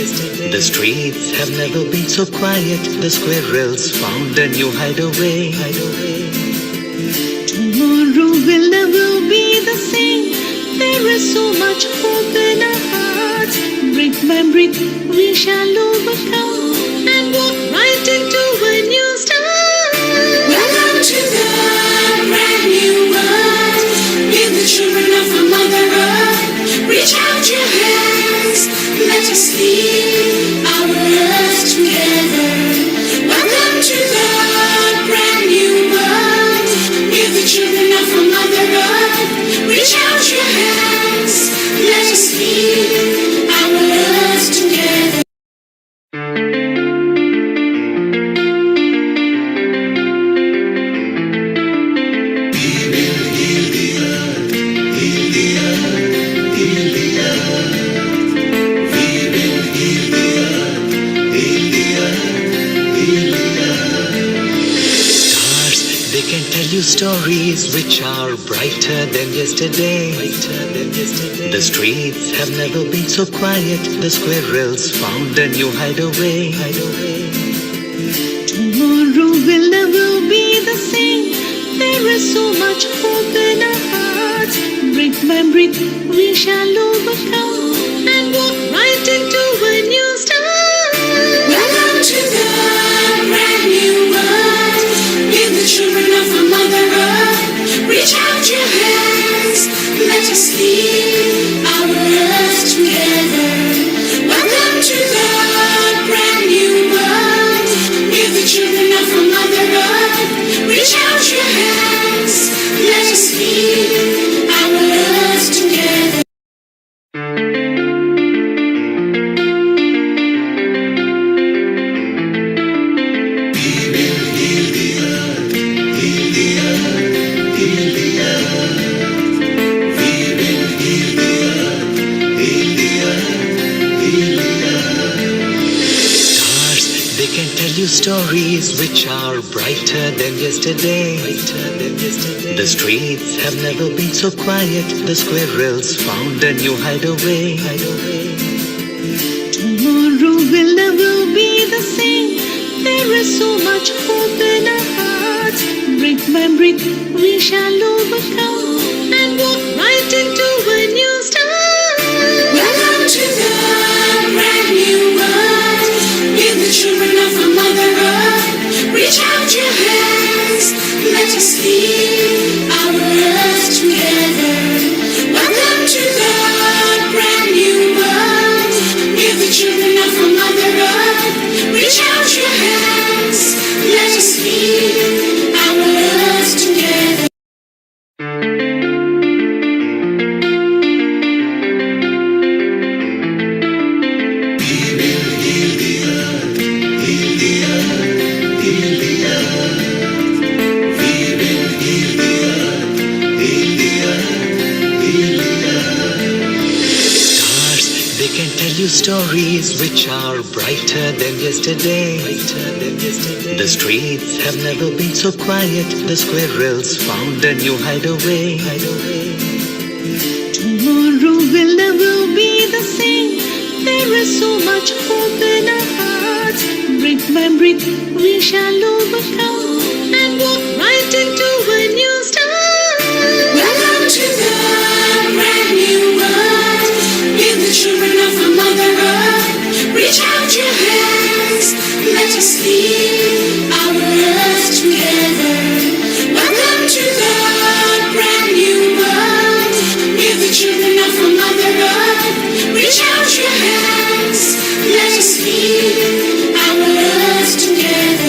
The streets have never been so quiet. The squirrels found a new hideaway. Tomorrow will never be the same. There is so much hope in our hearts. Brick by brick we shall overcome and walk right into a new start. Welcome to the brand new world. We're the children of a Mother Earth. Reach out your hands, let us lead our earth together. Welcome to the brand new world. We're the children of a Mother Earth. Reach out your hands, let us lead our earth together. Stories which are brighter than yesterday. The streets have never been so quiet. The squirrels found a new hideaway. Tomorrow will never be the same. There is so much hope in our hearts. Brick by brick we shall overcome and walk right into a new start. Welcome to the brand new world. We're the children of a Mother Earth. Reach out your hands, let us lead our earth together. Welcome to the brand new world. We're the children of a Mother Earth. Reach out your hands, let us lead our earth together. Stories which are brighter than yesterday. The streets have never been so quiet. The squirrels found a new hideaway. Tomorrow will never be the same. There is so much hope in our hearts. Brick by brick we shall overcome and walk right into a new start. Welcome to the brand new world. We're the children of a Mother Earth. Reach out your hands, let us lead our earth together. Welcome to the brand new world. We're the children of a Mother Earth. Reach out your hands, let us lead our earth together. Stories which are brighter than yesterday. The streets have never been so quiet. The squirrels found a new hideaway. Tomorrow will never be the same. There is so much hope in our hearts. Brick by brick we shall overcome and walk right into a new start. Welcome to the brand new world. We're the children of a Mother Earth. Reach out your hands, let us lead our earth together. Welcome to the brand new world. We're the children of a Mother Earth. Reach out your hands, let us lead our earth together.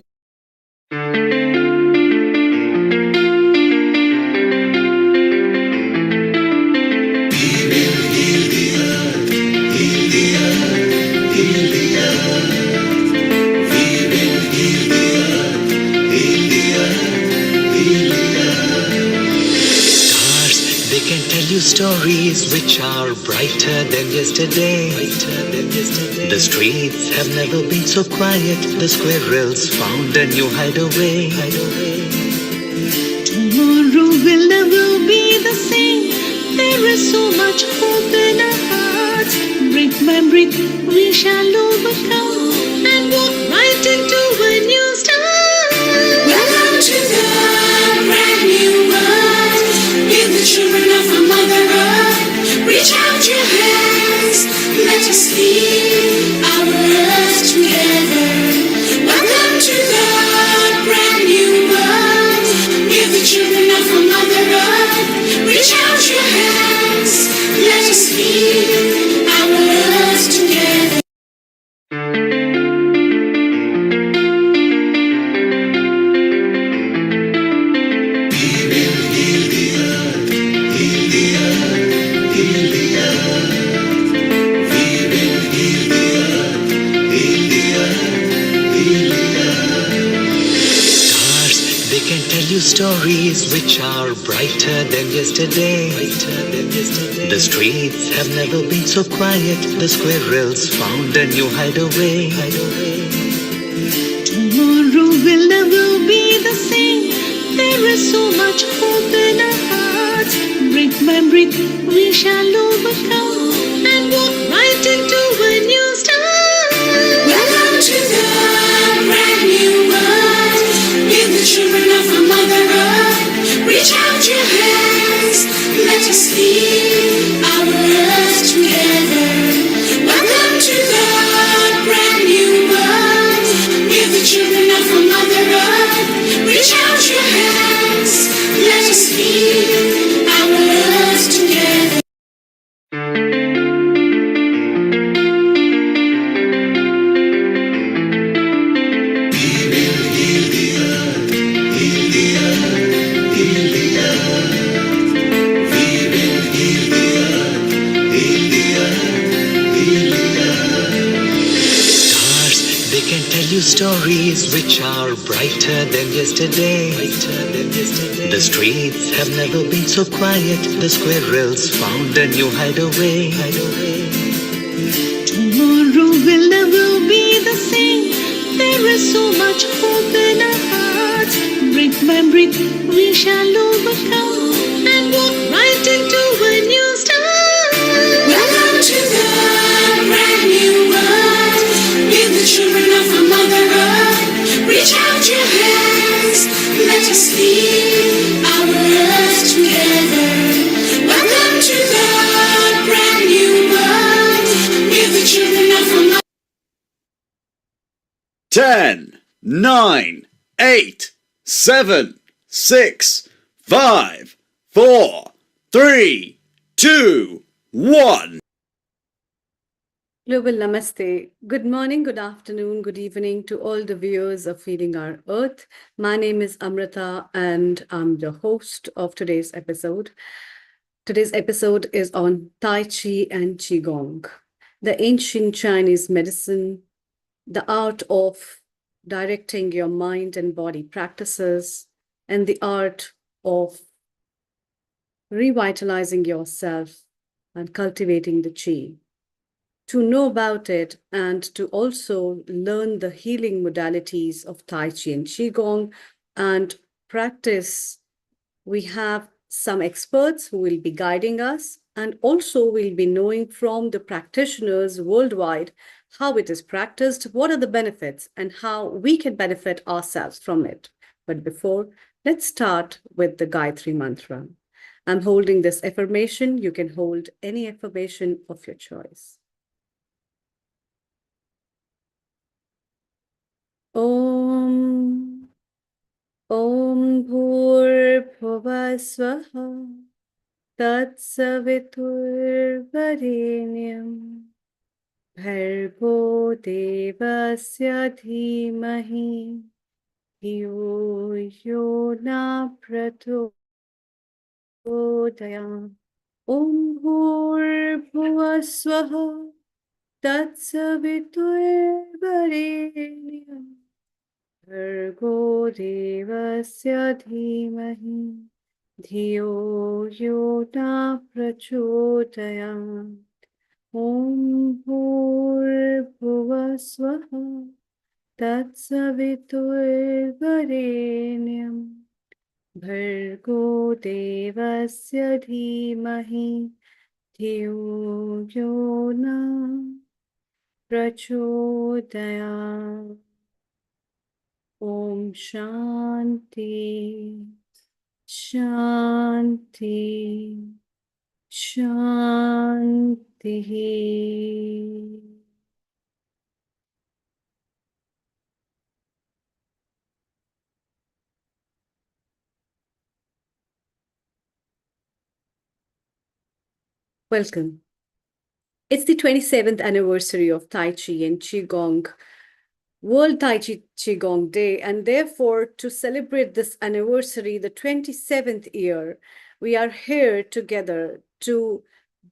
Stories which are brighter than yesterday. The streets have never been so quiet. The squirrels found a new hideaway. Tomorrow will never be the same. There is so much hope in our hearts. hearts. Breath by breath, we shall overcome and walk right into a new start. Welcome to the brand new world. We're the children of a Mother Earth. Reach out your hands, let us lead our earth together. Welcome to the brand new world. We're the children of a Mother Earth. Reach out your hands, let us lead our earth together. Stars, they can tell you stories which are brighter than yesterday. The streets have never been so quiet. The squirrels found a new hideaway. Tomorrow will never be the same. There is so much hope in our hearts. Breath by breath, we shall overcome and walk right into a new start. Welcome to the brand new world. We're the children of a Mother Earth. Reach out your hands, let us lead our earth together. Welcome to the brand new world. We're the children of a Mother Earth. Reach out your hands, let us lead our earth together. Stars, they can tell you stories which are brighter than yesterday. The streets have never been so quiet. The squirrels found a new hideaway. Tomorrow will never be the same. There is so much hope in our hearts. Breath by breath, we shall overcome and walk right into a new start. Welcome to the brand new world. We're the children of a Mother Earth. Reach out your hands, let us lead our earth together. Welcome to the brand new world. We're the children of a Mother 10, 9, 8, 7, 6, 5, 4, 3, 2, 1. Global Namaste. Good morning, good afternoon, good evening to all the viewers of Feeding Our Earth. My name is Amrita and I'm the host of today's episode. Today's episode is on Tai Chi and Qigong, the ancient Chinese medicine, the art of directing your mind and body practices, and the art of revitalizing yourself and cultivating the Qi. To know about it and to also learn the healing modalities of Tai Chi and Qigong and practice, we have some experts who will be guiding us, and also we'll be knowing from the practitioners worldwide how it is practiced, what are the benefits, and how we can benefit ourselves from it. But before, let's start with the Gayatri Mantra. I'm holding this affirmation. You can hold any affirmation of your choice. Om Bhurbhuvah Swaha Tatsaviturvarenyam Bhargo Devasya Dhimahi Dhiyo Yo Na Prachodayam. Om Bhurbhuvah Swaha Tatsaviturvarenyam Bhargo Devasya Dhimahi Dhiyo Yo Na Prachodayam. Om Bhurbhuvah Swaha Tatsaviturvarenyam Bhargo Devasya Dhimahi धियो यो न प्रचोदयात्. Om Shanti, Shanti, Shanti. Welcome. It's the 27th anniversary of Tai Chi and Qigong, World Tai Chi Qigong Day, and therefore, to celebrate this anniversary, the 27th year, we are here together to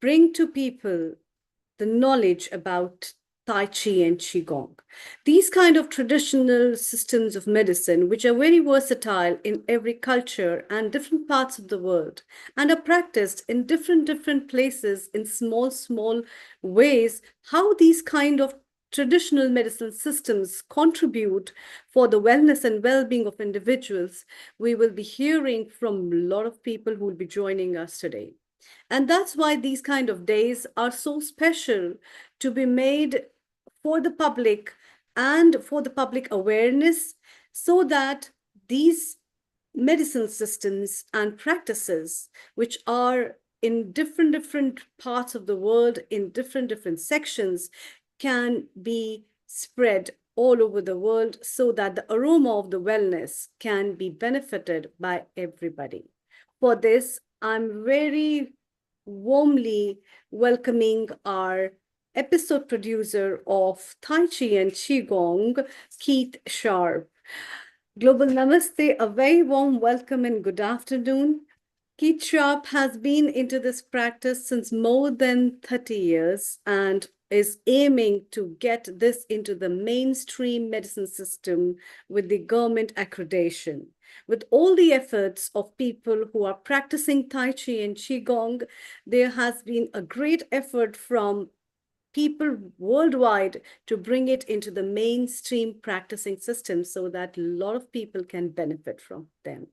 bring to people the knowledge about Tai Chi and Qigong. These kind of traditional systems of medicine, which are very versatile in every culture and different parts of the world, and are practiced in different places in small ways, how these kind of traditional medicine systems contribute for the wellness and well-being of individuals, we will be hearing from a lot of people who will be joining us today. And that's why these kind of days are so special to be made for the public and for the public awareness, so that these medicine systems and practices, which are in different parts of the world, in different sections, can be spread all over the world, so that the aroma of the wellness can be benefited by everybody. For this, I'm very warmly welcoming our episode producer of Tai Chi and Qigong, Keith Sharp. Global Namaste, a very warm welcome and good afternoon. Keith Sharp has been into this practice since more than 30 years and is aiming to get this into the mainstream medicine system with the government accreditation. With all the efforts of people who are practicing Tai Chi and Qigong, there has been a great effort from people worldwide to bring it into the mainstream practicing system so that a lot of people can benefit from them.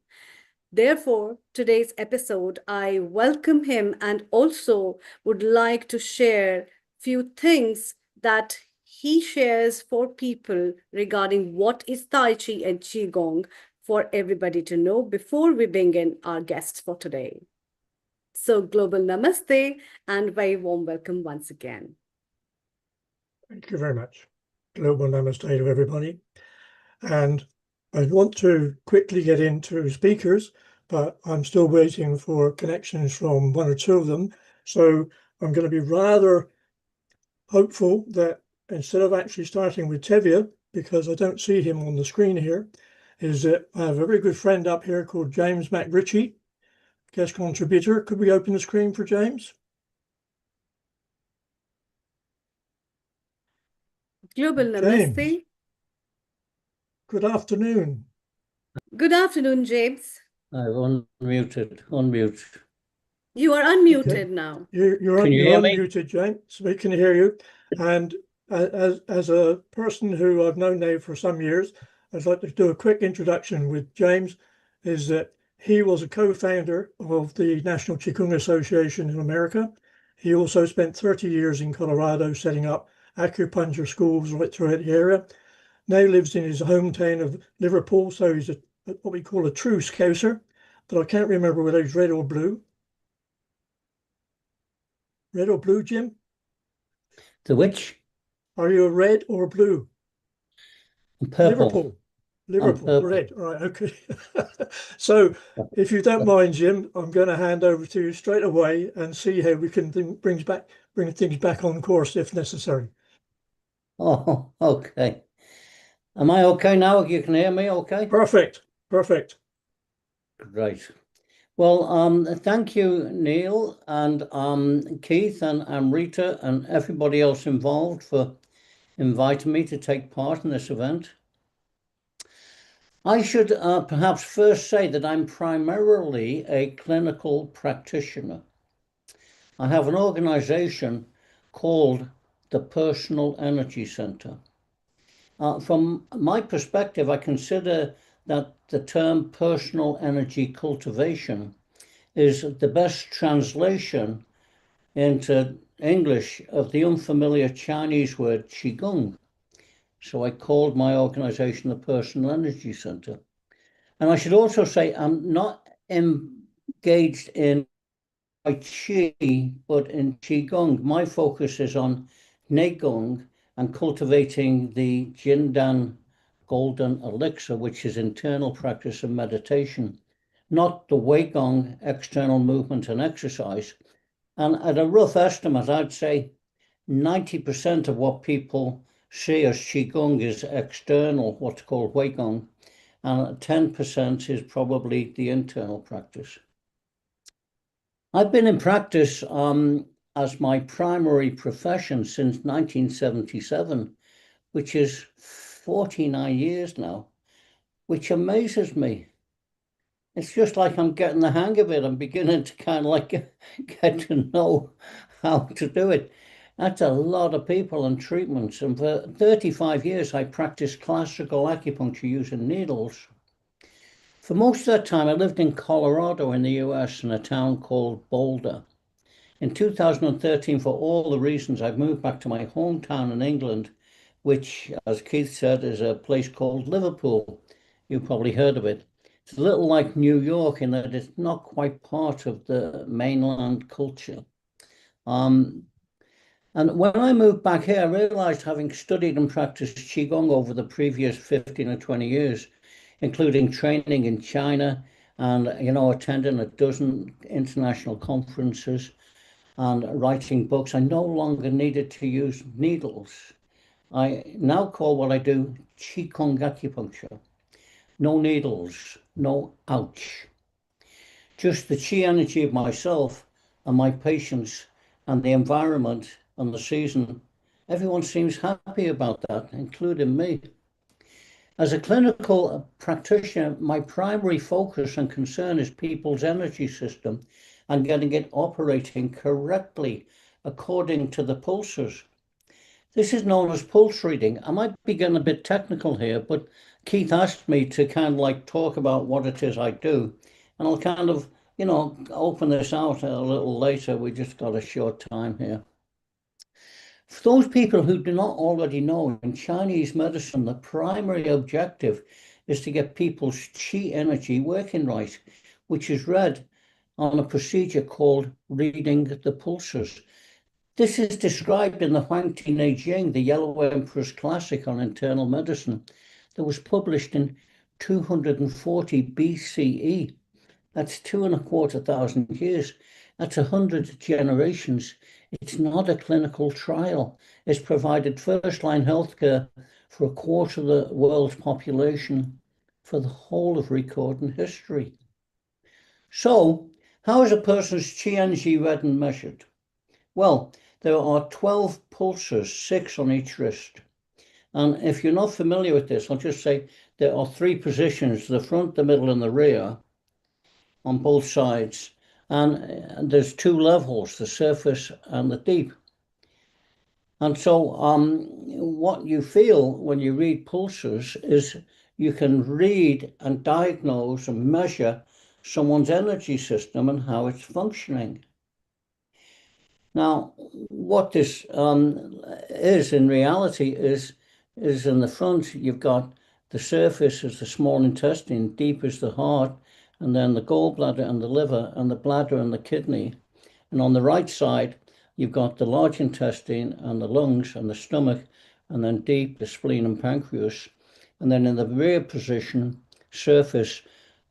Therefore, today's episode, I welcome him and also would like to share few things that he shares for people regarding what is Tai Chi and Qigong for everybody to know before we bring in our guests for today. So, global namaste and very warm welcome once again. Thank you very much. Global namaste to everybody. And I want to quickly get into speakers, but I'm still waiting for connections from one or two of them. So I'm going to be rather hopeful that instead of actually starting with Tevye, because I don't see him on the screen here, is that I have a very good friend up here called James McRitchie, guest contributor. Could we open the screen for James? Global James, namaste. good afternoon. Good afternoon, James. I've unmuted. You are unmuted Okay. now. You're hear me? unmuted, James. So we can hear you. And as a person who I've known now for some years, I'd like to do a quick introduction with James. Is that he was a co-founder of the National Qigong Association in America. He also spent 30 years in Colorado setting up acupuncture schools right throughout the area. Now lives in his hometown of Liverpool, so he's what we call a true Scouser, but I can't remember whether he's red or blue. Red or blue, Jim? The which? Are you a red or blue? Purple. Liverpool, purple. red. Right, okay. So if you don't mind, Jim, I'm going to hand over to you straight away and see how we can bring things back on course if necessary. Oh, okay. Am I okay now? You can hear me okay? Perfect. Great. Well, thank you, Neil and Keith and Amrita and everybody else involved for inviting me to take part in this event. I should perhaps first say that I'm primarily a clinical practitioner. I have an organization called the Personal Energy Center. From my perspective, I consider that the term personal energy cultivation is the best translation into English of the unfamiliar Chinese word Qigong. So I called my organization the Personal Energy Center. And I should also say I'm not engaged in Tai Chi, but in Qigong. My focus is on Neigong and cultivating the Jindan golden elixir, which is internal practice of meditation, not the Weigong external movement and exercise. And at a rough estimate, I'd say 90% of what people see as Qigong is external, what's called Weigong, and 10% is probably the internal practice. I've been in practice as my primary profession since 1977, which is 49 years now, which amazes me. It's just like I'm getting the hang of it. I'm beginning to kind of like get to know how to do it. That's a lot of people and treatments. And for 35 years, I practiced classical acupuncture using needles. For most of that time, I lived in Colorado in the US in a town called Boulder. In 2013, for all the reasons, I've moved back to my hometown in England, which, as Keith said, is a place called Liverpool. You've probably heard of it. It's a little like New York in that it's not quite part of the mainland culture. And when I moved back here, I realized, having studied and practiced Qigong over the previous 15 or 20 years, including training in China and, attending a dozen international conferences and writing books, I no longer needed to use needles. I now call what I do Qigong acupuncture. No needles, no ouch. Just the chi energy of myself and my patients and the environment and the season. Everyone seems happy about that, including me. As a clinical practitioner, my primary focus and concern is people's energy system and getting it operating correctly according to the pulses. This is known as pulse reading. I might be getting a bit technical here, but Keith asked me to kind of like talk about what it is I do. And I'll kind of, open this out a little later. We just got a short time here. For those people who do not already know, in Chinese medicine, the primary objective is to get people's qi energy working right, which is read on a procedure called reading the pulses. This is described in the Huangti Neijing, the Yellow Emperor's Classic on Internal Medicine, that was published in 240 BCE. That's 2,250 years. That's 100 generations. It's not a clinical trial. It's provided first-line healthcare for a quarter of the world's population for the whole of recorded history. So, how is a person's qi energy read and measured? Well, there are 12 pulses, 6 on each wrist. And if you're not familiar with this, I'll just say there are 3 positions, the front, the middle, and the rear on both sides. And there's 2 levels, the surface and the deep. And so what you feel when you read pulses is you can read and diagnose and measure someone's energy system and how it's functioning. Now, what this is in reality is in the front, you've got the surface is the small intestine, deep is the heart, and then the gallbladder and the liver, and the bladder and the kidney. And on the right side, you've got the large intestine and the lungs and the stomach, and then deep, the spleen and pancreas. And then in the rear position, surface,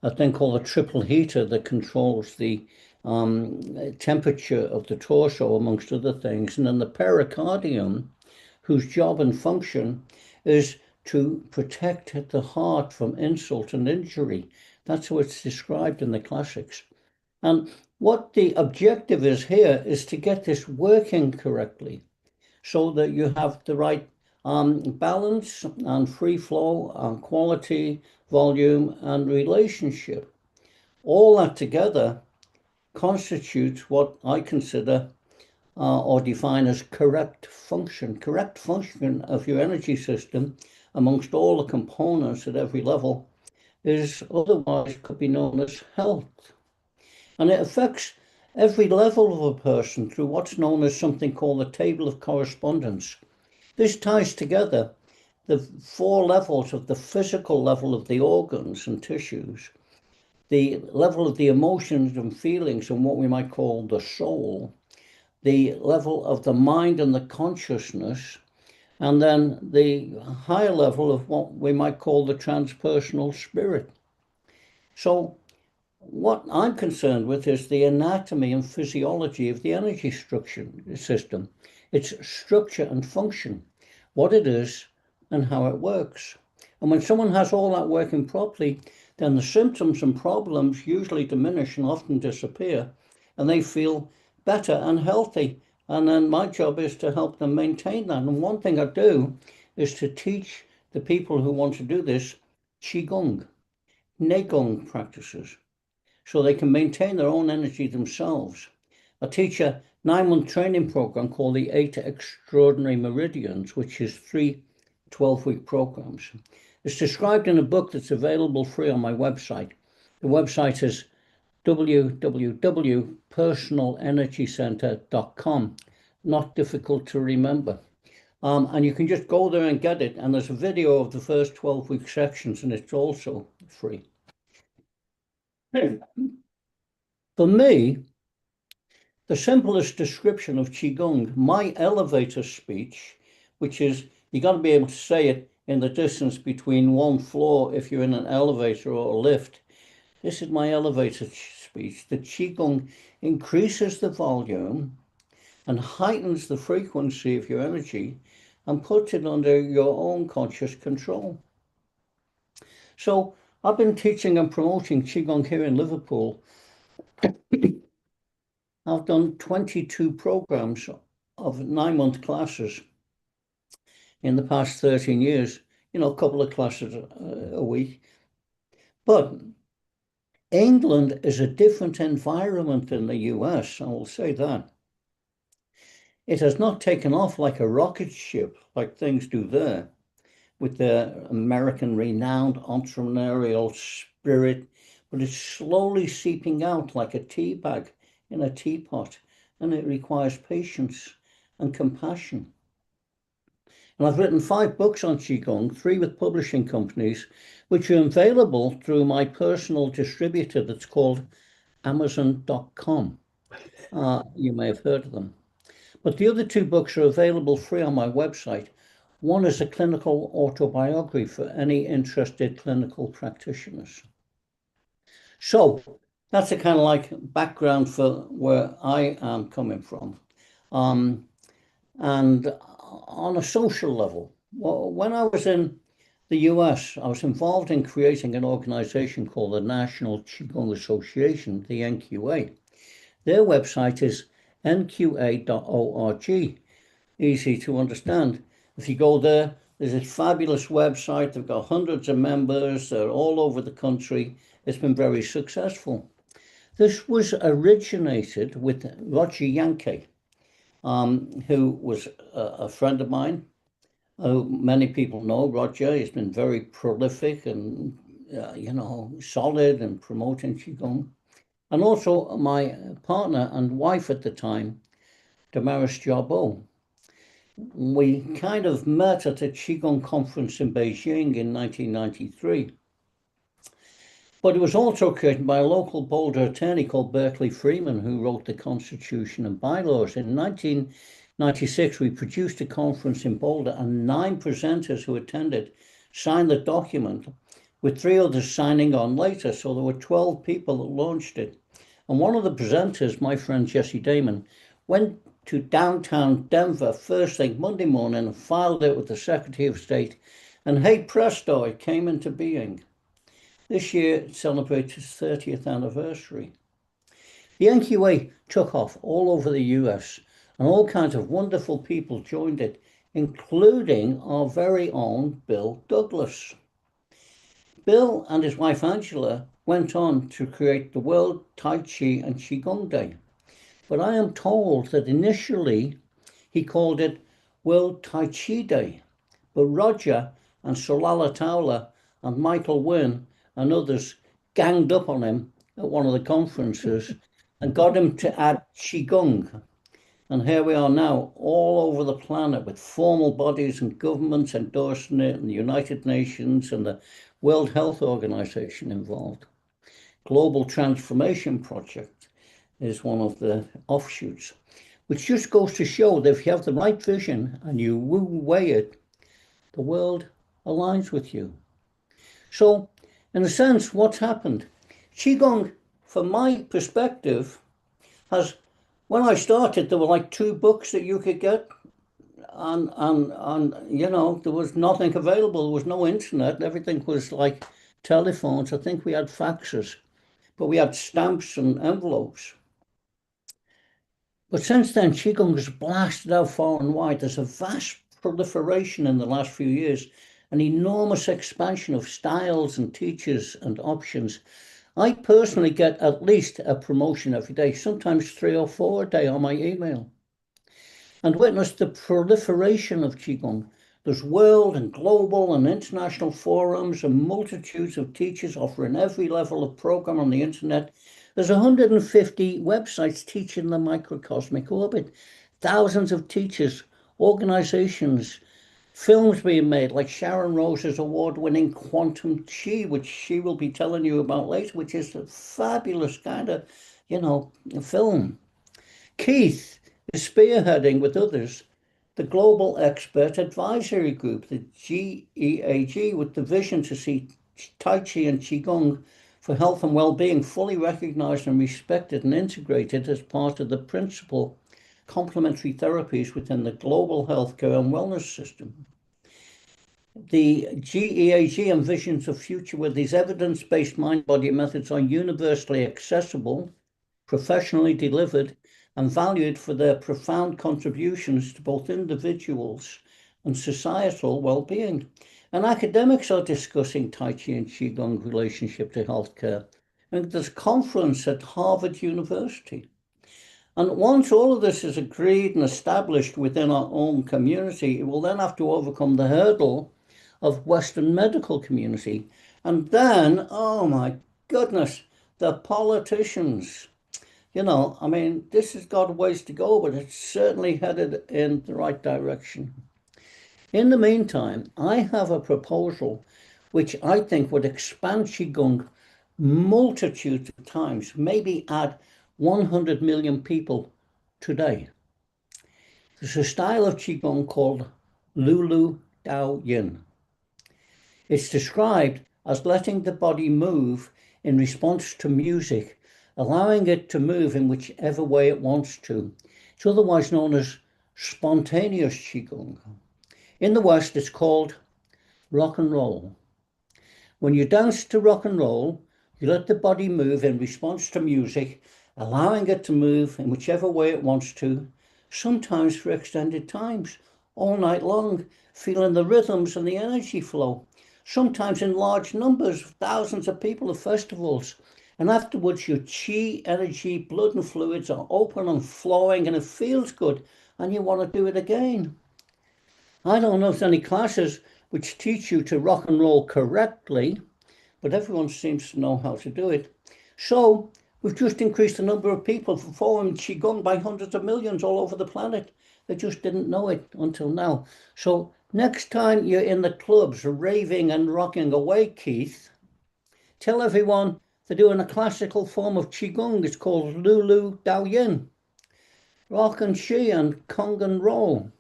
a thing called a triple heater that controls the temperature of the torso, amongst other things. And then the pericardium, whose job and function is to protect the heart from insult and injury. That's how it's described in the classics. And what the objective is here is to get this working correctly so that you have the right balance and free flow and quality, volume, and relationship. All that together constitutes what I consider or define as correct function of your energy system amongst all the components at every level is otherwise could be known as health. And it affects every level of a person through what's known as something called the table of correspondence. This ties together the 4 levels of the physical level of the organs and tissues, the level of the emotions and feelings and what we might call the soul, the level of the mind and the consciousness, and then the higher level of what we might call the transpersonal spirit. So what I'm concerned with is the anatomy and physiology of the energy structure system, its structure and function, what it is and how it works. And when someone has all that working properly, then the symptoms and problems usually diminish and often disappear, and they feel better and healthy. And then my job is to help them maintain that. And one thing I do is to teach the people who want to do this Qigong, Neigong practices, so they can maintain their own energy themselves. I teach a 9-month training program called the 8 Extraordinary Meridians, which is 3 12-week programs. It's described in a book that's available free on my website. The website is www.personalenergycenter.com. Not difficult to remember. And you can just go there and get it. And there's a video of the first 12-week sections, and it's also free. For me, the simplest description of Qigong, my elevator speech, which is, you got to be able to say it in the distance between one floor if you're in an elevator or a lift. This is my elevator speech. The Qigong increases the volume and heightens the frequency of your energy and puts it under your own conscious control. So I've been teaching and promoting Qigong here in Liverpool. I've done 22 programs of 9-month classes in the past 13 years, a couple of classes a week. But England is a different environment than the US, I will say that. It has not taken off like a rocket ship, like things do there, with the American renowned entrepreneurial spirit, but it's slowly seeping out like a tea bag in a teapot, and it requires patience and compassion. And I've written 5 books on Qigong, 3 with publishing companies, which are available through my personal distributor that's called Amazon.com. You may have heard of them. But the other 2 books are available free on my website. One is a clinical autobiography for any interested clinical practitioners. So that's a kind of like background for where I am coming from. And on a social level, when I was in the US, I was involved in creating an organization called the National Qigong Association, the NQA. Their website is nqa.org, easy to understand. If you go there, there's a fabulous website. They've got hundreds of members. They're all over the country. It's been very successful. This was originated with Roger Yankee, who was a friend of mine. Many people know Roger. He's been very prolific and, solid in promoting Qigong. And also my partner and wife at the time, Damaris Jarbo. We kind of met at a Qigong conference in Beijing in 1993. But it was also created by a local Boulder attorney called Berkeley Freeman, who wrote the Constitution and bylaws. In 1996, we produced a conference in Boulder, and 9 presenters who attended signed the document, with 3 others signing on later. So there were 12 people that launched it. And one of the presenters, my friend Jesse Damon, went to downtown Denver first thing Monday morning and filed it with the Secretary of State. And hey presto, it came into being. This year it celebrates its 30th anniversary. The NQA took off all over the US, and all kinds of wonderful people joined it, including our very own Bill Douglas. Bill and his wife Angela went on to create the World Tai Chi and Qigong Day. But I am told that initially he called it World Tai Chi Day. But Roger and Solala Towler and Michael Wynn and others ganged up on him at one of the conferences and got him to add Qigong. And here we are now, all over the planet, with formal bodies and governments endorsing it, and the United Nations and the World Health Organization involved. Global Transformation Project is one of the offshoots, which just goes to show that if you have the right vision and you weigh it, the world aligns with you. So, in a sense, what's happened? Qigong, from my perspective, has, when I started, there were like 2 books that you could get, and you know, there was nothing available. There was no internet. Everything was like telephones. I think we had faxes, but we had stamps and envelopes. But since then, Qigong has blasted out far and wide. There's a vast proliferation in the last few years, an enormous expansion of styles and teachers and options. I personally get at least a promotion every day, sometimes 3 or 4 a day on my email, and witness the proliferation of Qigong. There's world and global and international forums and multitudes of teachers offering every level of program on the internet. There's 150 websites teaching the microcosmic orbit, thousands of teachers, organizations, films being made like Sharon Rose's award-winning Quantum Chi, which she will be telling you about later, which is a fabulous kind of, you know, film. Keith is spearheading with others the Global Expert Advisory Group, the GEAG, with the vision to see Tai Chi and Qigong for health and well-being fully recognized and respected and integrated as part of the principal complementary therapies within the global healthcare and wellness system. The GEAG envisions a future where these evidence-based mind-body methods are universally accessible, professionally delivered, and valued for their profound contributions to both individuals and societal well-being. And academics are discussing Tai Chi and Qigong relationship to healthcare. And there's a conference at Harvard University. And once all of this is agreed and established within our own community, it will then have to overcome the hurdle of Western medical community. And then, oh my goodness, the politicians. You know, I mean, this has got a ways to go, but it's certainly headed in the right direction. In the meantime, I have a proposal which I think would expand Qigong multitudes of times, maybe add 100 million people today. There's a style of Qigong called Lulu Dao Yin. It's described as letting the body move in response to music, allowing it to move in whichever way it wants to. It's otherwise known as spontaneous Qigong. In the West, it's called rock and roll. When you dance to rock and roll, you let the body move in response to music, allowing it to move in whichever way it wants to, sometimes for extended times, all night long, feeling the rhythms and the energy flow, sometimes in large numbers, thousands of people at festivals. And afterwards, your chi, energy, blood and fluids are open and flowing, and it feels good, and you want to do it again. I don't know if there's any classes which teach you to rock and roll correctly, but everyone seems to know how to do it. So we've just increased the number of people performing Qigong by hundreds of millions all over the planet. They just didn't know it until now. So next time you're in the clubs raving and rocking away, Keith, tell everyone they're doing a classical form of Qigong. It's called Lulu Dao Yin. Rock and Qi and Kong and roll.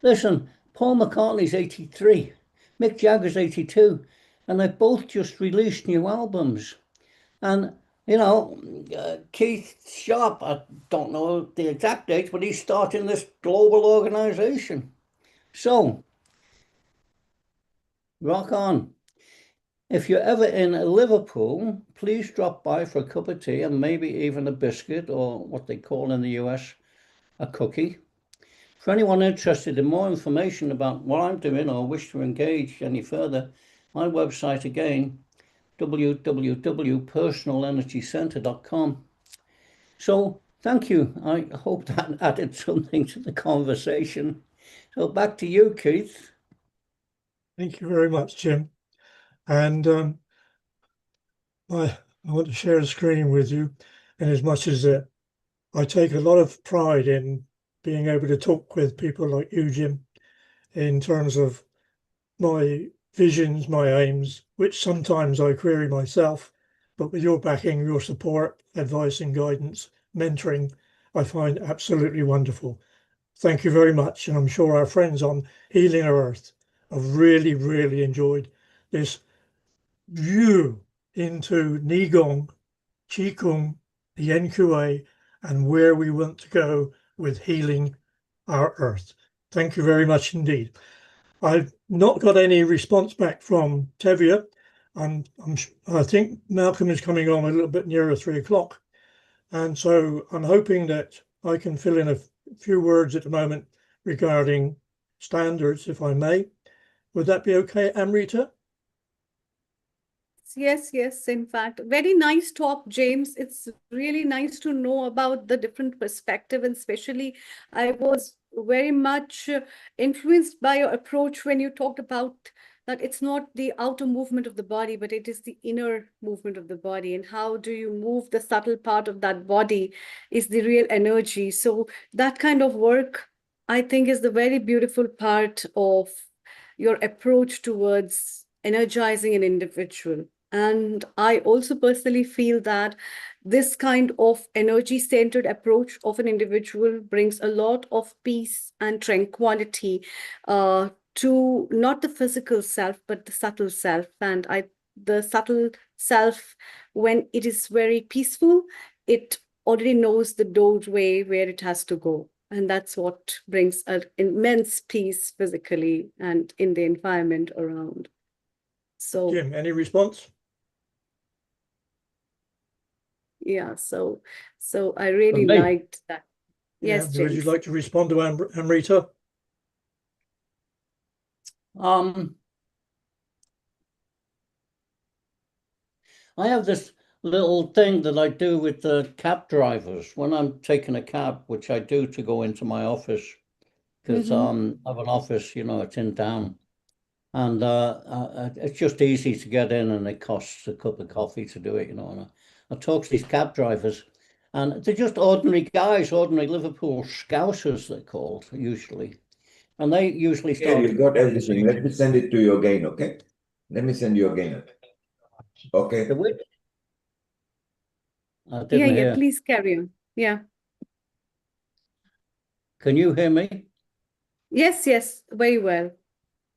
Listen, Paul McCartney's 83, Mick Jagger's 82, and they've both just released new albums. And, you know, Keith Sharp, I don't know the exact date, but he's starting this global organization. So, rock on. If you're ever in Liverpool, please drop by for a cup of tea and maybe even a biscuit, or what they call in the US, a cookie. For anyone interested in more information about what I'm doing or wish to engage any further, my website again, www.personalenergycenter.com. So thank you. I hope that added something to the conversation. So back to you, Keith. Thank you very much, Jim. And I want to share a screen with you. And as much as I take a lot of pride in being able to talk with people like you, Jim, in terms of my visions, my aims, which sometimes I query myself, but with your backing, your support, advice and guidance, mentoring, I find absolutely wonderful. Thank you very much. And I'm sure our friends on Healing Our Earth have really, really enjoyed this view into Qigong, Qigong, the NQA, and where we want to go with healing our Earth. Thank you very much indeed. I've not got any response back from Tevye. I think Malcolm is coming on a little bit nearer 3 o'clock. And so I'm hoping that I can fill in a few words at the moment regarding standards, if I may. Would that be okay, Amrita? Yes, yes. In fact, very nice talk, James. It's really nice to know about the different perspective, and especially I was very much influenced by your approach when you talked about that it's not the outer movement of the body, but it is the inner movement of the body, and how do you move the subtle part of that body is the real energy. So that kind of work, I think, is the very beautiful part of your approach towards energizing an individual. And I also personally feel that this kind of energy-centered approach of an individual brings a lot of peace and tranquility to not the physical self, but the subtle self. And the subtle self, when it is very peaceful, it already knows the doorway where it has to go. And that's what brings an immense peace physically and in the environment around. So, Jim, any response? yeah, so I really me? liked that. Yes, Yeah. Would you James. like to respond to Amrita? I have this little thing that I do with the cab drivers when I'm taking a cab, which I do to go into my office, because I have an office, it's in town, and it's just easy to get in, and it costs a cup of coffee to do it, and I talk to these cab drivers, and they're just ordinary guys, ordinary Liverpool scousers, they're called usually, and they usually Yeah, start. you got everything. Let me send it to you again, okay? Let me send you again. Okay. The which I Yeah, didn't yeah, hear. please carry on. Yeah. Can you hear me? Yes, yes, very well.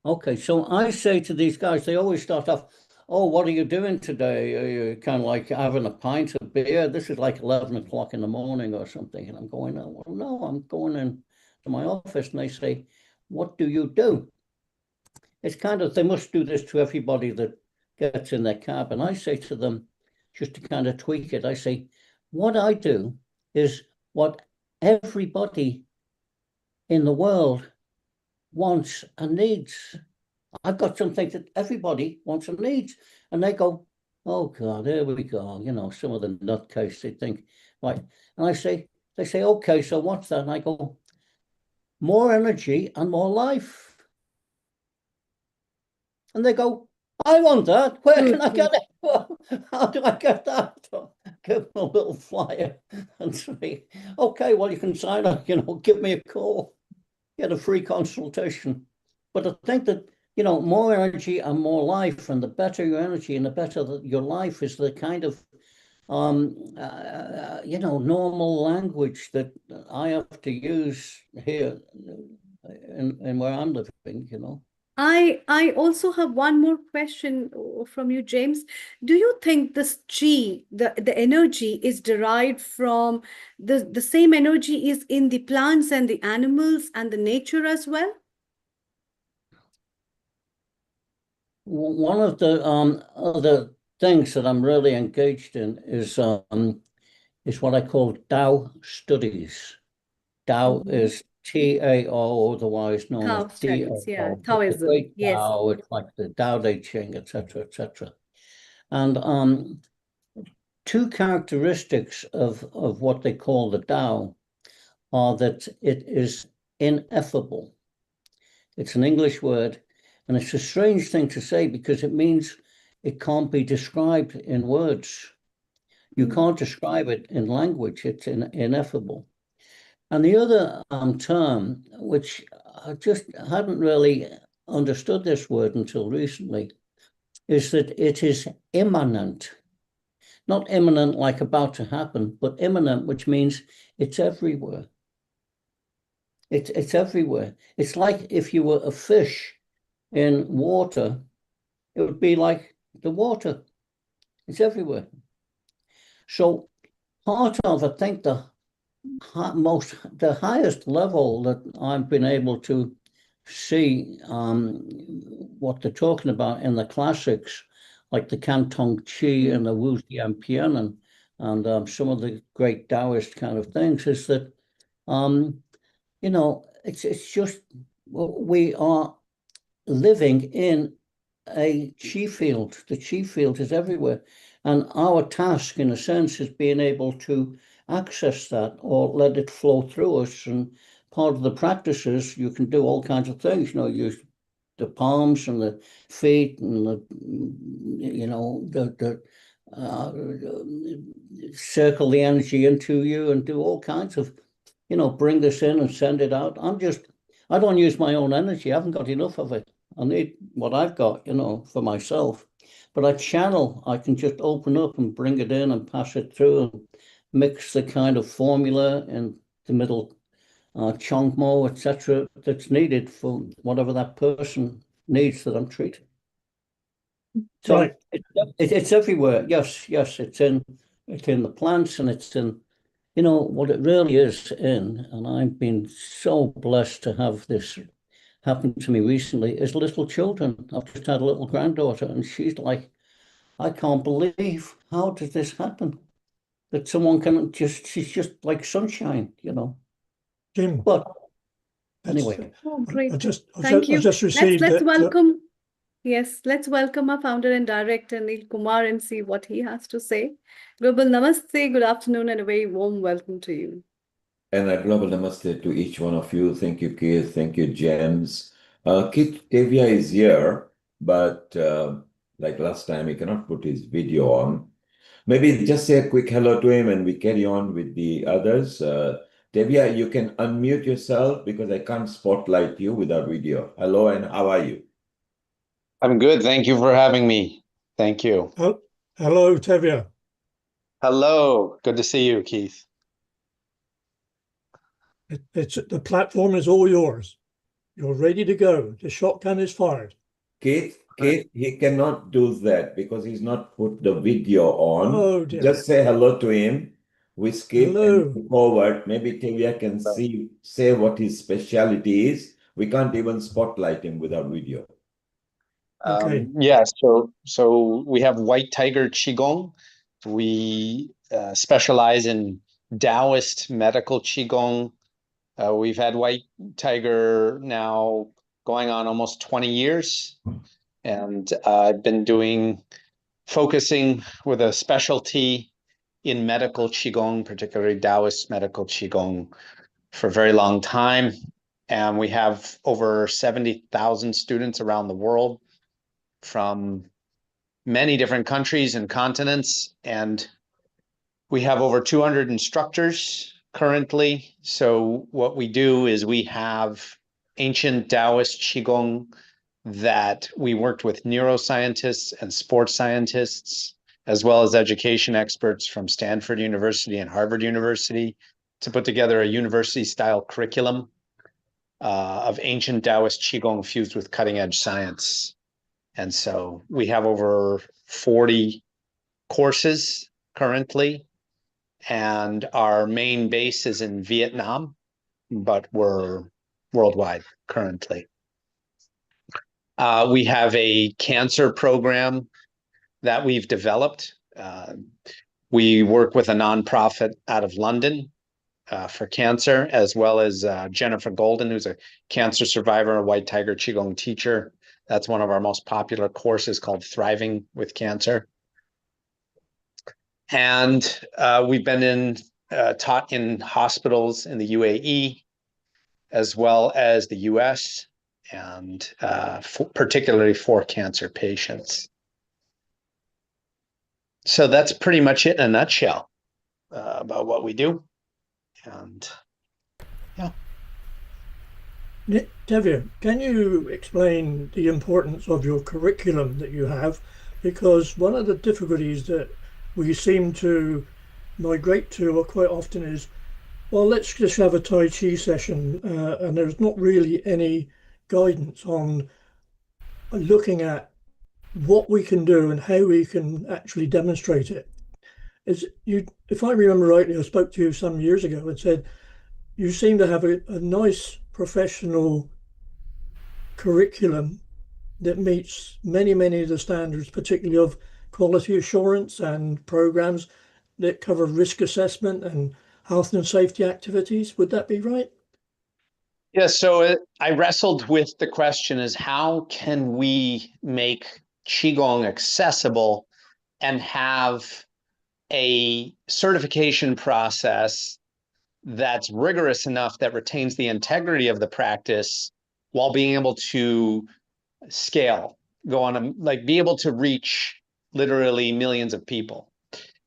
Okay, so I say to these guys, they always start off, "Oh, what are you doing today? Are you kind of like having a pint of beer? This is like 11 o'clock in the morning or something." And I'm going, "Oh, well, no, I'm going in to my office." And they say, "What do you do?" It's kind of, they must do this to everybody that gets in their cab. And I say to them, just to kind of tweak it, I say, "What I do is what everybody in the world wants and needs. I've got something that everybody wants and needs." And they go, "Oh God, here we go." Some of the nutcase, they think, right. And they say, "Okay, so what's that?" And I go, "More energy and more life." And they go, "I want that. Where can I get it? How do I get that?" Give them a little flyer and say, "Okay, well, you can sign up, give me a call, get a free consultation." But I think that, more energy and more life, and the better your energy and the better that your life is, the kind of, normal language that I have to use here in where I'm living. I also have one more question from you, James. Do you think this chi, the energy, is derived from the same energy is in the plants and the animals and the nature as well? One of the other things that I'm really engaged in is what I call Tao studies. Tao is Tao, otherwise known as Tao studies, yeah, Tao. It's the Taoism, great yes. Tao. It's like the Tao Te Ching, etc., etc. And two characteristics of what they call the Tao are that it is ineffable. It's an English word, and it's a strange thing to say because it means it can't be described in words. You can't describe it in language. It's ineffable. And the other term, which I just hadn't really understood this word until recently, is that it is immanent. Not imminent like about to happen, but immanent, which means it's everywhere. It's everywhere. It's like if you were a fish in water, it would be like the water. It's everywhere. So part of, I think, the highest level that I've been able to see what they're talking about in the classics, like the Canton Qi and the Wu Jianpian and some of the great Taoist kind of things, is that it's just we are living in a chi field. The chi field is everywhere. And our task, in a sense, is being able to access that or let it flow through us. And part of the practices, you can do all kinds of things, use the palms and the feet and circle the energy into you and do all kinds of, bring this in and send it out. I don't use my own energy. I haven't got enough of it. I need what I've got, for myself. But I can just open up and bring it in and pass it through and mix the kind of formula in the middle, Chongmo, etc., that's needed for whatever that person needs that I'm treating. So Right. it's everywhere. Yes, it's in the plants, and it's in, what it really is in. And I've been so blessed to have this happen to me recently is little children. I've just had a little granddaughter, and she's like, I can't believe, how did this happen? That someone she's just like sunshine, Jim, But that's- anyway, Oh, great. I just Thank you. received Let's that. welcome. Yes, let's welcome our founder and director, Neil Kumar, and see what he has to say. Global Namaste, good afternoon, and a very warm welcome to you. And a global namaste to each one of you. Thank you, Keith. Thank you, James. Keith Tavia is here, but like last time, he cannot put his video on. Maybe just say a quick hello to him and we carry on with the others. Tavia, you can unmute yourself because I can't spotlight you without video. Hello, and how are you? I'm good. Thank you for having me. Thank you. Hello, Tevya. Hello. Good to see you, Keith. The platform is all yours. You're ready to go. The shotgun is fired. Keith, he cannot do that because he's not put the video on. Oh, dear. Just say hello to him. We skip Hello. and move forward. Maybe Tavia can say what his specialty is. We can't even spotlight him without video. Okay. Yeah, so we have White Tiger Qigong. We specialize in Taoist medical Qigong. We've had White Tiger now going on almost 20 years. And I've been focusing with a specialty in medical Qigong, particularly Taoist medical Qigong, for a very long time. And we have over 70,000 students around the world from many different countries and continents. And we have over 200 instructors currently. So what we do is we have ancient Taoist Qigong that we worked with neuroscientists and sports scientists, as well as education experts from Stanford University and Harvard University, to put together a university-style curriculum of ancient Taoist Qigong fused with cutting-edge science. And so we have over 40 courses currently, and our main base is in Vietnam, but we're worldwide currently. We have a cancer program that we've developed. We work with a nonprofit out of London for cancer, as well as Jennifer Golden, who's a cancer survivor, a White Tiger Qigong teacher. That's one of our most popular courses, called Thriving with Cancer. And we've been taught in hospitals in the UAE, as well as the US, and particularly for cancer patients. So that's pretty much it in a nutshell about what we do. And Tevye, can you explain the importance of your curriculum that you have? Because one of the difficulties that we seem to migrate to quite often is, well, let's just have a Tai Chi session, and there's not really any guidance on looking at what we can do and how we can actually demonstrate it. If I remember rightly, I spoke to you some years ago and said you seem to have a nice professional curriculum that meets many of the standards, particularly of quality assurance and programs that cover risk assessment and health and safety activities. Would that be right? yeah, so I wrestled with the question is how can we make Qigong accessible and have a certification process that's rigorous enough that retains the integrity of the practice while being able to scale, go on like be able to reach literally millions of people.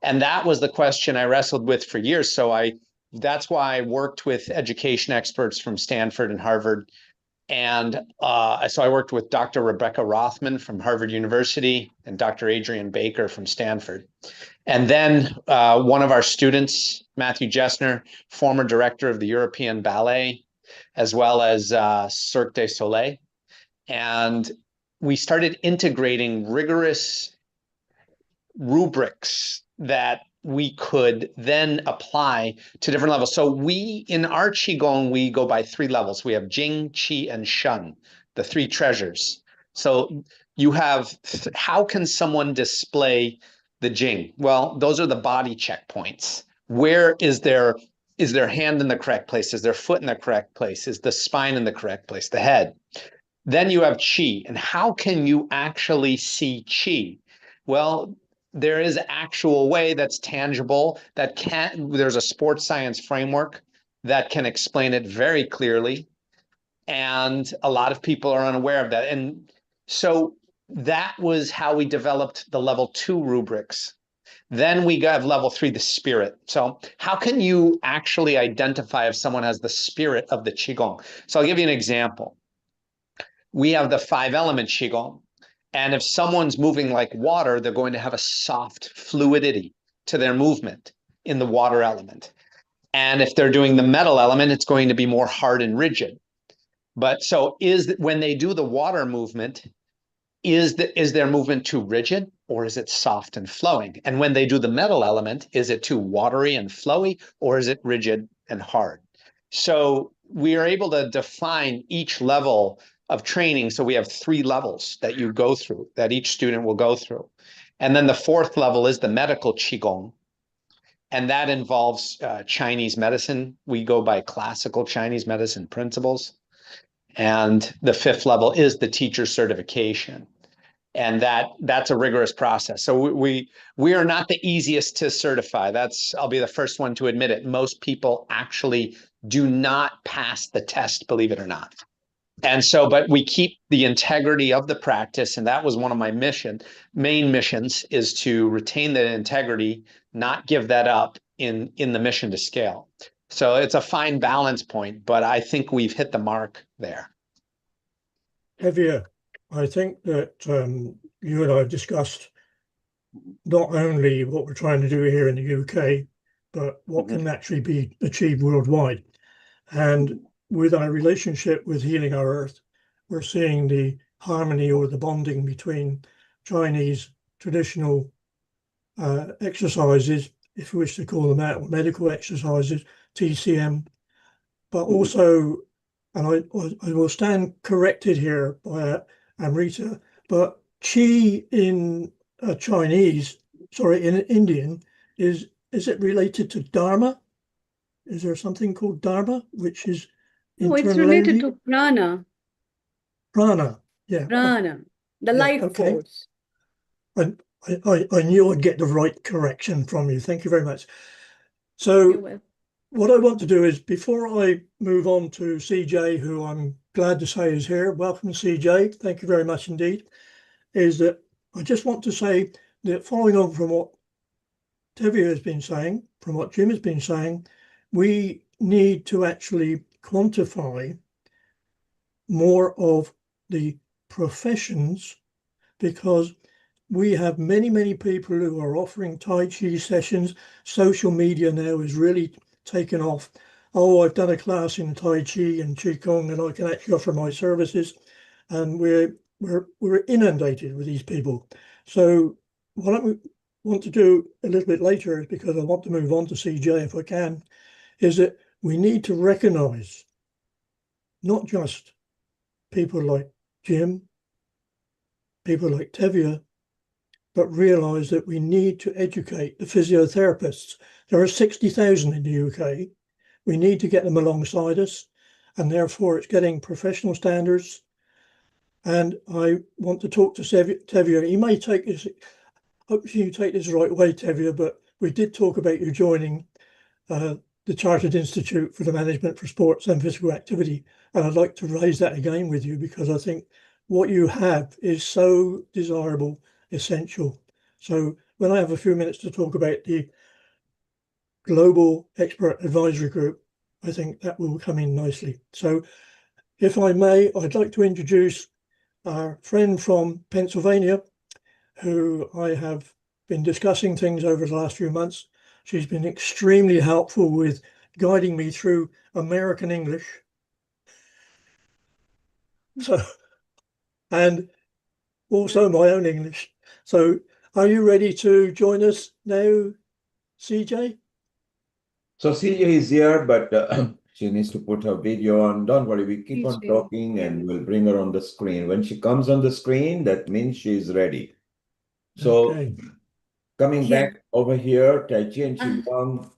And that was the question I wrestled with for years. So that's why I worked with education experts from Stanford and Harvard. And so I worked with Dr. Rebecca Rothman from Harvard University and Dr. Adrian Baker from Stanford. And then one of our students, Matthew Jessner, former director of the European Ballet, as well as Cirque du Soleil. And we started integrating rigorous rubrics that we could then apply to different levels. So in our Qigong, we go by 3 levels. We have Jing, Qi, and Shun, the 3 treasures. So you have, how can someone display the Jing? Well, those are the body checkpoints. Where is their hand in the correct place? Is their foot in the correct place? Is the spine in the correct place? The head. Then you have Qi. And how can you actually see Qi? Well, there is an actual way that's tangible there's a sports science framework that can explain it very clearly. And a lot of people are unaware of that. And so that was how we developed the level 2 rubrics. Then we have level 3, the spirit. So how can you actually identify if someone has the spirit of the Qigong? So I'll give you an example. We have the 5-element Qigong. And if someone's moving like water, they're going to have a soft fluidity to their movement in the water element. And if they're doing the metal element, it's going to be more hard and rigid. But so when they do the water movement, is their movement too rigid or is it soft and flowing? And when they do the metal element, is it too watery and flowy or is it rigid and hard? So we are able to define each level of training. So we have 3 levels that you go through, that each student will go through. And then the 4th level is the medical Qigong. And that involves Chinese medicine. We go by classical Chinese medicine principles. And the 5th level is the teacher certification. And that's a rigorous process. So we are not the easiest to certify. I'll be the first one to admit it. Most people actually do not pass the test, believe it or not. And so, but we keep the integrity of the practice. And that was one of my main missions, is to retain the integrity, not give that up in the mission to scale. So it's a fine balance point, but I think we've hit the mark there. Tevye, I think that you and I have discussed not only what we're trying to do here in the UK, but what can actually be achieved worldwide. And with our relationship with Healing Our Earth, we're seeing the harmony or the bonding between Chinese traditional exercises, if we wish to call them that, or medical exercises, TCM, but also, and I will stand corrected here by Amrita, but Qi in in Indian, is it related to Dharma? Is there something called Dharma, which is No, it's internal related energy? to prana. Prana, yeah. Prana, the Yeah, life okay. force. I knew I'd get the right correction from you. Thank you very much. So You will. what I want to do is, before I move on to CJ, who I'm glad to say is here, welcome Thank you very much indeed, is that I just want to say that, following on from what Tevye has been saying, from what Jim has been saying, we need to actually quantify more of the professions, because we have many, many people who are offering Tai Chi sessions. Social media now is really taken off. Oh, I've done a class in Tai Chi and Qigong and I can actually offer my services. And we're inundated with these people. So what I want to do a little bit later, is because I want to move on to CJ if I can, is that we need to recognize not just people like Jim, people like Tevye, but realize that we need to educate the physiotherapists. There are 60,000 in the UK. We need to get them alongside us, and therefore it's getting professional standards. And I want to talk to Tevye. He may take this, hopefully you take this the right way, Tevye, but we did talk about you joining the Chartered Institute for the Management for Sports and Physical Activity. And I'd like to raise that again with you, because I think what you have is so desirable, essential. So when I have a few minutes to talk about the Global Expert Advisory Group, I think that will come in nicely. So if I may, I'd like to introduce our friend from Pennsylvania, who I have been discussing things over the last few months. She's been extremely helpful with guiding me through American English. So, and also my own English. So are you ready to join us now, CJ? So CJ is here, but she needs to put her video on. Don't worry, we keep on CJ, talking and we'll bring her on the screen. When she comes on the screen, that means she's ready. So Okay. coming Yeah. back over here, Tai Chi and Qigong,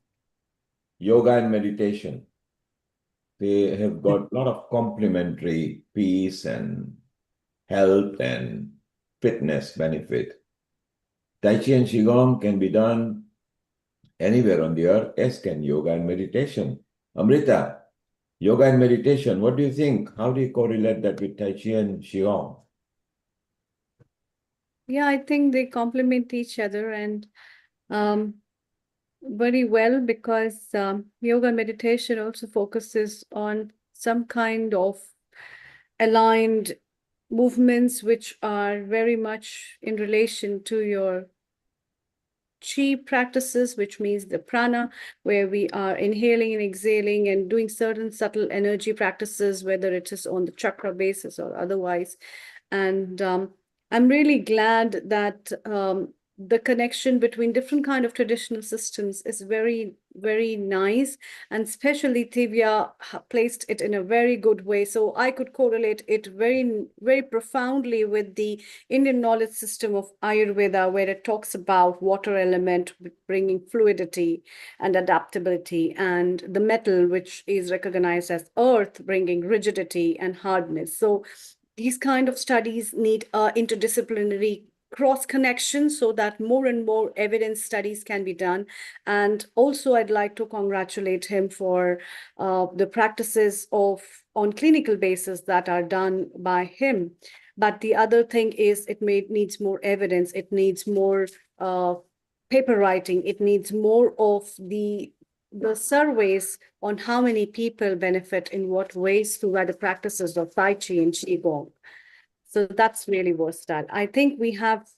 yoga and meditation. They have got a lot of complementary peace and health and fitness benefit. Tai Chi and Qigong can be done anywhere on the earth, as can yoga and meditation. Amrita, yoga and meditation, what do you think? How do you correlate that with Tai Chi and Qigong? Yeah, I think they complement each other, and um, very well, because yoga and meditation also focuses on some kind of aligned movements which are very much in relation to your chi practices, which means the prana, where we are inhaling and exhaling and doing certain subtle energy practices, whether it is on the chakra basis or otherwise. And I'm really glad that the connection between different kind of traditional systems is very, very nice, and especially Tivya placed it in a very good way. So I could correlate it very, very profoundly with the Indian knowledge system of Ayurveda, where it talks about water element bringing fluidity and adaptability, and the metal, which is recognized as earth, bringing rigidity and hardness. So these kind of studies need interdisciplinary cross connection, so that more and more evidence studies can be done. And also I'd like to congratulate him for the practices of on clinical basis that are done by him. But the other thing is needs more evidence, it needs more paper writing, it needs more of the surveys on how many people benefit in what ways through the practices of Tai Chi and Qigong. So that's really versatile. I think we have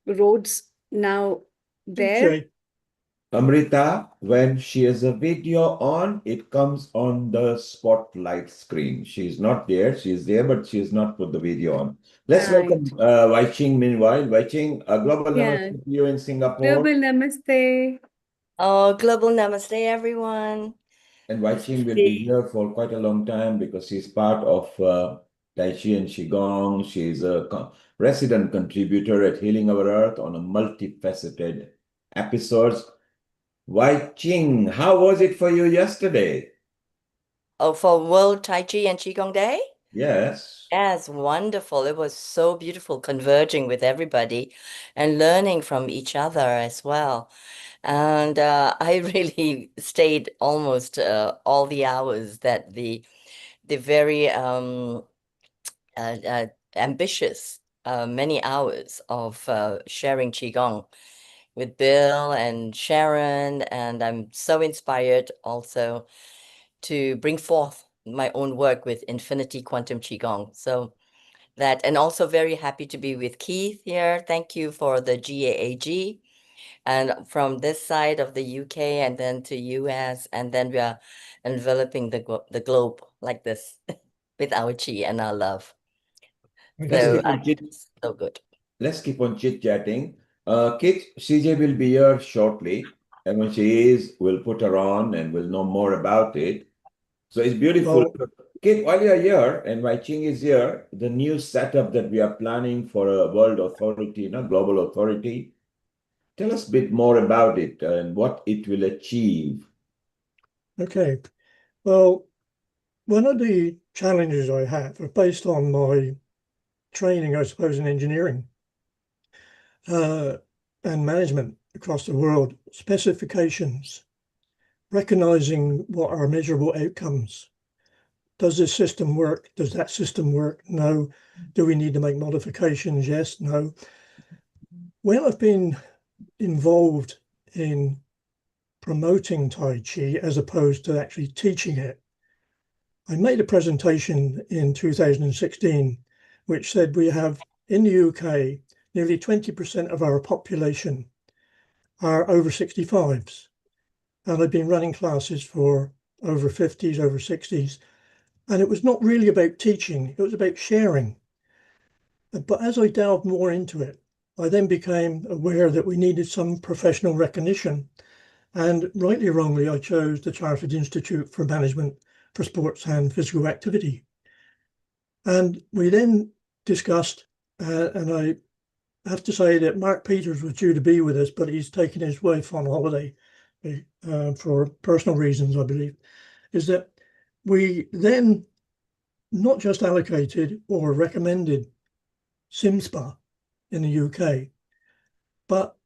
roads now there. CJ, Amrita, when she has a video on, it comes on the spotlight screen. She's not there, she's there, but she's not put the video on. Let's Right. welcome Wai Ching meanwhile. Wai Ching, a global Yeah. namaste to you in Singapore. Global namaste. Oh, global namaste, everyone. And Wai Ching will be here for quite a long time because she's part of Tai Chi and Qigong. She's a resident contributor at Healing Our Earth on a multifaceted episodes. Wai Ching, how was it for you yesterday? Oh, for World Tai Chi and Qigong Day? Yes. Yes, wonderful. It was so beautiful converging with everybody and learning from each other as well. And I really stayed almost all the hours that the very ambitious many hours of sharing Qigong with Bill and Sharon, and I'm so inspired also to bring forth my own work with Infinity Quantum Qigong. So that, and also very happy to be with Keith here. Thank you for the GAAG. And from this side of the UK and then to US, and then we are enveloping the globe like this with our chi and our love. Let's So keep on chit. so good. Let's keep on chit-chatting. Kit, CJ will be here shortly, and when she is, we'll put her on and we'll know more about it. So it's beautiful. Well, Kit, while you're here and Wai Ching is here, the new setup that we are planning for a world authority, global authority, tell us a bit more about it and what it will achieve. okay. Well, one of the challenges I have are based on my training, I suppose, in engineering and management across the world, specifications, recognizing what are measurable outcomes. Does this system work? Does that system work? No. Do we need to make modifications? Yes, no. When I've been involved in promoting Tai Chi as opposed to actually teaching it, I made a presentation in 2016 which said we have in the UK nearly 20% of our population are over 65s. And I've been running classes for over 50s, over 60s. And it was not really about teaching, it was about sharing. But as I delved more into it, I then became aware that we needed some professional recognition. And rightly or wrongly, I chose the Chartered Institute for Management for Sports and Physical Activity. And we then discussed, and I have to say that Mark Peters was due to be with us, but he's taken his wife on holiday for personal reasons, I believe, is that we then not just allocated or recommended SimSpa in the UK, but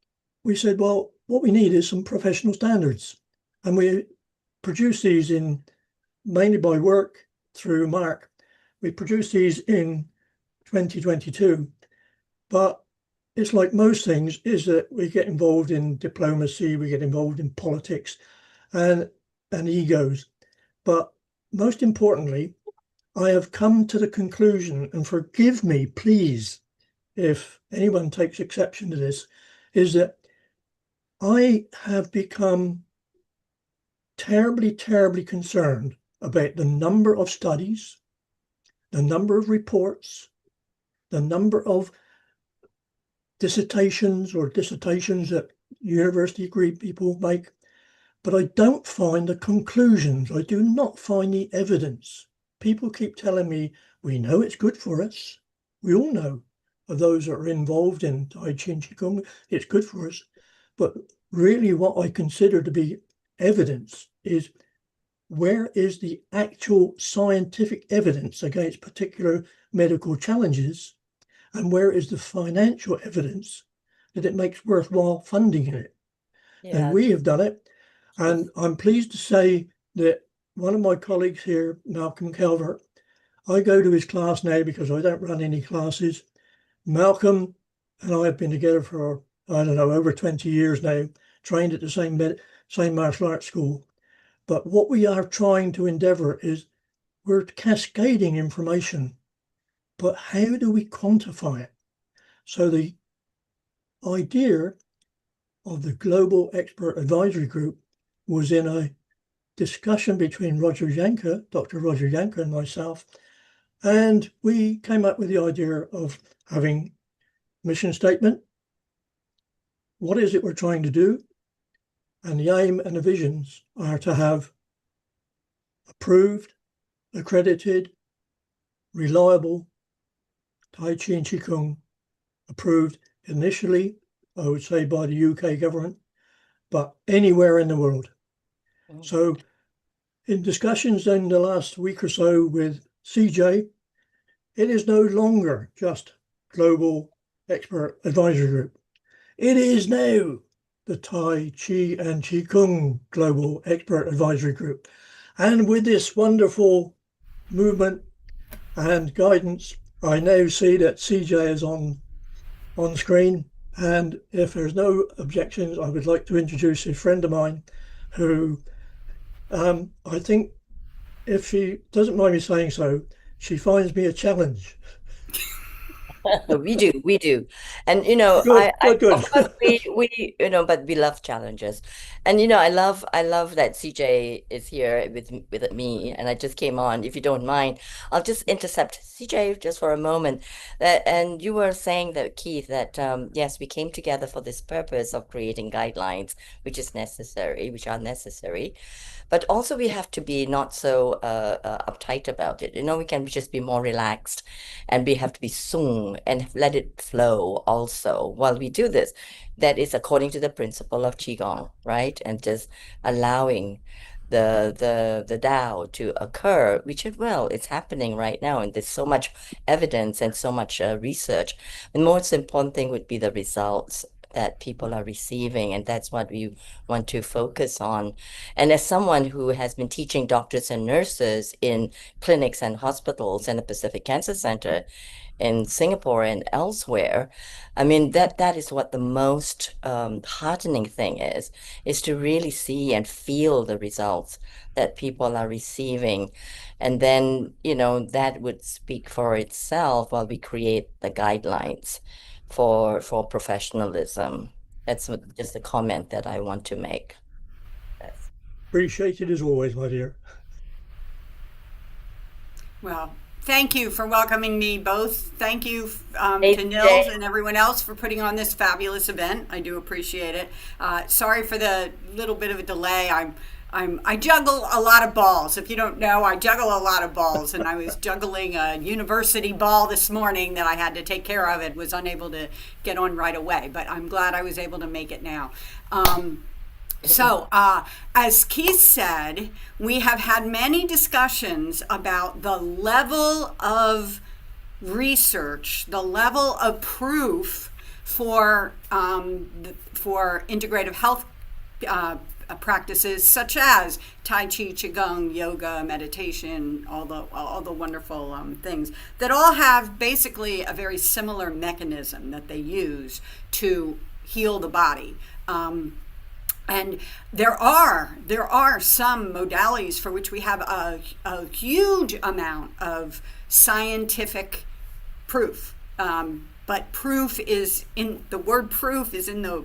we said, well, what we need is some professional standards. And we produce these in mainly by work through Mark. We produced these in 2022, but it's like most things is that we get involved in diplomacy, we get involved in politics and egos. But most importantly, I have come to the conclusion, and forgive me, please, if anyone takes exception to this, is that I have become terribly, terribly concerned about the number of studies, the number of reports, the number of dissertations that university degree people make, but I don't find the conclusions. I do not find the evidence. People keep telling me, we know it's good for us. We all know, of those that are involved in Tai Chi and Qigong, it's good for us. But really what I consider to be evidence is, where is the actual scientific evidence against particular medical challenges? And where is the financial evidence that it makes worthwhile funding it? Yeah. And we have done it. And I'm pleased to say that one of my colleagues here, Malcolm Calvert, I go to his class now because I don't run any classes. Malcolm and I have been together for, I don't know, over 20 years now, trained at the same martial arts school. But what we are trying to endeavor is, we're cascading information, but how do we quantify it? So the idea of the Global Expert Advisory Group was in a discussion between Dr. Roger Yanka and myself, and we came up with the idea of having mission statement. What is it we're trying to do? And the aim and the visions are to have approved, accredited, reliable Tai Chi and Qigong, approved initially, I would say, by the UK government, but anywhere in the world. So in discussions in the last week or so with CJ, it is no longer just Global Expert Advisory Group. It is now the Tai Chi and Qigong Global Expert Advisory Group. And with this wonderful movement and guidance, I now see that CJ is on screen, And if there's no objections, I would like to introduce a friend of mine who I think, if she doesn't mind me saying so, she finds me a challenge. We do. And Good, good, good. of course we but we love challenges. And I love that CJ is here with me, and I just came on. If you don't mind, I'll just intercept CJ just for a moment. And you were saying that, Keith, that yes, we came together for this purpose of creating guidelines, which are necessary. But also we have to be not so uptight about it. We can just be more relaxed, and we have to be sung and let it flow also while we do this. That is according to the principle of Qigong, right? And just allowing the Tao to occur, which it's happening right now, and there's so much evidence and so much research. The most important thing would be the results that people are receiving, and that's what we want to focus on. And as someone who has been teaching doctors and nurses in clinics and hospitals and the Pacific Cancer Center in Singapore and elsewhere, I mean, that is what the most heartening thing is to really see and feel the results that people are receiving. And then, that would speak for itself while we create the guidelines for professionalism. That's just a comment that I want to make. Yes. Appreciated as always, my dear. Well, thank you for welcoming me both. Thank you Hey, to Nils Jay. and everyone else for putting on this fabulous event. I do appreciate it. Sorry for the little bit of a delay. I juggle a lot of balls. If you don't know, I juggle a lot of balls, and I was juggling a university ball this morning that I had to take care of. It was unable to get on right away, but I'm glad I was able to make it now. So, as Keith said, we have had many discussions about the level of research, the level of proof for integrative health practices such as Tai Chi, Qigong, yoga, meditation, all the wonderful things that all have basically a very similar mechanism that they use to heal the body. And there are some modalities for which we have a huge amount of scientific proof. But proof is in the word proof is the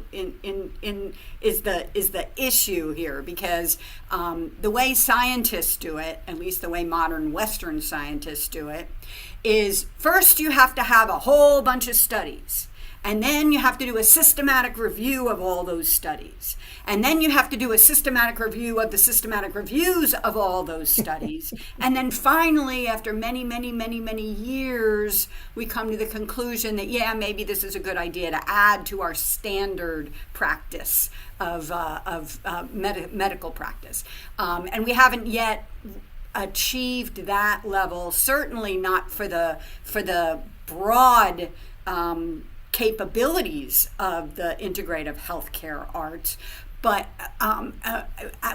issue here, because the way scientists do it, at least the way modern Western scientists do it, is first you have to have a whole bunch of studies. And then you have to do a systematic review of all those studies. And then you have to do a systematic review of the systematic reviews of all those studies. And then finally, after many, many, many, many years, we come to the conclusion that, yeah, maybe this is a good idea to add to our standard practice of medical practice. And we haven't yet achieved that level, certainly not for the broad capabilities of the integrative healthcare arts, but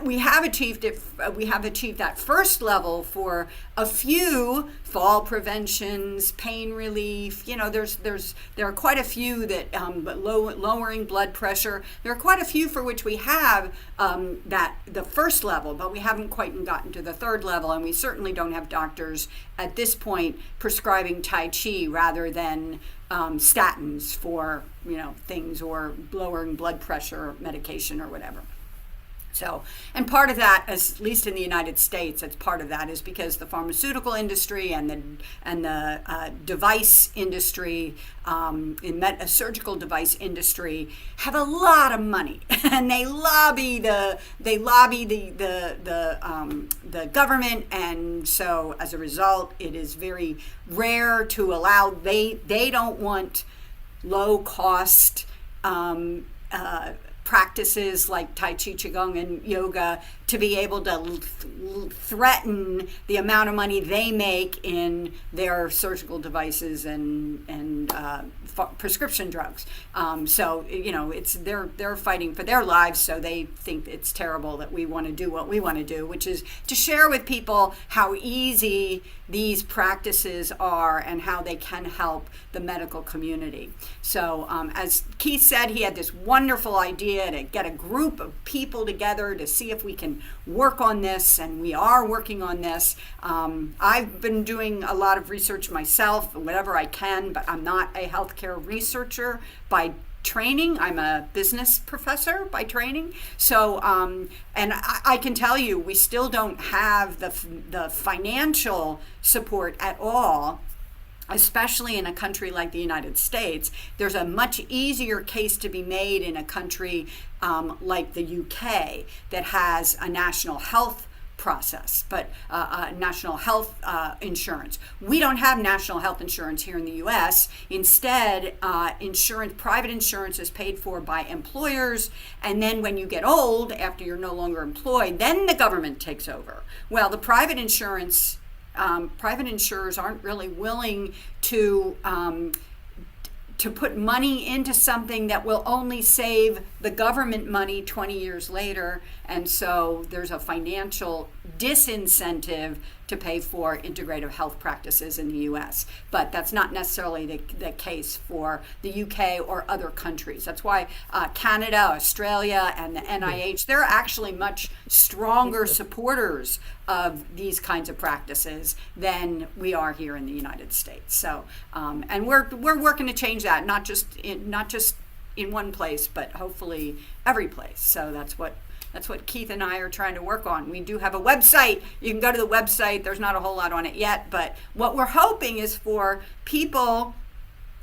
we have achieved it. We have achieved that first level for a few fall preventions, pain relief. There are quite a few that lowering blood pressure. There are quite a few for which we have the first level, but we haven't quite gotten to the third level, and we certainly don't have doctors at this point prescribing Tai Chi rather than statins for things, or lowering blood pressure medication or whatever. So, and part of that, at least in the United States, it's part of that is because the pharmaceutical industry and the device industry, surgical device industry, have a lot of money, and they lobby the government, and so as a result, it is very rare to allow. They don't want low cost practices like Tai Chi, Qigong, and yoga to be able to threaten the amount of money they make in their surgical devices and prescription drugs. So it's they're fighting for their lives, so they think it's terrible that we want to do what we want to do, which is to share with people how easy these practices are and how they can help the medical community. So as Keith said, he had this wonderful idea to get a group of people together to see if we can work on this, and we are working on this. I've been doing a lot of research myself, whatever I can, but I'm not a healthcare researcher by training. I'm a business professor by training. So, and I can tell you, we still don't have the financial support at all, especially in a country like the United States. There's a much easier case to be made in a country like the UK that has a national health process, but national health insurance. We don't have national health insurance here in the US. Instead, private insurance is paid for by employers, and then when you get old, after you're no longer employed, then the government takes over. Well, the private insurers aren't really willing to put money into something that will only save the government money 20 years later. And so there's a financial disincentive to pay for integrative health practices in the US. But that's not necessarily the case for the UK or other countries. That's why Canada, Australia, and the NIH, they're actually much stronger supporters of these kinds of practices than we are here in the United States. So, and we're working to change that, not just in one place, but hopefully every place. So that's what Keith and I are trying to work on. We do have a website. You can go to the website. There's not a whole lot on it yet, but what we're hoping is for people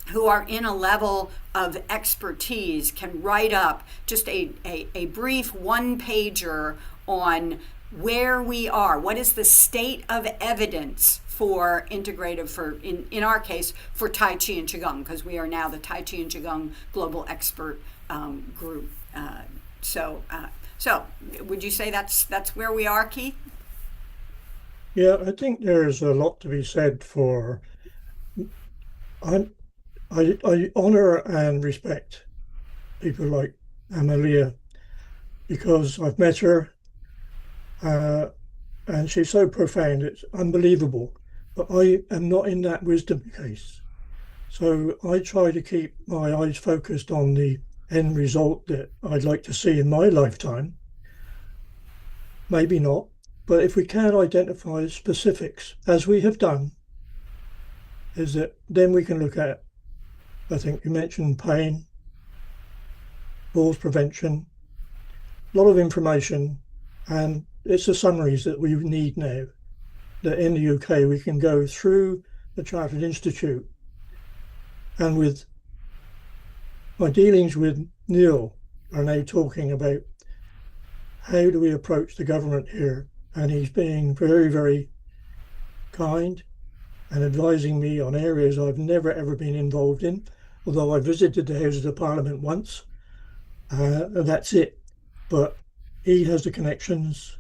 who are in a level of expertise can write up just a brief one-pager on where we are. What is the state of evidence for integrative, in our case, for Tai Chi and Qigong, because we are now the Tai Chi and Qigong Global Expert Group. So would you say that's where we are, Keith? Yeah, I think there's a lot to be said for. I honor and respect people like Amalia because I've met her, and she's so profound, it's unbelievable. But I am not in that wisdom case. So I try to keep my eyes focused on the end result that I'd like to see in my lifetime. Maybe not, but if we can identify specifics, as we have done, is that then we can look at, I think you mentioned pain, falls prevention, a lot of information, and it's the summaries that we need now, that in the UK we can go through the Chartered Institute, and with my dealings with Neil are now talking about how do we approach the government here, and he's being very, very kind and advising me on areas I've never ever been involved in, although I visited the Houses of Parliament once, and that's it. But he has the connections.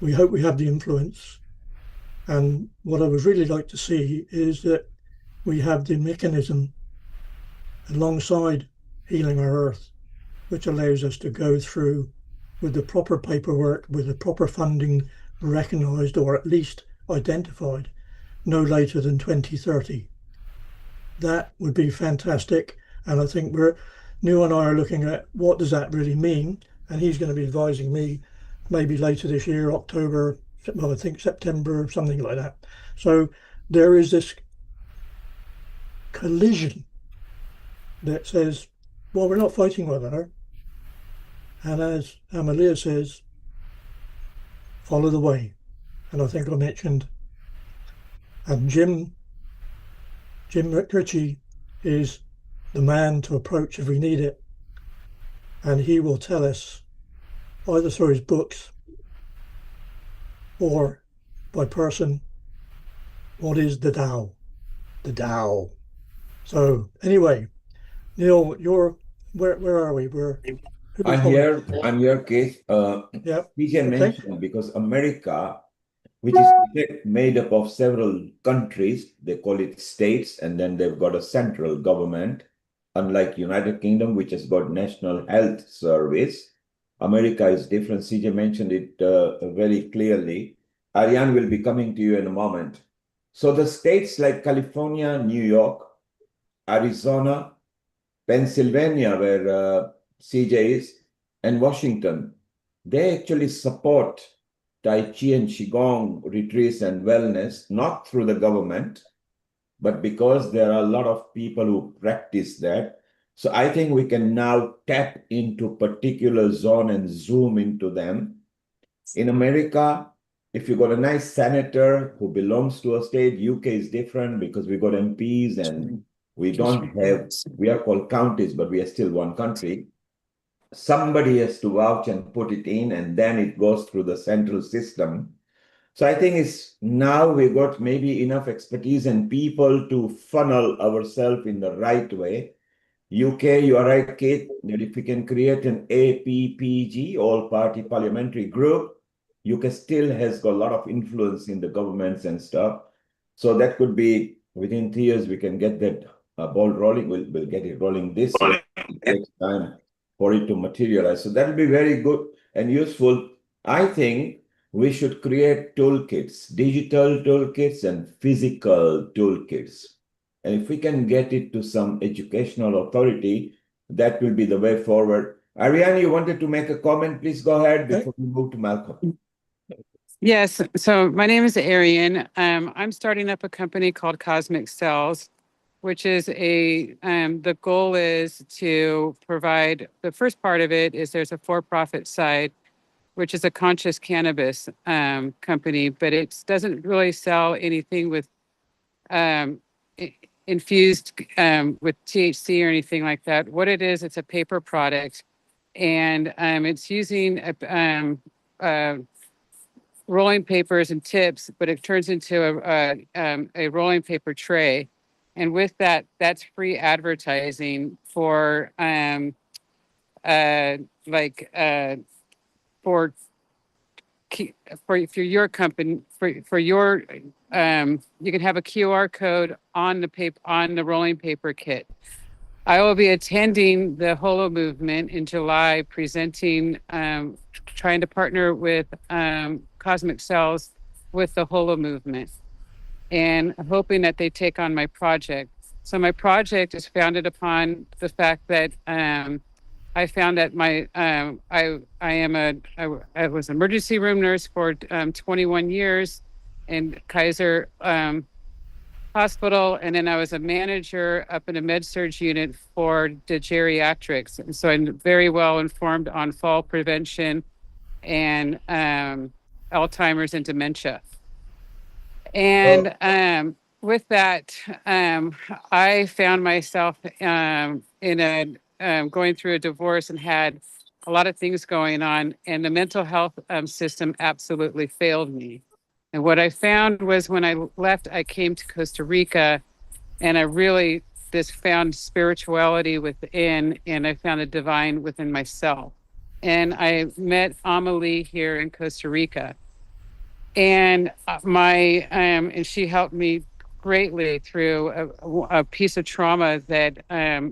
We hope we have the influence. And what I would really like to see is that we have the mechanism alongside Healing Our Earth, which allows us to go through with the proper paperwork, with the proper funding recognised or at least identified no later than 2030. That would be fantastic. And I think Neil and I are looking at what does that really mean? And he's going to be advising me maybe later this year, October, well, I think September, something like that. So there is this collision that says, well, we're not fighting one another. And as Amalia says, follow the way. And I think I mentioned, and Jim Ritchie is the man to approach if we need it. And he will tell us, either through his books or by person, what is the Tao. The Tao. So anyway, Neil, where are we? I'm here, Keith. Yeah. We can Okay. mention because America which is made up of several countries. They call it states, and then they've got a central government, unlike United Kingdom, which has got National Health Service. America is different. CJ mentioned it very clearly. Ariane will be coming to you in a moment. So the states like California, New York, Arizona, Pennsylvania, where CJ is, and Washington, they actually support Tai Chi and Qigong retreats and wellness, not through the government, but because there are a lot of people who practice that. So I think we can now tap into particular zone and zoom into them. In America, if you got a nice senator who belongs to a state, UK is different because we got MPs and we don't have, we are called counties, but we are still one country. Somebody has to vouch and put it in, and then it goes through the central system. So I think it's now we got maybe enough expertise and people to funnel ourselves in the right way. UK, you are right, Kate, that if we can create an APPG, all-party parliamentary group, UK still has got a lot of influence in the governments and stuff. So that could be within 3 years, we can get that ball rolling. We'll get it rolling this year. It takes time for it to materialize. So that'll be very good and useful. I think we should create toolkits, digital toolkits and physical toolkits. And if we can get it to some educational authority, that will be the way forward. Ariane, you wanted to make a comment? Please go ahead before we move to Malcolm. Yes, so my name is Arian. I'm starting up a company called Cosmic Cells, which is the goal is to provide, the first part of it is there's a for-profit side, which is a conscious cannabis company, but it doesn't really sell anything with infused with THC or anything like that. What it is, it's a paper product, and it's using rolling papers and tips, but it turns into a rolling paper tray. And with that, that's free advertising for for your company, for your you can have a QR code on the paper, on the rolling paper kit. I will be attending the Holo movement in July, presenting, trying to partner with Cosmic Cells with the Holo movement, and hoping that they take on my project. So my project is founded upon the fact that I found that I was an emergency room nurse for 21 years in Kaiser Hospital, and then I was a manager up in a med-surg unit for the geriatrics. And so I'm very well informed on fall prevention and Alzheimer's and dementia. And with that, I found myself going through a divorce and had a lot of things going on, and the mental health system absolutely failed me. And what I found was when I left, I came to Costa Rica, and I really found spirituality within, and I found a divine within myself. And I met Amelie here in Costa Rica, and and she helped me greatly through a piece of trauma that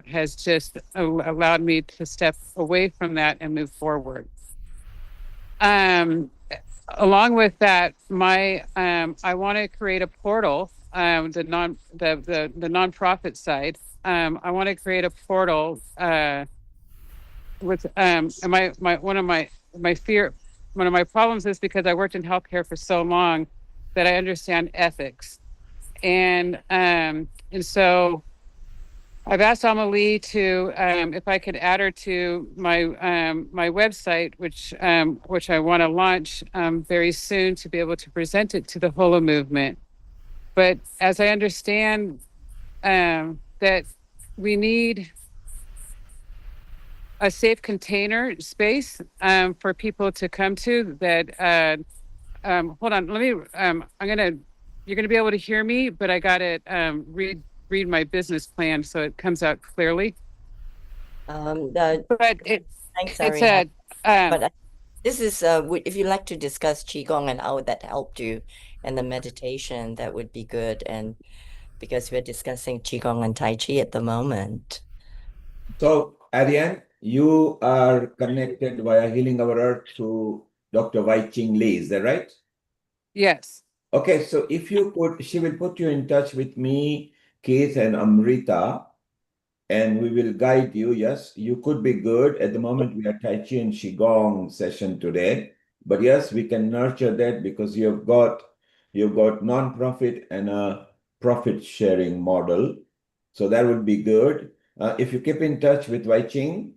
has just allowed me to step away from that and move forward. Along with that, I want to create a portal. The nonprofit side. I want to create a portal with one of my problems is because I worked in healthcare for so long that I understand ethics, and so I've asked Amelie to if I could add her to my website, which I want to launch very soon to be able to present it to the Holo movement. But as I understand that we need a safe container space for people to come to. That hold on, let me. You're gonna be able to hear me, but I gotta read my business plan so it comes out clearly. But Thanks, it Ariane. said, But This is if you'd like to discuss Qigong and how that helped you and the meditation, that would be good. And because we're discussing Qigong and Tai Chi at the moment. So, Ariane, you are connected via Healing Our Earth to Dr. Wai Ching Lee, is that right? Yes. Okay, so if you could, she will put you in touch with me, Keith, and Amrita, and we will guide you. Yes, you could be good. At the moment, we are Tai Chi and Qigong session today. But yes, we can nurture that because you've got non-profit and a profit sharing model. So that would be good. If you keep in touch with Wai Ching,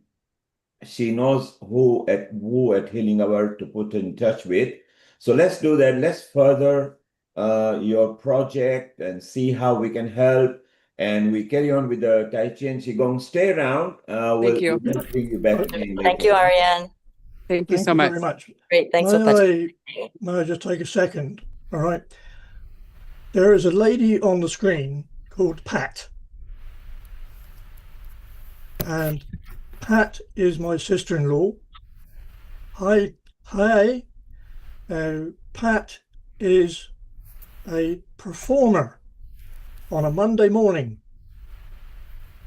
she knows who at Healing Hour to put in touch with. So let's do that. Let's further your project and see how we can help. And we carry on with the Tai Chi and Qigong. Stay around. Thank you. We'll bring you back again later. Thank you, Ariane. Thank you Thank so you much. very much. Great. Thanks for participating. May I just take a second? All right. There is a lady on the screen called Pat. And Pat is my sister-in-law. Hi. Pat is a performer on a Monday morning.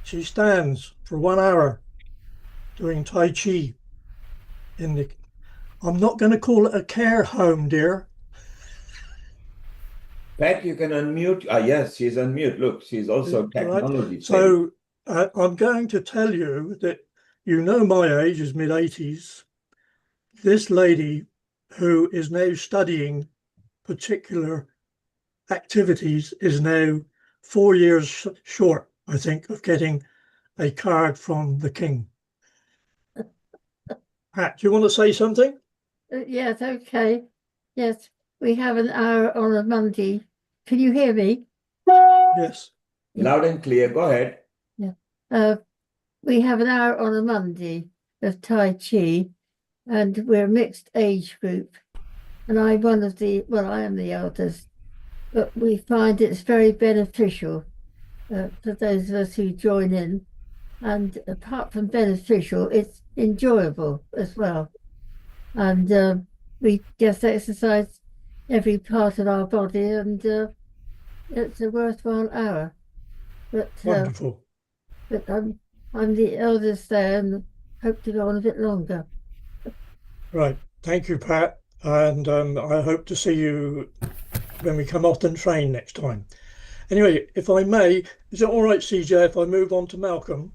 She stands for 1 hour doing Tai Chi in the, I'm not going to call it a care home, dear. Pat, you can unmute. Yes, she's unmute. Look, she's also technology. So I'm going to tell you that you know my age is mid-80s. This lady who is now studying particular activities is now 4 years short, I think, of getting a card from the King. Pat, do you want to say something? Yes, okay. Yes, we have an hour on a Monday. Can you hear me? Yes. Loud and clear. Go ahead. Yeah. We have an hour on a Monday of Tai Chi, and we're a mixed age group. And I am the eldest, but we find it's very beneficial for those of us who join in. And apart from beneficial, it's enjoyable as well. And we just exercise every part of our body, and it's a worthwhile hour. But Wonderful. But I'm the eldest there and hope to go on a bit longer. Right. Thank you, Pat. And I hope to see you when we come off the train next time. Anyway, if I may, is it all right, CJ, if I move on to Malcolm?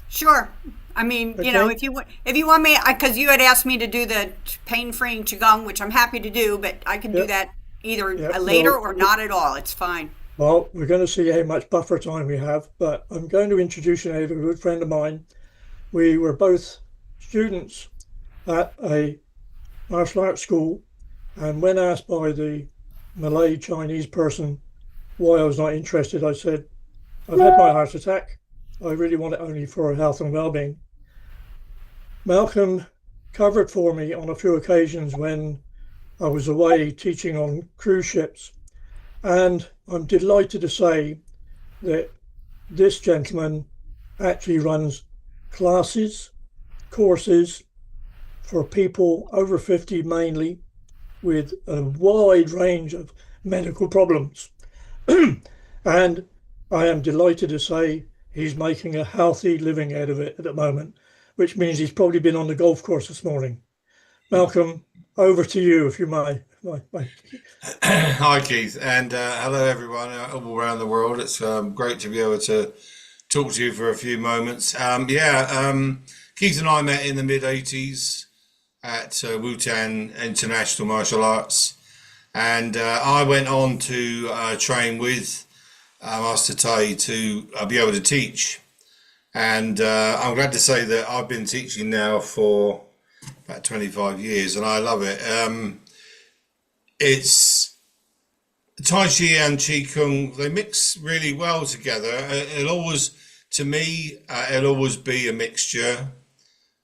Sure. I mean, Okay. you know, if you want me, because you had asked me to do the pain-free Qigong, which I'm happy to do, but I can do that either later or not at all. It's fine. Well, we're going to see how much buffer time we have, but I'm going to introduce you to a good friend of mine. We were both students at a martial arts school, and when asked by the Malay Chinese person why I was not interested, I said, I've had my heart attack. I really want it only for health and well-being. Malcolm covered for me on a few occasions when I was away teaching on cruise ships. And I'm delighted to say that this gentleman actually runs classes, courses for people over 50 mainly, with a wide range of medical problems. And I am delighted to say he's making a healthy living out of it at the moment, which means he's probably been on the golf course this morning. Malcolm, over to you, if you may. Hi, Keith, and hello, everyone all around the world. It's great to be able to talk to you for a few moments. Keith and I met in the mid-80s at Wutan International Martial Arts, and I went on to train with Master Tai to be able to teach. And I'm glad to say that I've been teaching now for about 25 years, and I love it. It's Tai Chi and Qigong, they mix really well together. It'll always be a mixture.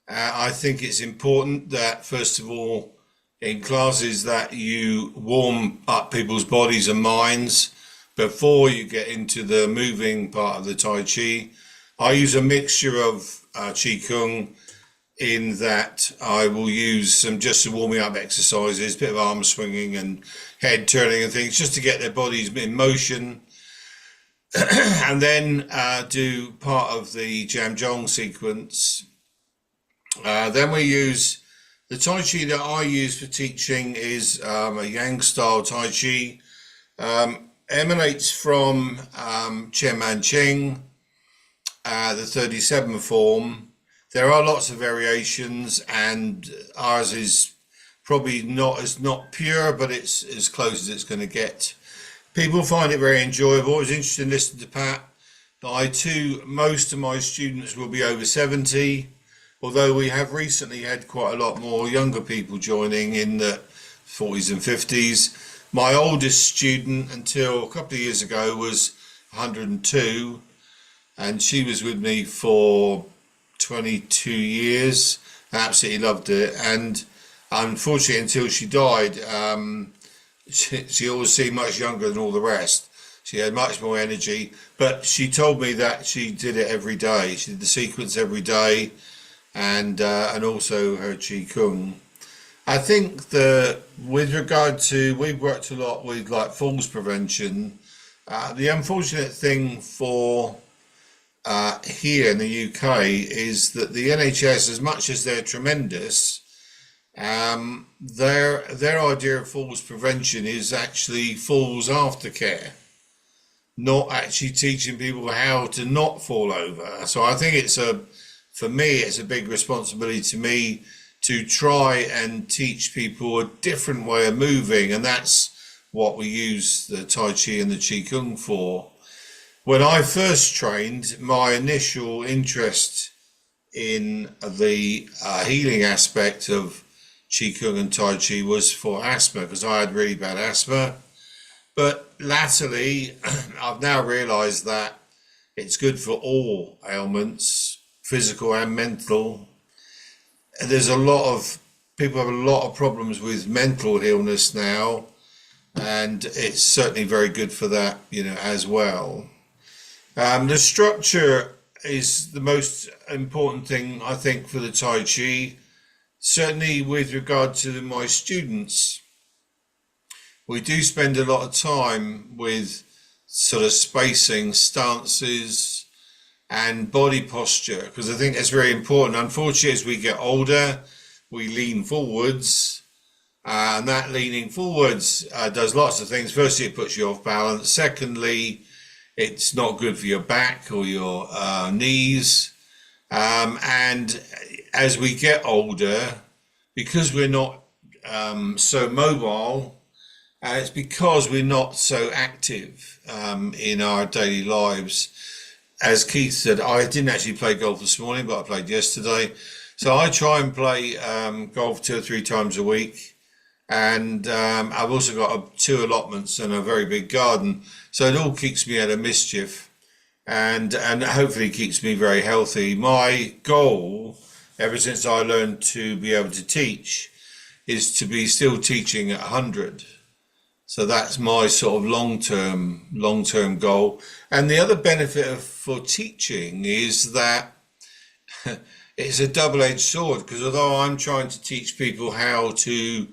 I think it's important that, first of all, in classes that you warm up people's bodies and minds before you get into the moving part of the Tai Chi. I use a mixture of Qigong in that I will use some just some warming up exercises, a bit of arm swinging and head turning and things, just to get their bodies in motion. And then do part of the Jamjong sequence. Then we use the Tai Chi that I use for teaching is a Yang style Tai Chi. Emanates from Chen Man Ching, the 37 form. There are lots of variations, and ours is probably not pure, but it's as close as it's going to get. People find it very enjoyable. It's interesting listening to Pat. Most of my students will be over 70, although we have recently had quite a lot more younger people joining in the 40s and 50s. My oldest student until a couple of years ago was 102, and she was with me for 22 years. I absolutely loved it. And unfortunately, until she died, she always seemed much younger than all the rest. She had much more energy, but she told me that she did it every day. She did the sequence every day, and also her Qigong. I think with regard to, we've worked a lot with like falls prevention. The unfortunate thing for here in the UK is that the NHS, as much as they're tremendous, their idea of falls prevention is actually falls aftercare, not actually teaching people how to not fall over. So I think for me, it's a big responsibility to me to try and teach people a different way of moving, and that's what we use the Tai Chi and the Qigong for. When I first trained, my initial interest in the healing aspect of Qigong and Tai Chi was for asthma, because I had really bad asthma. But latterly, I've now realized that it's good for all ailments, physical and mental. There's people have a lot of problems with mental illness now, and it's certainly very good for that, as well. The structure is the most important thing, I think, for the Tai Chi. Certainly with regard to my students, we do spend a lot of time with sort of spacing, stances, and body posture, because I think that's very important. Unfortunately, as we get older, we lean forwards, and that leaning forwards does lots of things. Firstly, it puts you off balance. Secondly, it's not good for your back or your knees. And as we get older, because we're not so mobile, it's because we're not so active in our daily lives. As Keith said, I didn't actually play golf this morning, but I played yesterday. So I try and play golf 2 or 3 times a week. And I've also got 2 allotments and a very big garden. So it all keeps me out of mischief, and hopefully keeps me very healthy. My goal, ever since I learned to be able to teach, is to be still teaching at 100. So that's my sort of long-term goal. And the other benefit for teaching is that it's a double-edged sword, because although I'm trying to teach people how to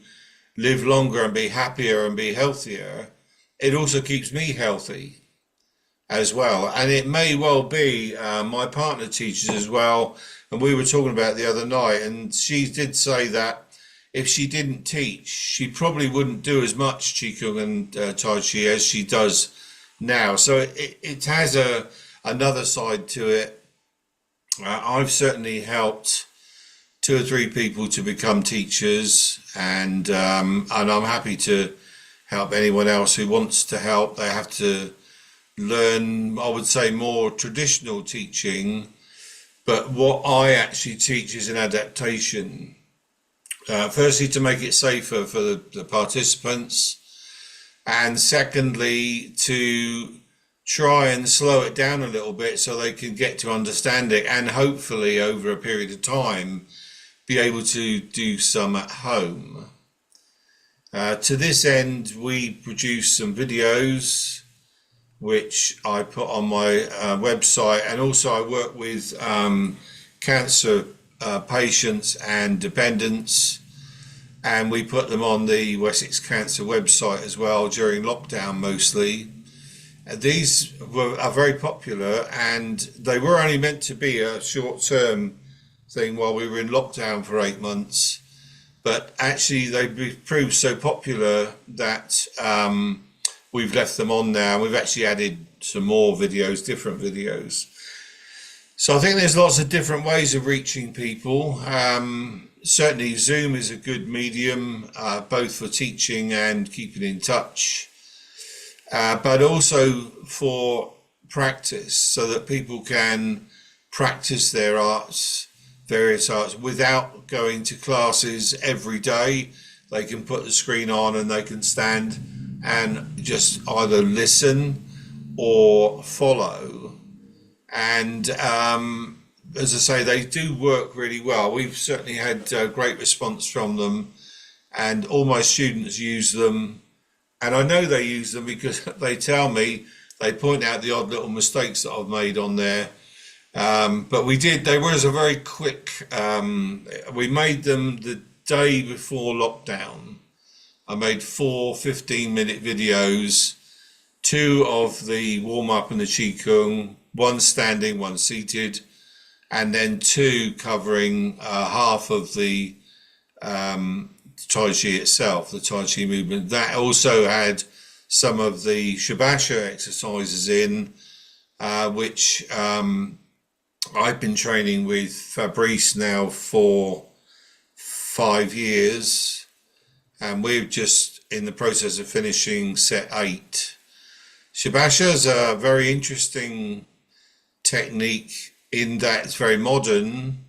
live longer and be happier and be healthier, it also keeps me healthy as well. And it may well be my partner teaches as well, and we were talking about it the other night, and she did say that if she didn't teach, she probably wouldn't do as much Qigong and Tai Chi as she does now. So it has another side to it. I've certainly helped 2 or 3 people to become teachers, and I'm happy to help anyone else who wants to help. They have to learn, I would say, more traditional teaching, but what I actually teach is an adaptation. Firstly, to make it safer for the participants, and secondly, to try and slow it down a little bit so they can get to understand it, and hopefully over a period of time be able to do some at home. To this end, we produce some videos which I put on my website, and also I work with cancer patients and dependents, and we put them on the Wessex Cancer website as well during lockdown mostly. These are very popular, and they were only meant to be a short-term thing while we were in lockdown for 8 months, but actually they've proved so popular that we've left them on now. We've actually added some more videos, different videos. So I think there's lots of different ways of reaching people. Certainly Zoom is a good medium, both for teaching and keeping in touch, but also for practice, so that people can practice their arts, various arts, without going to classes every day. They can put the screen on and they can stand and just either listen or follow. And as I say, they do work really well. We've certainly had great response from them, and all my students use them. And I know they use them because they tell me, they point out the odd little mistakes that I've made on there. But there was a very quick, we made them the day before lockdown. I made 4 15-minute videos, 2 of the warm-up and the Qigong, 1 standing, 1 seated, and then 2 covering half of the Tai Chi itself, the Tai Chi movement. That also had some of the Shabasha exercises in, which I've been training with Fabrice now for 5 years, and we're just in the process of finishing set 8. Shabasha is a very interesting technique in that it's very modern,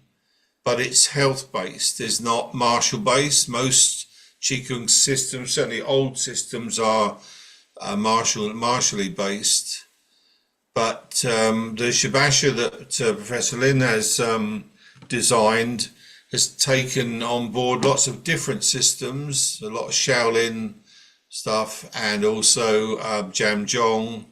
but it's health-based. It's not martial-based. Most Qigong systems, certainly old systems, are martially based. But the Shabasha that Professor Lin has designed has taken on board lots of different systems, a lot of Shaolin stuff, and also Jamjong,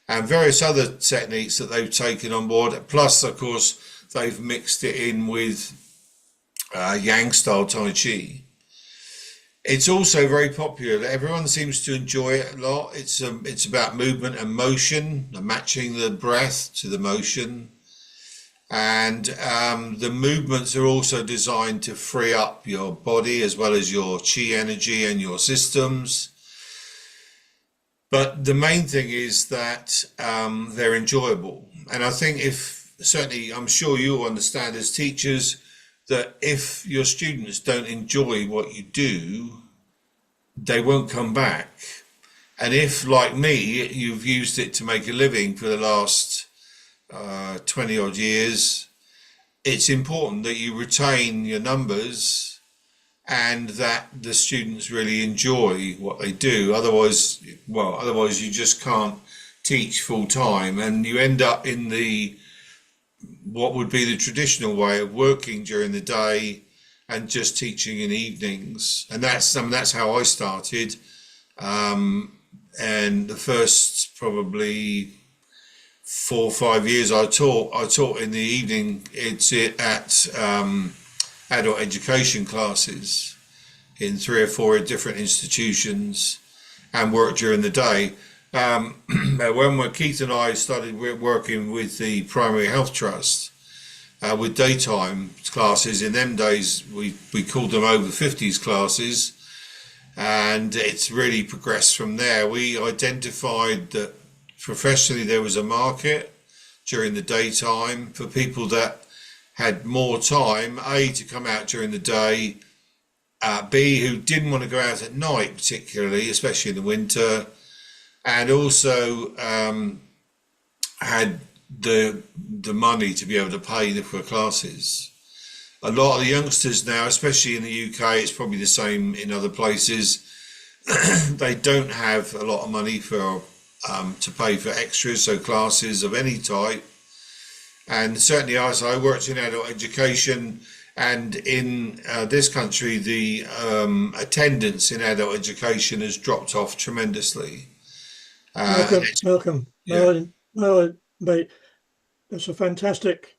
and various other techniques that they've taken on board. Plus, of course, they've mixed it in with Yang style Tai Chi. It's also very popular. Everyone seems to enjoy it a lot. It's about movement and motion, matching the breath to the motion. And the movements are also designed to free up your body as well as your chi energy and your systems. But the main thing is that they're enjoyable. And I think certainly, I'm sure you'll understand as teachers that if your students don't enjoy what you do, they won't come back. And if, like me, you've used it to make a living for the last 20 odd years, it's important that you retain your numbers and that the students really enjoy what they do. Otherwise you just can't teach full time, and you end up in what would be the traditional way of working during the day and just teaching in evenings. And that's how I started. And the first probably 4 or 5 years I taught in the evening at adult education classes in 3 or 4 different institutions, and worked during the day. When Keith and I started working with the Primary Health Trust with daytime classes, in them days we called them over 50s classes, and it's really progressed from there. We identified that professionally there was a market during the daytime for people that had more time, A, to come out during the day, B, who didn't want to go out at night particularly, especially in the winter, and also had the money to be able to pay for classes. A lot of the youngsters now, especially in the UK, it's probably the same in other places, they don't have a lot of money for to pay for extras, so classes of any type. And certainly as I worked in adult education, and in this country the attendance in adult education has dropped off tremendously. Welcome. Yeah. Well, mate, it's a fantastic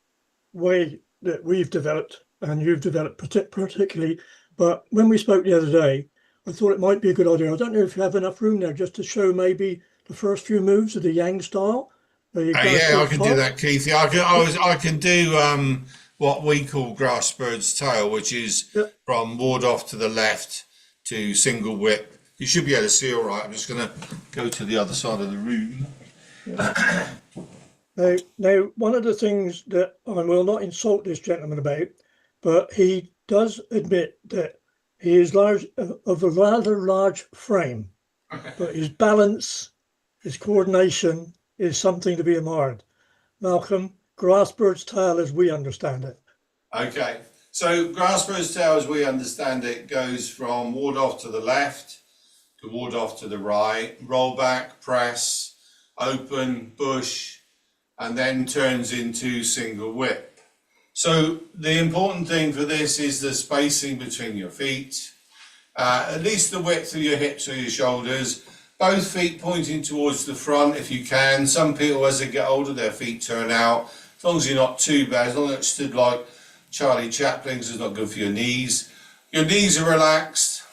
way that we've developed and you've developed particularly. But when we spoke the other day, I thought it might be a good idea. I don't know if you have enough room there just to show maybe the first few moves of the Yang style. Yeah, I can do that, Keith. Yeah, I can do what we call grass bird's tail, which is Yep. from ward off to the left to single whip. You should be able to see all right. I'm just going to go to the other side of the room. Now, one of the things that I will not insult this gentleman about, but he does admit that he is large, of a rather large frame, but his balance, his coordination is something to be admired. Malcolm, grass bird's tail as we understand it. Okay, so grass bird's tail, as we understand it, goes from ward off to the left to ward off to the right, roll back, press, open, push, and then turns into single whip. So the important thing for this is the spacing between your feet, at least the width of your hips or your shoulders, both feet pointing towards the front if you can. Some people, as they get older, their feet turn out. As long as you're not too bad, as long as it stood like Charlie Chaplin's, it's not good for your knees. Your knees are relaxed,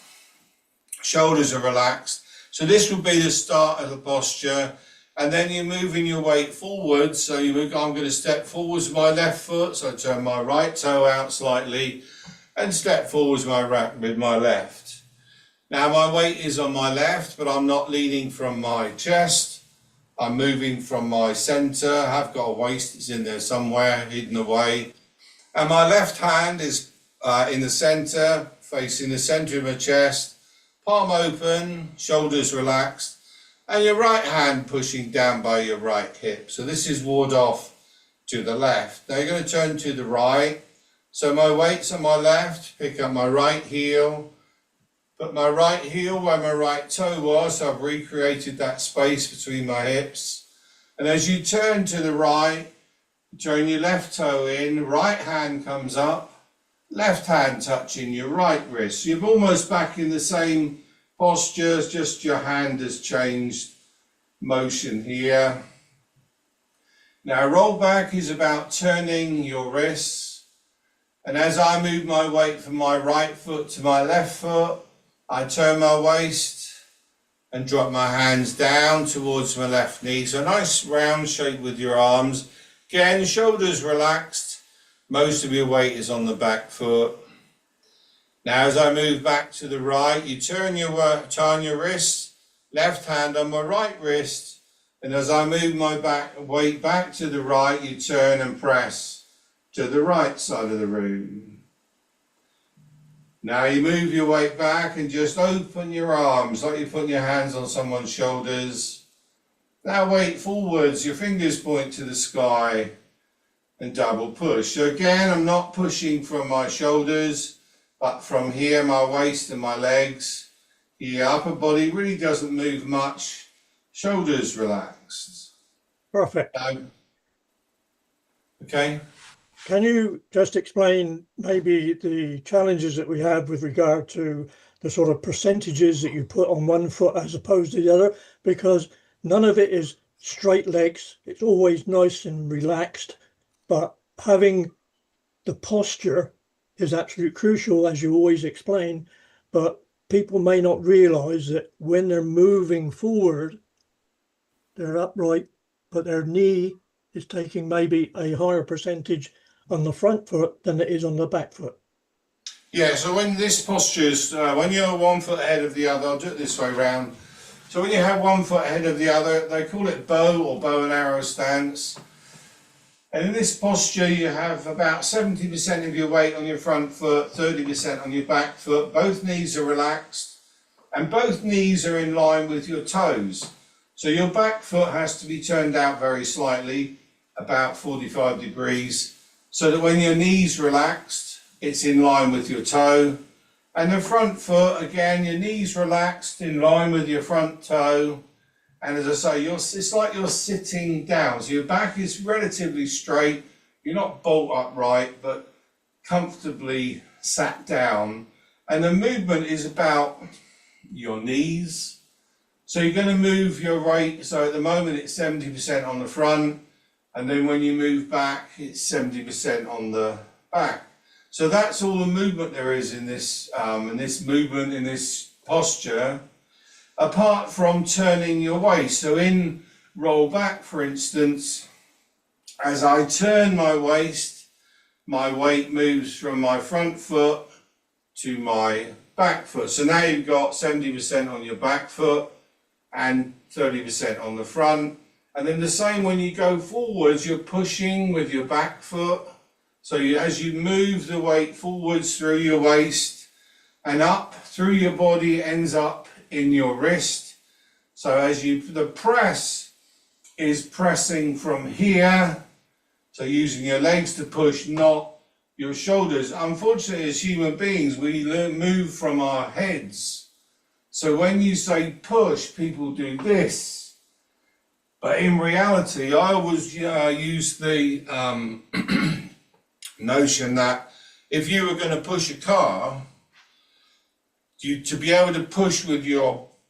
shoulders are relaxed. So this would be the start of the posture. And then you're moving your weight forward. So you move, I'm going to step forwards with my left foot. So I turn my right toe out slightly and step forwards with my left. Now my weight is on my left, but I'm not leaning from my chest. I'm moving from my center. I've got a waist, it's in there somewhere, hidden away. And my left hand is in the center, facing the center of my chest, palm open, shoulders relaxed. And your right hand pushing down by your right hip. So this is ward off to the left. Now you're going to turn to the right. So my weight's on my left, pick up my right heel, put my right heel where my right toe was. So I've recreated that space between my hips. And as you turn to the right, turn your left toe in, right hand comes up, left hand touching your right wrist. So you're almost back in the same posture, just your hand has changed motion here. Now roll back is about turning your wrists, and as I move my weight from my right foot to my left foot, I turn my waist and drop my hands down towards my left knee. So a nice round shape with your arms. Again, shoulders relaxed, most of your weight is on the back foot. Now, as I move back to the right, you turn your wrist, left hand on my right wrist, and as I move my weight back to the right, you turn and press to the right side of the room. Now you move your weight back and just open your arms, like you're putting your hands on someone's shoulders. Now weight forwards, your fingers point to the sky, and double push. So again, I'm not pushing from my shoulders, but from here, my waist and my legs, the upper body really doesn't move much, shoulders relaxed. Perfect. Okay. Can you just explain maybe the challenges that we have with regard to the sort of percentages that you put on one foot as opposed to the other? Because none of it is straight legs. It's always nice and relaxed, but having the posture is absolutely crucial, as you always explain, but people may not realize that when they're moving forward, they're upright, but their knee is taking maybe a higher percentage on the front foot than it is on the back foot. Yeah, so when this posture is, when you're 1 foot ahead of the other, I'll do it this way round. So when you have 1 foot ahead of the other, they call it bow or bow and arrow stance. And in this posture, you have about 70% of your weight on your front foot, 30% on your back foot. Both knees are relaxed and both knees are in line with your toes. So your back foot has to be turned out very slightly, about 45 degrees, so that when your knee's relaxed, it's in line with your toe. And the front foot, again, your knees relaxed, in line with your front toe. And as I say, it's like you're sitting down. So your back is relatively straight. You're not bolt upright, but comfortably sat down. And the movement is about your knees. So you're going to move your weight. So at the moment, it's 70% on the front. And then when you move back, it's 70% on the back. So that's all the movement there is in this movement, in this posture, apart from turning your waist. So in roll back, for instance, as I turn my waist, my weight moves from my front foot to my back foot. So now you've got 70% on your back foot and 30% on the front. And then the same when you go forwards, you're pushing with your back foot. So as you move the weight forwards through your waist and up through your body, ends up in your wrist. So as the press is pressing from here, so using your legs to push, not your shoulders. Unfortunately, as human beings, we move from our heads. So when you say push, people do this. But in reality, I always use the notion that if you were going to push a car, to be able to push with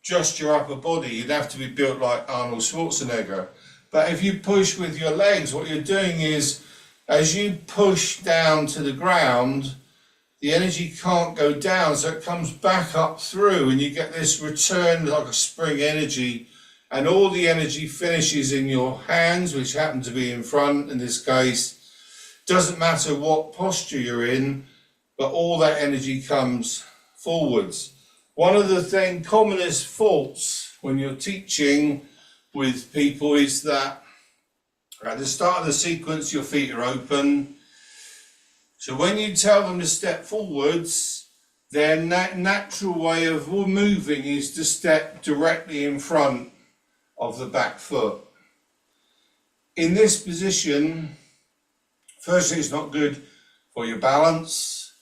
just your upper body, you'd have to be built like Arnold Schwarzenegger. But if you push with your legs, what you're doing is, as you push down to the ground, the energy can't go down, so it comes back up through, and you get this return like a spring energy, and all the energy finishes in your hands, which happen to be in front in this case. Doesn't matter what posture you're in, but all that energy comes forwards. One of the commonest faults when you're teaching with people is that at the start of the sequence, your feet are open. So when you tell them to step forwards, their natural way of moving is to step directly in front of the back foot. In this position, firstly, it's not good for your balance.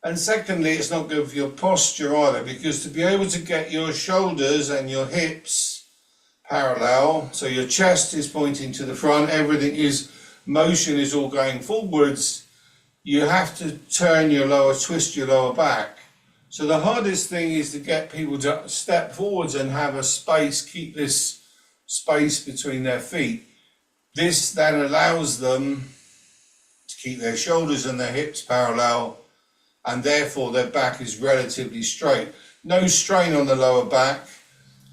And secondly, it's not good for your posture either, because to be able to get your shoulders and your hips parallel, so your chest is pointing to the front, motion is all going forwards, you have to twist your lower back. So the hardest thing is to get people to step forwards and have a space, keep this space between their feet. This then allows them to keep their shoulders and their hips parallel, and therefore their back is relatively straight. No strain on the lower back.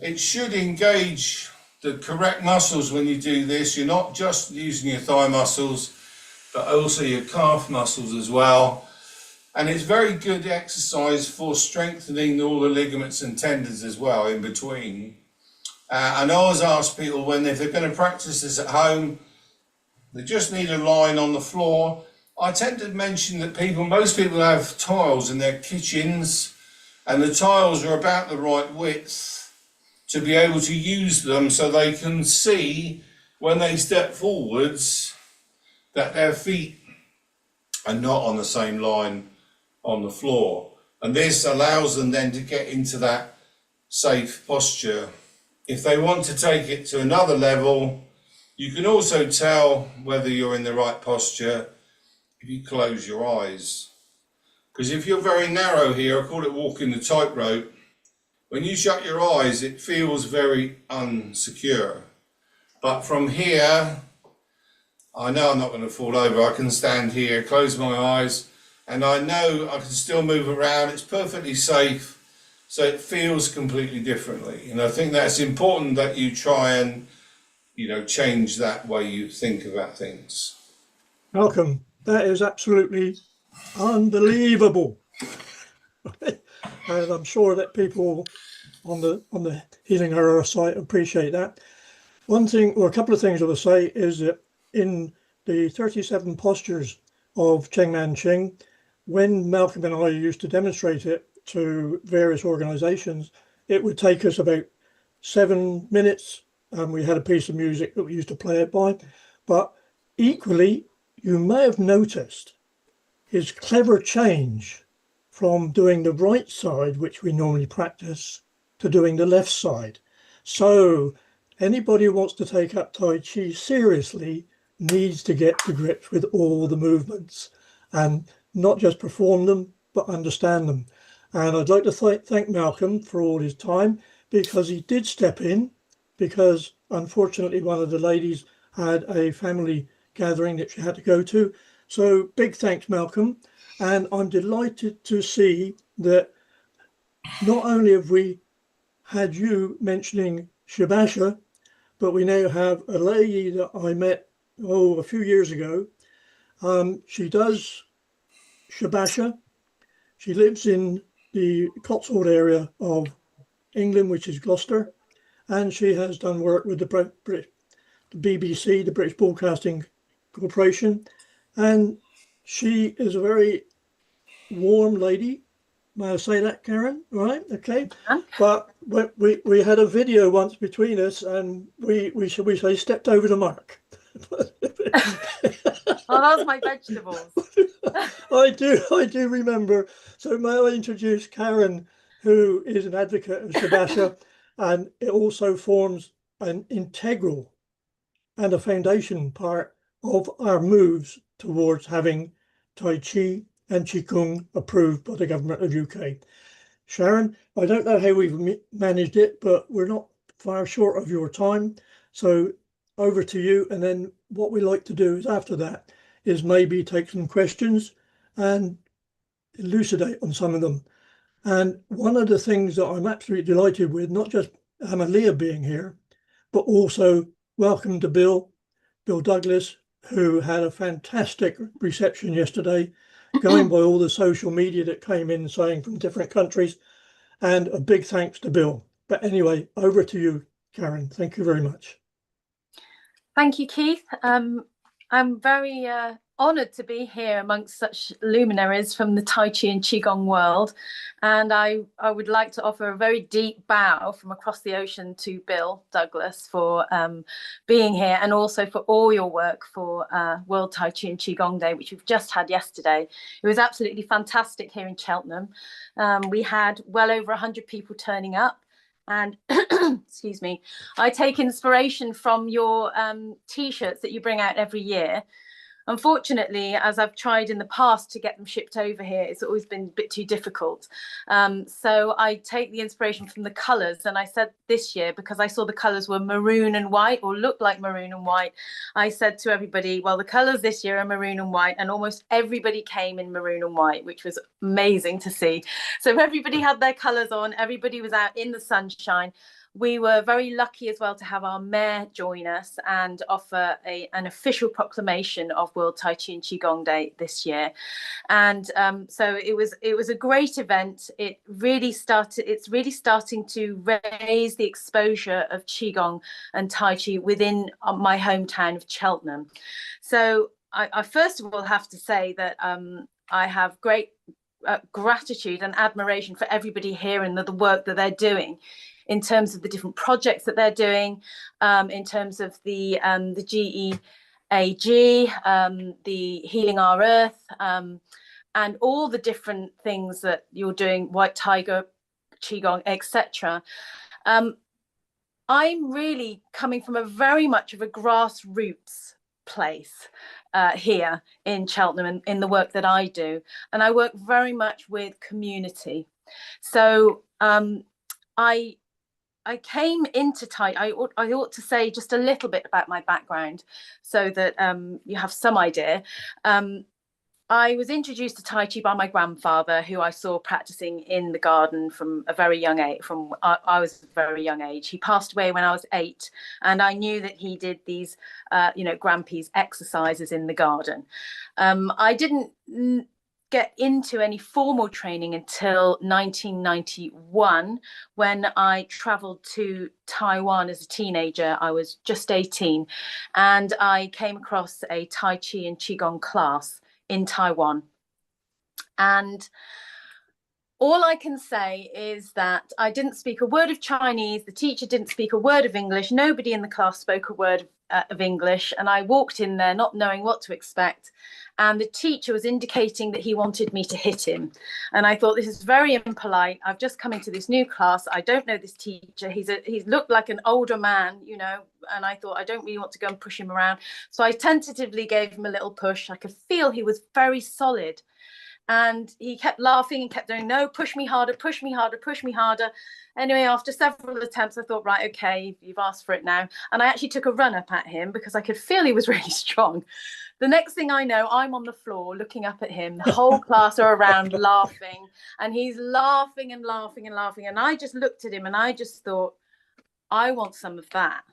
It should engage the correct muscles when you do this. You're not just using your thigh muscles, but also your calf muscles as well. And it's very good exercise for strengthening all the ligaments and tendons as well in between. And I always ask people, if they're going to practice this at home, they just need a line on the floor. I tend to mention that most people have tiles in their kitchens, and the tiles are about the right width to be able to use them, so they can see when they step forwards that their feet are not on the same line on the floor. And this allows them then to get into that safe posture. If they want to take it to another level, you can also tell whether you're in the right posture if you close your eyes. Because if you're very narrow here, I call it walking the tightrope, when you shut your eyes, it feels very unsecure. But from here, I know I'm not going to fall over. I can stand here, close my eyes, and I know I can still move around. It's perfectly safe, so it feels completely differently. And I think that's important that you try and, change that way you think about things. Malcolm, that is absolutely unbelievable. And I'm sure that people on the Healing Our Earth site appreciate that. One thing, or a couple of things I will say, is that in the 37 postures of Cheng Man Ching, when Malcolm and I used to demonstrate it to various organizations, it would take us about 7 minutes, and we had a piece of music that we used to play it by. But equally, you may have noticed his clever change from doing the right side, which we normally practice, to doing the left side. So anybody who wants to take up Tai Chi seriously needs to get to grips with all the movements and not just perform them, but understand them. And I'd like to thank Malcolm for all his time, because he did step in, because unfortunately one of the ladies had a family gathering that she had to go to. So big thanks, Malcolm. And I'm delighted to see that not only have we had you mentioning Shabasha, but we now have a lady that I met a few years ago. She does Shabasha. She lives in the Cotswold area of England, which is Gloucester, and she has done work with the BBC, the British Broadcasting Corporation, and she is a very warm lady. May I say that, Karen? Right? Okay. But we had a video once between us, and we should we say stepped over the mark. Oh, those my vegetables. I do remember. So may I introduce Karen, who is an advocate of Shabasha, and it also forms an integral and a foundation part of our moves towards having Tai Chi and Qigong approved by the government of UK. Sharon, I don't know how we've managed it, but we're not far short of your time. So over to you. And then what we like to do is after that is maybe take some questions and elucidate on some of them. And one of the things that I'm absolutely delighted with, not just Amalia being here, but also welcome to Bill Douglas, who had a fantastic reception yesterday, going by all the social media that came in saying from different countries, and a big thanks to Bill. But anyway, over to you, Karen. Thank you very much. Thank you, Keith. I'm very honoured to be here amongst such luminaries from the Tai Chi and Qigong world. And I would like to offer a very deep bow from across the ocean to Bill Douglas for being here, and also for all your work for World Tai Chi and Qigong Day, which we've just had yesterday. It was absolutely fantastic here in Cheltenham. We had well over 100 people turning up. And excuse me, I take inspiration from your T-shirts that you bring out every year. Unfortunately, as I've tried in the past to get them shipped over here, it's always been a bit too difficult. So I take the inspiration from the colours. And I said this year, because I saw the colours were maroon and white, or looked like maroon and white, I said to everybody, well, the colours this year are maroon and white. And almost everybody came in maroon and white, which was amazing to see. So everybody had their colours on. Everybody was out in the sunshine. We were very lucky as well to have our mayor join us and offer an official proclamation of World Tai Chi and Qigong Day this year. And so it was a great event. It's really starting to raise the exposure of Qigong and Tai Chi within my hometown of Cheltenham. So I first of all have to say that I have great gratitude and admiration for everybody here and the work that they're doing, in terms of the different projects that they're doing, in terms of the GEAG, the Healing Our Earth, and all the different things that you're doing, White Tiger, Qigong, etc. I'm really coming from a very much of a grassroots place here in Cheltenham and in the work that I do. And I work very much with community. So I came into Tai. I ought to say just a little bit about my background, so that you have some idea. I was introduced to Tai Chi by my grandfather, who I saw practicing in the garden from a very young age. I was a very young age. He passed away when I was 8, and I knew that he did these, Grampy's exercises in the garden. I didn't get into any formal training until 1991, when I traveled to Taiwan as a teenager. I was just 18, and I came across a Tai Chi and Qigong class in Taiwan. And all I can say is that I didn't speak a word of Chinese. The teacher didn't speak a word of English. Nobody in the class spoke a word of English. And I walked in there not knowing what to expect. And the teacher was indicating that he wanted me to hit him. And I thought, this is very impolite. I've just come into this new class. I don't know this teacher. He's looked like an older man, and I thought, I don't really want to go and push him around. So I tentatively gave him a little push. I could feel he was very solid. And he kept laughing and kept doing, no, push me harder, push me harder, push me harder. Anyway, after several attempts, I thought, right, okay, you've asked for it now. And I actually took a run up at him because I could feel he was really strong. the next thing I know, I'm on the floor looking up at him. The whole class are around laughing, and he's laughing and laughing and laughing. And I just looked at him and I just thought, I want some of that.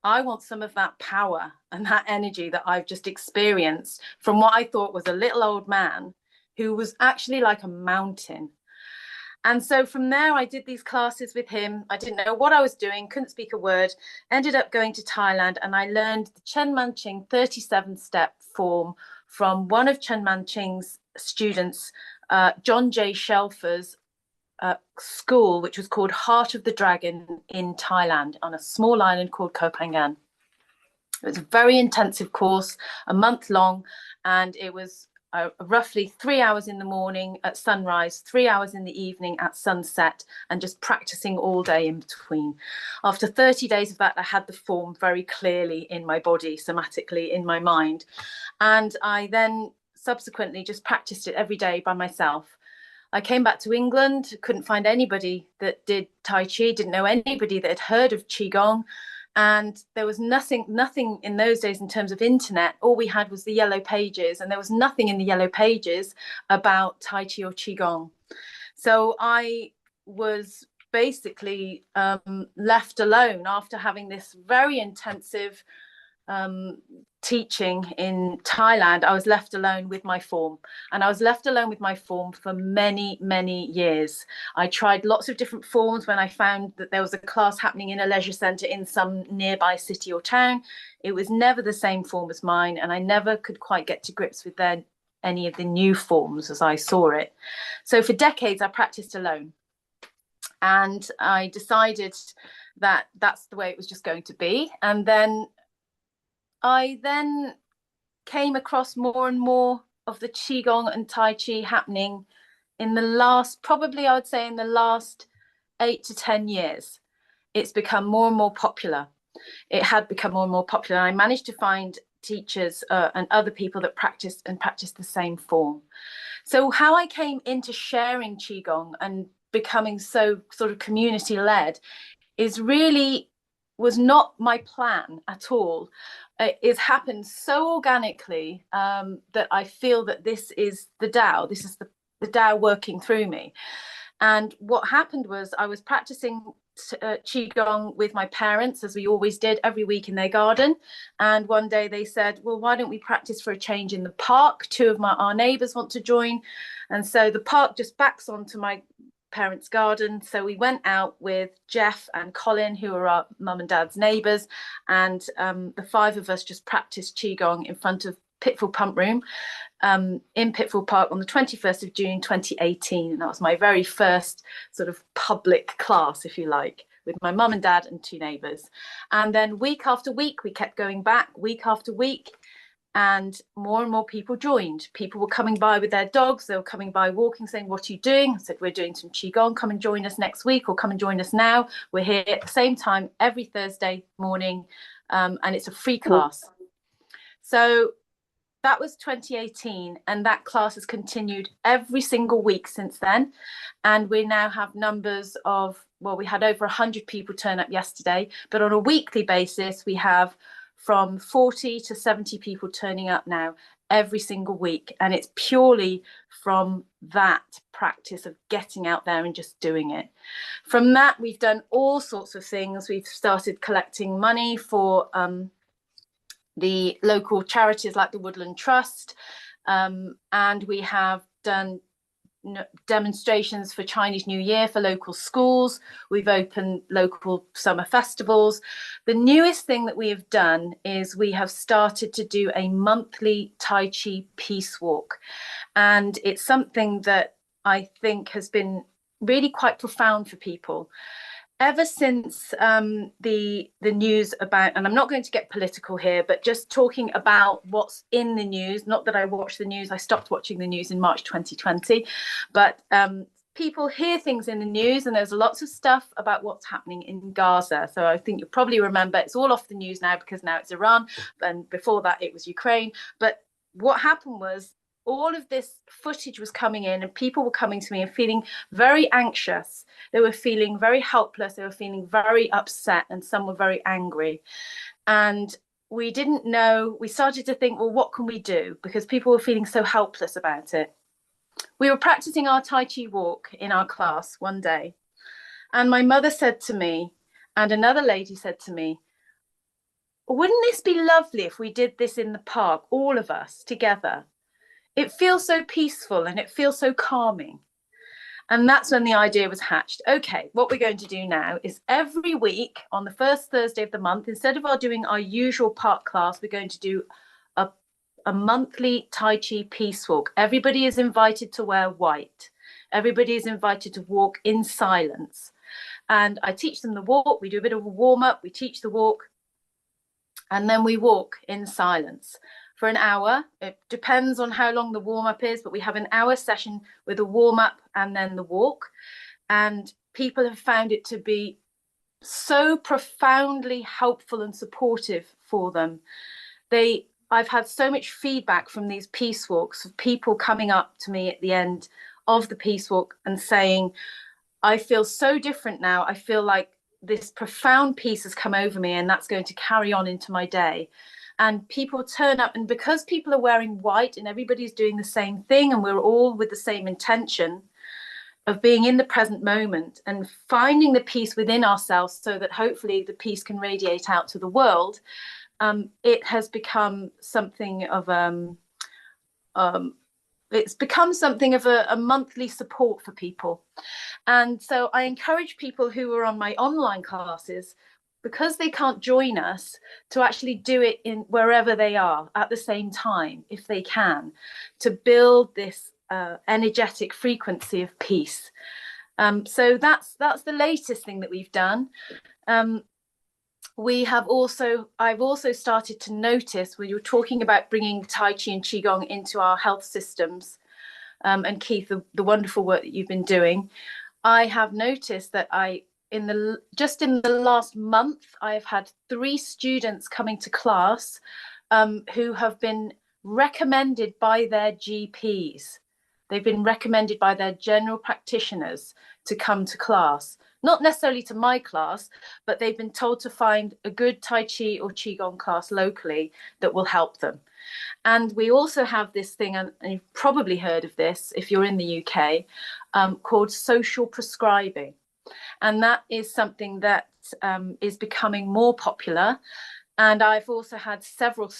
I want some of that power and that energy that I've just experienced from what I thought was a little old man who was actually like a mountain. And so from there, I did these classes with him. I didn't know what I was doing, couldn't speak a word, ended up going to Thailand, and I learned the Chen Manching 37-step form from one of Chen Manching's students, John J. Shelfer's school, which was called Heart of the Dragon in Thailand on a small island called Koh Phangan. It was a very intensive course, a month long, and it was roughly 3 hours in the morning at sunrise, 3 hours in the evening at sunset, and just practicing all day in between. After 30 days of that, I had the form very clearly in my body, somatically in my mind. And I then subsequently just practiced it every day by myself. I came back to England, couldn't find anybody that did Tai Chi, didn't know anybody that had heard of Qigong. And there was nothing in those days in terms of internet. All we had was the yellow pages, and there was nothing in the yellow pages about Tai Chi or Qigong. So I was basically left alone after having this very intensive teaching in Thailand. I was left alone with my form, and I was left alone with my form for many years. I tried lots of different forms when I found that there was a class happening in a leisure centre in some nearby city or town. It was never the same form as mine, and I never could quite get to grips with any of the new forms as I saw it. So for decades I practiced alone, and I decided that that's the way it was just going to be. And then I then came across more and more of the Qigong and Tai Chi happening in the last, probably I would say in the last 8 to 10 years. It's become more and more popular. It had become more and more popular. And I managed to find teachers and other people that practiced the same form. So how I came into sharing Qigong and becoming so sort of community led was not my plan at all. It's happened so organically that I feel that this is the Tao. This is the Tao working through me. And what happened was I was practicing Qigong with my parents, as we always did, every week in their garden. And one day they said, well, why don't we practice for a change in the park? Two of our neighbours want to join. And so the park just backs onto my parents' garden. So we went out with Jeff and Colin, who are our mum and dad's neighbours, and the five of us just practiced Qigong in front of Pitfall Pump Room in Pitfall Park on the 21st of June 2018. And that was my very first sort of public class, if you like, with my mum and dad and two neighbours. And then week after week we kept going back, week after week, and more people joined. People were coming by with their dogs. They were coming by walking, saying, what are you doing? I said, we're doing some Qigong. Come and join us next week, or come and join us now. We're here at the same time every Thursday morning, and it's a free class. So that was 2018, and that class has continued every single week since then. And we now have numbers of, well, we had over 100 people turn up yesterday, but on a weekly basis, we have from 40 to 70 people turning up now every single week. And it's purely from that practice of getting out there and just doing it. From that, we've done all sorts of things. We've started collecting money for the local charities like the Woodland Trust, and we have done demonstrations for Chinese New Year for local schools. We've opened local summer festivals. The newest thing that we have done is we have started to do a monthly Tai Chi peace walk, and it's something that I think has been really quite profound for people. Ever since the news about, and I'm not going to get political here, but just talking about what's in the news, not that I watch the news, I stopped watching the news in March 2020, but people hear things in the news, and there's lots of stuff about what's happening in Gaza. So I think you probably remember it's all off the news now because now it's Iran, and before that it was Ukraine. But what happened was all of this footage was coming in, and people were coming to me and feeling very anxious. They were feeling very helpless. They were feeling very upset, and some were very angry. And we didn't know, we started to think, well, what can we do? Because people were feeling so helpless about it. We were practicing our Tai Chi walk in our class one day. And my mother said to me, and another lady said to me, wouldn't this be lovely if we did this in the park, all of us together? It feels so peaceful and it feels so calming. And that's when the idea was hatched. Okay, what we're going to do now is every week on the first Thursday of the month, instead of doing our usual park class, we're going to do a monthly Tai Chi peace walk. Everybody is invited to wear white. Everybody is invited to walk in silence. And I teach them the walk. We do a bit of a warm up. We teach the walk. And then we walk in silence for an hour. It depends on how long the warm-up is, but we have an hour session with a warm-up and then the walk. And people have found it to be so profoundly helpful and supportive for them. I've had so much feedback from these peace walks of people coming up to me at the end of the peace walk and saying, I feel so different now. I feel like this profound peace has come over me, and that's going to carry on into my day. And people turn up, and because people are wearing white and everybody's doing the same thing, and we're all with the same intention of being in the present moment and finding the peace within ourselves so that hopefully the peace can radiate out to the world, it has become something of it's become something of a monthly support for people. And so I encourage people who are on my online classes, because they can't join us, to actually do it in wherever they are at the same time, if they can, to build this energetic frequency of peace. So that's the latest thing that we've done. I've also started to notice, when you're talking about bringing Tai Chi and Qigong into our health systems, and Keith, the wonderful work that you've been doing, I have noticed that in the last month, I have had 3 students coming to class who have been recommended by their GPs. They've been recommended by their general practitioners to come to class. Not necessarily to my class, but they've been told to find a good Tai Chi or Qigong class locally that will help them. And we also have this thing, and you've probably heard of this if you're in the UK, called social prescribing. And that is something that is becoming more popular. And I've also had several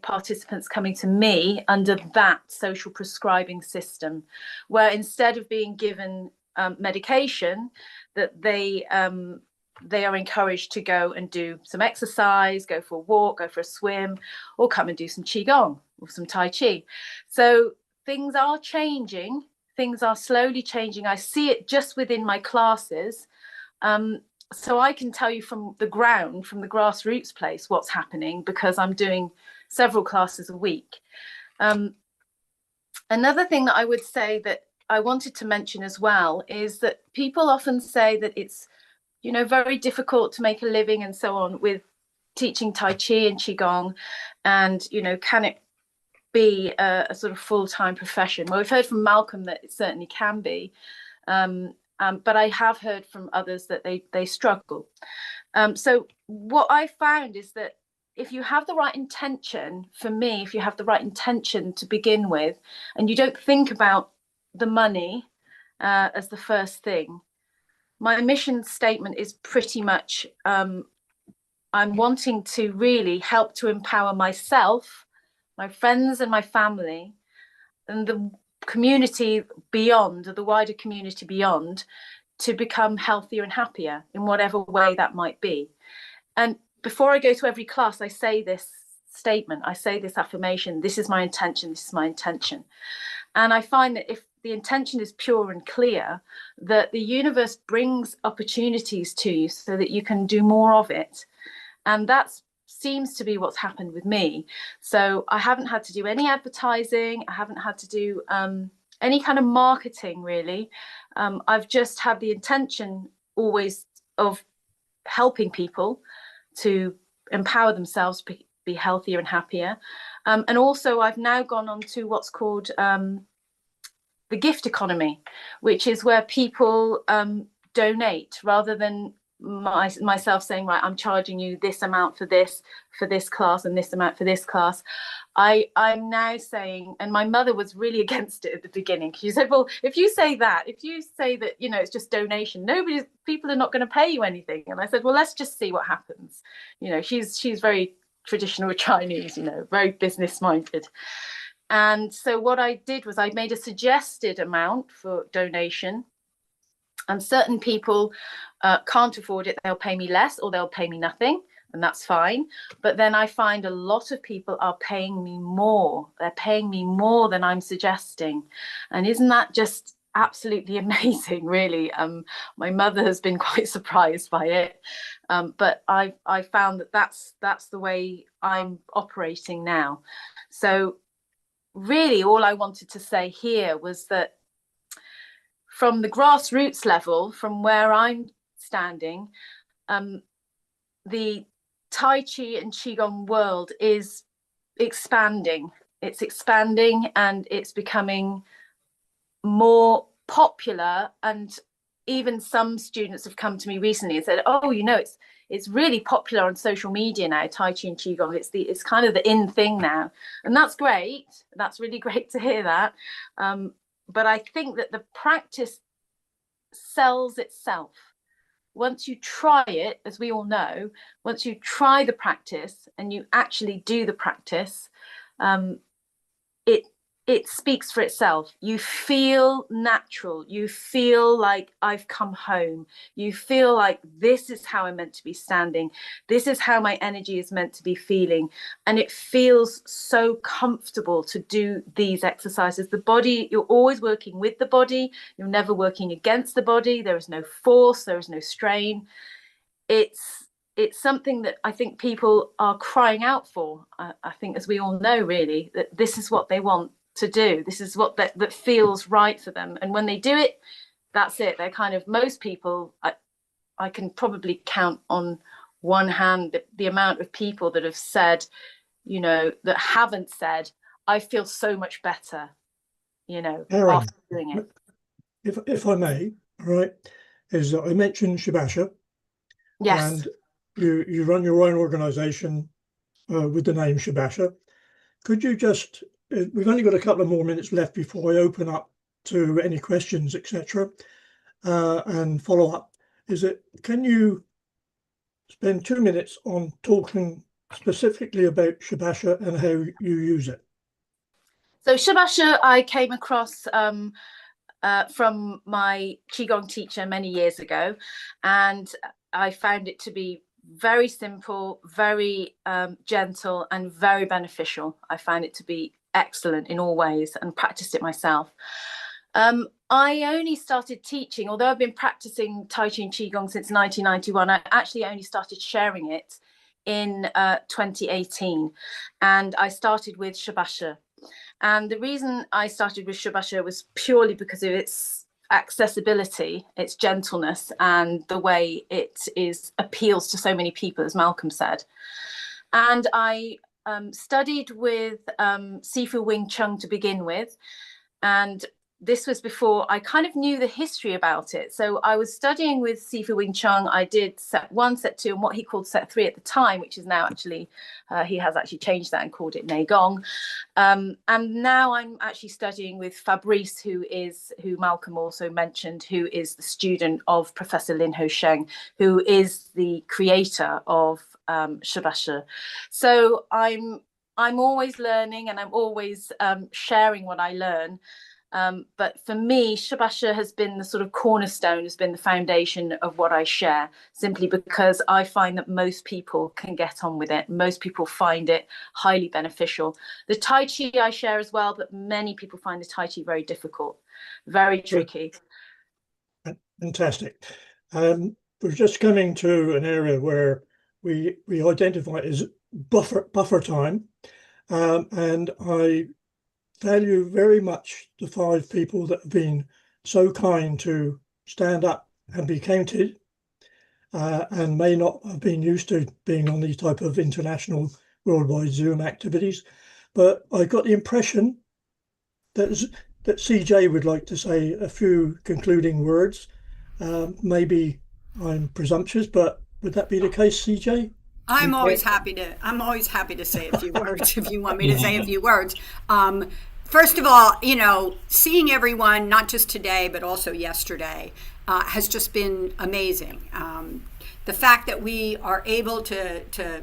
participants coming to me under that social prescribing system, where instead of being given medication, that they are encouraged to go and do some exercise, go for a walk, go for a swim, or come and do some Qigong or some Tai Chi. So things are changing. Things are slowly changing. I see it just within my classes. So I can tell you from the ground, from the grassroots place, what's happening, because I'm doing several classes a week. Another thing that I would say that I wanted to mention as well is that people often say that it's, very difficult to make a living and so on with teaching Tai Chi and Qigong, and, can it be a sort of full-time profession? Well, we've heard from Malcolm that it certainly can be. But I have heard from others that they struggle. So what I found is that if you have the right intention, for me, if you have the right intention to begin with, and you don't think about the money as the first thing, my mission statement is pretty much, I'm wanting to really help to empower myself, my friends and my family, and the community beyond, the wider community beyond, to become healthier and happier in whatever way that might be. And before I go to every class, I say this statement, I say this affirmation: this is my intention, this is my intention. And I find that if the intention is pure and clear, that the universe brings opportunities to you so that you can do more of it. And that seems to be what's happened with me. So I haven't had to do any advertising. I haven't had to do any kind of marketing, really. I've just had the intention always of helping people to empower themselves to be healthier and happier. And also I've now gone on to what's called the gift economy, which is where people donate rather than myself saying, right, I'm charging you this amount for this class and this amount for this class. I'm now saying, and my mother was really against it at the beginning. She said, well, if you say that, you know, it's just donation, people are not going to pay you anything. And I said, well, let's just see what happens. You know, she's very traditional Chinese, you know, very business minded. And so what I did was I made a suggested amount for donation. And certain people can't afford it. They'll pay me less or they'll pay me nothing. And that's fine. But then I find a lot of people are paying me more. They're paying me more than I'm suggesting. And isn't that just absolutely amazing, really? My mother has been quite surprised by it. But I found that that's the way I'm operating now. So really, all I wanted to say here was that from the grassroots level, from where I'm standing, the Tai Chi and Qigong world is expanding. It's expanding and it's becoming more popular. And even some students have come to me recently and said, oh, you know, it's really popular on social media now, Tai Chi and Qigong. It's kind of the in thing now. And that's great. That's really great to hear that. But I think that the practice sells itself. Once you try it, as we all know, once you try the practice and you actually do the practice, it speaks for itself. You feel natural. You feel like I've come home. You feel like this is how I'm meant to be standing. This is how my energy is meant to be feeling. And it feels so comfortable to do these exercises. The body, you're always working with the body. You're never working against the body. There is no force. There is no strain. It's something that I think people are crying out for. I think, as we all know, really, that this is what they want to do. This is what that feels right for them. And when they do it, that's it. They're kind of, most people, I can probably count on one hand the amount of people that have said, you know, that haven't said, I feel so much better, you know, Erin, after doing it. if I may, right, is that I mentioned Shibasha. Yes. And you run your own organization with the name Shibasha. Could you just, we've only got a couple of more minutes left before I open up to any questions, etc., and follow up. Can you spend 2 minutes on talking specifically about Shibasha and how you use it? So Shibasha, I came across from my Qigong teacher many years ago, and I found it to be very simple, very gentle, and very beneficial. I found it to be excellent in all ways and practiced it myself. I only started teaching, although I've been practicing Tai Chi and Qigong since 1991, I actually only started sharing it in 2018. And I started with Shibasha. And the reason I started with Shibasha was purely because of its accessibility, its gentleness, and the way it appeals to so many people, as Malcolm said. And I studied with Sifu Wing Chun to begin with, and this was before I kind of knew the history about it. So I was studying with Sifu Wing Chun. I did set 1, set 2, and what he called set 3 at the time, which is now actually, he has actually changed that and called it Neigong. And now I'm actually studying with Fabrice, who Malcolm also mentioned, who is the student of Professor Lin Ho Sheng, who is the creator of Shibasha. So I'm always learning, and I'm always sharing what I learn. But for me, Shibasha has been the sort of cornerstone, has been the foundation of what I share, simply because I find that most people can get on with it. Most people find it highly beneficial. The Tai Chi I share as well, but many people find the Tai Chi very difficult, very tricky. Fantastic. We're just coming to an area where we identify as buffer time, and I value very much the 5 people that have been so kind to stand up and be counted, and may not have been used to being on these type of international worldwide Zoom activities. But I got the impression that CJ would like to say a few concluding words, maybe I'm presumptuous, but would that be the case, CJ? I'm always happy to say a few words if you want me to say a few words. First of all, seeing everyone, not just today, but also yesterday, has just been amazing. The fact that we are able to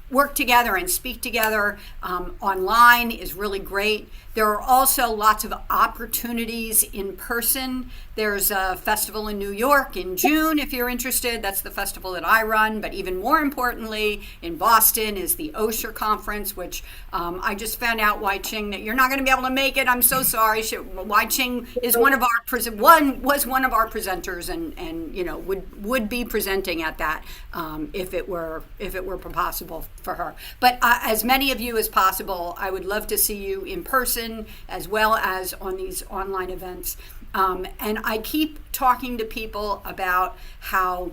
work together and speak together online is really great. There are also lots of opportunities in person. There's a festival in New York in June, if you're interested. That's the festival that I run. But even more importantly, in Boston is the Osher Conference, which I just found out, Wai Ching, that you're not going to be able to make it. I'm so sorry. Wai Ching is one of our presenters, and would be presenting at that if it were possible for her. But as many of you as possible, I would love to see you in person as well as on these online events. And I keep talking to people about how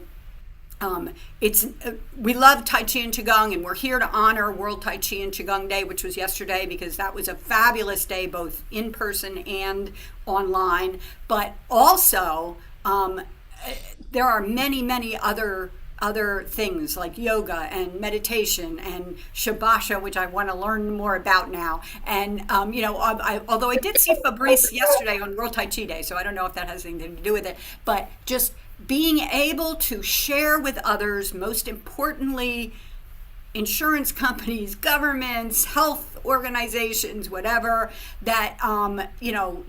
we love Tai Chi and Qigong, and we're here to honor World Tai Chi and Qigong Day, which was yesterday, because that was a fabulous day, both in person and online. But also, there are many, many other things like yoga and meditation and shabasha, which I want to learn more about now. And although I did see Fabrice yesterday on World Tai Chi Day, so I don't know if that has anything to do with it, but just being able to share with others, most importantly, insurance companies, governments, health organizations, whatever, that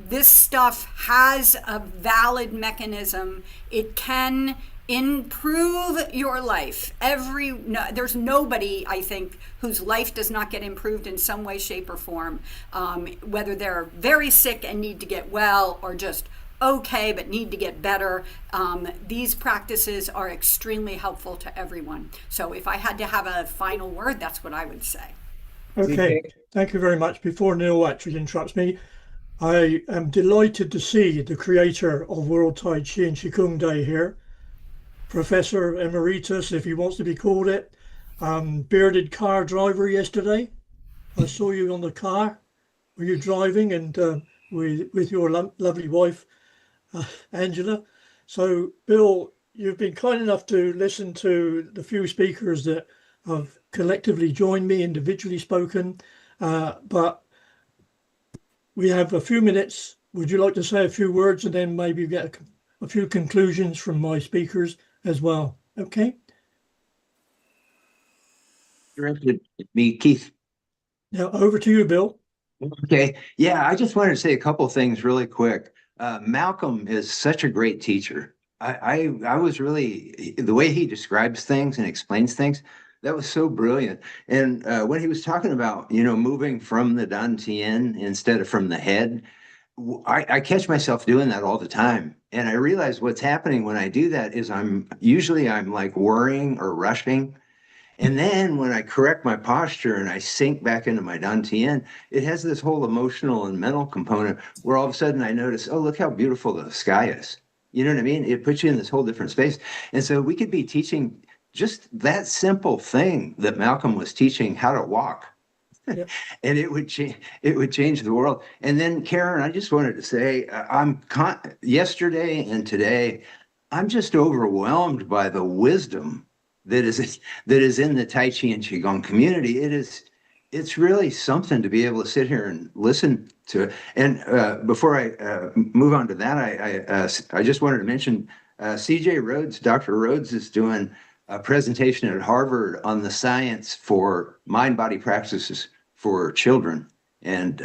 this stuff has a valid mechanism. It can improve your life. There's nobody, I think, whose life does not get improved in some way, shape, or form, whether they're very sick and need to get well, or just okay but need to get better. These practices are extremely helpful to everyone. So if I had to have a final word, that's what I would say. Okay, thank you very much. Before Neil actually interrupts me, I am delighted to see the creator of World Tai Chi and Qigong Day here, Professor Emeritus, if he wants to be called it, bearded car driver yesterday. I saw you on the car. Were you driving and with your lovely wife, Angela? So, Bill, you've been kind enough to listen to the few speakers that have collectively joined me, individually spoken, but we have a few minutes. Would you like to say a few words and then maybe get a few conclusions from my speakers as well? Okay. Directed at me, Keith. Now over to you, Bill. Okay. Yeah, I just wanted to say a couple things really quick. Malcolm is such a great teacher. I was really, the way he describes things and explains things, that was so brilliant. And when he was talking about, moving from the dantian instead of from the head, I catch myself doing that all the time. And I realize what's happening when I do that is I'm like worrying or rushing. And then when I correct my posture and I sink back into my dantian, it has this whole emotional and mental component where all of a sudden I notice, oh, look how beautiful the sky is. You know what I mean? It puts you in this whole different space. And so we could be teaching just that simple thing that Malcolm was teaching, how to walk. Yep. And it would change the world. And then Karen, I just wanted to say, yesterday and today, I'm just overwhelmed by the wisdom that is in the Tai Chi and Qigong community. It's really something to be able to sit here and listen to it. And before I move on to that, I just wanted to mention CJ Rhodes, Dr. Rhodes is doing a presentation at Harvard on the science for mind-body practices for children. And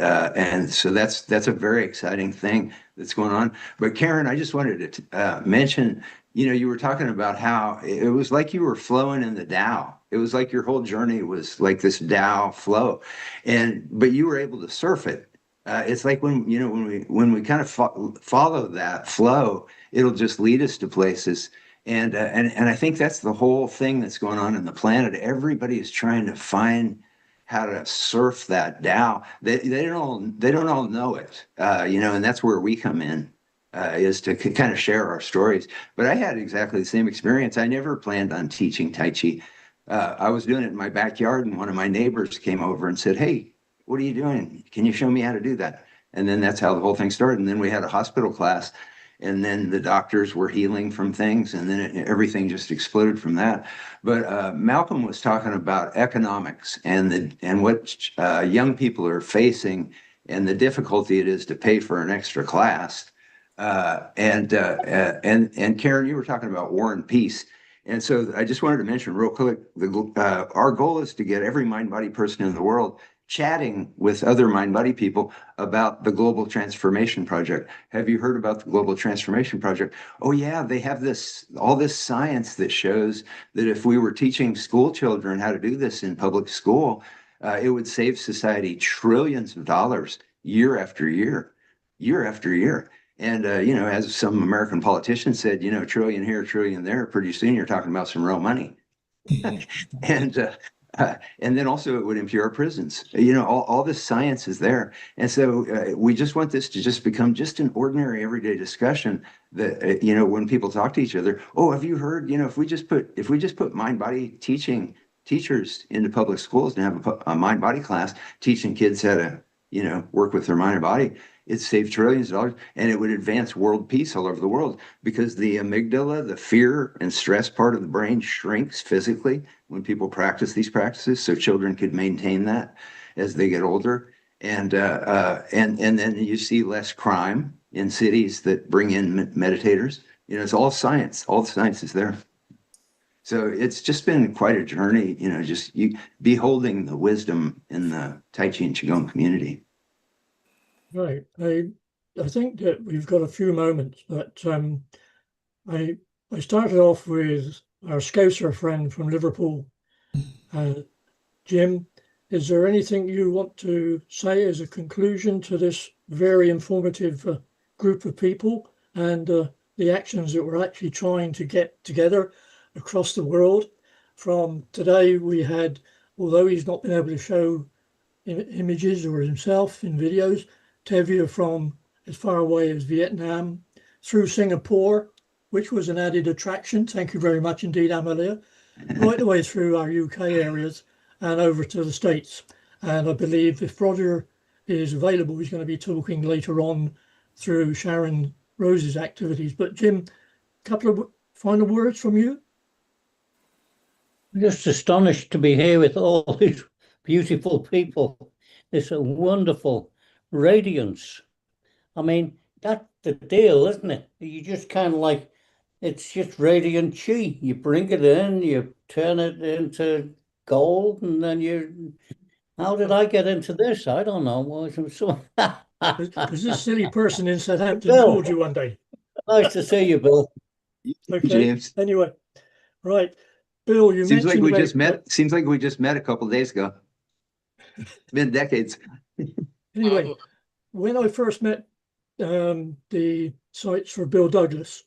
so that's a very exciting thing that's going on. But Karen, I just wanted to mention, you were talking about how it was like you were flowing in the Tao. It was like your whole journey was like this Tao flow, but you were able to surf it. It's like when we kind of follow that flow, it'll just lead us to places. And I think that's the whole thing that's going on in the planet. Everybody is trying to find how to surf that Tao. They don't all know it, and that's where we come in, is to kind of share our stories. But I had exactly the same experience. I never planned on teaching Tai Chi. I was doing it in my backyard, and one of my neighbors came over and said, "Hey, what are you doing? Can you show me how to do that?" And then that's how the whole thing started. And then we had a hospital class, and then the doctors were healing from things, and then everything just exploded from that. But Malcolm was talking about economics and what young people are facing and the difficulty it is to pay for an extra class. And Karen, you were talking about war and peace. And so I just wanted to mention real quick, our goal is to get every mind-body person in the world chatting with other mind-body people about the Global Transformation Project. Have you heard about the Global Transformation Project? Oh yeah, they have all this science that shows that if we were teaching school children how to do this in public school, it would save society trillions of dollars year after year, year after year. And, as some American politician said, trillion here, trillion there, pretty soon you're talking about some real money. And then also it would empty our prisons. All this science is there. And so we just want this to just become just an ordinary everyday discussion that, when people talk to each other, oh, have you heard, if we just put mind-body teachers into public schools and have a mind-body class teaching kids how to, work with their mind and body, it saved trillions of dollars, and it would advance world peace all over the world because the amygdala, the fear and stress part of the brain, shrinks physically when people practice these practices, so children could maintain that as they get older. And then you see less crime in cities that bring in meditators. It's all science. All the science is there. So it's just been quite a journey, just beholding the wisdom in the Tai Chi and Qigong community. Right. I think that we've got a few moments, but I started off with our Scouser friend from Liverpool. Jim, is there anything you want to say as a conclusion to this very informative group of people and the actions that we're actually trying to get together across the world? From today, we had, although he's not been able to show images or himself in videos, Tevye from as far away as Vietnam, through Singapore, which was an added attraction. Thank you very much indeed, Amalia. Right the way through our UK areas and over to the States. And I believe if Roger is available, he's going to be talking later on through Sharon Rose's activities. But Jim, a couple of final words from you? I'm just astonished to be here with all these beautiful people. It's a wonderful radiance. I mean, that's the deal, isn't it? You just kind of like, it's just radiant chi. You bring it in, you turn it into gold, and then how did I get into this? I don't know. Because this silly person in Southampton Bill. called you one day. Nice to see you, Bill. Okay. James. Anyway, right. Bill, you Seems like mentioned we just met. Seems like we just met a couple of days ago. It's been decades. Anyway, when I first met the sites for Bill Douglas,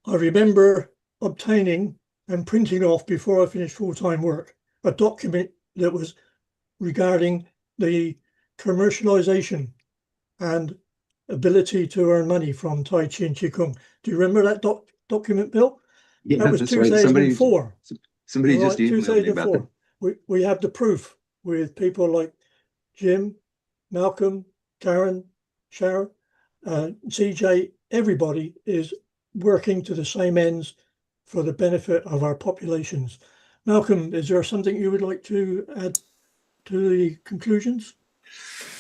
I remember obtaining and printing off before I finished full-time work a document that was regarding the commercialization and ability to earn money from Tai Chi and Qigong. Do you remember that document, Bill? Yeah, that was that's 2004. Right. Somebody just emailed 2004. me about that. We have the proof with people like Jim, Malcolm, Karen, Sharon, CJ. Everybody is working to the same ends for the benefit of our populations. Malcolm, is there something you would like to add to the conclusions?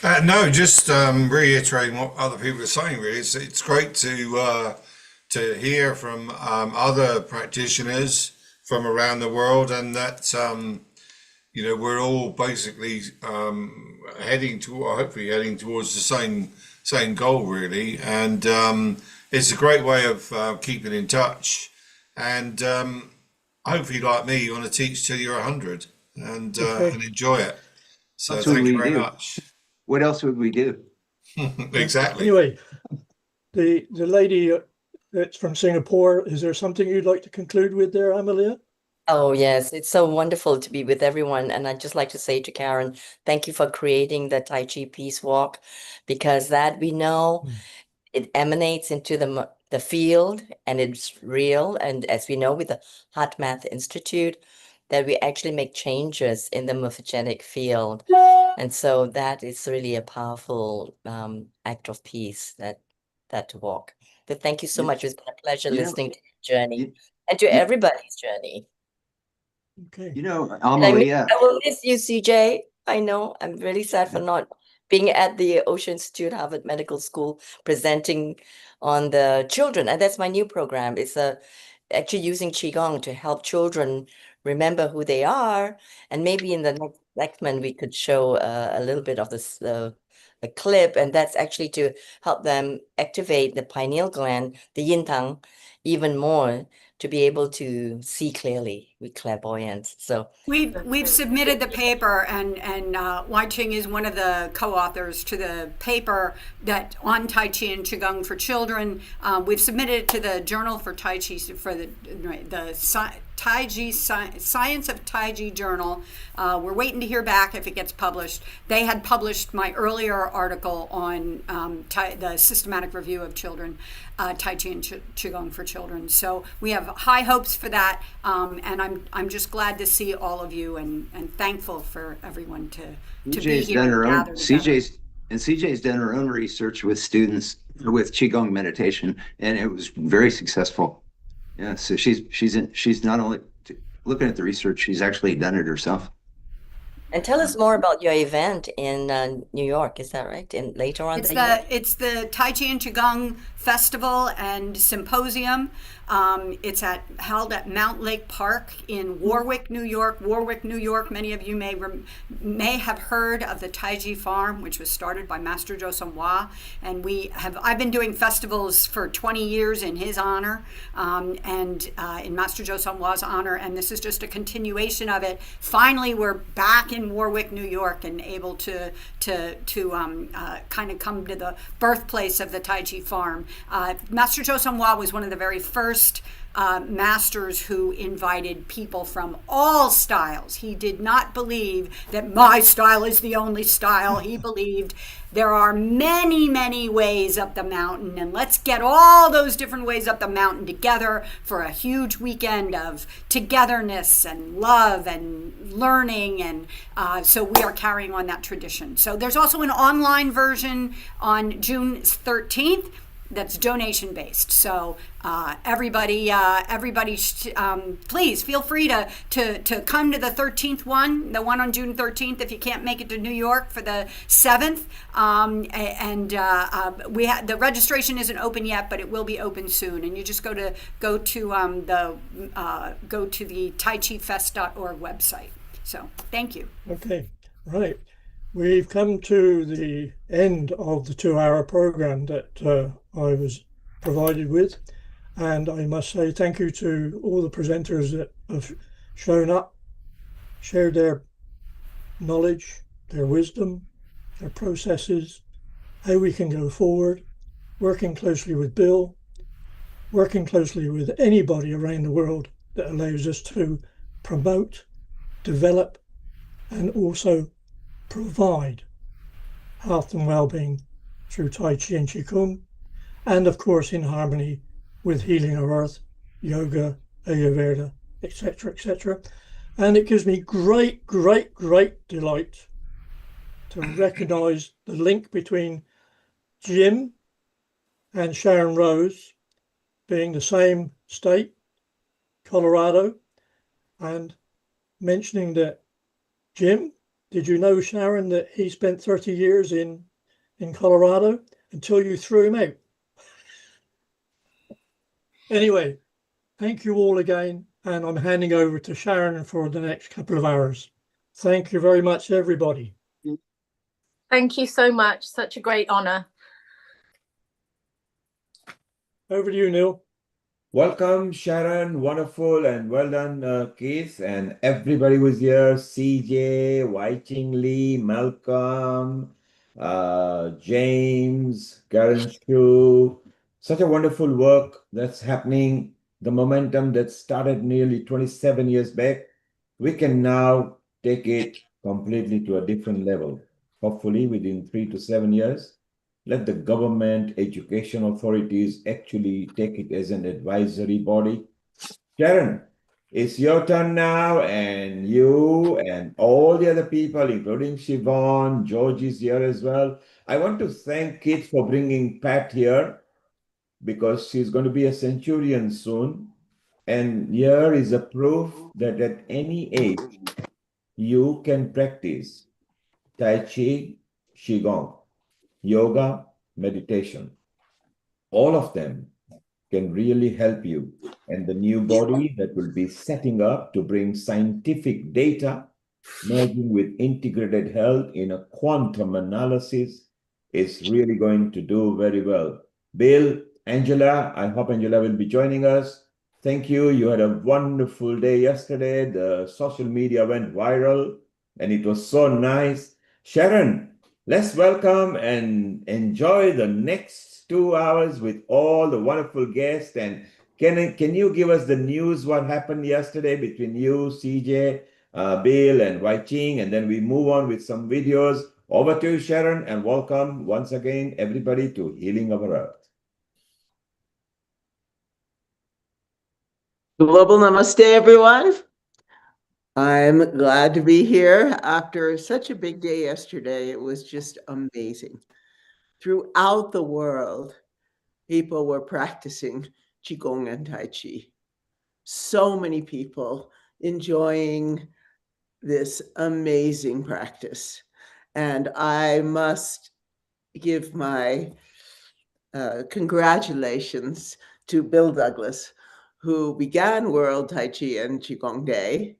No, just reiterating what other people are saying. Really, it's great to hear from other practitioners from around the world, and that we're all basically hopefully heading towards the same goal, really. And it's a great way of keeping in touch. And hopefully, like me, you want to teach till you're 100 and enjoy it. So thank you very much. What else would we do? Exactly. Anyway, the lady that's from Singapore, is there something you'd like to conclude with there, Amalia? Oh, yes, it's so wonderful to be with everyone. And I'd just like to say to Karen, thank you for creating the Tai Chi Peace Walk, because that we know it emanates into the field and it's real. And as we know with the Heart Math Institute, that we actually make changes in the morphogenic field. And so that is really a powerful act of peace that that to walk. But thank you so You- much. It's been a pleasure you know, listening to your journey you, and to you, everybody's journey. Okay. And I will miss you, CJ. I know. I'm really sad for not being at the Ocean Institute, Harvard Medical School, presenting on the children. And that's my new program. It's actually using Qigong to help children remember who they are. And maybe in the next segment, we could show a little bit of this a clip, and that's actually to help them activate the pineal gland, the yin tang, even more to be able to see clearly with clairvoyance. So We've submitted the paper, and Wai Ching is one of the co-authors to the paper that on Tai Chi and Qigong for children. We've submitted it to the Journal for Tai Chi for the Tai Chi Science of Tai Chi Journal. We're waiting to hear back if it gets published. They had published my earlier article on the systematic review of children, Tai Chi and Qigong for children. So we have high hopes for that, and I'm just glad to see all of you and thankful for everyone to be CJ's here done and her own. gather together. CJ's done her own research with students with Qigong meditation, and it was very successful. Yeah, so she's not only looking at the research, she's actually done it herself. And tell us more about your event in New York. Is that right? And later on, It's the Tai Chi and Qigong Festival and Symposium. It's held at Mount Lake Park in Warwick, New York. Warwick, New York. Many of you may have heard of the Tai Chi Farm, which was started by Master Josam Hua, and I've been doing festivals for 20 years in his honor, and in Master Josam Hua's honor, and this is just a continuation of it. Finally, we're back in Warwick, New York, and able to kind of come to the birthplace of the Tai Chi Farm. Master Josam Hua was one of the very first masters who invited people from all styles. He did not believe that my style is the only style. He believed there are many, many ways up the mountain, and let's get all those different ways up the mountain together for a huge weekend of togetherness and love and learning. And so we are carrying on that tradition. So there's also an online version on June 13th. That's donation based. So everybody, please feel free to come to the 13th one, the one on June 13th, if you can't make it to New York for the 7th. The registration isn't open yet, but it will be open soon. And you just go to the taichifest.org website. So thank you. Okay, right. We've come to the end of the 2-hour program that I was provided with, and I must say thank you to all the presenters that have shown up, shared their knowledge, their wisdom, their processes, how we can go forward, working closely with Bill, working closely with anybody around the world that allows us to promote, develop, and also provide health and well-being through Tai Chi and Qigong, and of course in harmony with Healing Our Earth, yoga, Ayurveda, etc., etc. And it gives me great delight to recognize the link between Jim and Sharon Rose being the same state, Colorado, and mentioning that Jim, did you know, Sharon, that he spent 30 years in Colorado until you threw him out? Anyway, thank you all again, and I'm handing over to Sharon for the next couple of hours. Thank you very much, everybody. Thank you so much. Such a great honor. Over to you, Neil. Welcome, Sharon. Wonderful and well done, Keith. And everybody was here. CJ, Wai Ching Lee, Malcolm, James, Karen Shu. Such a wonderful work that's happening. The momentum that started nearly 27 years back, we can now take it completely to a different level. Hopefully within 3 to 7 years. Let the government, education authorities actually take it as an advisory body. Sharon, it's your turn now, and you and all the other people, including Siobhan, George is here as well. I want to thank Kit for bringing Pat here. because she's going to be a centurion soon. And here is a proof that at any age, you can practice Tai Chi, Qigong, yoga, meditation. All of them can really help you. And the new body that will be setting up to bring scientific data, merging with integrated health in a quantum analysis, is really going to do very well. Bill, Angela, I hope Angela will be joining us. Thank you. You had a wonderful day yesterday. The social media went viral and it was so nice. Sharon, let's welcome and enjoy the next 2 hours with all the wonderful guests. And can you give us the news what happened yesterday between you, CJ, Bill, and Wai Ching, and then we move on with some videos. Over to you, Sharon, and welcome once again everybody to Healing Our Earth. Global Namaste, everyone. I'm glad to be here after such a big day yesterday. It was just amazing. Throughout the world, people were practicing Qigong and Tai Chi. So many people enjoying this amazing practice. And I must give my congratulations to Bill Douglas, who began World Tai Chi and Qigong Day,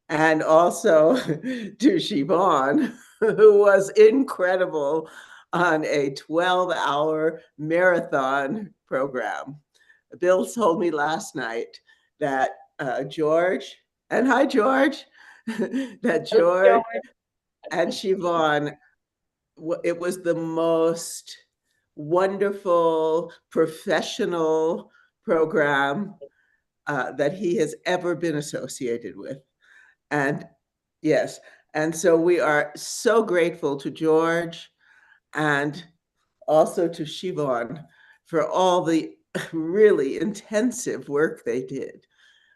and also to Siobhan, who was incredible on a 12-hour marathon program. Bill told me last night that George, and hi, George, that George and Siobhan, it was the most wonderful professional program that he has ever been associated with. And yes, and so we are so grateful to George and also to Siobhan for all the really intensive work they did.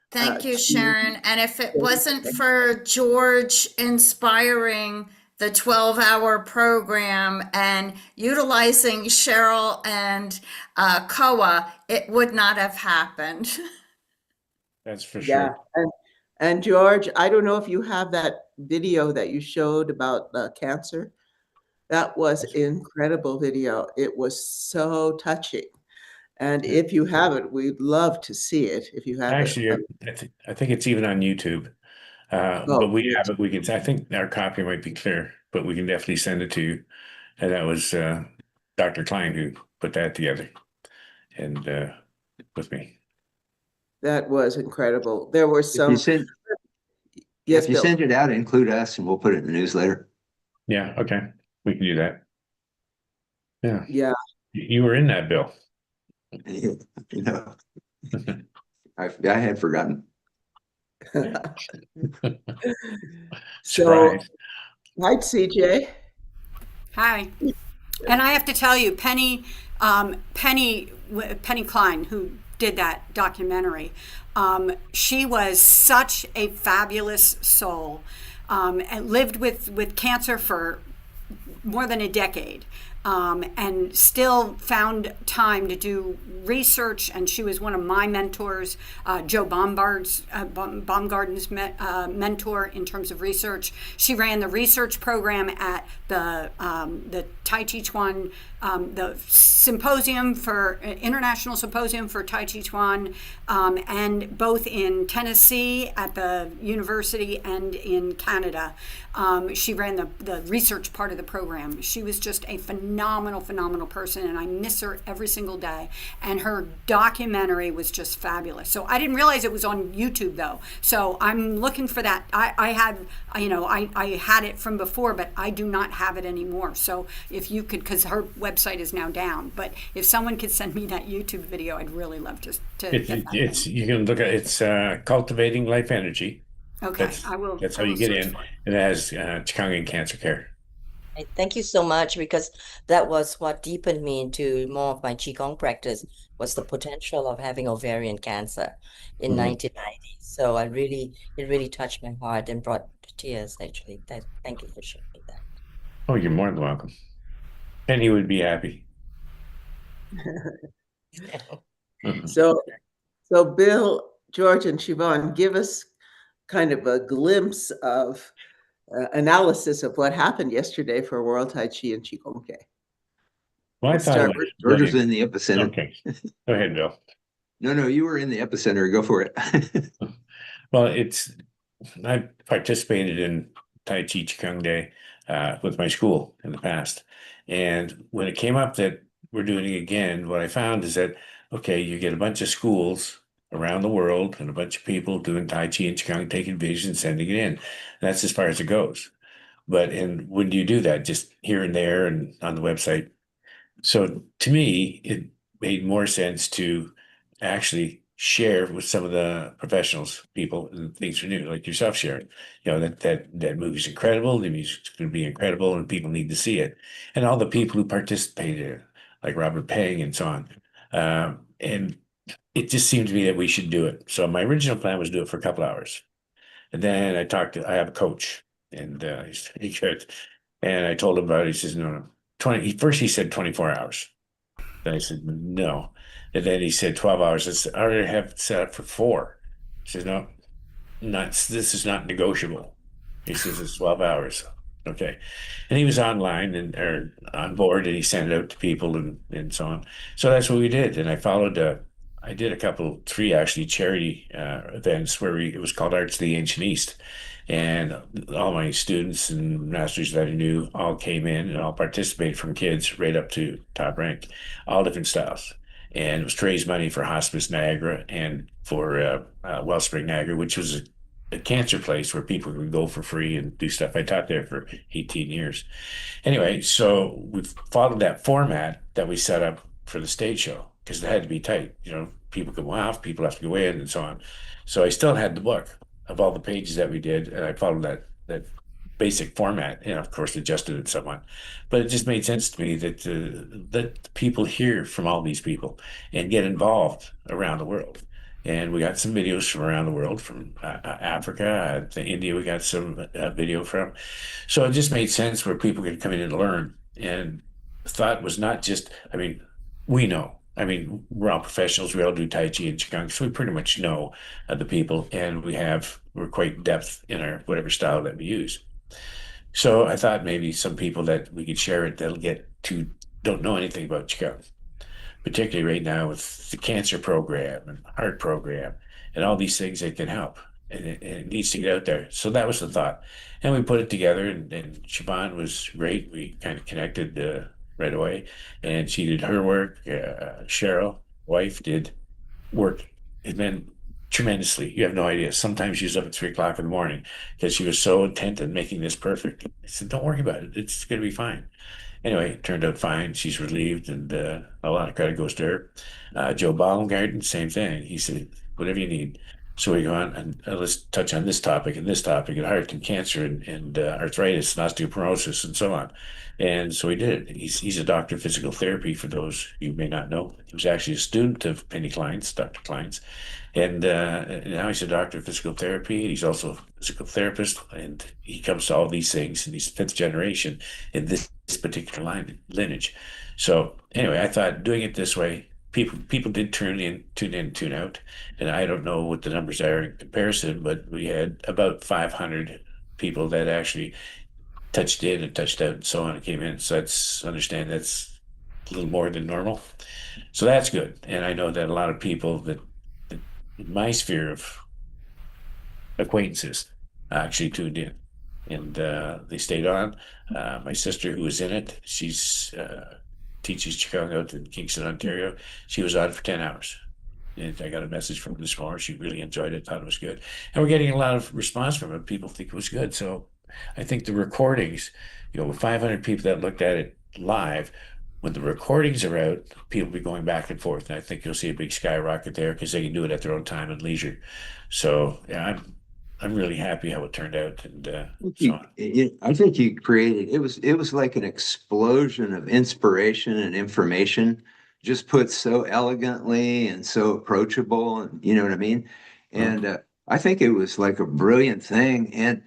Thank you, Sharon. And if it wasn't for George inspiring the 12-hour program and utilizing Cheryl and Koa, it would not have happened. That's for Yeah. sure. And George, I don't know if you have that video that you showed about cancer. That was incredible video. It was so touching. And if you have it, we'd love to see it. If you have Actually, it. I think it's even on YouTube. But we have it. We can. I think our copy might be clear, but we can definitely send it to you. And that was Dr. Klein who put that together, and with me. That was incredible. There were some. If you send it out, include us, and we'll put it in the newsletter. Yeah. Okay. We can do that. Yeah. Yeah. You were in that, Bill. You know, I had forgotten. So, hi, CJ. Hi. And I have to tell you, Penny Klein, who did that documentary, she was such a fabulous soul, and lived with cancer for more than a decade. And still found time to do research. And she was one of my mentors, Joe Baumgarten's mentor in terms of research. She ran the research program at the Tai Chi Chuan, the symposium for International Symposium for Tai Chi Chuan, and both in Tennessee at the university and in Canada. She ran the research part of the program. She was just a phenomenal person, and I miss her every single day. And her documentary was just fabulous. So I didn't realize it was on YouTube though. So I'm looking for that. I had it from before, but I do not have it anymore. So if you could, because her website is now down, but if someone could send me that YouTube video, I'd really love to get that. It's you can look at it's Cultivating Life Energy. Okay, I will. That's how you get in. And it has Qigong and cancer care. Thank you so much, because that was what deepened me into more of my Qigong practice, was the potential of having ovarian cancer in 1990. So it really touched my heart and brought tears, actually. Thank you for sharing that. Oh, you're more than welcome. And he would be happy. So, Bill, George, and Siobhan, give us kind of a glimpse of analysis of what happened yesterday for World Tai Chi and Qigong Day. Well, I thought it was George was in the epicenter. okay. Go ahead, Bill. No, you were in the epicenter. Go for it. Well, I participated in Tai Chi Qigong Day with my school in the past. And when it came up that we're doing it again, what I found is that, okay, you get a bunch of schools around the world and a bunch of people doing Tai Chi and Qigong, taking vision, sending it in. That's as far as it goes. And when do you do that? Just here and there and on the website. So to me, it made more sense to actually share with some of the professionals, people, and things are new, like yourself sharing. That movie's incredible, the music's going to be incredible, and people need to see it. And all the people who participated, like Robert Peng and so on. And it just seemed to me that we should do it. So my original plan was to do it for a couple hours. And then I have a coach, and he could, and I told him about it. He says, no, 20. First he said 24 hours. Then I said, no. And then he said 12 hours. I already have it set up for 4. He says, no, this is not negotiable. He says, it's 12 hours. Okay. And he was online or on board, and he sent it out to people and so on. So that's what we did. And I did 3 actually charity events where it was called Arts of the Ancient East. And all my students and masters that I knew all came in and all participated, from kids right up to top rank, all different styles. And it was to raise money for Hospice Niagara and for Wellspring Niagara, which was a cancer place where people could go for free and do stuff. I taught there for 18 years. Anyway, so we followed that format that we set up for the stage show because it had to be tight. People go off, people have to go in, and so on. So I still had the book of all the pages that we did, and I followed that basic format, and of course adjusted it somewhat. But it just made sense to me that people hear from all these people and get involved around the world. And we got some videos from around the world, from Africa to India. We got some video from. So it just made sense where people could come in and learn. And the thought was not just, we know. We're all professionals. We all do Tai Chi and Qigong, so we pretty much know the people, and we're quite depth in our whatever style that we use. So I thought maybe some people that we could share it don't know anything about Qigong, particularly right now with the cancer program and heart program and all these things that can help. And it needs to get out there. So that was the thought. And we put it together, and Siobhan was great. We kind of connected right away. And she did her work. Cheryl, wife, did work. It meant tremendously. You have no idea. Sometimes she was up at 3 o'clock in the morning because she was so intent on making this perfect. I said, don't worry about it. It's going to be fine. Anyway, it turned out fine. She's relieved, and a lot of credit goes to her. Joe Baumgarten, same thing. He said, whatever you need. So we go on, and let's touch on this topic and heart and cancer and arthritis and osteoporosis and so on. And so he did it. He's a doctor of physical therapy, for those you may not know. He was actually a student of Penny Klein's, Dr. Klein's. And now he's a doctor of physical therapy. He's also a physical therapist, and he comes to all these things, and he's 5th generation in this particular lineage. So anyway, I thought doing it this way, people did tune in, tune out, and I don't know what the numbers are in comparison, but we had about 500 people that actually touched in and touched out and so on and came in. So that's a little more than normal. So that's good. And I know that a lot of people that in my sphere of acquaintances actually tuned in, and they stayed on. My sister, who was in it, she's teaches Qigong out in Kingston, Ontario. She was on for 10 hours. And I got a message from her this morning. She really enjoyed it, thought it was good. And we're getting a lot of response from it. People think it was good. So I think the recordings, with 500 people that looked at it live, when the recordings are out, people will be going back and forth. And I think you'll see a big skyrocket there because they can do it at their own time and leisure. So yeah, I'm really happy how it turned out. And so on. I think you created, it was like an explosion of inspiration and information, just put so elegantly and so approachable, and you know what I mean? And I think it was like a brilliant thing. And,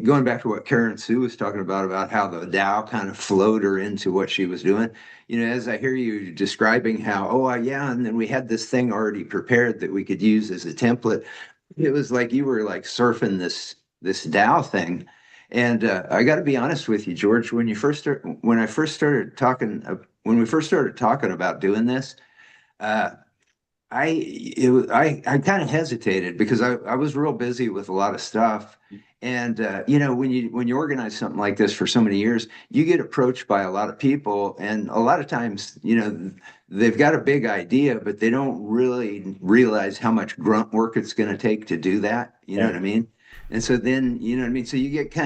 going back to what Karen Sue was talking about how the Tao kind of flowed her into what she was doing, as I hear you describing how, yeah, and then we had this thing already prepared that we could use as a template. It was like you were like surfing this Tao thing. And I got to be honest with you, George, when I first started talking, when we first started talking about doing this, uh, I kind of hesitated because I was real busy with a lot of stuff. And when you organize something like this for so many years, you get approached by a lot of people, and a lot of times, they've got a big idea, but they don't really realize how much grunt work it's going to take to do that. You know what I mean? And so then, you know what I mean? So you get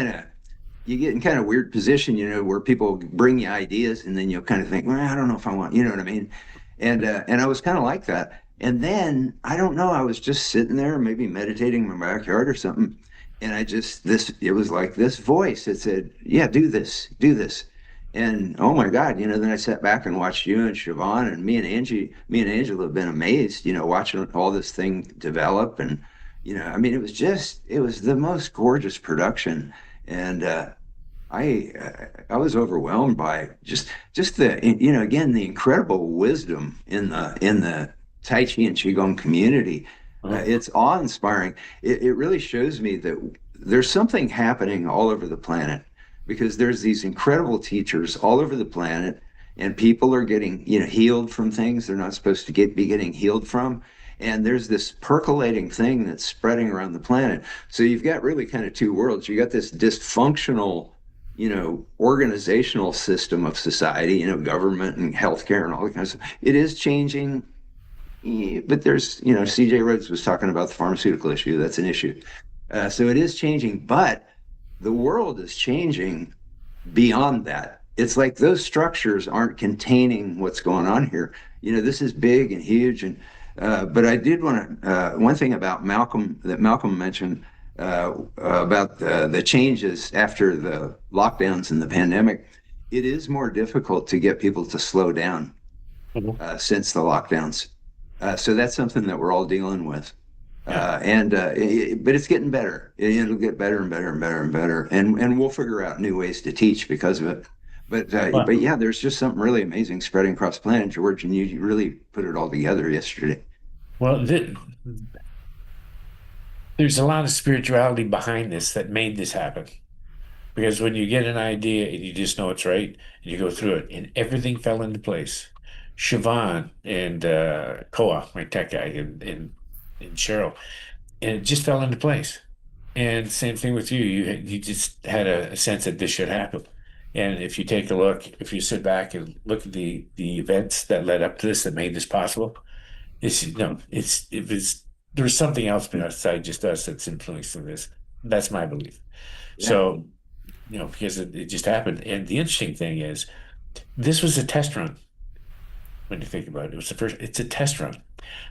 in kind of weird position, where people bring you ideas, and then you'll kind of think, well, I don't know if I want, you know what I mean? And I was kind of like that. And then I don't know, I was just sitting there, maybe meditating in my backyard or something. And it was like this voice that said, yeah, do this, do this. And oh my God, then I sat back and watched you and Siobhan and me and Angela have been amazed, watching all this thing develop. And, I mean, it was the most gorgeous production. And, I was overwhelmed by just the again the incredible wisdom in the Tai Chi and Qigong community. It's awe-inspiring. It really shows me that there's something happening all over the planet, because there's these incredible teachers all over the planet, and people are getting healed from things they're not supposed to be getting healed from. And there's this percolating thing that's spreading around the planet. So you've got really kind of two worlds. You got this dysfunctional organizational system of society, government and healthcare and all that kind of stuff. It is changing, but there's, CJ Rhodes was talking about the pharmaceutical issue. That's an issue. So it is changing, but the world is changing beyond that. It's like those structures aren't containing what's going on here. This is big and huge. And but I did want to, one thing about Malcolm mentioned, about the changes after the lockdowns and the pandemic. It is more difficult to get people to slow down since the lockdowns. So that's something that we're all dealing with. But it's getting better. It'll get better and better and better and better. And we'll figure out new ways to teach because of it. But yeah, there's just something really amazing spreading across the planet, George, and you really put it all together yesterday. Well, there's a lot of spirituality behind this that made this happen. Because when you get an idea and you just know it's right, and you go through it, and everything fell into place. Siobhan and Koa, my tech guy, and Cheryl, and it just fell into place. And same thing with you. You just had a sense that this should happen. And if you take a look, if you sit back and look at the events that led up to this, that made this possible, there's something else besides just us that's influencing this. That's my belief. Yeah. So, because it just happened. And the interesting thing is, this was a test run. When you think about it, it's a test run.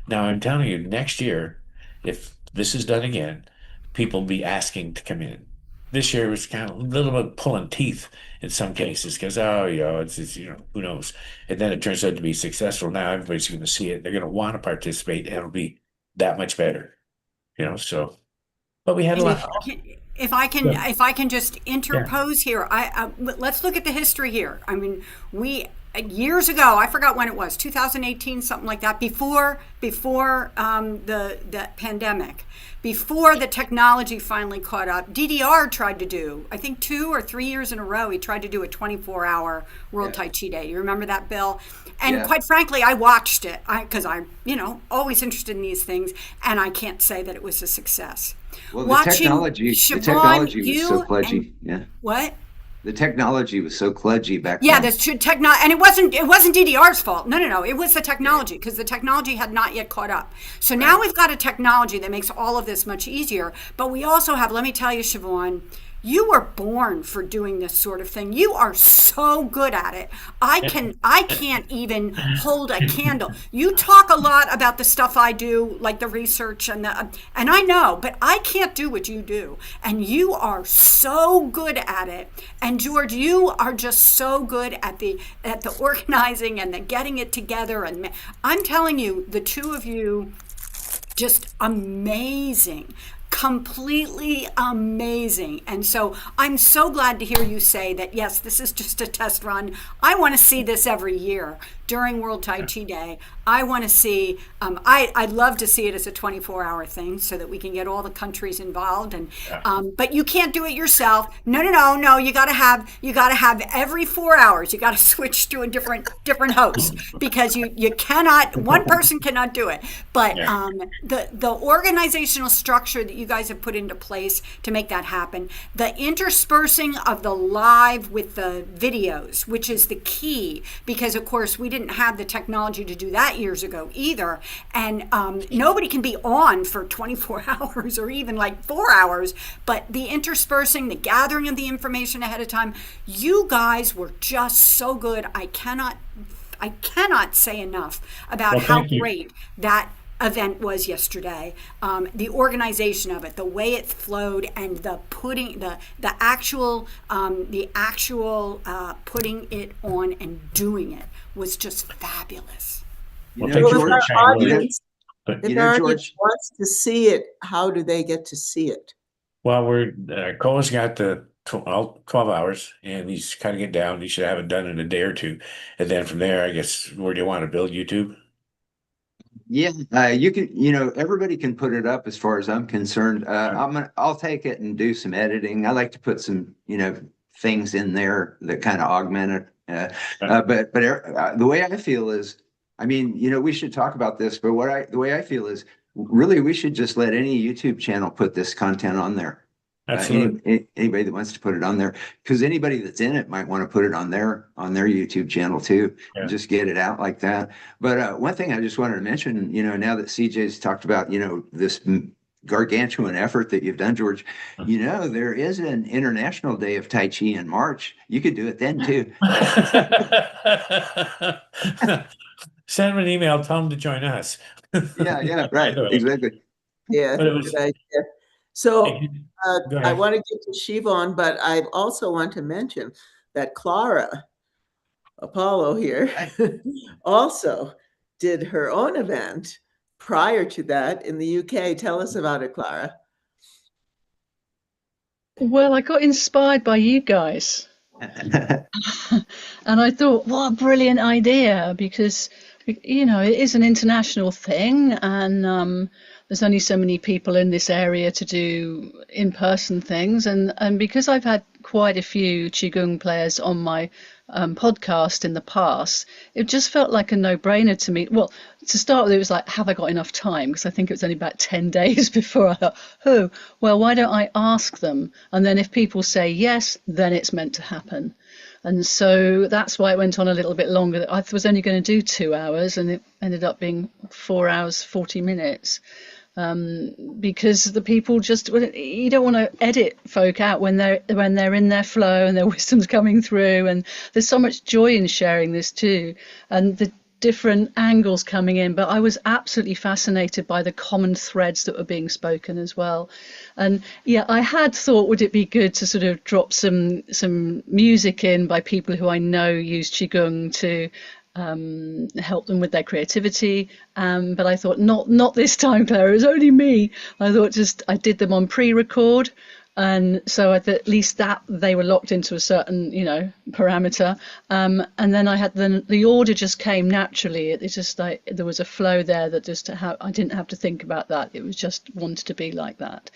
Now, I'm telling you, next year, if this is done again, people will be asking to come in. This year was kind of a little bit pulling teeth in some cases because, it's who knows? And then it turns out to be successful. Now everybody's going to see it. They're going to want to participate, and it'll be that much better, so. But we had a lot. If I can just interpose here, let's look at the history here. I mean, years ago, I forgot when it was, 2018, something like that, before the pandemic, before the technology finally caught up, DDR tried to do, I think 2 or 3 years in a row, he tried to do a 24-hour World Tai Chi Day. You remember that, Bill? And quite frankly, I watched it because I'm, always interested in these things, and I can't say that it was a success. Well, the technology was so kludgy. What? The technology was so kludgy back then. Yeah, that's true. And it wasn't DDR's fault. No. It was the technology, because the technology had not yet caught up. So now we've got a technology that makes all of this much easier. But we also have, let me tell you, Siobhan, you were born for doing this sort of thing. You are so good at it. I can't even hold a candle. You talk a lot about the stuff I do, like the research and I know, but I can't do what you do. And you are so good at it. And George, you are just so good at the organizing and the getting it together. And I'm telling you, the two of you just amazing. Completely amazing. And so I'm so glad to hear you say that, yes, this is just a test run. I want to see this every year during World Tai Chi Day. I want to see, I'd love to see it as a 24-hour thing so that we can get all the countries involved. And but you can't do it yourself. No. You got to have every 4 hours. You got to switch to a different host, because you cannot, one person cannot do it. But the organizational structure that you guys have put into place to make that happen, the interspersing of the live with the videos, which is the key, because of course we didn't have the technology to do that years ago either. And nobody can be on for 24 hours or even like 4 hours, but the interspersing, the gathering of the information ahead of time, you guys were just so good. I cannot say enough about how great that event was yesterday. The organization of it, the way it flowed, and the actual putting it on and doing it was just fabulous. If our audience wants to see it, how do they get to see it? Well, Cole's got the 12 hours, and he's cutting it down. He should have it done in a day or two. And then from there, I guess, where do you want to build YouTube? Yeah, you can, everybody can put it up as far as I'm concerned. I'll take it and do some editing. I like to put some, things in there that kind of augment it. But the way I feel is, we should talk about this, but the way I feel is really we should just let any YouTube channel put this content on there. Anybody that wants to put it on there, because anybody that's in it might want to put it on their YouTube channel too, and just get it out like that. But one thing I just wanted to mention, now that CJ's talked about, this gargantuan effort that you've done, George, there is an International Day of Tai Chi in March. You could do it then too. Send him an email, tell him to join us. Yeah, right, exactly. Yeah, good idea. So I want to get to Siobhan, but I also want to mention that Clara Apollo here also did her own event prior to that in the UK. Tell us about it, Clara. Well, I got inspired by you guys. And I thought, what a brilliant idea, because, it is an international thing, and there's only so many people in this area to do in-person things. And because I've had quite a few Qigong players on my podcast in the past, it just felt like a no-brainer to me. Well, to start with, it was like, have I got enough time? Because I think it was only about 10 days before I thought, well, why don't I ask them? And then if people say yes, then it's meant to happen. And so that's why it went on a little bit longer. I was only going to do 2 hours, and it ended up being 4 hours, 40 minutes. Because the people you don't want to edit folk out when they're in their flow and their wisdom's coming through, and there's so much joy in sharing this too, and the different angles coming in. But I was absolutely fascinated by the common threads that were being spoken as well. And yeah, I had thought, would it be good to sort of drop some music in by people who I know use Qigong to help them with their creativity, but I thought not this time, Claire. It was only me. I thought I did them on pre-record, and so at least that they were locked into a certain parameter, and then I had the order just came naturally. It's just like there was a flow there that I didn't have to think about that. It was just wanted to be like that.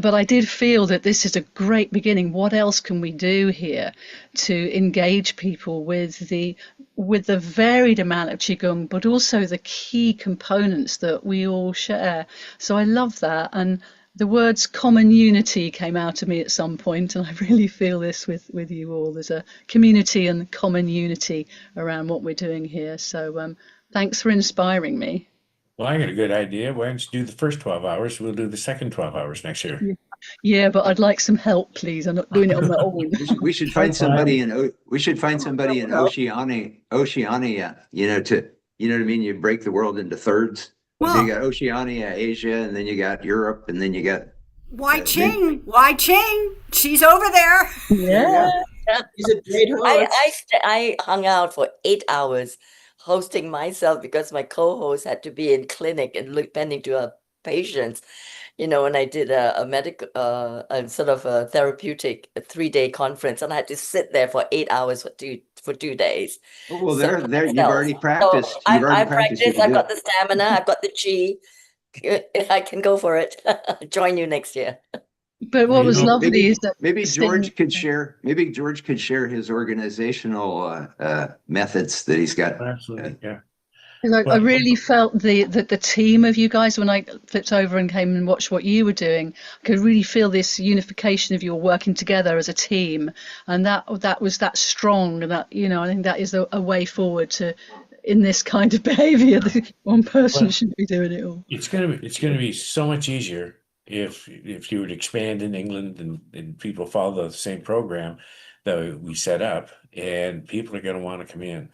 But I did feel that this is a great beginning. What else can we do here to engage people with the varied amount of Qigong, but also the key components that we all share? So I love that. And the words common unity came out of me at some point, and I really feel this with you all. There's a community and common unity around what we're doing here. So thanks for inspiring me. Well, I got a good idea. Why don't you do the first 12 hours? We'll do the second 12 hours next year. Yeah, but I'd like some help, please. I'm not doing it on my own. We should find somebody in Oceania, to, what I mean? You break the world into thirds. Well, so you got Oceania, Asia, and then you got Europe, and then you got Wai Ching. She's over there. Yeah. She's a great host. I hung out for 8 hours hosting myself because my co-host had to be in clinic and tending to her patients. When I did a medical, a sort of a therapeutic 3-day conference, and I had to sit there for 8 hours for 2 days. Well, So there, you've myself. already So practiced. You've already I practiced. You practiced. can I've do got it. the stamina. I've got the chi. I can go for it. Join you next year. But what was lovely is that maybe sitting- George could share. Maybe George could share his organizational methods that he's got. Absolutely, yeah. 'Cause I really felt the team of you guys when I flipped over and came and watched what you were doing. I could really feel this unification of you all working together as a team, and that was that strong. And that I think that is a way forward to in this kind of behaviour. One person shouldn't be doing it all. It's gonna be so much easier if you would expand in England and people follow the same program that we set up, and people are gonna want to come in.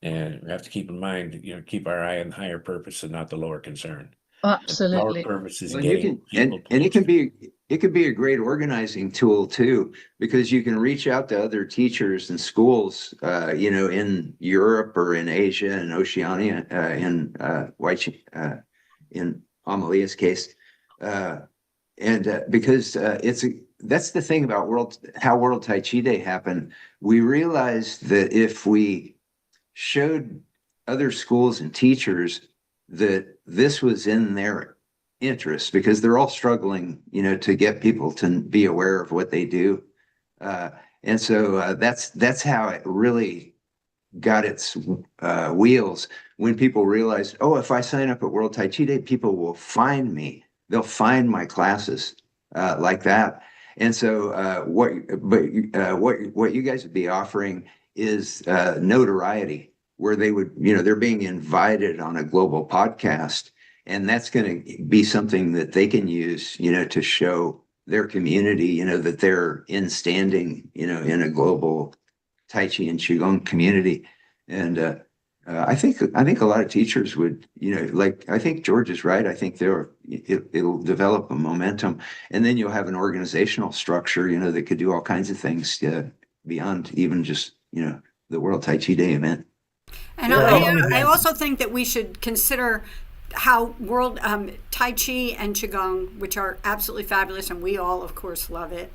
And we have to keep in mind, keep our eye on the higher purpose and not the lower concern. Absolutely. Our purpose is Well, getting people. and it could be a great organizing tool too, because you can reach out to other teachers and schools, in Europe or in Asia and Oceania, in Amalia's case, because that's the thing about World Tai Chi Day happened. We realized that if we showed other schools and teachers that this was in their interest, because they're all struggling, to get people to be aware of what they do. And so that's how it really got its wheels, when people realized, oh, if I sign up at World Tai Chi Day, people will find me. They'll find my classes like that. And so what you guys would be offering is notoriety, where they would, they're being invited on a global podcast, and that's going to be something that they can use, to show their community, that they're in standing, in a global Tai Chi and Qigong community. And I think a lot of teachers would, I think George is right. I think it'll develop a momentum, and then you'll have an organizational structure, that could do all kinds of things beyond even just, the World Tai Chi Day event. And I also think that we should consider how World Tai Chi and Qigong, which are absolutely fabulous, and we all, of course, love it,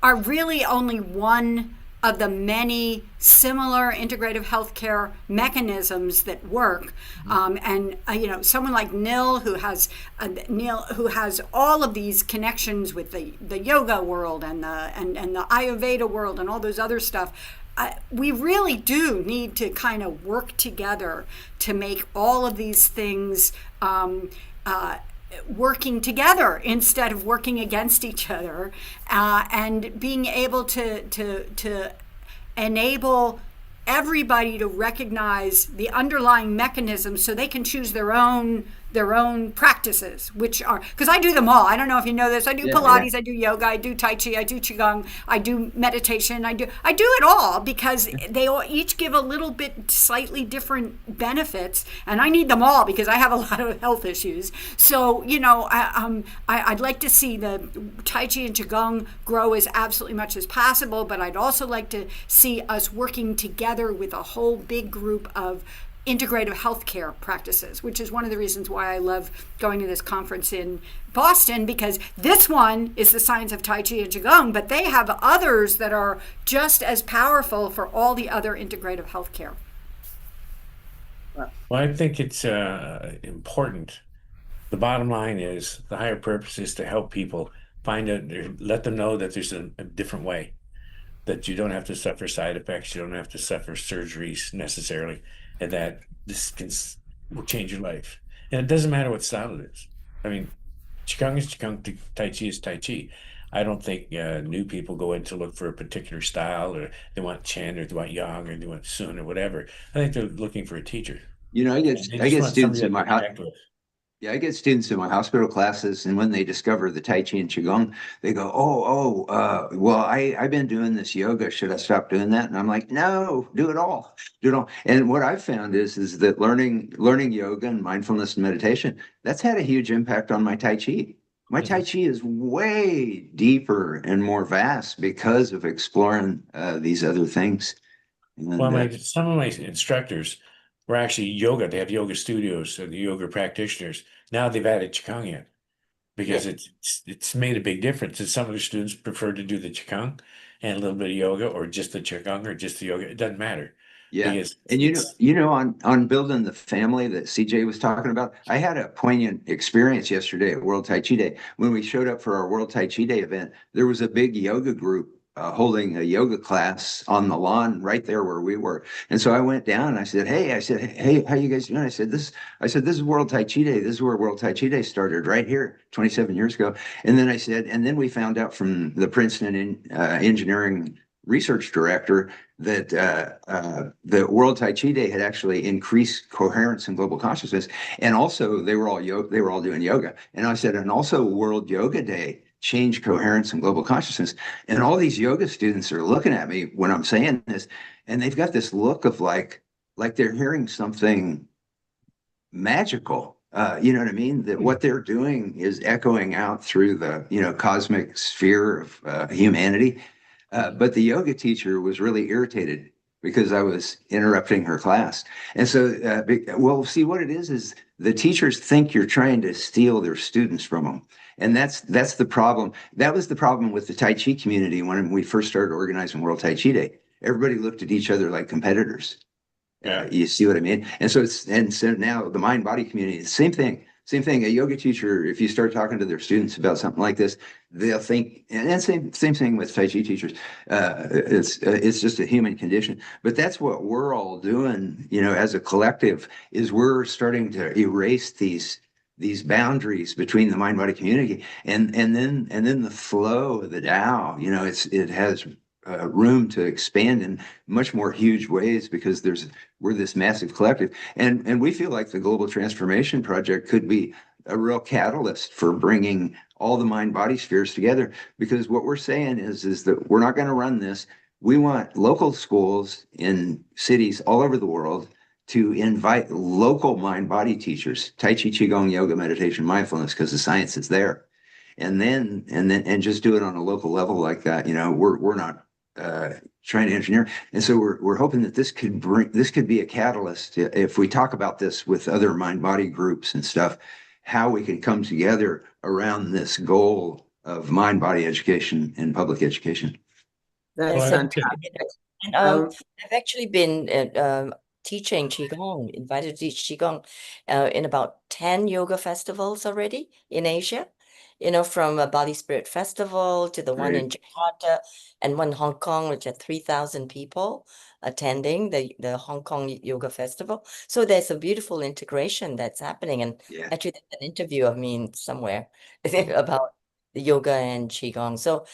are really only one of the many similar integrative healthcare mechanisms that work. Someone like Neil, who has all of these connections with the yoga world and the Ayurveda world and all those other stuff. We really do need to kind of work together to make all of these things working together instead of working against each other, and being able to enable everybody to recognize the underlying mechanisms so they can choose their own practices, which are, because I do them all. I don't know if you know this. I do Pilates, I do yoga, I do Tai Chi, I do Qigong, I do meditation, I do it all, because they all each give a little bit slightly different benefits, and I need them all because I have a lot of health issues. So I'd like to see the Tai Chi and Qigong grow as absolutely much as possible, but I'd also like to see us working together with a whole big group of integrative healthcare practices, which is one of the reasons why I love going to this conference in Boston, because this one is the science of Tai Chi and Qigong, but they have others that are just as powerful for all the other integrative healthcare. Well, I think it's important. The bottom line is the higher purpose is to help people find out, let them know that there's a different way, that you don't have to suffer side effects, you don't have to suffer surgeries necessarily, and that will change your life. And it doesn't matter what style it is. I mean, Qigong is Qigong, Tai Chi is Tai Chi. I don't think new people go in to look for a particular style, or they want Chen, or they want Yang, or they want Sun, or whatever. I think they're looking for a teacher. I get students in my I get students in my hospital classes, and when they discover the Tai Chi and Qigong, they go, well, I've been doing this yoga. Should I stop doing that? And I'm like, no, do it all. Do it all. And what I've found is that learning yoga and mindfulness and meditation, that's had a huge impact on my Tai Chi. My Tai Chi is way deeper and more vast because of exploring these other things. Well, some of my instructors were actually yoga. They have yoga studios, so the yoga practitioners. Now they've added Qigong in because it's made a big difference. And some of the students prefer to do the Qigong and a little bit of yoga, or just the Qigong, or just the yoga. It doesn't matter. Yeah. Because And on building the family that CJ was talking about, I had a poignant experience yesterday at World Tai Chi Day. When we showed up for our World Tai Chi Day event, there was a big yoga group holding a yoga class on the lawn right there where we were. And so I went down and I said, hey, how you guys doing? I said, this is World Tai Chi Day. This is where World Tai Chi Day started, right here 27 years ago. And then I said, and then we found out from the Princeton engineering research director that the World Tai Chi Day had actually increased coherence and global consciousness, and also they were all doing yoga. And I said, and also World Yoga Day changed coherence and global consciousness. And all these yoga students are looking at me when I'm saying this, and they've got this look of like they're hearing something magical. You know what I mean? That what they're doing is echoing out through the cosmic sphere of humanity. But the yoga teacher was really irritated because I was interrupting her class. And so, well, see, what it is the teachers think you're trying to steal their students from them. And that's the problem. That was the problem with the Tai Chi community when we first started organizing World Tai Chi Day. Everybody looked at each other like competitors. You see what I mean? And so now the mind body community, same thing. A yoga teacher, if you start talking to their students about something like this, they'll think, and then same thing with Tai Chi teachers. It's just a human condition. But that's what we're all doing, as a collective, is we're starting to erase these boundaries between the mind body community, and then the flow of the Tao. It has room to expand in much more huge ways because we're this massive collective, and we feel like the Global Transformation Project could be a real catalyst for bringing all the mind body spheres together, because what we're saying is that we're not going to run this. We want local schools in cities all over the world to invite local mind body teachers, Tai Chi, Qigong, yoga, meditation, mindfulness, because the science is there, and just do it on a local level like that. We're not trying to engineer. And so we're hoping that this could be a catalyst, if we talk about this with other mind body groups and stuff, how we can come together around this goal of mind body education and public education. That's fantastic. And I've actually been teaching Qigong, invited to teach Qigong in about 10 yoga festivals already in Asia. From a Bali Spirit Festival to the one in Jakarta and one in Hong Kong, which had 3,000 people attending the Hong Kong Yoga Festival. So there's a beautiful integration that's happening. And actually, there's an interview of me somewhere about the yoga and Qigong. So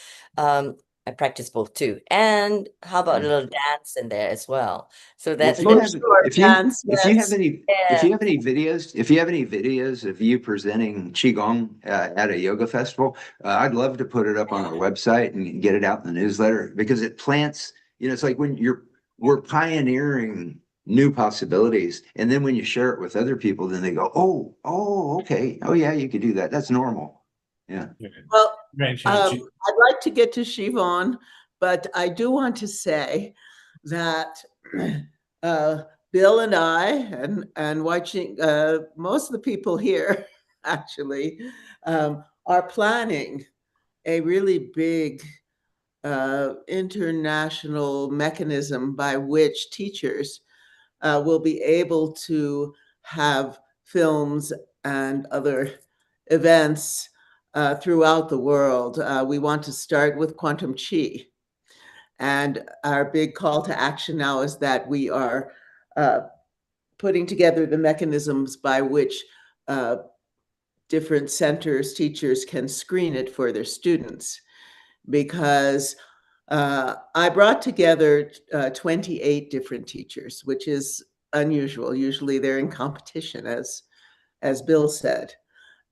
I practice both too. And how about a little dance in there as well? So that's if you have any videos of you presenting Qigong at a yoga festival, I'd love to put it up on our website and get it out in the newsletter, because it plants, it's like when we're pioneering new possibilities, and then when you share it with other people, then they go, oh, okay, oh yeah, you could do that. That's normal. Yeah. Well, I'd like to get to Siobhan, but I do want to say that Bill and I and watching most of the people here actually are planning a really big international mechanism by which teachers will be able to have films and other events throughout the world. We want to start with quantum chi. And our big call to action now is that we are putting together the mechanisms by which different centers, teachers can screen it for their students. Because I brought together 28 different teachers, which is unusual. Usually they're in competition, as Bill said.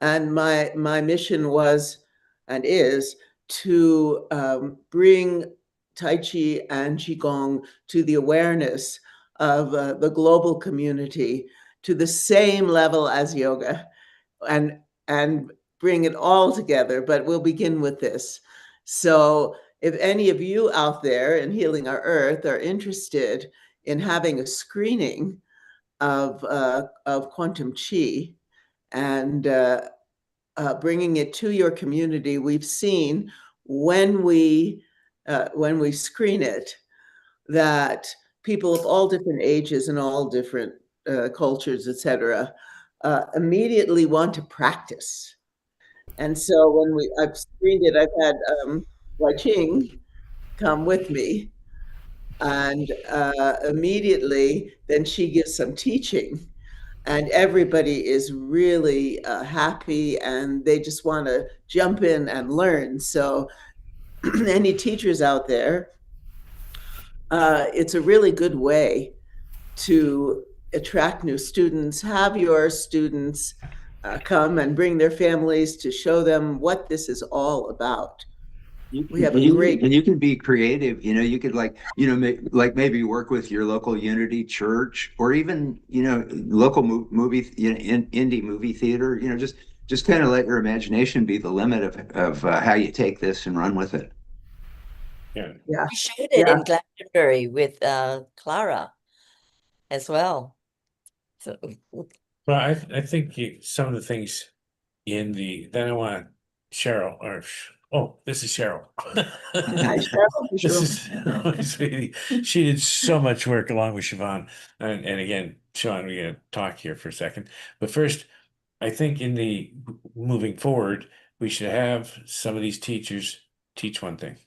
And my mission was and is to bring Tai Chi and Qigong to the awareness of the global community to the same level as yoga, and bring it all together. But we'll begin with this. So if any of you out there in Healing Our Earth are interested in having a screening of quantum chi and bringing it to your community. We've seen when we screen it that people of all different ages and all different cultures, etc., immediately want to practice. And so when I've screened it, I've had Wai Ching come with me, and immediately then she gives some teaching, and everybody is really happy, and they just want to jump in and learn. So any teachers out there, it's a really good way to attract new students. Have your students come and bring their families to show them what this is all about. We have a great, and you can be creative. You could maybe work with your local Unity church, or even local movie, indie movie theater. Just kind of let your imagination be the limit of how you take this and run with it. We showed it in Glastonbury with Clara as well. So, well, I think some of the things then I want Cheryl, this is Cheryl. Hi, Cheryl. This is my sweetie. She did so much work along with Siobhan. And again, Sean, we're going to talk here for a second. But first, I think moving forward, we should have some of these teachers teach one thing.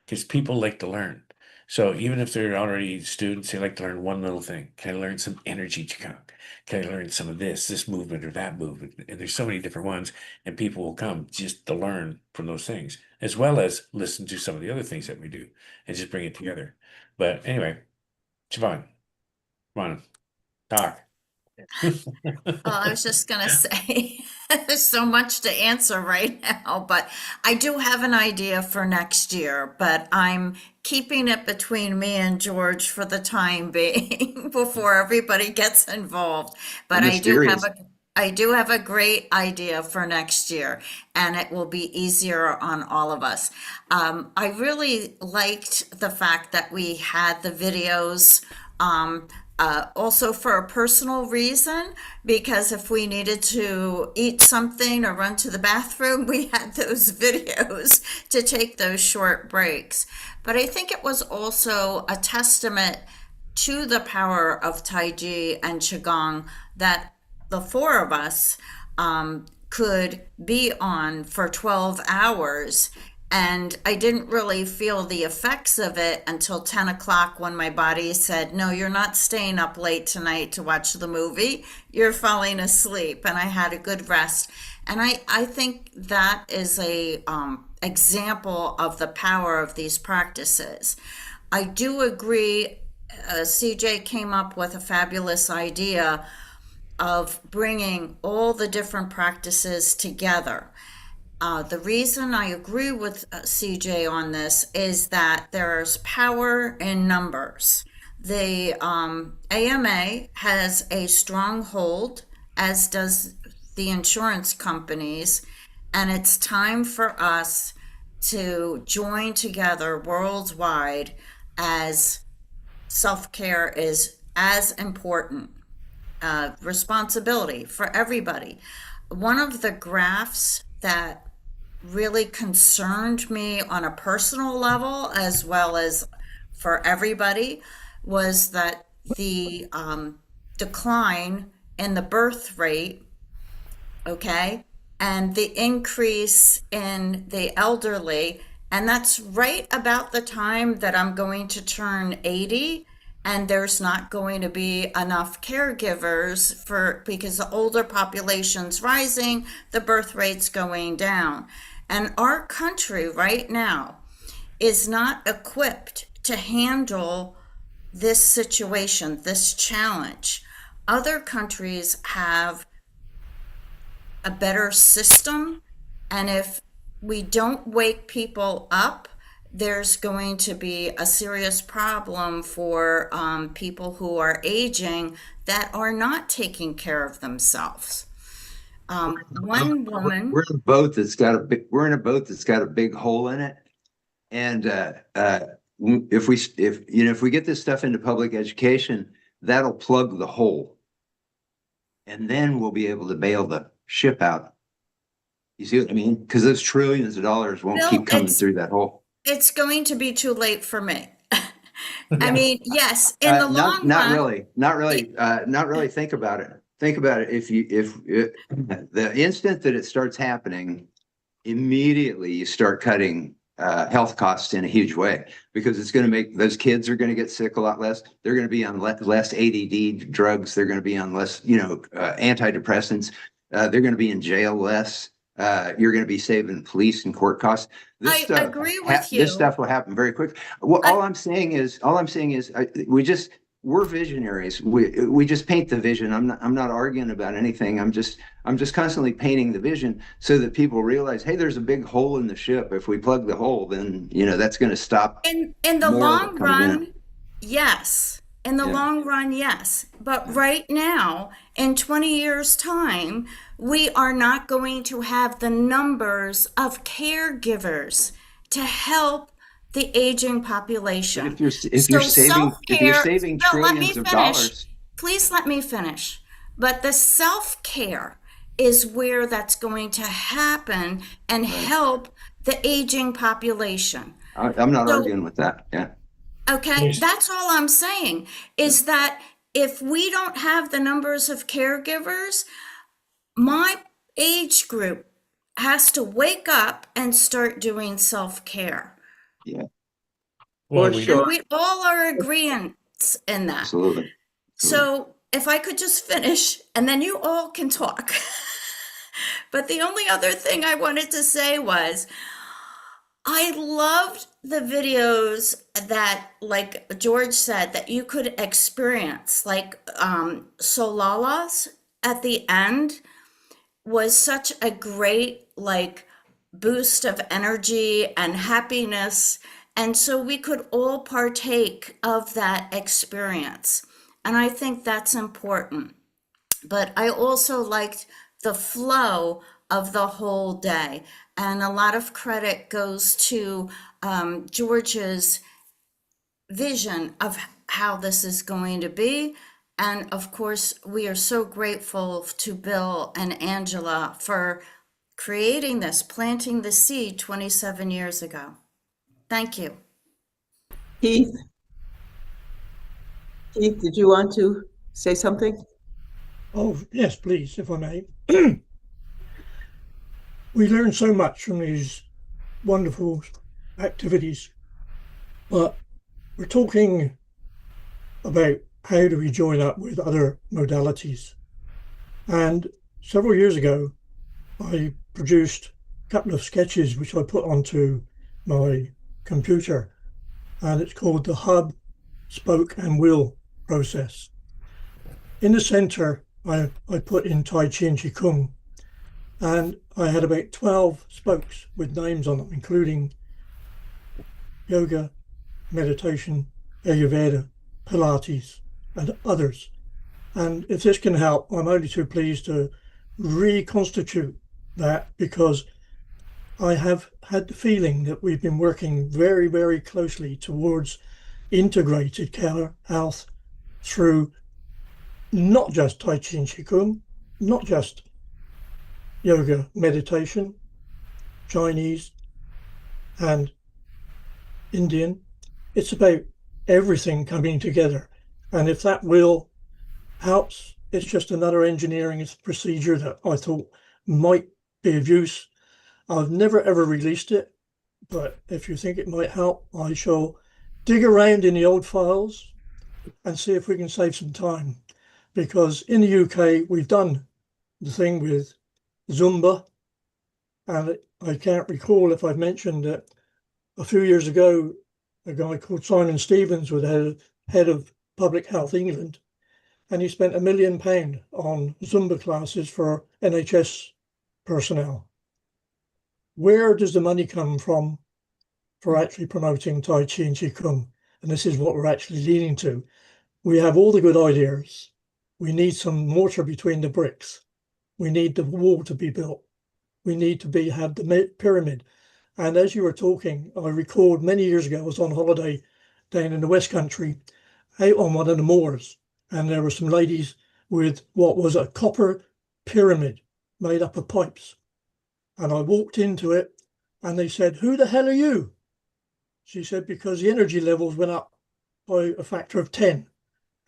Because people like to learn. So even if they're already students, they like to learn one little thing. Can I learn some energy Qigong? Can I learn some of this movement or that movement? And there's so many different ones, and people will come just to learn from those things, as well as listen to some of the other things that we do and just bring it together. But anyway, Siobhan, come on, talk. I was just going to say, there's so much to answer right now, but I do have an idea for next year, but I'm keeping it between me and George for the time being before everybody gets involved. But I do have a great idea for next year, and it will be easier on all of us. I really liked the fact that we had the videos, also for a personal reason, because if we needed to eat something or run to the bathroom, we had those videos to take those short breaks. But I think it was also a testament to the power of Tai Chi and Qigong that the four of us could be on for 12 hours. And I didn't really feel the effects of it until 10 o'clock when my body said, no, you're not staying up late tonight to watch the movie. You're falling asleep. And I had a good rest. And I think that is a example of the power of these practices. I do agree. CJ came up with a fabulous idea of bringing all the different practices together. The reason I agree with CJ on this is that there's power in numbers. The AMA has a strong hold, as does the insurance companies, and it's time for us to join together worldwide, as self-care is as important. Responsibility for everybody. One of the graphs that really concerned me on a personal level, as well as for everybody, was that the decline in the birth rate, and the increase in the elderly. And that's right about the time that I'm going to turn 80. And there's not going to be enough caregivers because the older population's rising, the birth rate's going down. And our country right now is not equipped to handle this situation, this challenge. Other countries have a better system, and if we don't wake people up, there's going to be a serious problem for people who are aging that are not taking care of themselves. One woman. We're in a boat that's got a big hole in it, and if we get this stuff into public education, that'll plug the hole. And then we'll be able to bail the ship out. You see what I mean? Because those trillions of dollars won't Bill, keep coming through that hole. It's going to be too late for me. I mean, yes, in the Not long run. not really. Think about it. Think about it. If the instant that it starts happening, immediately you start cutting health costs in a huge way, because it's going to make those kids are going to get sick a lot less. They're going to be on less ADD drugs. They're going to be on less, antidepressants. They're going to be in jail less. You're going to be saving police and court costs. I agree with you. This stuff will happen very quick. Well, all I'm saying is, we're visionaries. We just paint the vision. I'm not arguing about anything. I'm just constantly painting the vision so that people realize, hey, there's a big hole in the ship. If we plug the hole, then that's going to stop. In the long run, yes. In the long run, yes. But right now, in 20 years' time, we are not going to have the numbers of caregivers to help the aging population. But if you're saving trillions of dollars. Please let me finish. But the self-care is where that's going to happen and help the aging population. I'm not arguing with that. Yeah. Okay, that's all I'm saying, is that if we don't have the numbers of caregivers, my age group has to wake up and start doing self-care. Yeah. Well, and we all are agreeing in that. Absolutely. So if I could just finish, and then you all can talk. But the only other thing I wanted to say was, I loved the videos that, like George said, that you could experience, like Solalas at the end was such a great boost of energy and happiness. And so we could all partake of that experience. And I think that's important. But I also liked the flow of the whole day. And a lot of credit goes to George's vision of how this is going to be. And of course, we are so grateful to Bill and Angela for creating this, planting the seed 27 years ago. Thank you. Keith, did you want to say something? Oh, yes, please, if I may. We learn so much from these wonderful activities, but we're talking about how do we join up with other modalities. And several years ago, I produced a couple of sketches which I put onto my computer, and it's called the hub, spoke and wheel process. In the center, I put in Tai Chi and Qigong, and I had about 12 spokes with names on them, including yoga, meditation, Ayurveda, Pilates, and others. And if this can help, I'm only too pleased to reconstitute that, because I have had the feeling that we've been working very, very closely towards integrated care health through not just Tai Chi and Qigong, not just yoga, meditation, Chinese and Indian. It's about everything coming together. And if that will helps, it's just another engineering procedure that I thought might be of use. I've never ever released it, but if you think it might help, I shall dig around in the old files and see if we can save some time. Because in the UK, we've done the thing with Zumba, and I can't recall if I've mentioned that a few years ago, a guy called Simon Stevens was head of Public Health England, and he spent £1 million on Zumba classes for NHS personnel. Where does the money come from for actually promoting Tai Chi and Qigong? And this is what we're actually leading to. We have all the good ideas. We need some mortar between the bricks. We need the wall to be built. We need to have the pyramid. And as you were talking, I recalled many years ago, I was on holiday down in the West Country, out on one of the moors, and there were some ladies with what was a copper pyramid made up of pipes. And I walked into it and they said, "Who the hell are you?" She said, "Because the energy levels went up by a factor of 10.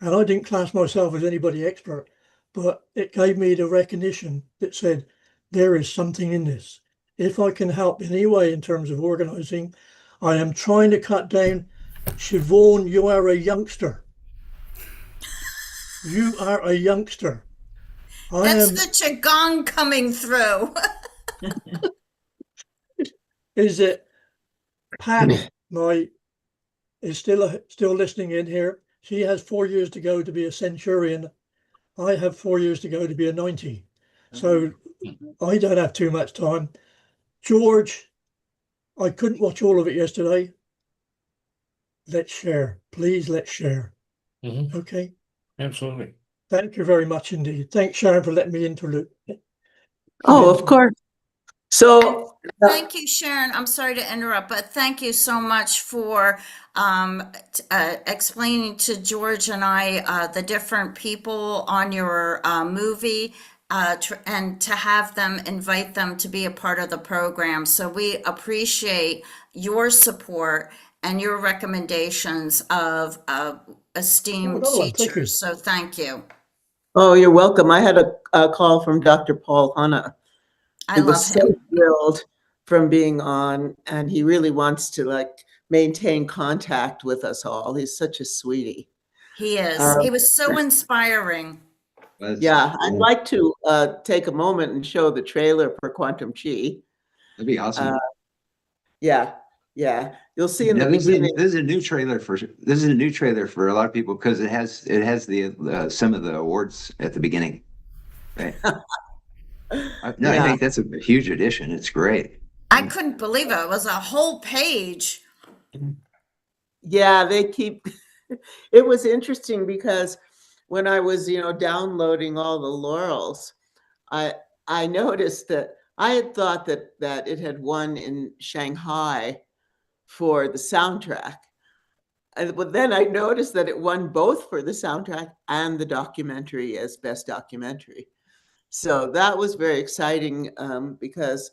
And I didn't class myself as anybody expert, but it gave me the recognition that said, there is something in this. If I can help in any way in terms of organizing, I am trying to cut down. Siobhan, you are a youngster. You are a youngster. That's the Qigong coming through. Is it Pat, is still listening in here? She has 4 years to go to be a centurion. I have 4 years to go to be a 90. So I don't have too much time. George, I couldn't watch all of it yesterday. Let's share. Please, let's share. Okay? Absolutely. Thank you very much indeed. Thanks, Sharon, for letting me interlude. Oh, of course. So thank you, Sharon. I'm sorry to interrupt, but thank you so much for explaining to George and I the different people on your movie and to have them invite them to be a part of the program. So we appreciate your support and your recommendations of esteemed teachers. So thank you. Oh, you're welcome. I had a call from Dr. Paul Hanna. I love so him. Thrilled from being on, and he really wants to maintain contact with us all. He's such a sweetie. He is. He was so inspiring. Yeah, I'd like to take a moment and show the trailer for Quantum Chi. That'd be awesome. Yeah. You'll see in the beginning. This is a new trailer for a lot of people because it has the some of the awards at the beginning. Right. I think that's a huge addition. It's great. I couldn't believe it. It was a whole page. Yeah, they keep. It was interesting because when I was, downloading all the laurels, I noticed that I had thought that it had won in Shanghai for the soundtrack. But then I noticed that it won both for the soundtrack and the documentary as best documentary. So that was very exciting because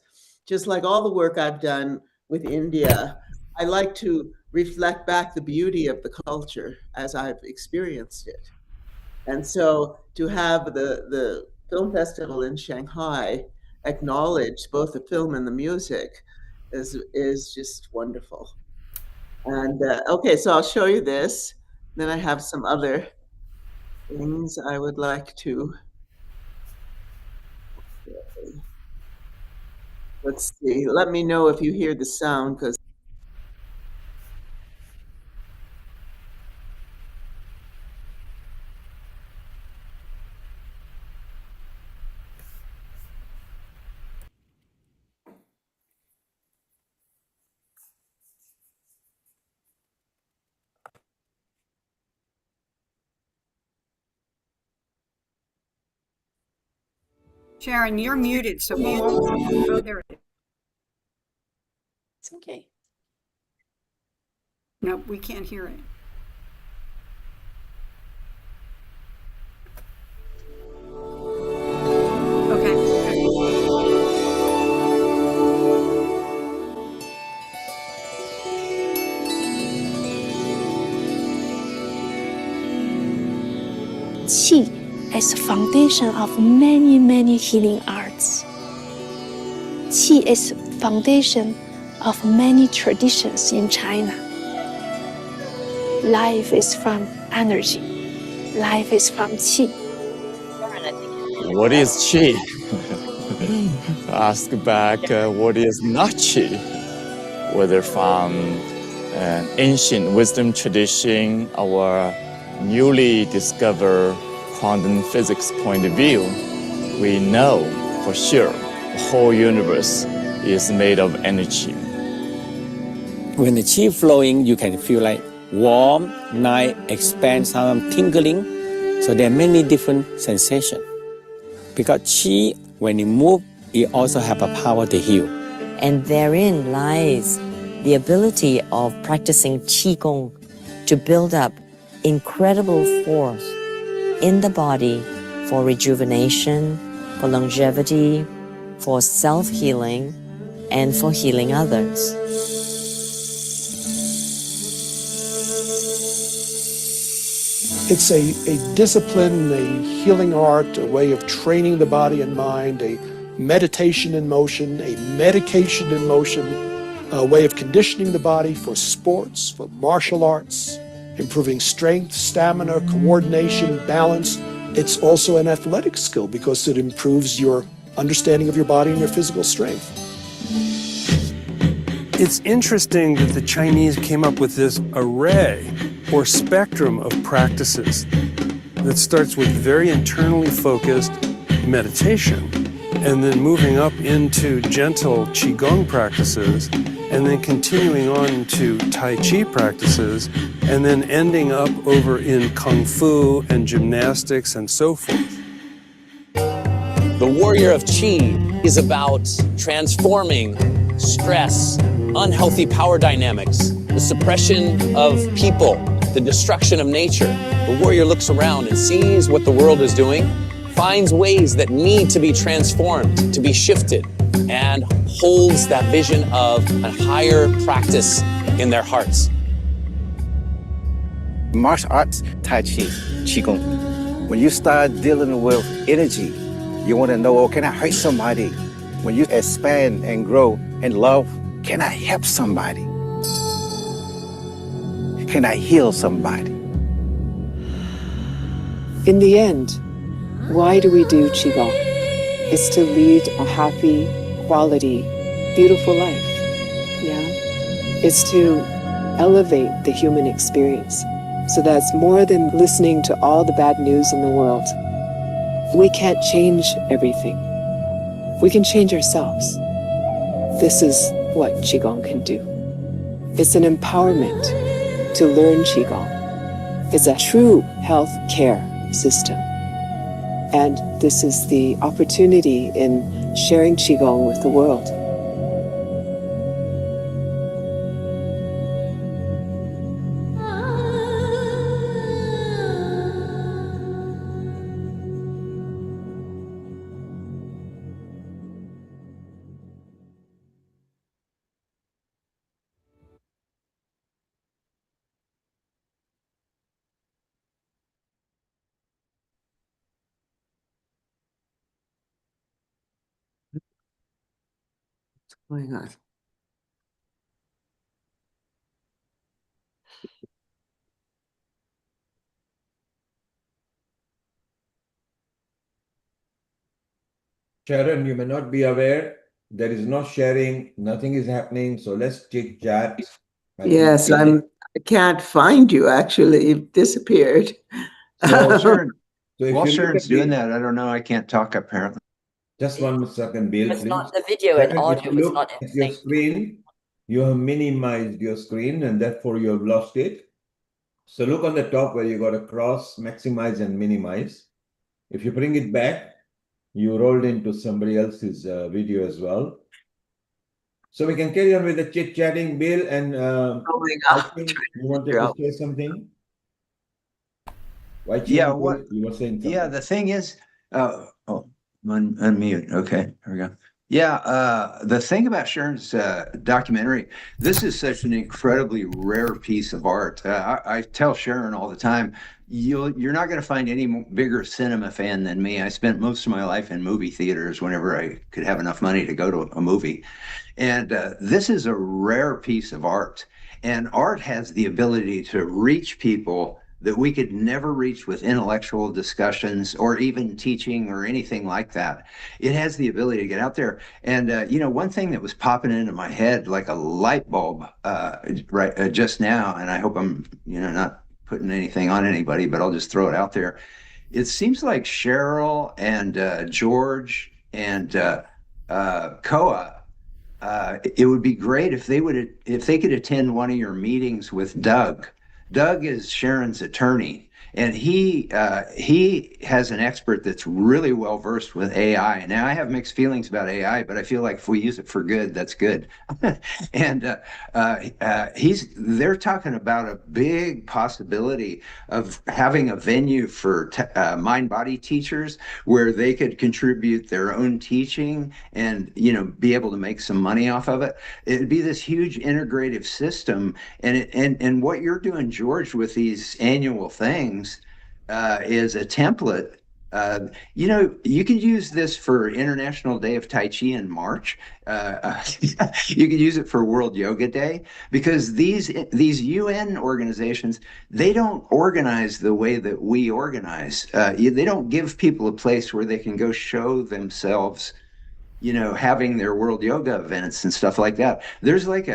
just like all the work I've done with India, I like to reflect back the beauty of the culture as I've experienced it. And so to have the film festival in Shanghai acknowledge both the film and the music is just wonderful. And okay, so I'll show you this. Then I have some other things I would like to. Let's see. Let me know if you hear the sound because. Sharon, you're muted, so we won't. Oh, there it is. It's okay. No, we can't hear it. Qi is the foundation of many healing arts. Qi is foundation of many traditions in China. Life is from energy. Life is from Qi. What is Qi? Ask back what is not Qi? Whether from an ancient wisdom tradition or newly discovered quantum physics point of view, we know for sure the whole universe is made of energy. When the Qi flowing, you can feel like warm, nice, expand, some tingling. So there are many different sensations. Because Qi, when you move, it also have a power to heal. And therein lies the ability of practicing Qigong to build up incredible force in the body for rejuvenation, for longevity, for self-healing, and for healing others. It's a discipline, a healing art, a way of training the body and mind, a meditation in motion, a medication in motion, a way of conditioning the body for sports, for martial arts, improving strength, stamina, coordination, balance. It's also an athletic skill because it improves your understanding of your body and your physical strength. It's interesting that the Chinese came up with this array or spectrum of practices that starts with very internally focused meditation and then moving up into gentle Qigong practices and then continuing on to Tai Chi practices and then ending up over in Kung Fu and gymnastics and so forth. The warrior of Qi is about transforming stress, unhealthy power dynamics, the suppression of people, the destruction of nature. The warrior looks around and sees what the world is doing, finds ways that need to be transformed, to be shifted, and holds that vision of a higher practice in their hearts. Martial arts, Tai Chi, Qigong. When you start dealing with energy, you want to know, oh, can I hurt somebody? When you expand and grow in love, can I help somebody? Can I heal somebody? In the end, why do we do Qigong? It's to lead a happy, quality, beautiful life. Yeah? It's to elevate the human experience. So that's more than listening to all the bad news in the world. We can't change everything. We can change ourselves. This is what Qigong can do. It's an empowerment to learn Qigong. It's a true health care system. And this is the opportunity in sharing Qigong with the world. Going on. Sharon, you may not be aware, there is no sharing, nothing is happening, so let's chit chat. Yes, I can't find you actually. You've disappeared. Well, Sharon, So if while you look Sharon's at doing the- that, I don't know, I can't talk apparently. Just 1 second, Bill, It's please. not the video and Sharon, if audio you is look not in at your sync. screen, you have minimized your screen and therefore you have lost it. So look on the top where you got a cross, maximize and minimize. If you bring it back, you rolled into somebody else's video as well. So we can carry on with the chit-chatting, Bill, and I think you wanted to say something? Why Yeah, change, Bill? You were saying something. Yeah, the thing is, unmute. Okay, there we go. Yeah, the thing about Sharon's documentary, this is such an incredibly rare piece of art. I tell Sharon all the time, you're not going to find any bigger cinema fan than me. I spent most of my life in movie theaters whenever I could have enough money to go to a movie. And this is a rare piece of art. And art has the ability to reach people that we could never reach with intellectual discussions or even teaching or anything like that. It has the ability to get out there. And, one thing that was popping into my head like a light bulb just now, and I hope I'm, not putting anything on anybody, but I'll just throw it out there. It seems like Cheryl and George and Koa, it would be great if they could attend one of your meetings with Doug. Doug is Sharon's attorney, and he has an expert that's really well versed with AI. Now I have mixed feelings about AI, but I feel like if we use it for good, that's good. And they're talking about a big possibility of having a venue for mind-body teachers where they could contribute their own teaching and be able to make some money off of it. It'd be this huge integrative system, and what you're doing, George, with these annual things is a template. You could use this for International Day of Tai Chi in March. You could use it for World Yoga Day, because these UN organizations, they don't organize the way that we organize. They don't give people a place where they can go show themselves, having their World Yoga events and stuff like that. There's like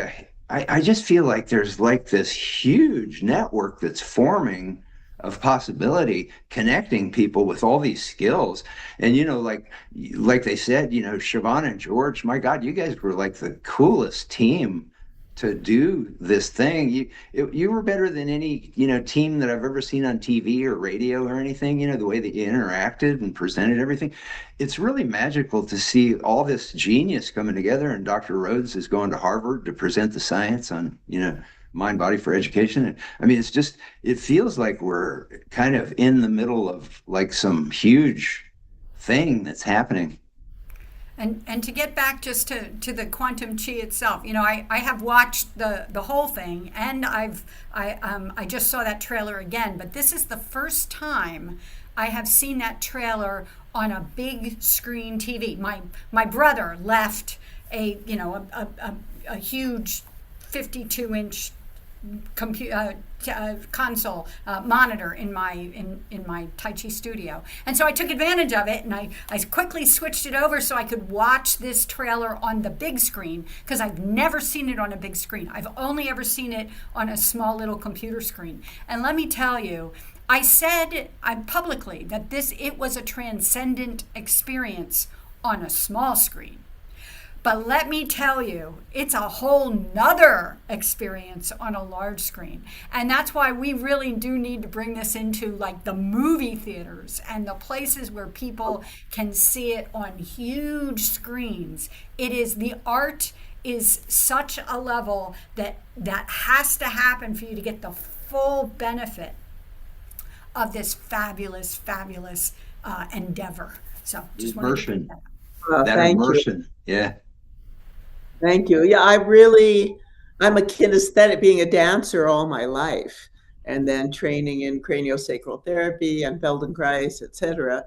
I just feel like there's like this huge network that's forming of possibility, connecting people with all these skills. And like they said, Siobhan and George, my God, you guys were like the coolest team to do this thing. You were better than any team that I've ever seen on TV or radio or anything. The way that you interacted and presented everything, it's really magical to see all this genius coming together. And Dr. Rhodes is going to Harvard to present the science on mind body for education. I mean, it feels like we're kind of in the middle of like some huge thing that's happening. And to get back just to the quantum chi itself, I have watched the whole thing, and I just saw that trailer again. But this is the first time I have seen that trailer on a big screen TV. My brother left a huge 52-inch console monitor in my Tai Chi studio, and so I took advantage of it, and I quickly switched it over so I could watch this trailer on the big screen, because I've never seen it on a big screen. I've only ever seen it on a small little computer screen. And let me tell you, I said publicly that it was a transcendent experience on a small screen. But let me tell you, it's a whole nother experience on a large screen. And that's why we really do need to bring this into like the movie theaters and the places where people can see it on huge screens. The art is such a level that has to happen for you to get the full benefit of this fabulous, fabulous endeavor. So just immersion. That immersion. Yeah. Thank you. Yeah, I'm a kinesthetic, being a dancer all my life, and then training in craniosacral therapy and Feldenkrais, etc.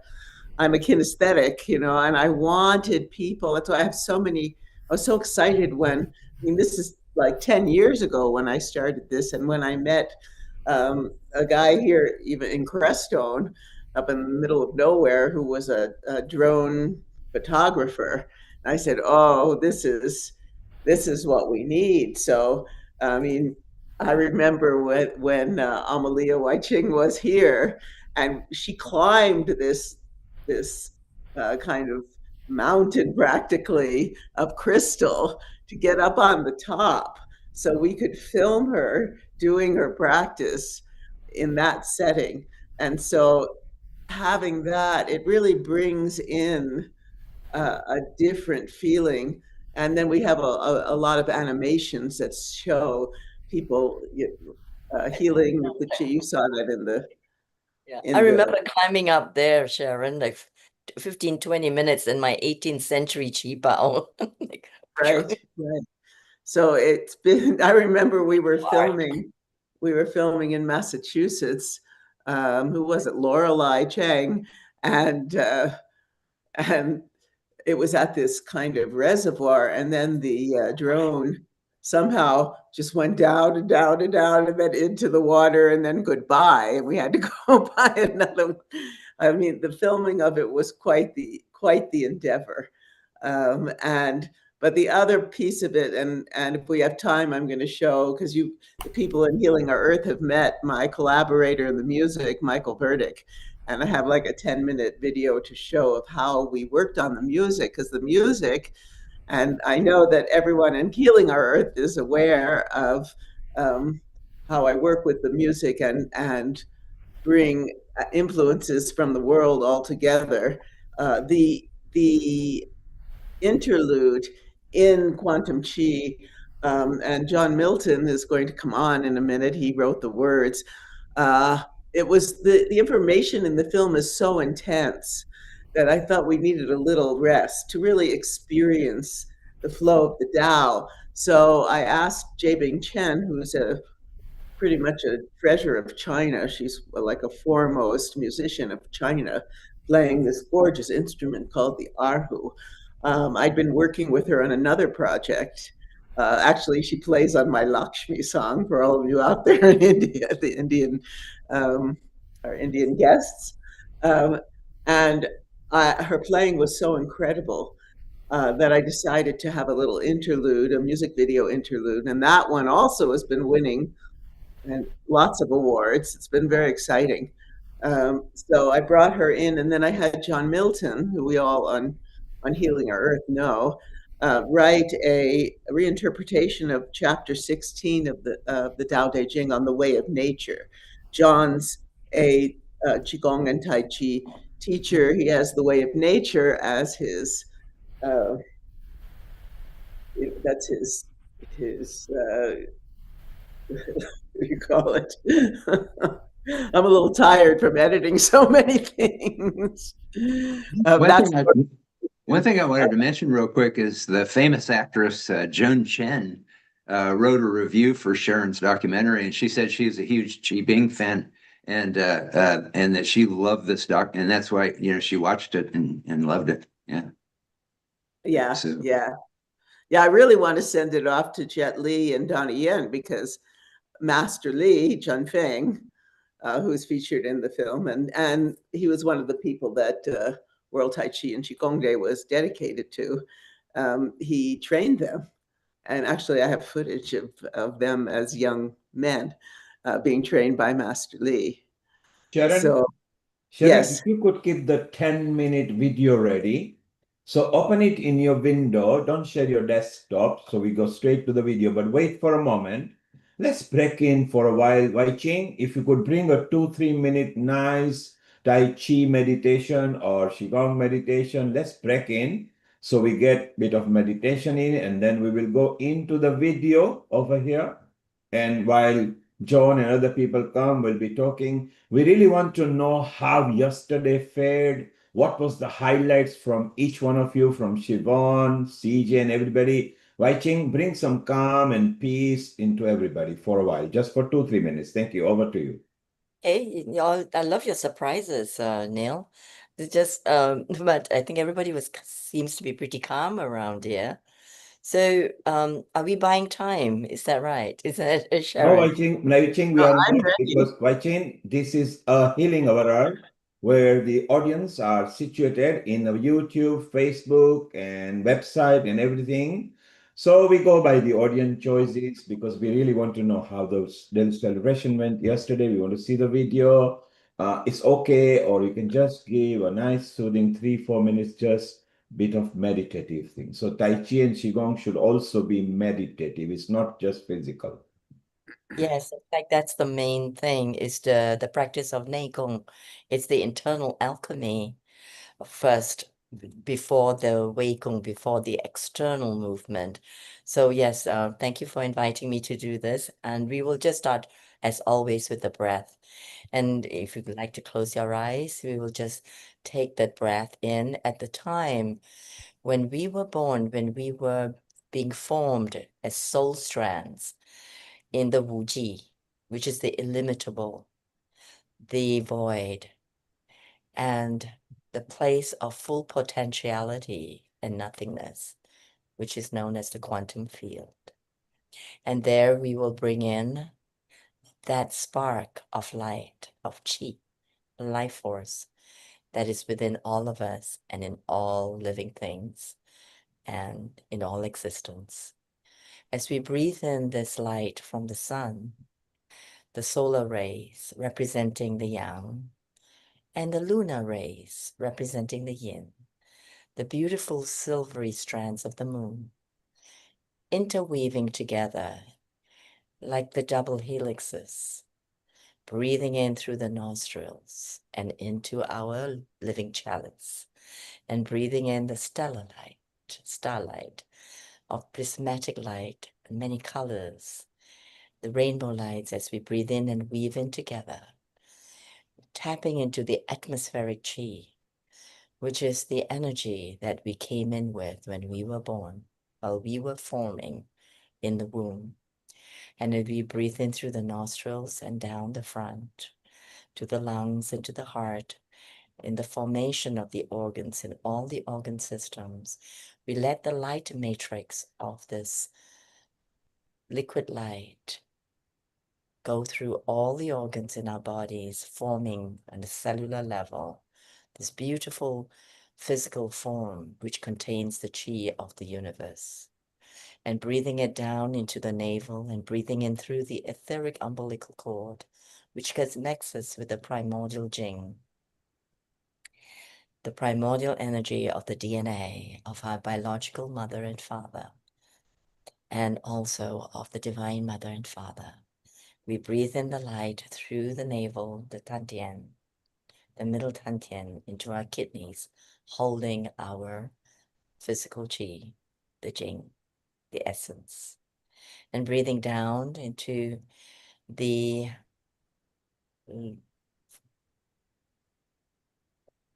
I'm a kinesthetic, and I wanted people. That's why I was so excited this is like 10 years ago when I started this, and when I met a guy here, even in Crestone, up in the middle of nowhere, who was a drone photographer. I said, "Oh, this is what we need." So, I mean, I remember when Amalia Wai-Ching was here, and she climbed this kind of mountain practically of crystal to get up on the top, so we could film her doing her practice in that setting. And so, having that, it really brings in a different feeling. And then we have a lot of animations that show people healing with the chi. You saw that in the. Yeah, I remember climbing up there, Sharon, like 15, 20 minutes in my 18th century chi bao. Right. So it's been. I remember we were filming in Massachusetts. Who was it? Lorelei Chang, and it was at this kind of reservoir, and then the drone somehow just went down and down and down, and then into the water, and then goodbye, and we had to go buy another. I mean, the filming of it was quite the endeavor, but the other piece of it, and if we have time, I'm going to show, because the people in Healing Our Earth have met my collaborator in the music, Michael Burdick. And I have like a 10-minute video to show of how we worked on the music, because the music, and I know that everyone in Healing Our Earth is aware of how I work with the music, and bring influences from the world all together. The interlude in Quantum Chi, and John Milton is going to come on in a minute. He wrote the words. It was the information in the film is so intense that I thought we needed a little rest to really experience the flow of the Tao. So I asked Jabing Chen, who's pretty much a treasure of China. She's like a foremost musician of China, playing this gorgeous instrument called the erhu. I'd been working with her on another project. Actually, she plays on my Lakshmi song for all of you out there in India, the Indian, our Indian guests. And her playing was so incredible that I decided to have a little interlude, a music video interlude. And that one also has been winning and lots of awards. It's been very exciting. So I brought her in, and then I had John Milton, who we all on Healing Our Earth know, write a reinterpretation of chapter 16 of the Tao Te Ching on the way of nature. John's a Qigong and Tai Chi teacher. He has the way of nature as his, that's his what do you call it? I'm a little tired from editing so many things. One thing I wanted to mention real quick is the famous actress Joan Chen wrote a review for Sharon's documentary, and she said she's a huge Chi Bing fan, and that she loved this doc, and that's why she watched it and loved it. Yeah. Yeah. So. Yeah. I really want to send it off to Jet Li and Donnie Yen, because Master Li Chunfeng, who's featured in the film, and he was one of the people that World Tai Chi and Qigong Day was dedicated to. He trained them, and actually I have footage of them as young men being trained by Master Li. Sharon, so, Sharon, yes. if you could keep the 10-minute video ready. So open it in your window. Don't share your desktop. So we go straight to the video, but wait for a moment. Let's break in for a while. Wai Ching, if you could bring a 2-3 minute nice Tai Chi meditation or Qigong meditation, let's break in. So we get a bit of meditation in, and then we will go into the video over here. And while John and other people come, we'll be talking. We really want to know how yesterday fared. What was the highlights from each one of you, from Siobhan, CJ, and everybody? Wai Ching, bring some calm and peace into everybody for a while, just for 2-3 minutes. Thank you. Over to you. Hey, I love your surprises, Neil. It's just, but I think everybody seems to be pretty calm around here. So, are we buying time? Is that right? Is that Sharon? No, Wai Ching, we are not, because Wai Ching, this is a Healing Our Earth, where the audience are situated in the YouTube, Facebook, and website and everything. So we go by the audience choices, because we really want to know how the celebration went yesterday. We want to see the video. It's okay, or you can just give a nice soothing 3-4 minutes, just bit of meditative thing. So Tai Chi and Qigong should also be meditative. It's not just physical. Yes, in fact, that's the main thing, is the practice of Neigong. It's the internal alchemy first, before the Weigong, before the external movement. So yes, thank you for inviting me to do this. And we will just start, as always, with the breath. And if you'd like to close your eyes, we will just take that breath in at the time when we were born, when we were being formed as soul strands in the Wuji, which is the illimitable, the void, and the place of full potentiality and nothingness, which is known as the quantum field. And there we will bring in that spark of light, of chi, life force that is within all of us and in all living things and in all existence. As we breathe in this light from the sun, the solar rays representing the yang, and the lunar rays representing the yin, the beautiful silvery strands of the moon, interweaving together like the double helixes, breathing in through the nostrils and into our living chalice, and breathing in the stellar light, starlight of prismatic light, many colors, the rainbow lights as we breathe in and weave in together, tapping into the atmospheric chi, which is the energy that we came in with when we were born, while we were forming in the womb. And as we breathe in through the nostrils and down the front, to the lungs and to the heart, in the formation of the organs in all the organ systems, we let the light matrix of this liquid light go through all the organs in our bodies, forming on a cellular level this beautiful physical form which contains the chi of the universe. And breathing it down into the navel and breathing in through the etheric umbilical cord, which connects us with the primordial Jing, the primordial energy of the DNA of our biological mother and father, and also of the divine mother and father. We breathe in the light through the navel, the Tantien, the middle Tantien, into our kidneys, holding our physical chi, the Jing, the essence. And breathing down into the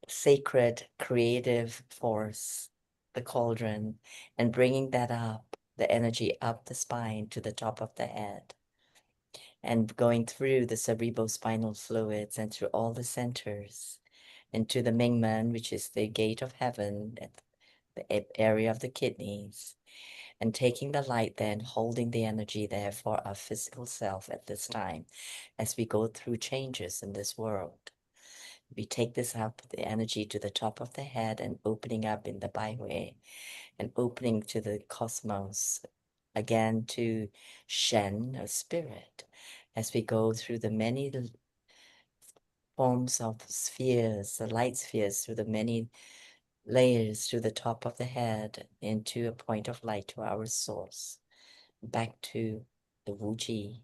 sacred creative force, the cauldron, and bringing that up, the energy up the spine to the top of the head, and going through the cerebrospinal fluids and through all the centers into the Mingmen, which is the gate of heaven, at the area of the kidneys, and taking the light then, holding the energy there for our physical self at this time as we go through changes in this world. We take this up, the energy to the top of the head and opening up in the byway and opening to the cosmos, again to Shen, or spirit, as we go through the many forms of spheres, the light spheres, through the many layers to the top of the head into a point of light to our source, back to the Wu Ji,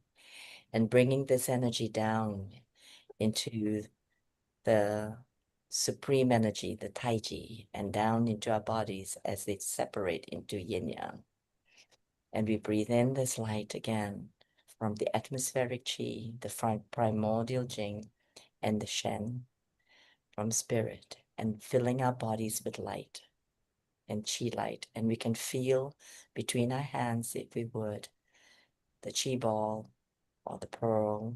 and bringing this energy down into the supreme energy, the Tai Chi, and down into our bodies as they separate into yin yang. And we breathe in this light again from the atmospheric chi, the primordial Jing, and the Shen from spirit, and filling our bodies with light and chi light. And we can feel between our hands, if we would, the chi ball or the pearl,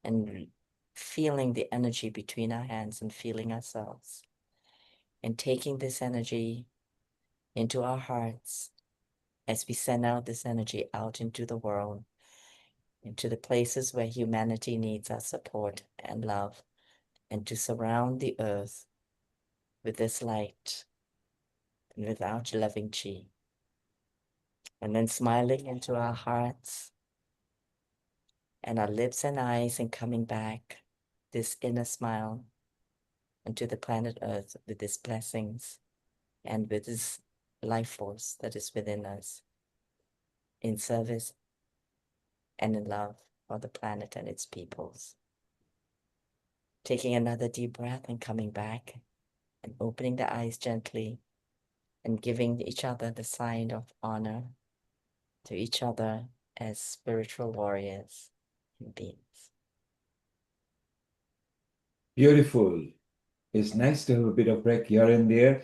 and feeling the energy between our hands and feeling ourselves, and taking this energy into our hearts as we send out this energy out into the world, into the places where humanity needs our support and love, and to surround the earth with this light and with our loving chi. And then smiling into our hearts and our lips and eyes, and coming back this inner smile into the planet Earth with its blessings and with this life force that is within us, in service and in love for the planet and its peoples. Taking another deep breath and coming back and opening the eyes gently and giving each other the sign of honor to each other as spiritual warriors and beings. Beautiful. It's nice to have a bit of break here and there.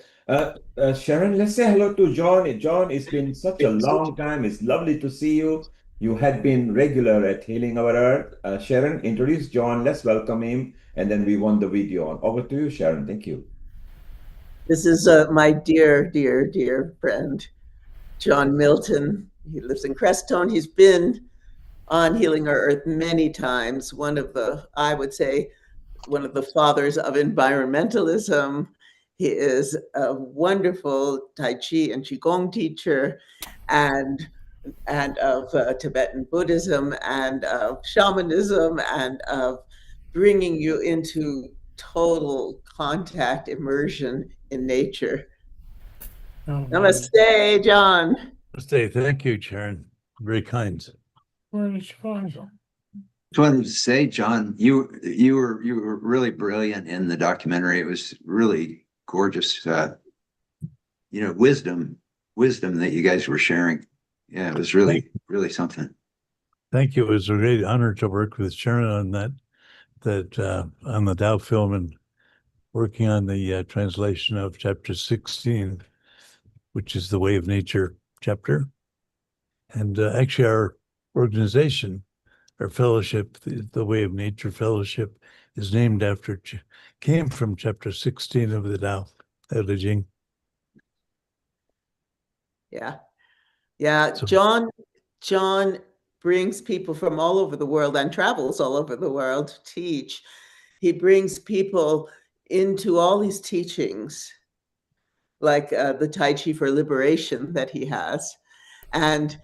Sharon, let's say hello to John. John, it's been such a long time. It's lovely to see you. You had been regular at Healing Our Earth. Sharon, introduce John. Let's welcome him. And then we want the video on. Over to you, Sharon. Thank you. This is my dear, dear, dear friend, John Milton. He lives in Crestone. He's been on Healing Our Earth many times. One of the, I would say, one of the fathers of environmentalism. He is a wonderful Tai Chi and Qigong teacher, and of Tibetan Buddhism, and of shamanism, and of bringing you into total contact, immersion in nature. Namaste, John. Namaste. Thank you, Sharon. Very kind. Just wanted to say, John, you were really brilliant in the documentary. It was really gorgeous, wisdom that you guys were sharing. Yeah, it was really something. Thank you. It was a great honor to work with Sharon on that on the Dow film and working on the translation of chapter 16, which is the Way of Nature chapter. And actually our organization, our fellowship, the Way of Nature Fellowship, is named after, came from chapter 16 of the Tao Te Ching. Yeah. Yeah. So, John brings people from all over the world and travels all over the world to teach. He brings people into all these teachings, like the Tai Chi for Liberation that he has. And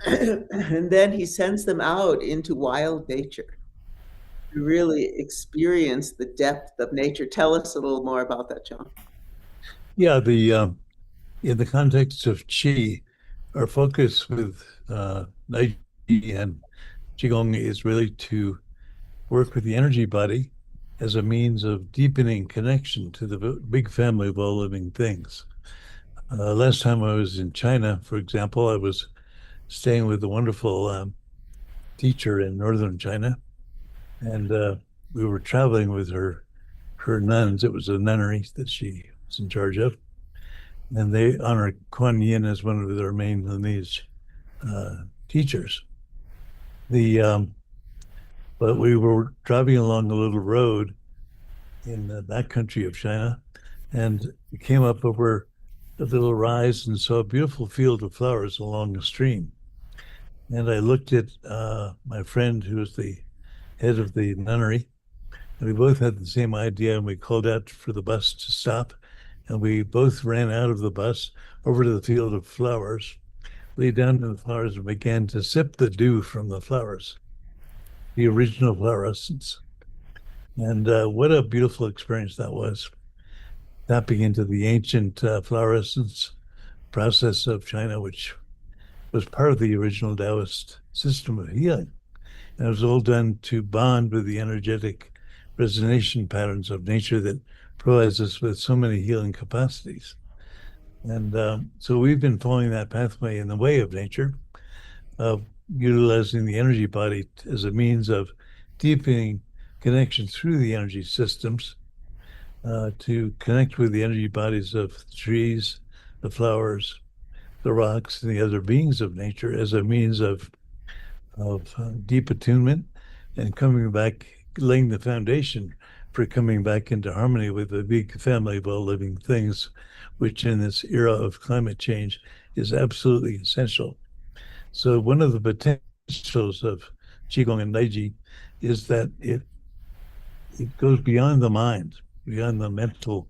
then he sends them out into wild nature to really experience the depth of nature. Tell us a little more about that, John. Yeah, in the context of Qi, our focus with Tai Chi and Qigong is really to work with the energy body as a means of deepening connection to the big family of all living things. Last time I was in China, for example, I was staying with a wonderful teacher in northern China, and we were traveling with her nuns. It was a nunnery that she was in charge of, and they honor Kuan Yin as one of their main lineage teachers. But we were driving along a little road in that country of China, and we came up over a little rise and saw a beautiful field of flowers along a stream. And I looked at my friend who was the head of the nunnery, and we both had the same idea, and we called out for the bus to stop, and we both ran out of the bus over to the field of flowers, lay down in the flowers, and began to sip the dew from the flowers, the original flower essence. And what a beautiful experience that was, tapping into the ancient flower essence process of China, which was part of the original Taoist system of healing. And it was all done to bond with the energetic resonation patterns of nature that provides us with so many healing capacities. And so we've been following that pathway in the way of nature, of utilizing the energy body as a means of deepening connection through the energy systems to connect with the energy bodies of the trees, the flowers, the rocks, and the other beings of nature as a means of deep attunement and coming back, laying the foundation for coming back into harmony with the big family of all living things, which in this era of climate change is absolutely essential. So one of the potentials of Qigong and Tai Chi is that it goes beyond the mind, beyond the mental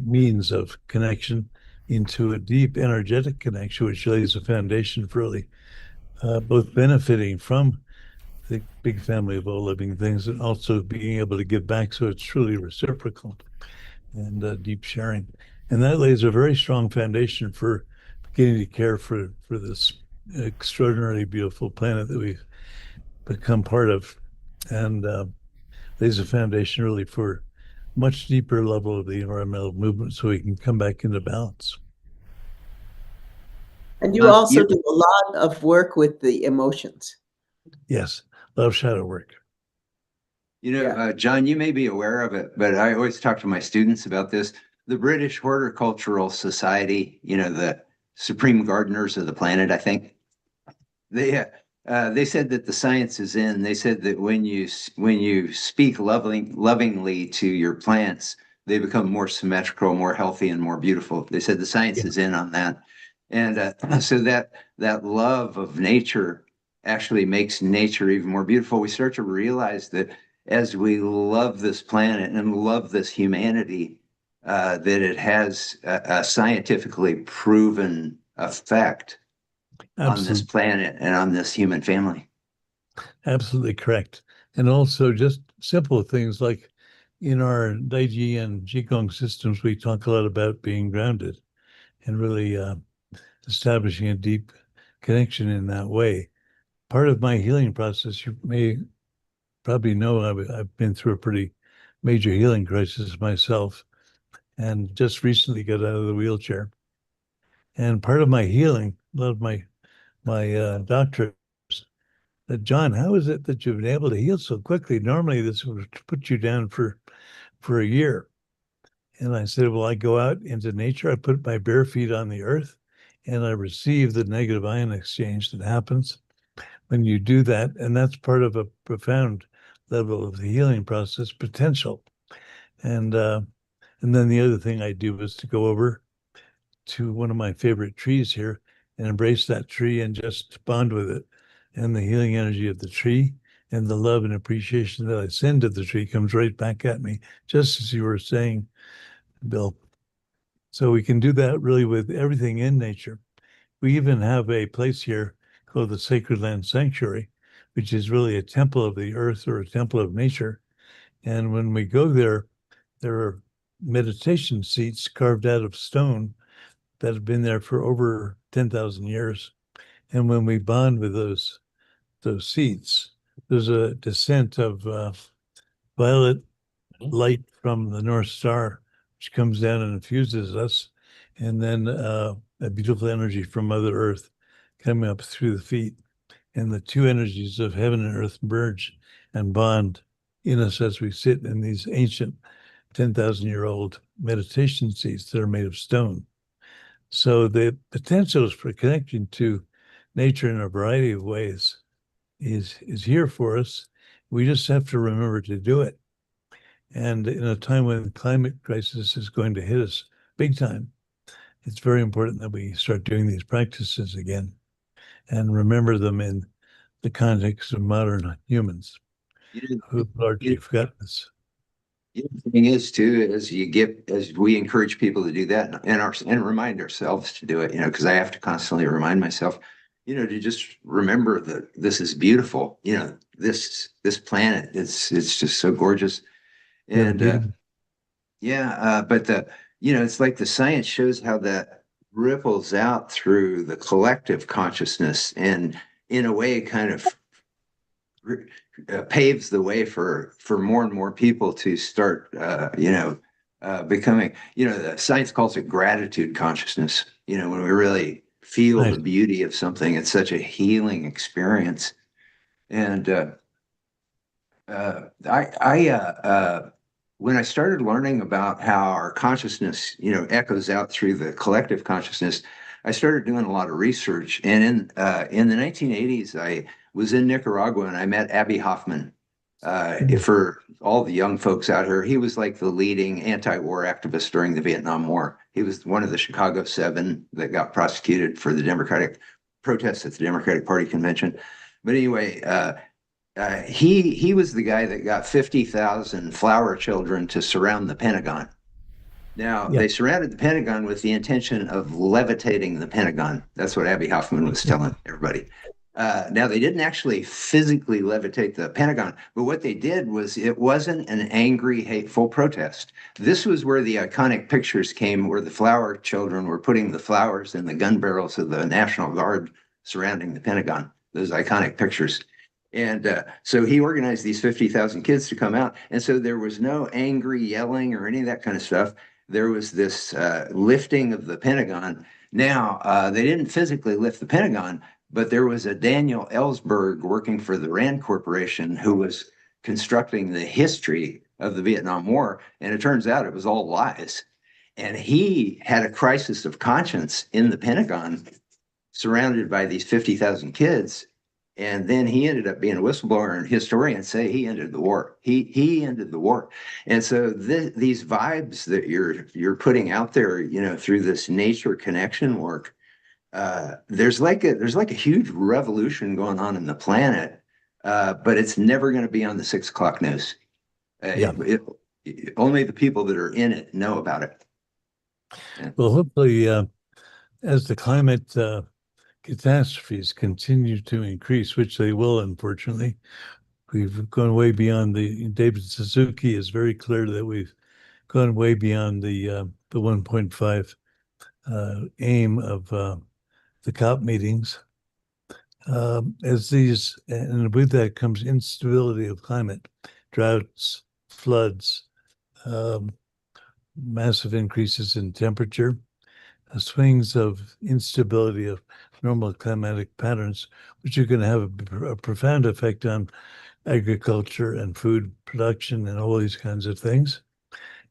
means of connection into a deep energetic connection, which lays a foundation for really both benefiting from the big family of all living things and also being able to give back, so it's truly reciprocal and deep sharing. And that lays a very strong foundation for beginning to care for this extraordinarily beautiful planet that we've become part of, and lays a foundation really for much deeper level of the environmental movement so we can come back into balance. And you also do a lot of work with the emotions. Yes, a lot of shadow work. John, you may be aware of it, but I always talk to my students about this. The British Horticultural Society, the supreme gardeners of the planet, I think, they said that the science is in. They said that when you speak lovingly to your plants, they become more symmetrical, more healthy, and more beautiful. They said the science is in on that. And so that love of nature actually makes nature even more beautiful. We start to realize that as we love this planet and love this humanity, that it has a scientifically proven effect on this planet and on this human family. Absolutely correct. And also just simple things like in our Tai Chi and Qigong systems, we talk a lot about being grounded and really establishing a deep connection in that way. Part of my healing process, you may probably know, I've been through a pretty major healing crisis myself, and just recently got out of the wheelchair. And part of my healing, a lot of my doctors said, John, how is it that you've been able to heal so quickly? Normally this would put you down for a year. And I said, well, I go out into nature, I put my bare feet on the earth, and I receive the negative ion exchange that happens when you do that. And that's part of a profound level of the healing process potential. And then the other thing I do was to go over to one of my favorite trees here and embrace that tree and just bond with it. And the healing energy of the tree and the love and appreciation that I send to the tree comes right back at me, just as you were saying, Bill. So we can do that really with everything in nature. We even have a place here called the Sacred Land Sanctuary, which is really a temple of the earth or a temple of nature. And when we go there, there are meditation seats carved out of stone that have been there for over 10,000 years. And when we bond with those seats, there's a descent of violet light from the North Star, which comes down and infuses us, and then a beautiful energy from Mother Earth coming up through the feet. And the two energies of heaven and earth merge and bond in us as we sit in these ancient 10,000-year-old meditation seats that are made of stone. So the potentials for connection to nature in a variety of ways is here for us. We just have to remember to do it. And in a time when the climate crisis is going to hit us big time, it's very important that we start doing these practices again and remember them in the context of modern humans who've largely forgotten this. The thing is too, as we encourage people to do that and remind ourselves to do it, because I have to constantly remind myself, to just remember that this is beautiful. This planet, it's just so gorgeous. And but it's like the science shows how that ripples out through the collective consciousness, and in a way kind of paves the way for more and more people to start becoming, the science calls it gratitude consciousness. When we really feel the beauty of something, it's such a healing experience. And when I started learning about how our consciousness, echoes out through the collective consciousness, I started doing a lot of research. And in the 1980s, I was in Nicaragua and I met Abbie Hoffman. For all the young folks out here, he was like the leading anti-war activist during the Vietnam War. He was one of the Chicago Seven that got prosecuted for the Democratic protests at the Democratic Party convention. But anyway, he was the guy that got 50,000 flower children to surround the Pentagon. Now, they surrounded the Pentagon with the intention of levitating the Pentagon. That's what Abbie Hoffman was telling everybody. Now, they didn't actually physically levitate the Pentagon, but what they did was, it wasn't an angry, hateful protest. This was where the iconic pictures came, where the flower children were putting the flowers in the gun barrels of the National Guard surrounding the Pentagon, those iconic pictures. And so he organized these 50,000 kids to come out. And so there was no angry yelling or any of that kind of stuff. There was this lifting of the Pentagon. Now, they didn't physically lift the Pentagon, but there was a Daniel Ellsberg working for the Rand Corporation who was constructing the history of the Vietnam War. And it turns out it was all lies. And he had a crisis of conscience in the Pentagon, surrounded by these 50,000 kids. And then he ended up being a whistleblower, and historians say he ended the war. He ended the war. And so these vibes that you're putting out there, through this nature connection work, there's like a huge revolution going on in the planet, but it's never going to be on the 6 o'clock news. Only the people that are in it know about it. Well, hopefully, as the climate catastrophes continue to increase, which they will, unfortunately. We've gone way beyond David Suzuki is very clear that we've gone way beyond the 1.5 aim of the COP meetings. As these, and with that comes instability of climate, droughts, floods, massive increases in temperature, swings of instability of normal climatic patterns, which are going to have a profound effect on agriculture and food production and all these kinds of things.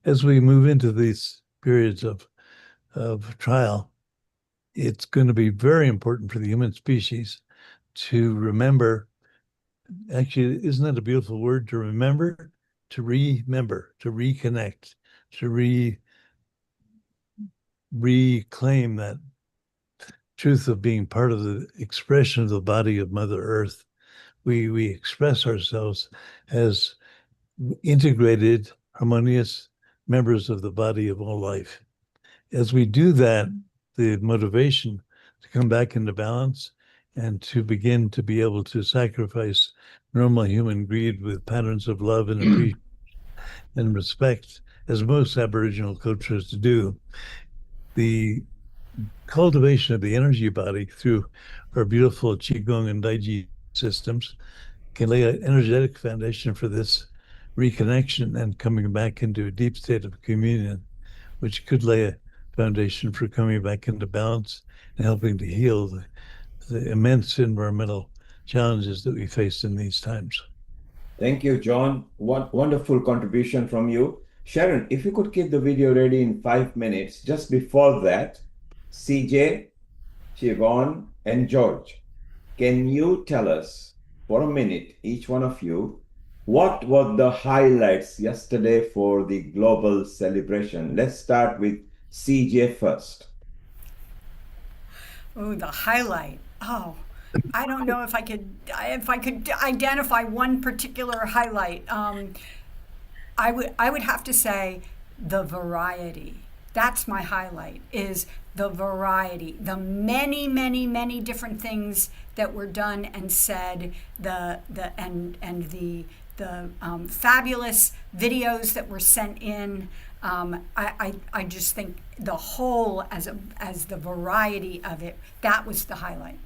As we move into these periods of trial, it's going to be very important for the human species to remember. Actually, isn't that a beautiful word, to remember, to reconnect, to reclaim that truth of being part of the expression of the body of Mother Earth. We express ourselves as integrated, harmonious members of the body of all life. As we do that, the motivation to come back into balance and to begin to be able to sacrifice normal human greed with patterns of love and appreciation and respect, as most Aboriginal cultures do, the cultivation of the energy body through our beautiful Qigong and Tai Chi systems can lay an energetic foundation for this reconnection and coming back into a deep state of communion, which could lay a foundation for coming back into balance and helping to heal the immense environmental challenges that we face in these times. Thank you, John. Wonderful contribution from you. Sharon, if you could keep the video ready in 5 minutes. Just before that, CJ, Siobhan, and George, can you tell us for a minute, each one of you, what were the highlights yesterday for the global celebration? Let's start with CJ first. Oh, the highlight. Oh, I don't know if I could identify one particular highlight. I would have to say the variety. That's my highlight, is the variety, the many, many, many different things that were done and said, the fabulous videos that were sent in. I just think the whole, as the variety of it, that was the highlight.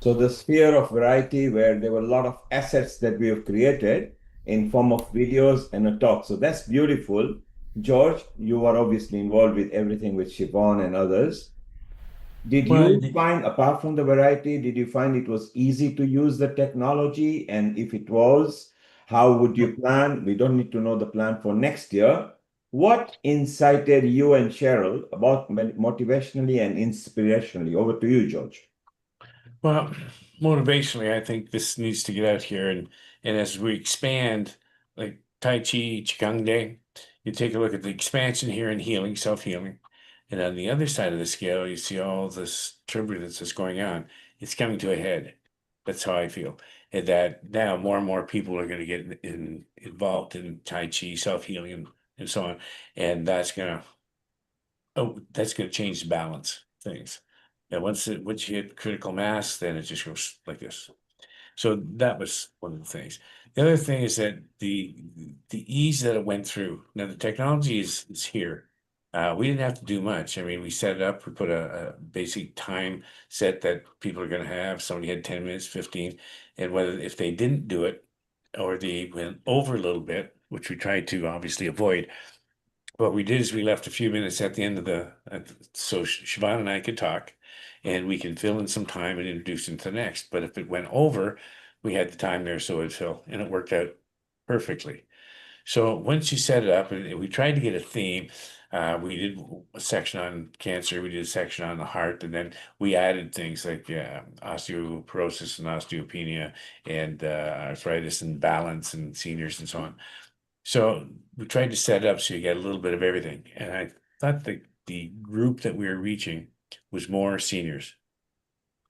So the sphere of variety, where there were a lot of assets that we have created in form of videos and a talk. So that's beautiful. George, you are obviously involved with everything with Siobhan and others. Did you find, apart from the variety, did you find it was easy to use the technology? And if it was, how would you plan? We don't need to know the plan for next year. What incited you and Cheryl about motivationally and inspirationally? Over to you, George. Well, motivationally, I think this needs to get out here, and as we expand, like Tai Chi Qigong Day, you take a look at the expansion here in healing, self-healing, and on the other side of the scale, you see all this turbulence that's going on. It's coming to a head. That's how I feel, and that now more and more people are going to get involved in Tai Chi, self-healing, and so on, and that's gonna change the balance of things. And once you hit critical mass, then it just goes like this. So that was one of the things. The other thing is that the ease that it went through. Now the technology is here. We didn't have to do much. I mean, we set it up. We put a basic time set that people are going to have. Somebody had 10 minutes, 15, and if they didn't do it, or they went over a little bit, which we tried to obviously avoid, what we did is we left a few minutes at the end of so Siobhan and I could talk, and we can fill in some time and introduce into the next. But if it went over, we had the time there so it'd fill, and it worked out perfectly. So once you set it up, and we tried to get a theme, we did a section on cancer, we did a section on the heart, and then we added things like osteoporosis and osteopenia, and arthritis and balance and seniors and so on. So we tried to set it up so you get a little bit of everything. And I thought the group that we were reaching was more seniors,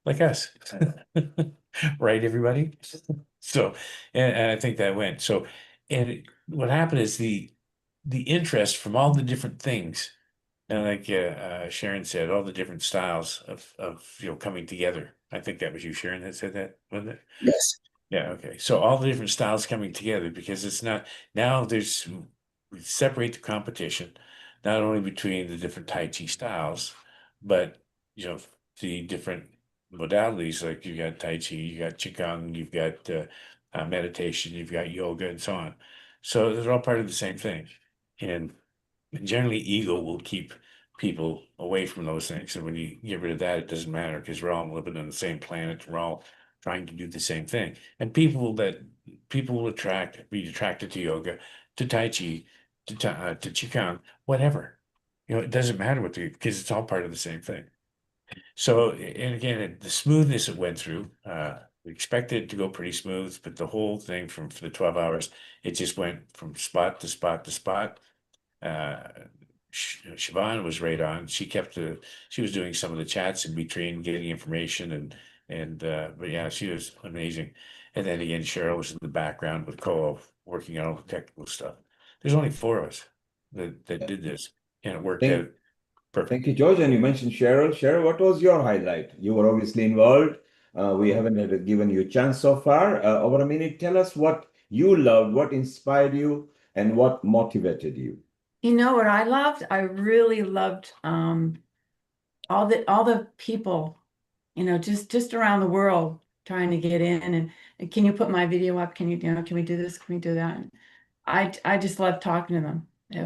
like us. Right, everybody? So, and I think that went. So, and what happened is the interest from all the different things, and like Sharon said, all the different styles of coming together. I think that was you, Sharon, that said that, wasn't it? Yes. Yeah, okay. So all the different styles coming together, because it's not now we separate the competition, not only between the different Tai Chi styles, but the different modalities, like you got Tai Chi, you got Qigong, you've got meditation, you've got yoga, and so on. So they're all part of the same thing. And generally, ego will keep people away from those things. And when you get rid of that, it doesn't matter because we're all living on the same planet. We're all trying to do the same thing. And people will be attracted to yoga, to Tai Chi, to Qigong, whatever. It doesn't matter because it's all part of the same thing. So, and again, the smoothness it went through, we expected it to go pretty smooth, but the whole thing for the 12 hours, it just went from spot to spot to spot. Siobhan was right on. She was doing some of the chats in between, getting information but yeah, she was amazing. And then again, Cheryl was in the background with Cole working on all the technical stuff. There's only 4 of us that did this, and it worked out perfect. Thank you, George. And you mentioned Cheryl. Cheryl, what was your highlight? You were obviously involved. We haven't given you a chance so far. Over a minute, tell us what you loved, what inspired you, and what motivated you. You know what I loved? I really loved all the people, just around the world trying to get in and can you put my video up? Can we do this? Can we do that? And I just loved talking to them. It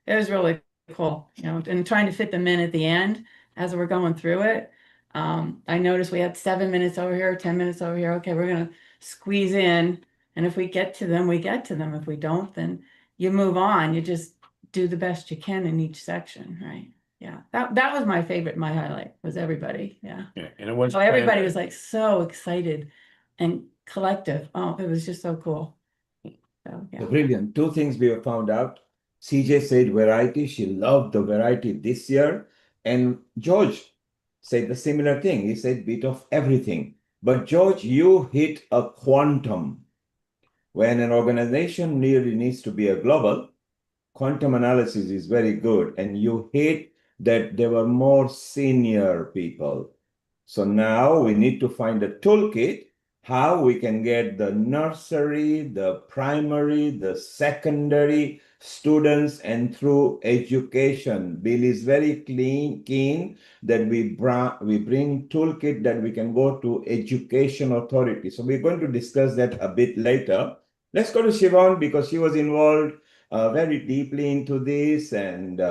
was really cool, and trying to fit them in at the end as we're going through it. I noticed we had 7 minutes over here, 10 minutes over here. Okay, we're gonna squeeze in, and if we get to them, we get to them. If we don't, then you move on. You just do the best you can in each section, right? Yeah, that was my favorite. My highlight was everybody. Yeah, and it was everybody was like so excited and collective. Oh, it was just so cool. So, yeah. Brilliant. 2 things we have found out. CJ said variety. She loved the variety this year. And George said the similar thing. He said bit of everything. But George, you hit a quantum. When an organization really needs to be a global, quantum analysis is very good. And you hit that there were more senior people. So now we need to find a toolkit how we can get the nursery, the primary, the secondary students, and through education. Bill is very keen that we bring toolkit that we can go to education authority. So we're going to discuss that a bit later. Let's go to Siobhan because she was involved very deeply into this and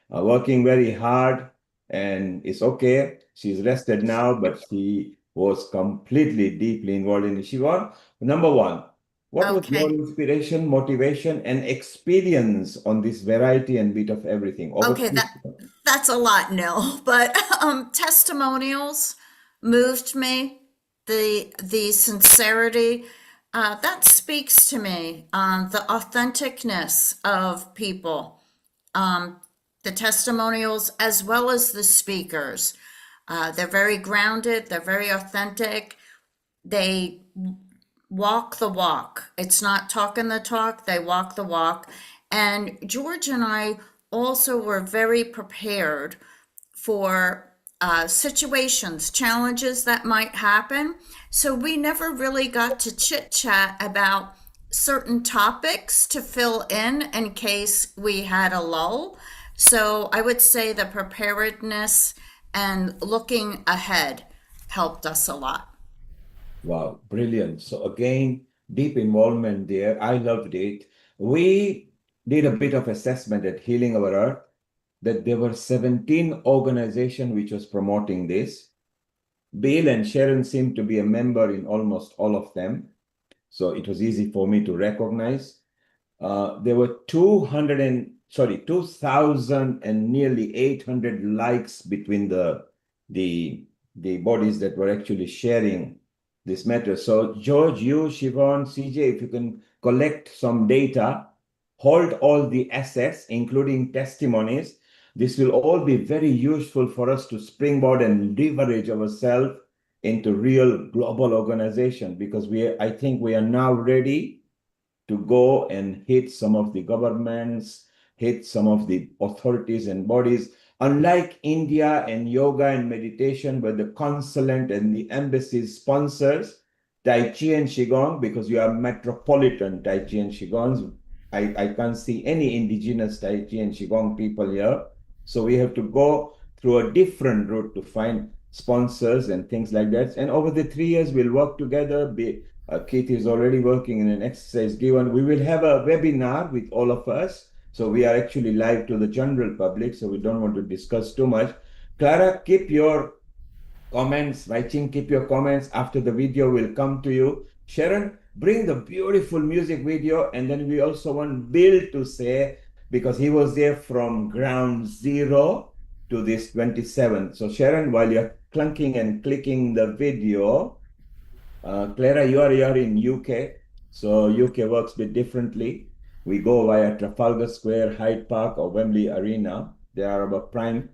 working very hard. And it's okay. She's rested now, but she was completely deeply involved in Siobhan. Number 1, what was your inspiration, motivation, and experience on this variety and bit of everything? That's a lot, Nil, but testimonials moved me. The sincerity that speaks to me. The authenticness of people. The testimonials as well as the speakers. They're very grounded. They're very authentic. They walk the walk. It's not talking the talk. They walk the walk. And George and I also were very prepared for situations, challenges that might happen. So we never really got to chit chat about certain topics to fill in case we had a lull. So I would say the preparedness and looking ahead helped us a lot. Wow, brilliant. So again, deep involvement there. I loved it. We did a bit of assessment at Healing Our Earth that there were 17 organizations which was promoting this. Bill and Sharon seemed to be a member in almost all of them. So it was easy for me to recognize. There were 2,000 and nearly 800 likes between the bodies that were actually sharing this matter. So George, you, Siobhan, CJ, if you can collect some data, hold all the assets, including testimonies, this will all be very useful for us to springboard and leverage ourselves into real global organization, because I think we are now ready to go and hit some of the governments, hit some of the authorities and bodies. Unlike India and yoga and meditation, where the consulate and the embassy sponsors Tai Chi and Qigong, because you are metropolitan Tai Chi and Qigong. I can't see any indigenous Tai Chi and Qigong people here. So we have to go through a different route to find sponsors and things like that. And over the 3 years, we'll work together. Keith is already working in an exercise given. We will have a webinar with all of us. So we are actually live to the general public, so we don't want to discuss too much. Clara, keep your comments, Waiching, keep your comments. After the video will come to you. Sharon, bring the beautiful music video. And then we also want Bill to say, because he was there from ground zero to this 27. So Sharon, while you're clunking and clicking the video, Clara, you're in UK. So UK works a bit differently. We go via Trafalgar Square, Hyde Park, or Wembley Arena. They are our prime.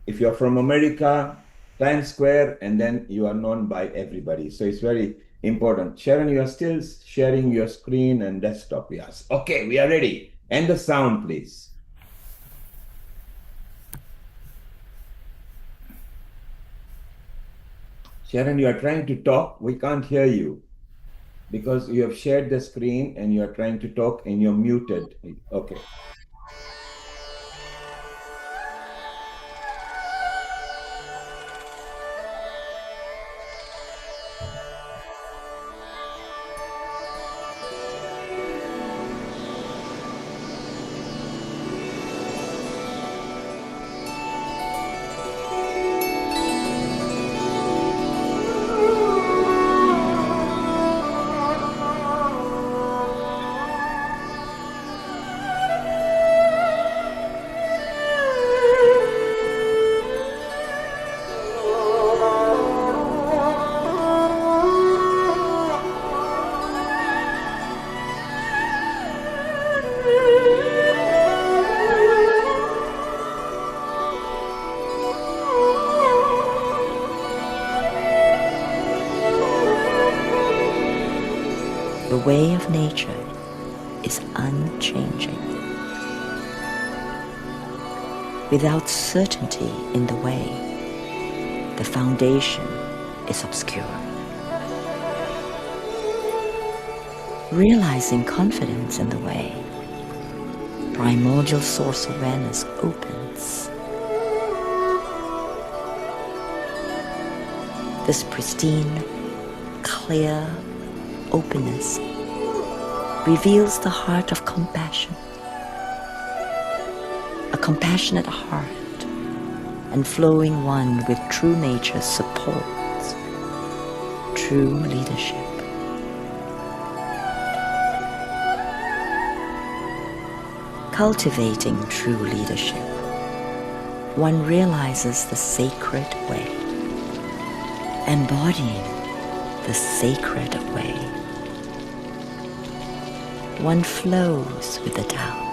If you're from America, Times Square, and then you are known by everybody. So it's very important. Sharon, you are still sharing your screen and desktop. Yes. Okay, we are ready. And the sound, please. Sharon, you are trying to talk. We can't hear you because you have shared the screen and you are trying to talk and you're muted. Okay. The way of nature is unchanging. Without certainty in the way, the foundation is obscure. Realizing confidence in the way, primordial source awareness opens. This pristine, clear openness reveals the heart of compassion, a compassionate heart and flowing one with true nature supports true leadership. Cultivating true leadership, one realizes the sacred way, embodying the sacred way. One flows with the Tao.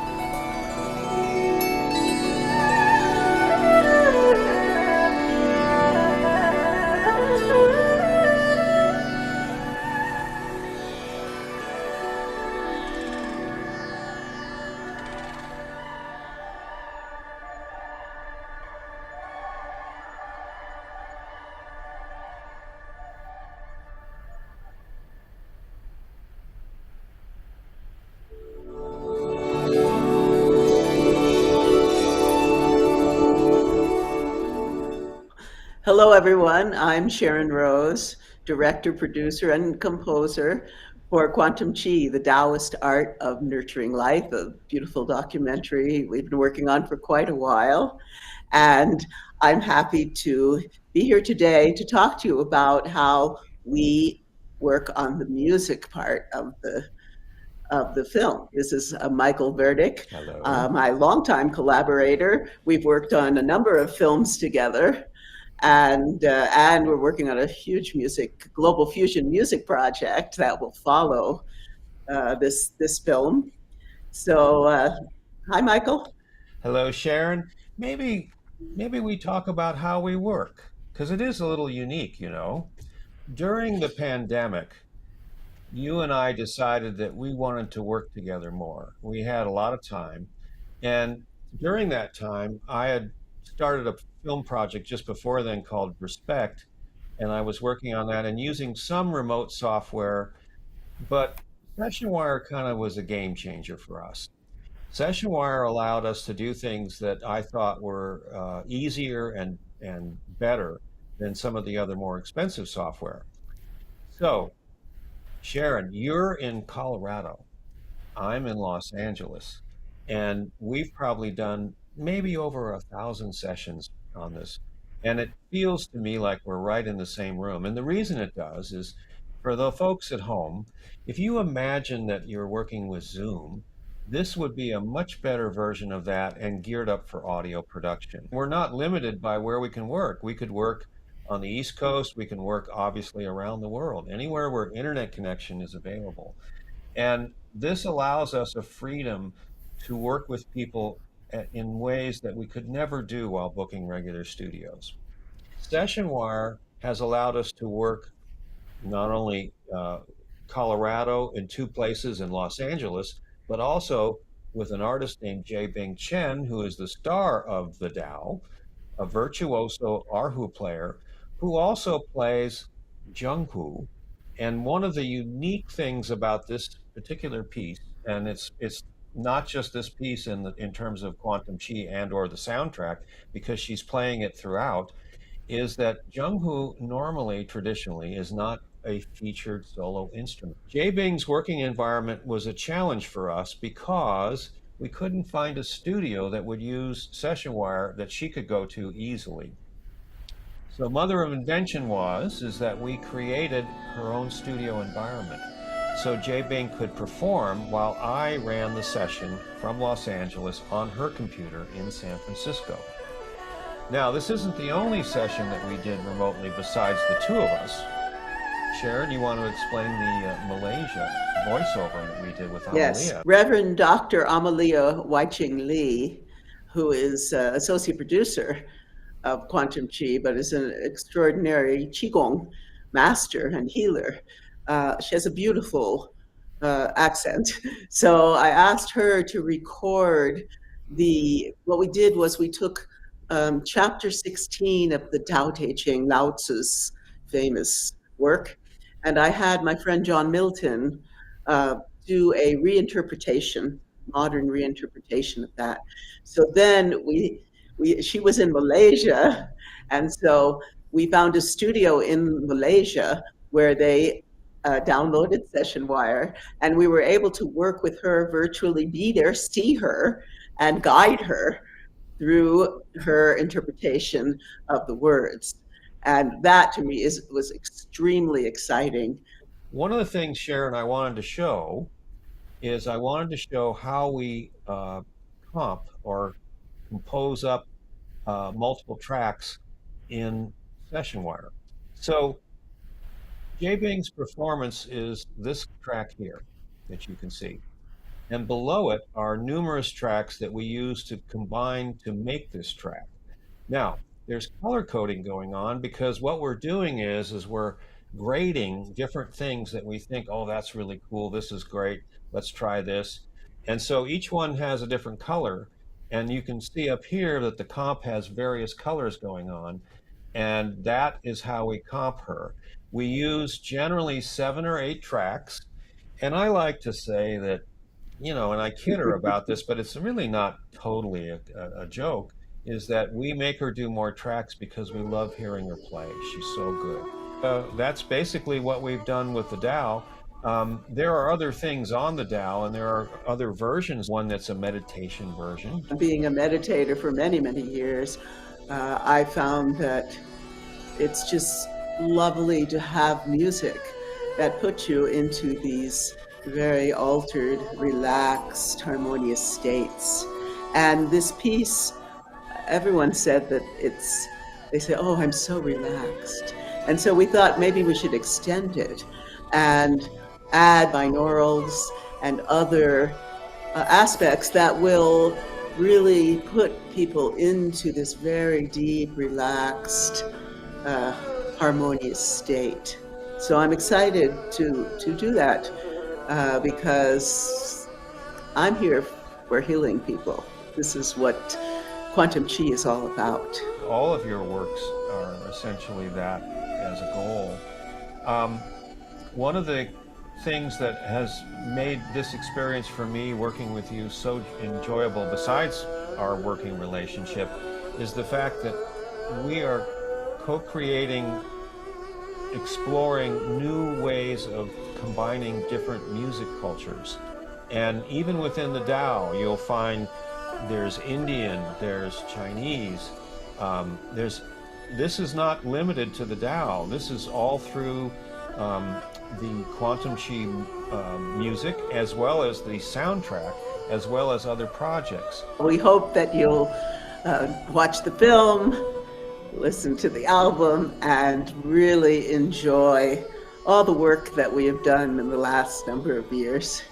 Hello, everyone. I'm Sharon Rose, director, producer, and composer for Quantum Chi, the Taoist Art of Nurturing Life, a beautiful documentary we've been working on for quite a while. And I'm happy to be here today to talk to you about how we work on the music part of the film. This is Michael Verdick, my longtime collaborator. We've worked on a number of films together. And we're working on a huge global fusion music project that will follow this film. So, hi, Michael. Hello, Sharon. Maybe we talk about how we work, because it is a little unique, you know. During the pandemic, you and I decided that we wanted to work together more. We had a lot of time. And during that time, I had started a film project just before then called Respect. And I was working on that and using some remote software. But SessionWire kind of was a game changer for us. SessionWire allowed us to do things that I thought were easier and better than some of the other more expensive software. So, Sharon, you're in Colorado. I'm in Los Angeles, and we've probably done maybe over 1,000 sessions on this. And it feels to me like we're right in the same room. And the reason it does is for the folks at home, if you imagine that you're working with Zoom, this would be a much better version of that and geared up for audio production. We're not limited by where we can work. We could work on the East Coast, we can work obviously around the world, anywhere where internet connection is available. And this allows us a freedom to work with people in ways that we could never do while booking regular studios. SessionWire has allowed us to work not only Colorado in 2 places in Los Angeles, but also with an artist named Jae Bing Chen, who is the star of the Tao, a virtuoso erhu player, who also plays Junghu. And one of the unique things about this particular piece, and it's not just this piece in terms of quantum chi and or the soundtrack, because she's playing it throughout, is that Junghu normally, traditionally, is not a featured solo instrument. Jae Bing's working environment was a challenge for us because we couldn't find a studio that would use SessionWire that she could go to easily. So mother of invention is that we created her own studio environment. So Jae Bing could perform while I ran the session from Los Angeles on her computer in San Francisco. Now, this isn't the only session that we did remotely besides the 2 of us. Sharon, you want to explain the Malaysia voiceover that we did with Amalia? Yes, Reverend Dr. Amalia Wai-Ching Lee, who is associate producer of Quantum Chi, but is an extraordinary Qigong master and healer. She has a beautiful accent. So I asked her to record what we did was we took chapter 16 of the Tao Te Ching, Lao Tzu's famous work, and I had my friend John Milton do a reinterpretation, modern reinterpretation of that. So then she was in Malaysia, and so we found a studio in Malaysia where they downloaded SessionWire, and we were able to work with her virtually, be there, see her, and guide her through her interpretation of the words. And that to me was extremely exciting. One of the things, Sharon, I wanted to show is I wanted to show how we comp or compose up multiple tracks in SessionWire. So Jae Bing's performance is this track here that you can see. And below it are numerous tracks that we use to combine to make this track. Now, there's color coding going on because what we're doing is we're grading different things that we think, oh, that's really cool, this is great, let's try this. And so each one has a different color, and you can see up here that the comp has various colors going on, and that is how we comp her. We use generally 7 or 8 tracks, and I like to say that, and I kid her about this, but it's really not totally a joke, is that we make her do more tracks because we love hearing her play. She's so good. That's basically what we've done with the Tao. There are other things on the Tao, and there are other versions, one that's a meditation version. Being a meditator for many, many years, I found that it's just lovely to have music that puts you into these very altered, relaxed, harmonious states. And this piece, everyone said that they say, oh, I'm so relaxed. And so we thought maybe we should extend it and add binaurals and other aspects that will really put people into this very deep, relaxed, harmonious state. So I'm excited to do that because I'm here for healing people. This is what Quantum Chi is all about. All of your works are essentially that as a goal. One of the things that has made this experience for me working with you so enjoyable, besides our working relationship, is the fact that we are co-creating, exploring new ways of combining different music cultures. And even within the Tao, you'll find there's Indian, there's Chinese, this is not limited to the Tao. This is all through the Quantum Chi music, as well as the soundtrack, as well as other projects. We hope that you'll watch the film, listen to the album, and really enjoy all the work that we have done in the last number of years.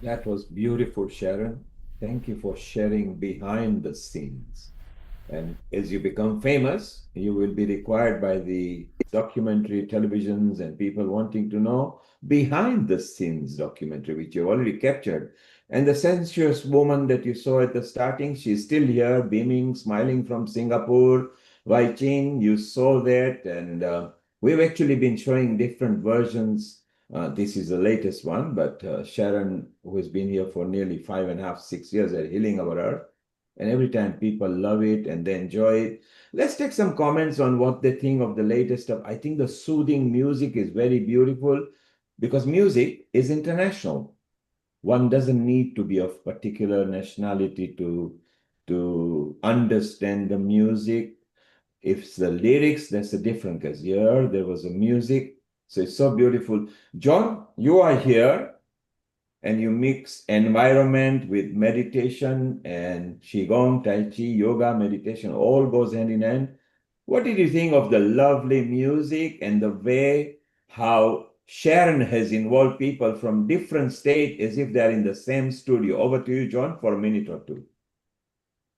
That was beautiful, Sharon. Thank you for sharing behind the scenes. And as you become famous, you will be required by the documentary televisions and people wanting to know behind the scenes documentary, which you already captured. And the sensuous woman that you saw at the starting, she's still here, beaming, smiling from Singapore. Wai Ching, you saw that. And we've actually been showing different versions. This is the latest one, but Sharon, who has been here for nearly 5.5, 6 years at Healing Our Earth, and every time people love it and they enjoy it. Let's take some comments on what they think of the latest stuff. I think the soothing music is very beautiful because music is international. One doesn't need to be of particular nationality to understand the music. If it's the lyrics, that's a different case. Here, there was a music. So it's so beautiful. John, you are here and you mix environment with meditation and Qigong, Tai Chi, yoga, meditation, all goes hand in hand. What did you think of the lovely music and the way how Sharon has involved people from different states as if they're in the same studio? Over to you, John, for a minute or two.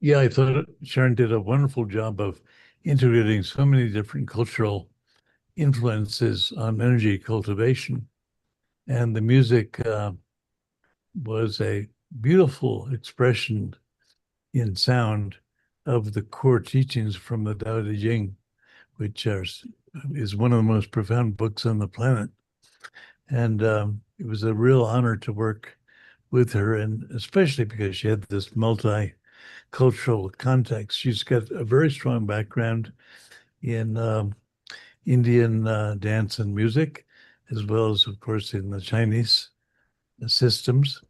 Yeah, I thought Sharon did a wonderful job of integrating so many different cultural influences on energy cultivation. And the music was a beautiful expression in sound of the core teachings from the Tao Te Ching, which is one of the most profound books on the planet. And it was a real honor to work with her, and especially because she had this multicultural context. She's got a very strong background in Indian dance and music, as well as, of course, in the Chinese systems.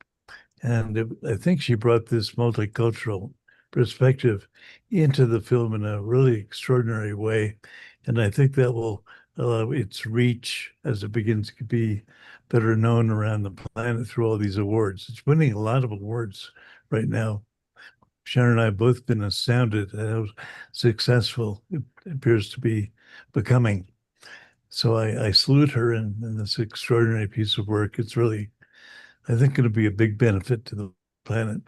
And I think she brought this multicultural perspective into the film in a really extraordinary way. And I think that will allow its reach as it begins to be better known around the planet through all these awards. It's winning a lot of awards right now. Sharon and I have both been astounded at how successful it appears to be becoming. So I salute her in this extraordinary piece of work. It's really, I think, going to be a big benefit to the planet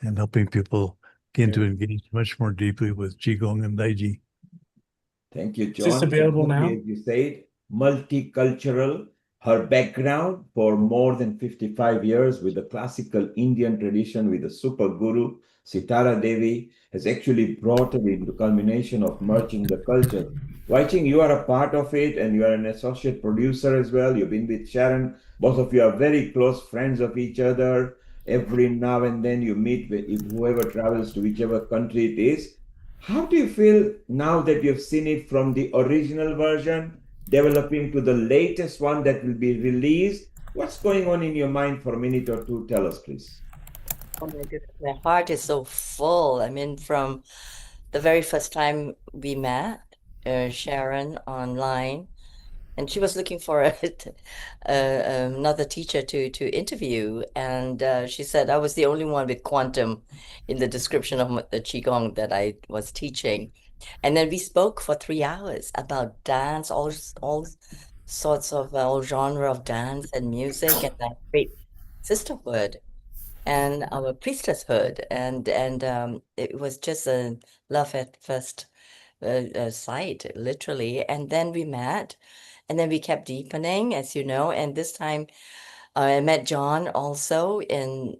and helping people begin to engage much more deeply with Qigong and Tai Chi. Thank you, John. Is this available now? As you said, multicultural. Her background for more than 55 years with the classical Indian tradition with the super guru, Sitara Devi, has actually brought it into culmination of merging the culture. Wai Ching, you are a part of it and you are an associate producer as well. You've been with Sharon. Both of you are very close friends of each other. Every now and then you meet with whoever travels to whichever country it is. How do you feel now that you've seen it from the original version, developing to the latest one that will be released? What's going on in your mind for a minute or two? Tell us, please. Oh my goodness, my heart is so full. I mean, from the very first time we met, Sharon online, and she was looking for another teacher to interview, and she said I was the only one with quantum in the description of the Qigong that I was teaching. And then we spoke for 3 hours about dance, all sorts of all genre of dance and music, and that great sisterhood and our priestesshood, and it was just a love at first sight, literally. And then we met, and then we kept deepening, as you know. And this time, I met John also in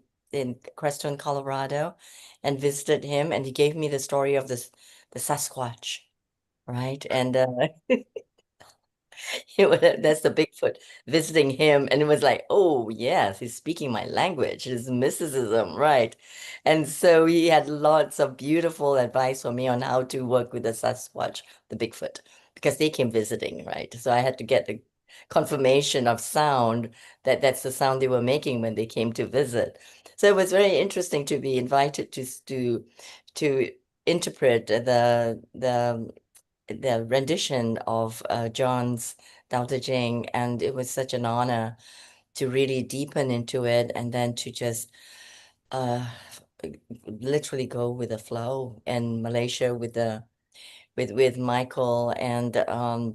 Creston, Colorado, and visited him, and he gave me the story of the Sasquatch, right? And That's the Bigfoot visiting him, and it was like, oh yes, he's speaking my language. It's mysticism, right? And so he had lots of beautiful advice for me on how to work with the Sasquatch, the Bigfoot, because they came visiting, right? So I had to get the confirmation of sound that that's the sound they were making when they came to visit. So it was very interesting to be invited to interpret the rendition of John's Tao Te Ching, and it was such an honor to really deepen into it and then to just uh, literally go with the flow in Malaysia with Michael and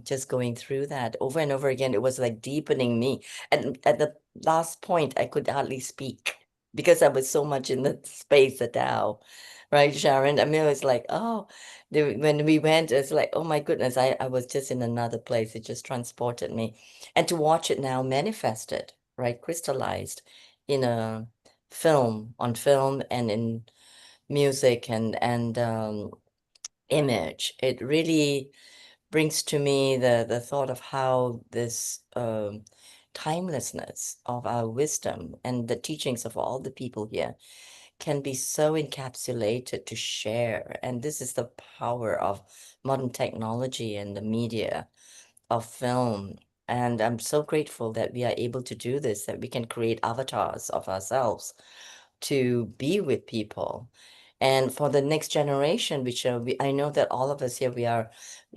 just going through that over and over again. It was like deepening me. And at the last point, I could hardly speak because I was so much in the space of Tao. Right, Sharon? I mean, it was like, oh, when we went, it's like, oh my goodness, I was just in another place. It just transported me. And to watch it now manifested, right, crystallized in a on film and in music and image, it really brings to me the thought of how this timelessness of our wisdom and the teachings of all the people here can be so encapsulated to share. And this is the power of modern technology and the media of film. And I'm so grateful that we are able to do this, that we can create avatars of ourselves to be with people. And for the next generation, which I know that all of us here, we are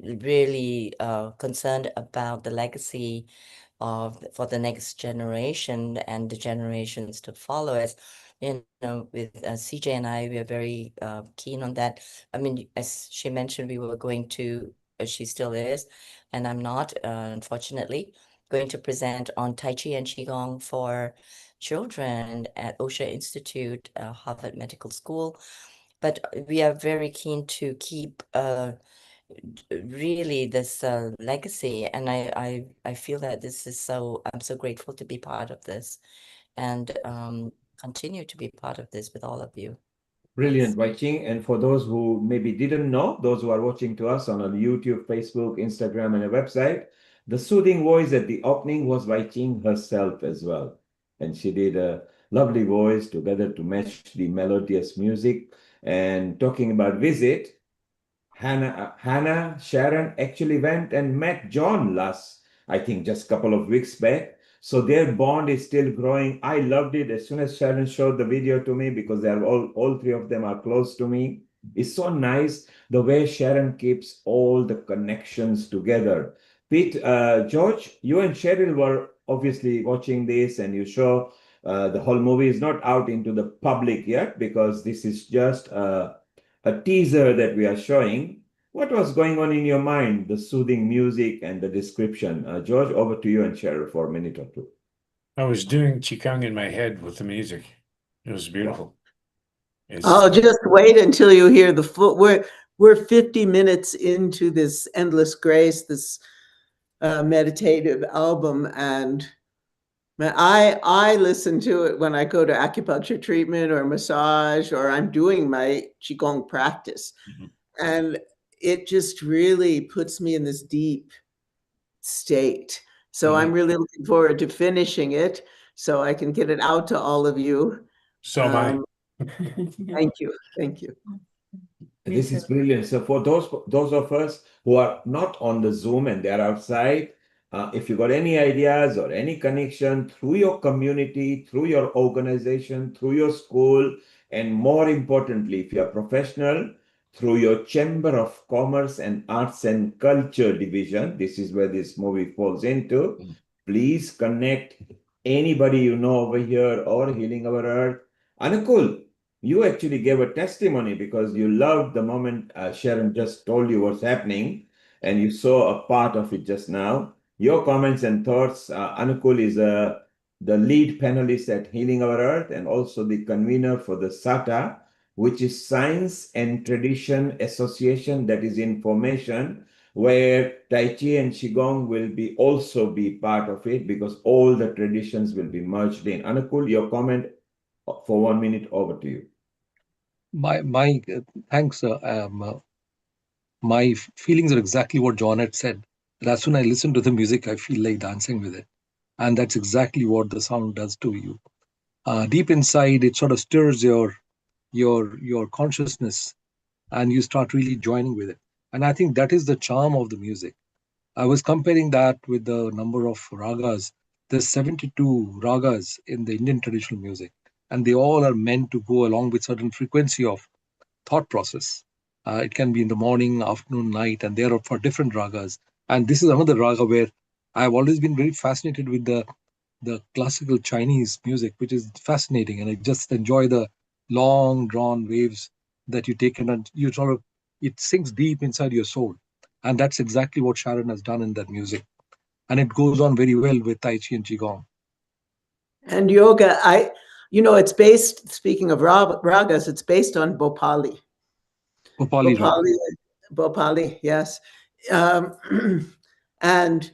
really concerned about the legacy for the next generation and the generations to follow us. With CJ and I, we are very keen on that. I mean, as she mentioned, we were going to, she still is, and I'm not, unfortunately, going to present on Tai Chi and Qigong for children at OSHA Institute, Harvard Medical School. But we are very keen to keep really this legacy, and I feel that this is I'm so grateful to be part of this and continue to be part of this with all of you. Brilliant, Wai Ching. And for those who maybe didn't know, those who are watching to us on YouTube, Facebook, Instagram, and a website, the soothing voice at the opening was Wai Ching herself as well. And she did a lovely voice together to match the melodious music. And talking about visit, Hannah, Sharon actually went and met John last, I think, just a couple of weeks back. So their bond is still growing. I loved it as soon as Sharon showed the video to me because they're all three of them are close to me. It's so nice the way Sharon keeps all the connections together. Pete, George, you and Cheryl were obviously watching this, and you show the whole movie is not out into the public yet because this is just a teaser that we are showing. What was going on in your mind, the soothing music and the description? George, over to you and Cheryl for a minute or two. I was doing Qigong in my head with the music. It was beautiful. Oh, just wait until you hear the full. We're 50 minutes into this Endless Grace, this meditative album, and I listen to it when I go to acupuncture treatment or massage, or I'm doing my Qigong practice. And it just really puts me in this deep state. So I'm really looking forward to finishing it so I can get it out to all of you. So am I. Thank you. Thank you. This is brilliant. So for those of us who are not on the Zoom and they're outside, if you got any ideas or any connection through your community, through your organization, through your school, and more importantly, if you're professional, through your Chamber of Commerce and Arts and Culture division, this is where this movie falls into, please connect anybody you know over here or Healing Our Earth. Anukul, you actually gave a testimony because you loved the moment Sharon just told you what's happening and you saw a part of it just now. Your comments and thoughts, Anukul is the lead panelist at Healing Our Earth and also the convener for the SATA, which is Science and Tradition Association, that is information, where Tai Chi and Qigong will also be part of it because all the traditions will be merged in. Anukul, your comment for 1 minute, over to you. Thanks. My feelings are exactly what John had said. And as soon as I listen to the music, I feel like dancing with it. And that's exactly what the sound does to you. Deep inside, it sort of stirs your consciousness, and you start really joining with it. And I think that is the charm of the music. I was comparing that with the number of ragas. There's 72 ragas in the Indian traditional music, and they all are meant to go along with certain frequency of thought process. It can be in the morning, afternoon, night, and they are for different ragas. And this is another raga where I've always been very fascinated with the classical Chinese music, which is fascinating. And I just enjoy the long drawn waves that you take in, and you sort of, it sinks deep inside your soul. And that's exactly what Sharon has done in that music. And it goes on very well with Tai Chi and Qigong. And yoga, it's based, speaking of ragas, it's based on Bhopali. Bhopali raga. Bhopali, yes. And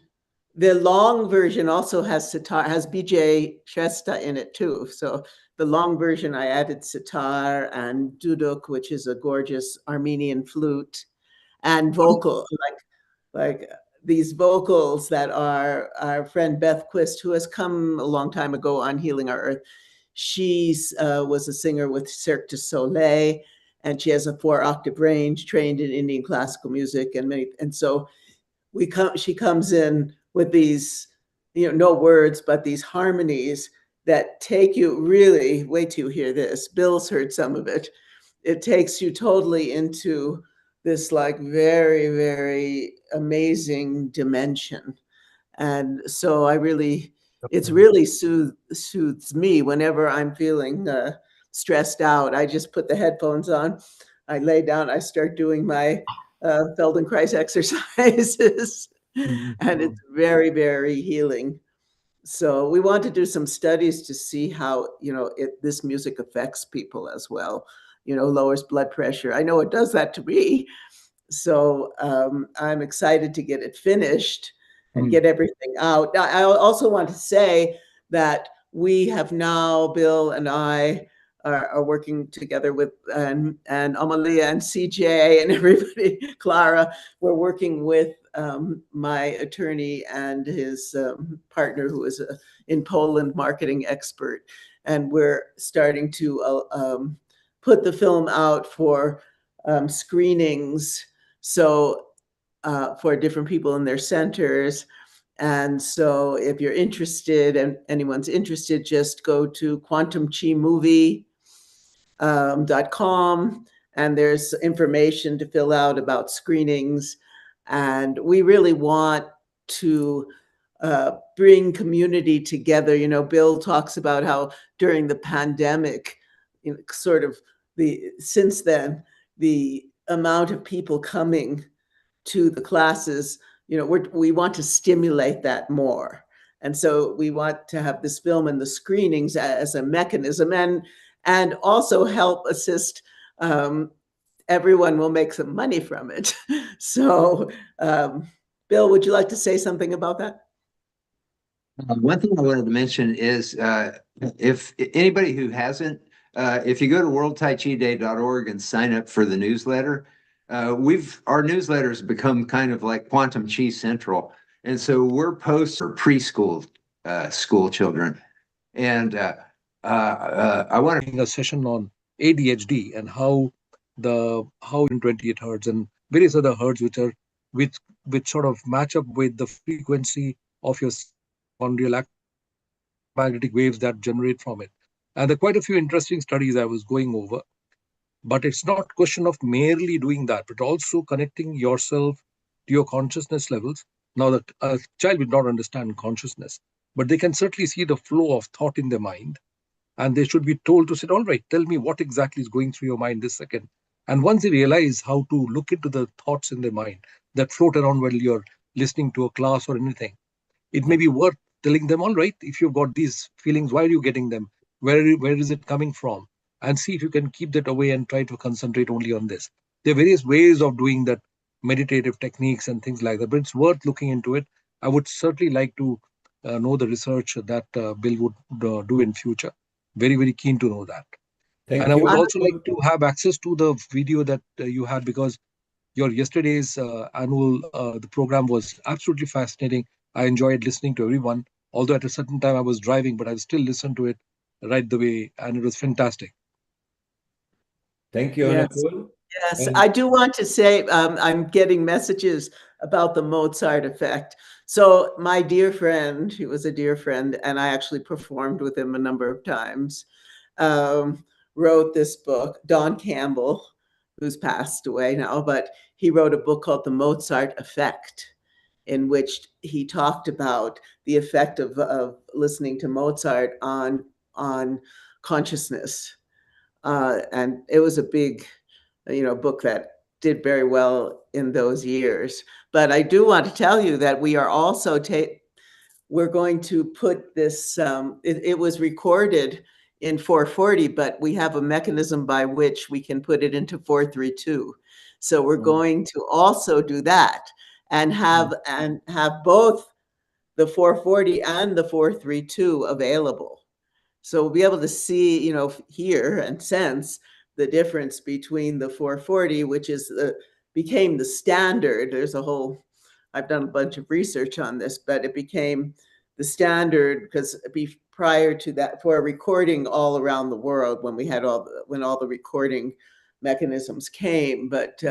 the long version also has sitar, has BJ Shrestha in it too. So the long version, I added sitar and duduk, which is a gorgeous Armenian flute, and vocal, like these vocals that are our friend Beth Quist, who has come a long time ago on Healing Our Earth. She was a singer with Cirque du Soleil, and she has a 4-octave range, trained in Indian classical music, and so she comes in with these, no words, but these harmonies that take you really, wait till you hear this. Bill's heard some of it. It takes you totally into this like very, very amazing dimension. And so it's really soothes me whenever I'm feeling stressed out. I just put the headphones on, I lay down, I start doing my Feldenkrais exercises, and it's very, very healing. So we want to do some studies to see how, this music affects people as well, lowers blood pressure. I know it does that to me. So I'm excited to get it finished and get everything out. I also want to say that we have now, Bill and I are working together with, and Amalia and CJ and everybody, Clara, we're working with my attorney and his partner, who is in Poland marketing expert. And we're starting to put the film out for screenings. So for different people in their centers. And so if you're interested, and anyone's interested, just go to quantumchimovie.com, and there's information to fill out about screenings. And we really want to bring community together. Bill talks about how during the pandemic, since then, the amount of people coming to the classes, we want to stimulate that more. And so we want to have this film and the screenings as a mechanism, and also help assist. Everyone will make some money from it. So, Bill, would you like to say something about that? One thing I wanted to mention is if anybody who hasn't, if you go to worldtaichiday.org and sign up for the newsletter, our newsletter has become kind of like Quantum Chi Central. And so we're posts for preschool school children. And I want to a session on ADHD and how in 28 hertz and various other hertz which sort of match up with the frequency of your mitochondrial magnetic waves that generate from it. And there are quite a few interesting studies I was going over. But it's not a question of merely doing that, but also connecting yourself to your consciousness levels. Now, a child will not understand consciousness, but they can certainly see the flow of thought in their mind. And they should be told to say, all right, tell me what exactly is going through your mind this second. And once they realize how to look into the thoughts in their mind that float around while you're listening to a class or anything, it may be worth telling them, all right, if you've got these feelings, why are you getting them? Where is it coming from? And see if you can keep that away and try to concentrate only on this. There are various ways of doing that, meditative techniques and things like that, but it's worth looking into it. I would certainly like to know the research that Bill would do in future. Very, very keen to know that. Thank and you. I would also like to have access to the video that you had, because your yesterday's annual the program was absolutely fascinating. I enjoyed listening to everyone. Although at a certain time I was driving, but I still listened to it right the way, and it was fantastic. Thank you, Yes. Anakul. Yes, And I do want to say I'm getting messages about the Mozart effect. So my dear friend, he was a dear friend, and I actually performed with him a number of times, um, wrote this book, Don Campbell, who's passed away now, but he wrote a book called The Mozart Effect, in which he talked about the effect of listening to Mozart on consciousness. And it was a big, book that did very well in those years. But I do want to tell you that we are also we're going to put this. It was recorded in 440, but we have a mechanism by which we can put it into 432. So we're going to also do that and have both the 440 and the 432 available. So we'll be able to see, hear and sense the difference between the 440, which became the standard. I've done a bunch of research on this, but it became the standard because prior to that, for recording all around the world, when all the recording mechanisms came. But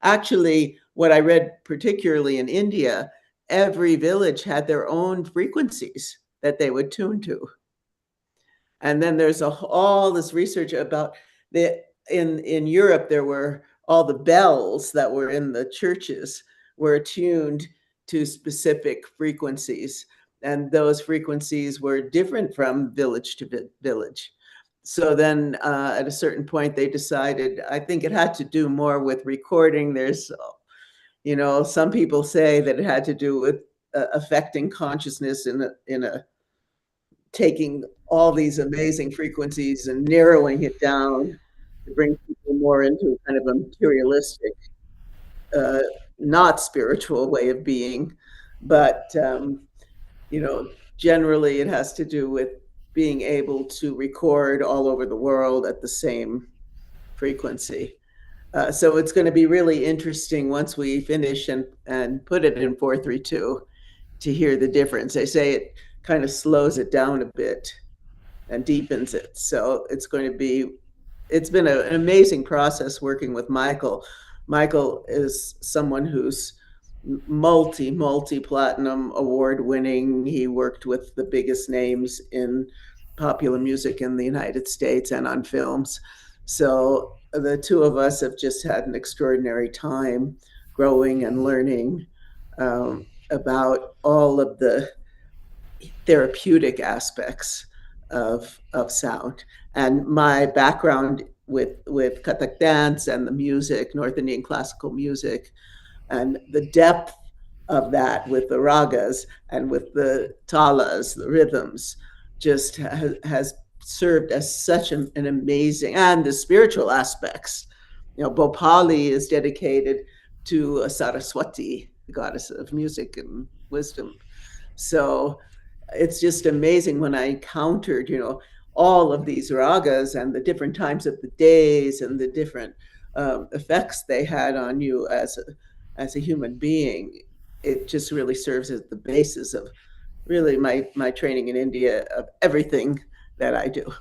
actually, what I read, particularly in India, every village had their own frequencies that they would tune to. And then there's all this research about in Europe, there were all the bells that were in the churches were tuned to specific frequencies. And those frequencies were different from village to village. So then at a certain point, they decided, I think it had to do more with recording. There's, some people say that it had to do with affecting consciousness in a taking all these amazing frequencies and narrowing it down to bring people more into kind of a materialistic, not spiritual way of being. But, generally it has to do with being able to record all over the world at the same frequency. So it's going to be really interesting once we finish and put it in 432 to hear the difference. They say it kind of slows it down a bit and deepens it. So it's been an amazing process working with Michael. Michael is someone who's multi-platinum award winning. He worked with the biggest names in popular music in the United States and on films. So the two of us have just had an extraordinary time growing and learning about all of the therapeutic aspects of sound. And my background with Kathak dance and the music, North Indian classical music, and the depth of that with the ragas and with the talas, the rhythms, just has served as such an amazing, and the spiritual aspects. Bhopali is dedicated to Saraswati, the goddess of music and wisdom. So it's just amazing when I encountered, all of these ragas and the different times of the days and the different effects they had on you as a human being. It just really serves as the basis of really my training in India, of everything that I do.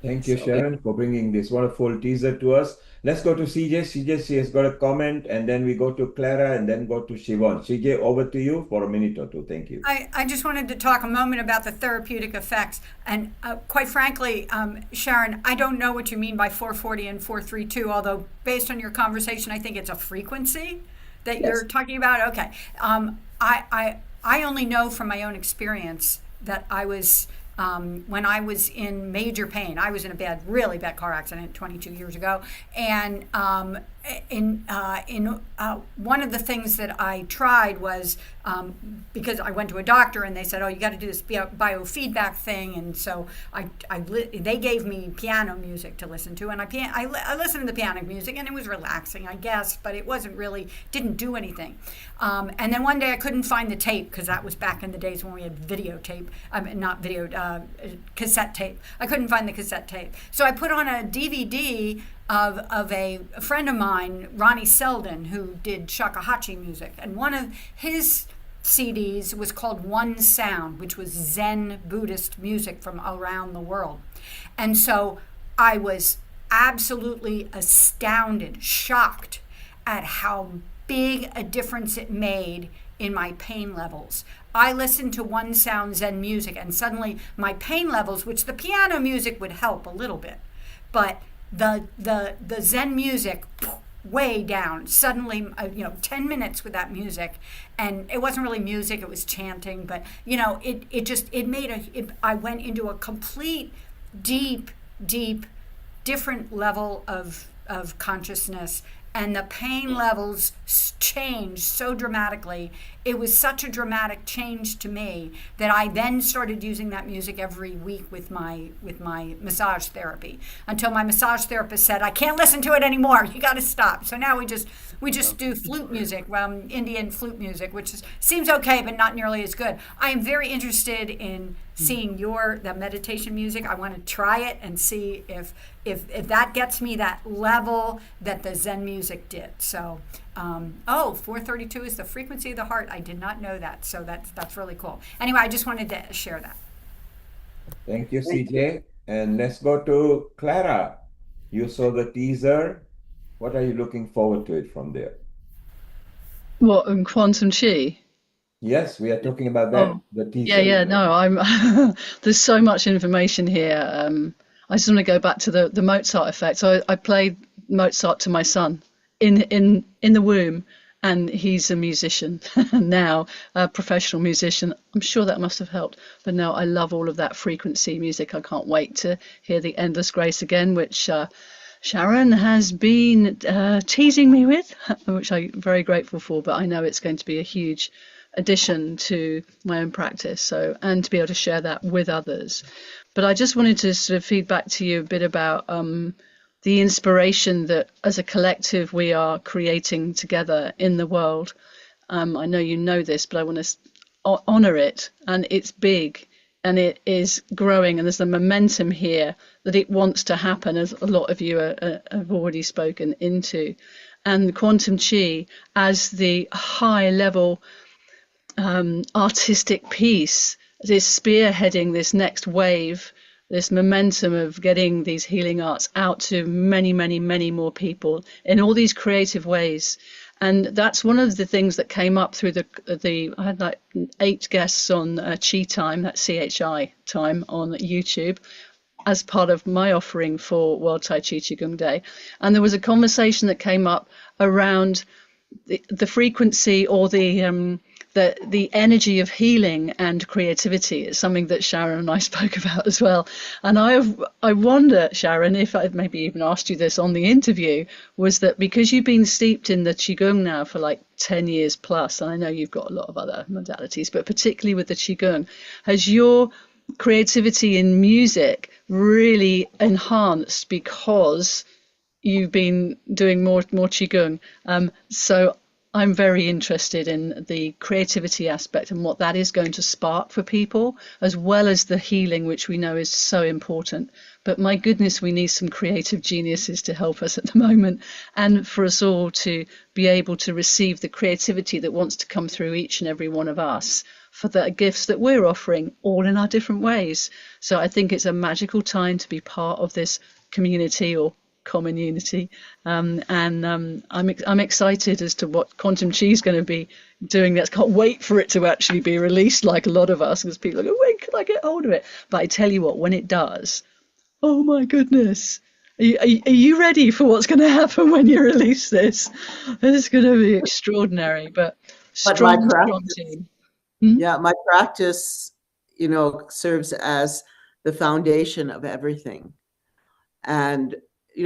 Thank you, Sharon, for bringing this wonderful teaser to us. Let's go to CJ. CJ, she has got a comment, and then we go to Clara, and then go to Siobhan. CJ, over to you for a minute or two. Thank you. I just wanted to talk a moment about the therapeutic effects. And quite frankly, Sharon, I don't know what you mean by 440 and 432, although based on your conversation, I think it's a frequency that you're talking about. Okay. I only know from my own experience that I was when I was in major pain. I was in a really bad car accident 22 years ago, and in one of the things that I tried was because I went to a doctor and they said, "Oh, you got to do this biofeedback thing," and so they gave me piano music to listen to, and I listened to the piano music, and it was relaxing, I guess, but it didn't do anything. And then one day I couldn't find the tape because that was back in the days when we had videotape, not video, cassette tape. I couldn't find the cassette tape, so I put on a DVD of a friend of mine, Ronnie Selden, who did shakuhachi music. And one of his CDs was called One Sound, which was Zen Buddhist music from around the world. And so I was absolutely astounded, shocked at how big a difference it made in my pain levels. I listened to One Sound Zen music, and suddenly my pain levels, which the piano music would help a little bit, but the Zen music, way down. Suddenly, 10 minutes with that music, and it wasn't really music, it was chanting, but I went into a complete, deep, different level of consciousness, and the pain levels changed so dramatically. It was such a dramatic change to me that I then started using that music every week with my massage therapy, until my massage therapist said, I can't listen to it anymore, you got to stop. So now we just do flute music, Indian flute music, which seems okay but not nearly as good. I am very interested in seeing the meditation music. I want to try it and see if that gets me that level that the Zen music did. So 432 is the frequency of the heart. I did not know that, so that's really cool. Anyway, I just wanted to share that. Thank you, CJ. And let's go to Clara. You saw the teaser. What are you looking forward to it from there? What, quantum chi? Yes, we are talking about that, the teaser. Yeah, no, I'm there's so much information here. I just want to go back to the Mozart effect. So I played Mozart to my son in the womb, and he's a musician now, a professional musician. I'm sure that must have helped. But no, I love all of that frequency music. I can't wait to hear the Endless Grace again, which Sharon has been teasing me with, which I'm very grateful for. But I know it's going to be a huge addition to my own practice, so, and to be able to share that with others. But I just wanted to sort of feed back to you a bit about the inspiration that as a collective we are creating together in the world. I know you know this, but I want to honor it, and it's big and it is growing, and there's the momentum here that it wants to happen, as a lot of you have already spoken into. And quantum chi as the high level artistic piece is spearheading this next wave, this momentum of getting these healing arts out to many, many, many more people in all these creative ways. And that's one of the things that came up through I had like 8 guests on Chi Time, that's CHI time on YouTube, as part of my offering for World Tai Chi Qigong Day. And there was a conversation that came up around the frequency, or the energy of healing and creativity. Is something that Sharon and I spoke about as well. And I wonder, Sharon, if I'd maybe even asked you this on the interview, was that because you've been steeped in the Qigong now for like 10 years plus, and I know you've got a lot of other modalities, but particularly with the Qigong, has your creativity in music really enhanced because you've been doing more Qigong? So I'm very interested in the creativity aspect and what that is going to spark for people, as well as the healing, which we know is so important. But my goodness, we need some creative geniuses to help us at the moment, and for us all to be able to receive the creativity that wants to come through each and every one of us for the gifts that we're offering, all in our different ways. So I think it's a magical time to be part of this community, or common unity, and I'm excited as to what quantum chi is going to be doing. That can't wait for it to actually be released, like a lot of us, because people are going, when can I get hold of it? But I tell you what, when it does, oh my goodness, are you ready for what's going to happen when you release this? It's going to be extraordinary. But strong team. Yeah, my practice, serves as the foundation of everything. And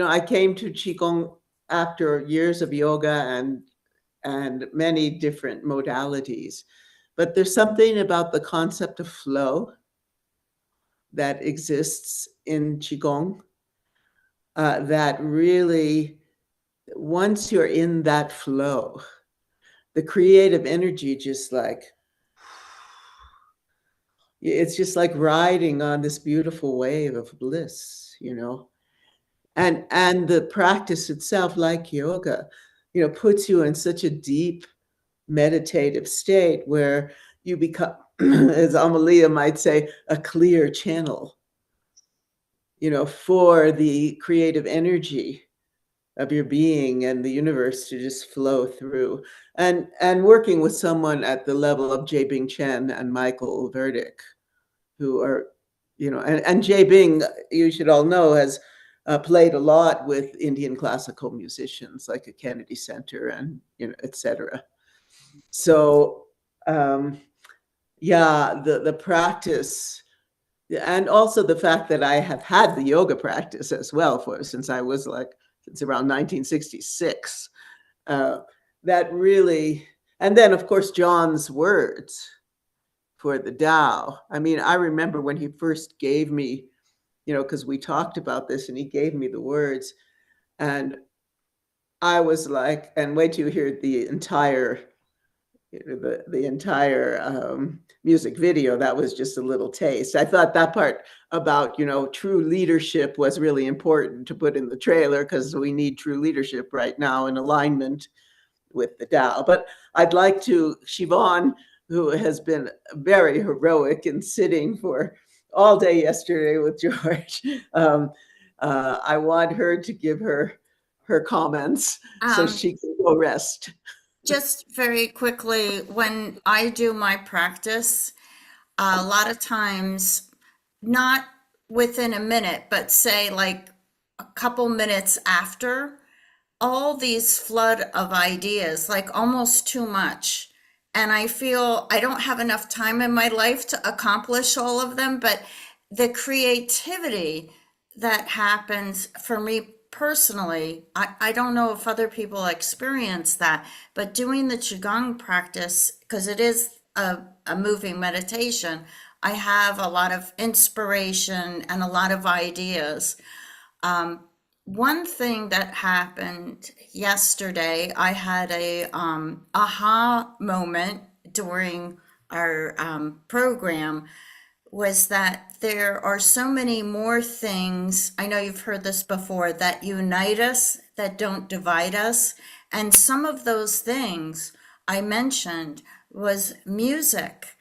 I came to Qigong after years of yoga and many different modalities. But there's something about the concept of flow that exists in Qigong that really, once you're in that flow, the creative energy just it's just like riding on this beautiful wave of bliss, And the practice itself, like yoga, puts you in such a deep meditative state where you become, as Amalia might say, a clear channel, for the creative energy of your being and the universe to just flow through. And working with someone at the level of Jay Bing Chen and Michael Verdick, who are, and Jay Bing, you should all know, has played a lot with Indian classical musicians like at Kennedy Center and, et cetera. So, yeah, the practice, and also the fact that I have had the yoga practice as well since around 1966. That really, and then of course John's words for the Tao. I mean, I remember when he first gave me, because we talked about this and he gave me the words, and I was like, and wait till you hear the entire music video. That was just a little taste. I thought that part about, true leadership was really important to put in the trailer, because we need true leadership right now in alignment with the Tao. But I'd like to, Siobhan, who has been very heroic in sitting for all day yesterday with George, I want her to give her comments so she can go rest. Just very quickly, when I do my practice, a lot of times, not within a minute, but say like a couple minutes after, all these flood of ideas, like almost too much. And I feel I don't have enough time in my life to accomplish all of them, but the creativity that happens for me personally, I don't know if other people experience that, but doing the Qigong practice, because it is a moving meditation, I have a lot of inspiration and a lot of ideas. One thing that happened yesterday, I had a aha moment during our program, was that there are so many more things, I know you've heard this before, that unite us, that don't divide us. And some of those things I mentioned was music,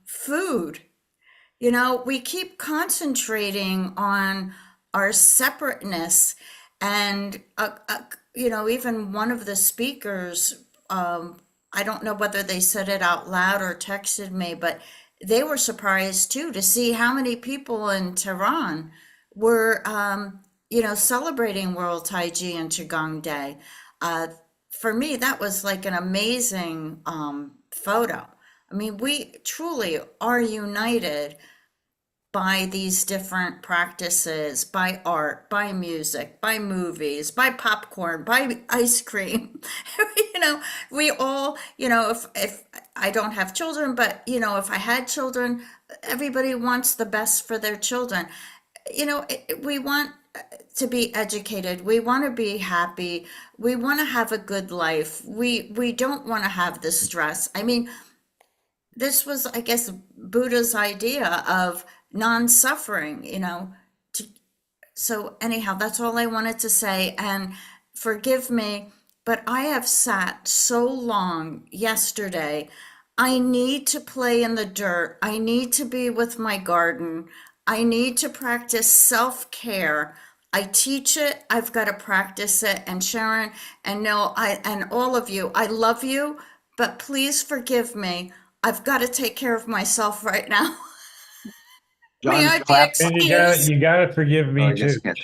food. We keep concentrating on our separateness. And, even one of the speakers, I don't know whether they said it out loud or texted me, but they were surprised too to see how many people in Tehran were, celebrating World Tai Chi and Qigong Day. For me, that was like an amazing photo. I mean, we truly are united by these different practices, by art, by music, by movies, by popcorn, by ice cream. We all, if I don't have children, but, if I had children, everybody wants the best for their children. We want to be educated. We want to be happy. We want to have a good life. We don't want to have the stress. I mean, this was, I guess, Buddha's idea of non-suffering, so anyhow, that's all I wanted to say. And forgive me, but I have sat so long yesterday. I need to play in the dirt. I need to be with my garden. I need to practice self-care. I teach it. I've got to practice it. And Sharon and and all of you, I love you, but please forgive me. I've got to take care of myself right now. May I be excused? You gotta forgive me too. And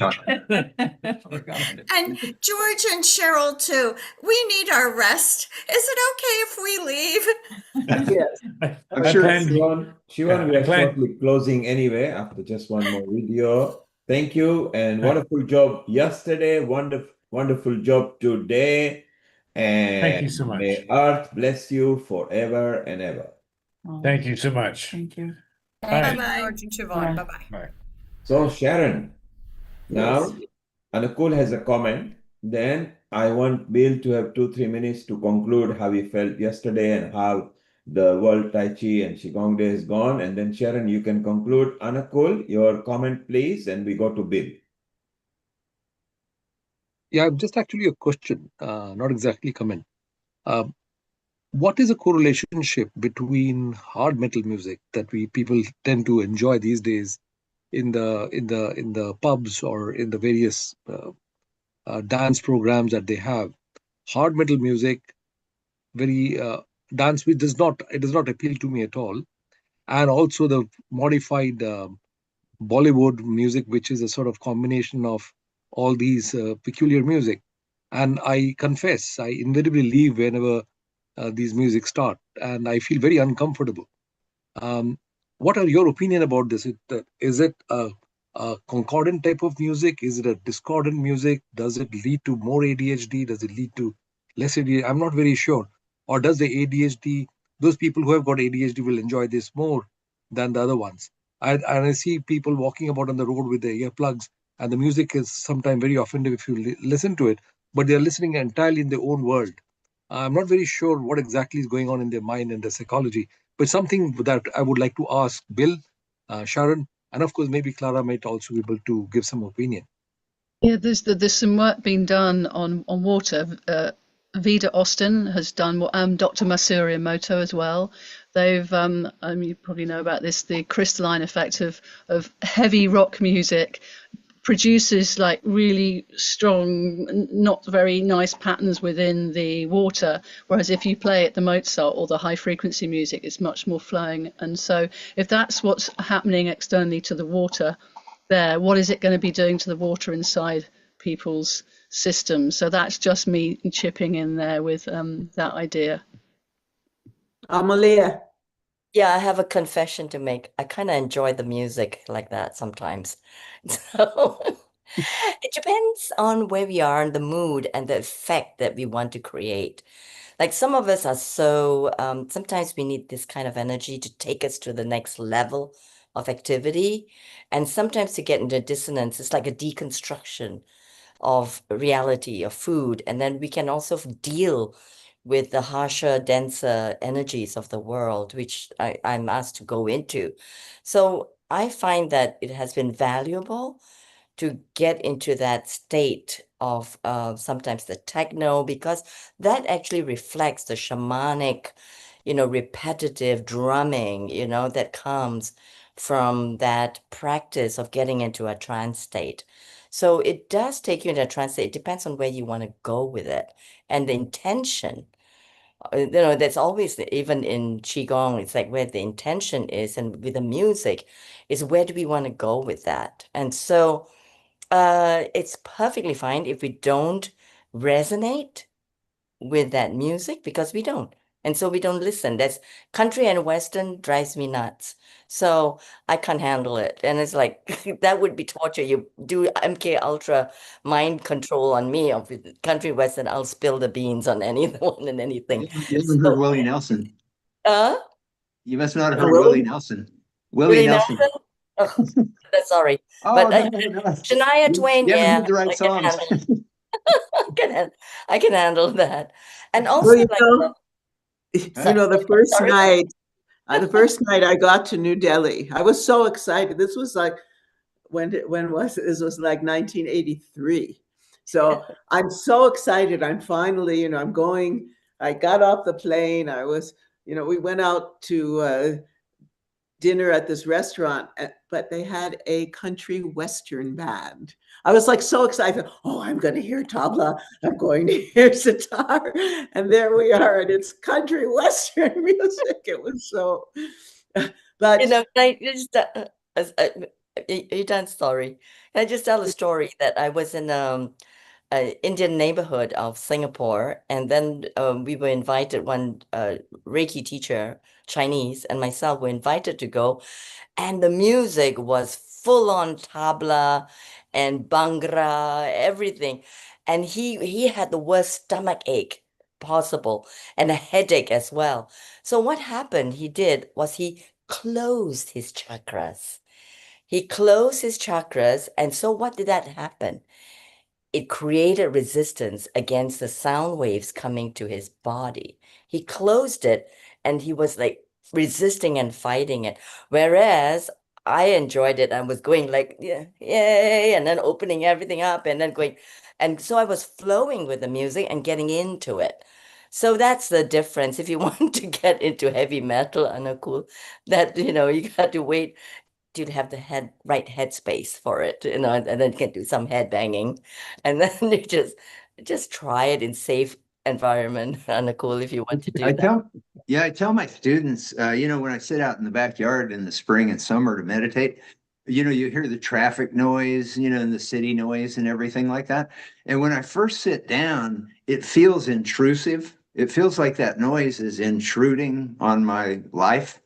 George and Cheryl too. We need our rest. Is it okay if we leave? Yes. I'm sure Siobhan, we are shortly closing anyway after just one more video. Thank you and wonderful job yesterday. Wonderful job today. And thank you so much. May Earth bless you forever and ever. Thank you so much. Thank you. Bye-bye. George and Siobhan. Bye-bye. Bye. So Sharon, now Yes. Anukul has a comment. Then I want Bill to have 2-3 minutes to conclude how he felt yesterday and how the World Tai Chi and Qigong Day is gone. And then Sharon, you can conclude. Anukul, your comment please, and we go to Bill. Yeah, just actually a question, not exactly comment. What is a correlationship between hard metal music that we people tend to enjoy these days in the pubs or in the various dance programs that they have? Hard metal music, very dance which does not appeal to me at all, and also the modified Bollywood music, which is a sort of combination of all these peculiar music. And I confess, I invariably leave whenever these music start, and I feel very uncomfortable. Um, what are your opinion about this? Is it a concordant type of music? Is it a discordant music? Does it lead to more ADHD? Does it lead to less ADHD? I'm not very sure. Or does the ADHD, those people who have got ADHD will enjoy this more than the other ones? And I see people walking about on the road with their earplugs, and the music is sometimes very offensive if you listen to it, but they're listening entirely in their own world. I'm not very sure what exactly is going on in their mind and their psychology, but something that I would like to ask Bill, Sharon, and of course, maybe Clara might also be able to give some opinion. Yeah, there's some work being done on water. Vida Austin has done, Dr. Masuri Emoto as well. They've, you probably know about this, the crystalline effect of heavy rock music produces like really strong, not very nice patterns within the water. Whereas if you play at the Mozart or the high frequency music, it's much more flowing. And so if that's what's happening externally to the water there, what is it going to be doing to the water inside people's systems? So that's just me chipping in there with that idea. Amalia. Yeah, I have a confession to make. I kind of enjoy the music like that sometimes. So it depends on where we are in the mood and the effect that we want to create. Like some of us are so, sometimes we need this kind of energy to take us to the next level of activity. And sometimes to get into dissonance, it's like a deconstruction of reality, of food. And then we can also deal with the harsher, denser energies of the world, which I'm asked to go into. So I find that it has been valuable to get into that state of sometimes the techno, because that actually reflects the shamanic, repetitive drumming, that comes from that practice of getting into a trance state. So it does take you into a trance state. It depends on where you want to go with it and the intention. That's always even in Qigong, it's like where the intention is, and with the music is where do we want to go with that? And so it's perfectly fine if we don't resonate with that music, because we don't. And so we don't listen. That's country and Western drives me nuts. So I can't handle it. And it's like that would be torture. You do MK Ultra mind control on me of country Western, I'll spill the beans on anyone and anything. You haven't heard Willie Nelson. Uh, You must not have heard Willie Nelson. Willie Nelson. Oh, sorry. Oh, But no. Shania Twain, You haven't yeah, heard the right I can songs. handle I can handle that. And Well, also you like know, sorry. the first night I got to New Delhi, I was so excited. This was like when was this was like 1983. So I'm so excited. I'm finally, I'm going. I got off the plane. I was, we went out to dinner at this restaurant, but they had a country western band. I was like so excited. Oh, I'm going to hear tabla. I'm going to hear sitar. And there we are. And it's country western music. It was so, but Can I just you done story? Can I just tell a story that I was in an Indian neighborhood of Singapore, and then we were invited, one Reiki teacher, Chinese, and myself were invited to go, and the music was full on tabla and bhangra, everything. And he had the worst stomach ache possible and a headache as well. So what happened, he did was he closed his chakras. He closed his chakras, and so what did that happen? It created resistance against the sound waves coming to his body. He closed it and he was like resisting and fighting it. Whereas I enjoyed it. I was going like, yeah, yay, and then opening everything up and then going. And so I was flowing with the music and getting into it. So that's the difference. If you want to get into heavy metal, Anakul, that, you got to wait till you have the right headspace for it, and then you can do some head banging. And then you just try it in safe environment, Anakul, if you want to do that. I tell my students, when I sit out in the backyard in the spring and summer to meditate, you hear the traffic noise, and the city noise and everything like that. And when I first sit down, it feels intrusive. It feels like that noise is intruding on my life.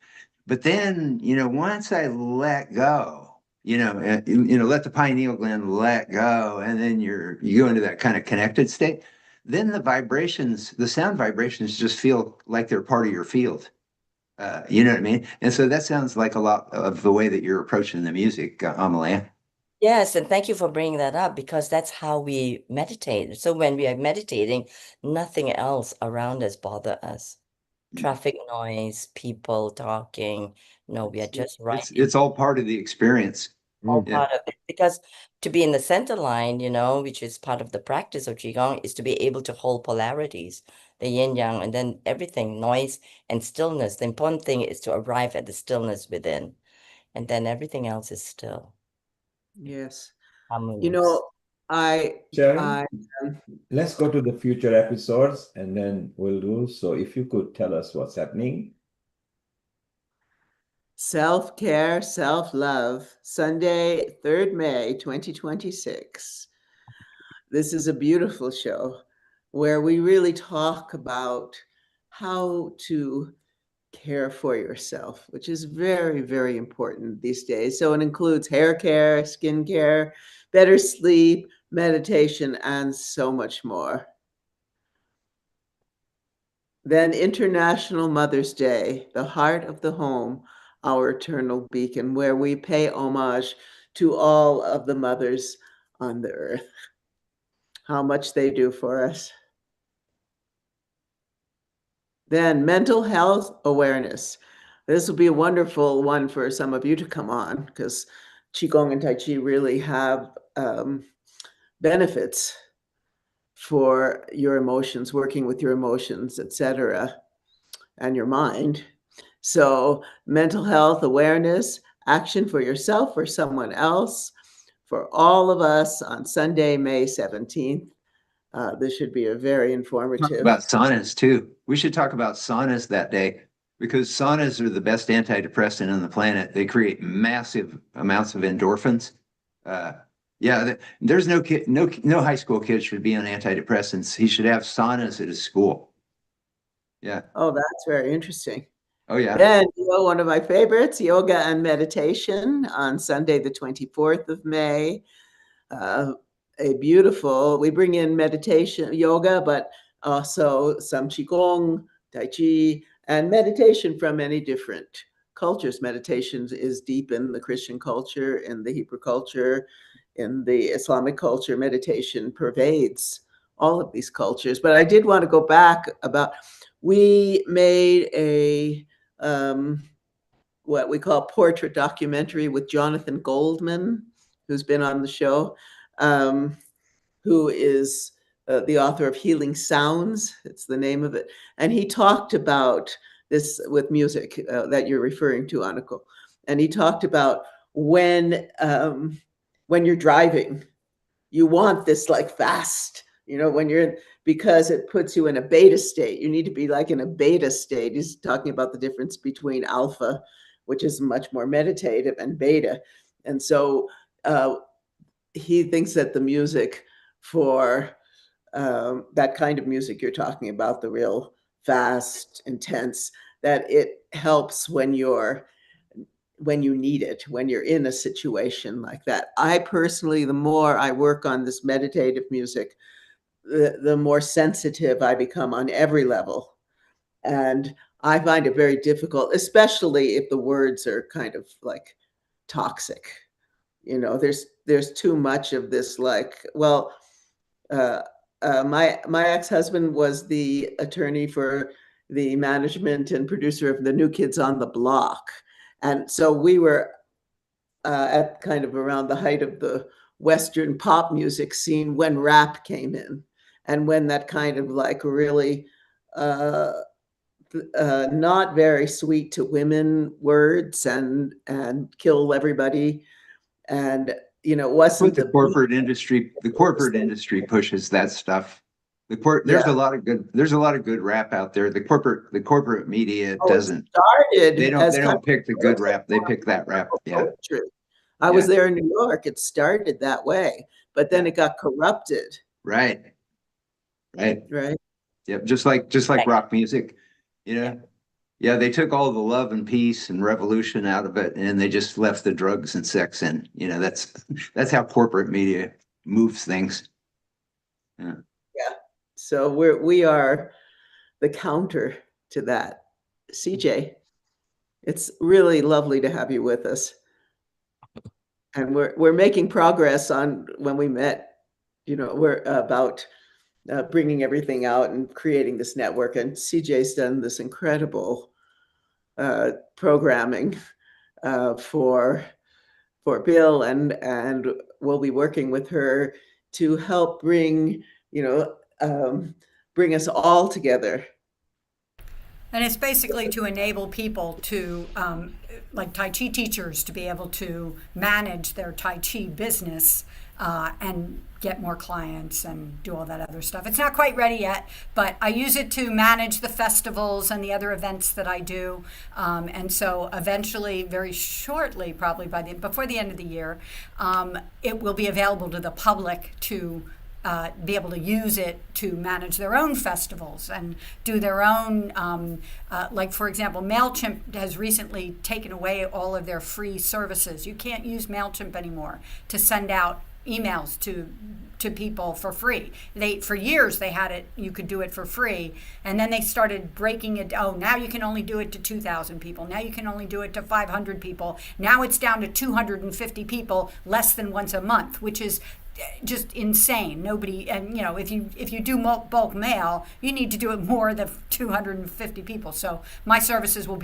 But then, once I let go, let the pineal gland let go, and then you go into that kind of connected state, then the sound vibrations just feel like they're part of your field. You know what I mean? And so that sounds like a lot of the way that you're approaching the music, Amalia. Yes, and thank you for bringing that up because that's how we meditate. So when we are meditating, nothing else around us bother us. Traffic noise, people talking. No, we are just right It's all part of the experience. all Yeah. part of it. Because to be in the center line, which is part of the practice of Qigong, is to be able to hold polarities, the yin yang, and then everything, noise and stillness. The important thing is to arrive at the stillness within, and then everything else is still. Yes. Harmonious. Sharon, let's go to the future episodes and then we'll do. So if you could tell us what's happening. Self-care, self-love, Sunday, 3rd May, 2026. This is a beautiful show where we really talk about how to care for yourself, which is very, very important these days. So it includes hair care, skin care, better sleep, meditation, and so much more. Then International Mother's Day, the heart of the home, our eternal beacon, where we pay homage to all of the mothers on the earth, how much they do for us. Then mental health awareness. This will be a wonderful one for some of you to come on because Qigong and Tai Chi really have benefits for your emotions, working with your emotions, etc., and your mind. So mental health awareness, action for yourself or someone else, for all of us on Sunday, May 17th. This should be a very informative. Talk about saunas too. We should talk about saunas that day because saunas are the best antidepressant on the planet. They create massive amounts of endorphins. There's no high school kid should be on antidepressants. He should have saunas at his school. Yeah. Oh, that's very interesting. Oh, yeah. Then, one of my favorites, yoga and meditation on Sunday, the 24th of May. We bring in meditation, yoga, but also some Qigong, Tai Chi, and meditation from many different cultures. Meditation is deep in the Christian culture, in the Hebrew culture, in the Islamic culture. Meditation pervades all of these cultures. But I did want to go back we made a what we call portrait documentary with Jonathan Goldman, who's been on the show, who is the author of Healing Sounds. It's the name of it. And he talked about this with music that you're referring to, Aniko. And he talked about when you're driving, you want this like fast, because it puts you in a beta state. You need to be like in a beta state. He's talking about the difference between alpha, which is much more meditative, and beta. And so he thinks that the music for that kind of music you're talking about, the real fast, intense, that it helps when you need it, when you're in a situation like that. I personally, the more I work on this meditative music, the more sensitive I become on every level. And I find it very difficult, especially if the words are kind of like toxic. There's too much of this, like, well, my ex-husband was the attorney for the management and producer of the New Kids on the Block. And so we were at kind of around the height of the Western pop music scene when rap came in, and when that kind of like really not very sweet to women words and kill everybody, and you know, it wasn't the corporate industry. The corporate industry pushes that stuff. There's a lot of good rap out there. The corporate media doesn't. They don't pick the good rap. They pick that rap. Yeah. I was there in New York. It started that way, but then it got corrupted. Right. Right. Yep. Just like rock music, you know. Yeah, they took all the love and peace and revolution out of it, and they just left the drugs and sex in. You know, that's how corporate media moves things. Yeah. So we are the counter to that. CJ, it's really lovely to have you with us. And we're making progress on when we met, you know, we're about bringing everything out and creating this network. And CJ's done this incredible programming for Bill, and we'll be working with her to help bring, you know, bring us all together. And it's basically to enable people to, like Tai Chi teachers, to be able to manage their Tai Chi business and get more clients and do all that other stuff. It's not quite ready yet, but I use it to manage the festivals and the other events that I do. And so eventually, very shortly, probably before the end of the year, it will be available to the public to be able to use it to manage their own festivals and do their own, like for example, MailChimp has recently taken away all of their free services. You can't use MailChimp anymore to send out emails to people for free. For years they had it, you could do it for free, and then they started breaking it. Oh, now you can only do it to 2,000 people. Now you can only do it to 500 people. Now it's down to 250 people less than once a month, which is just insane. Nobody, and you know, if you do bulk mail, you need to do it more than 250 people. So my services will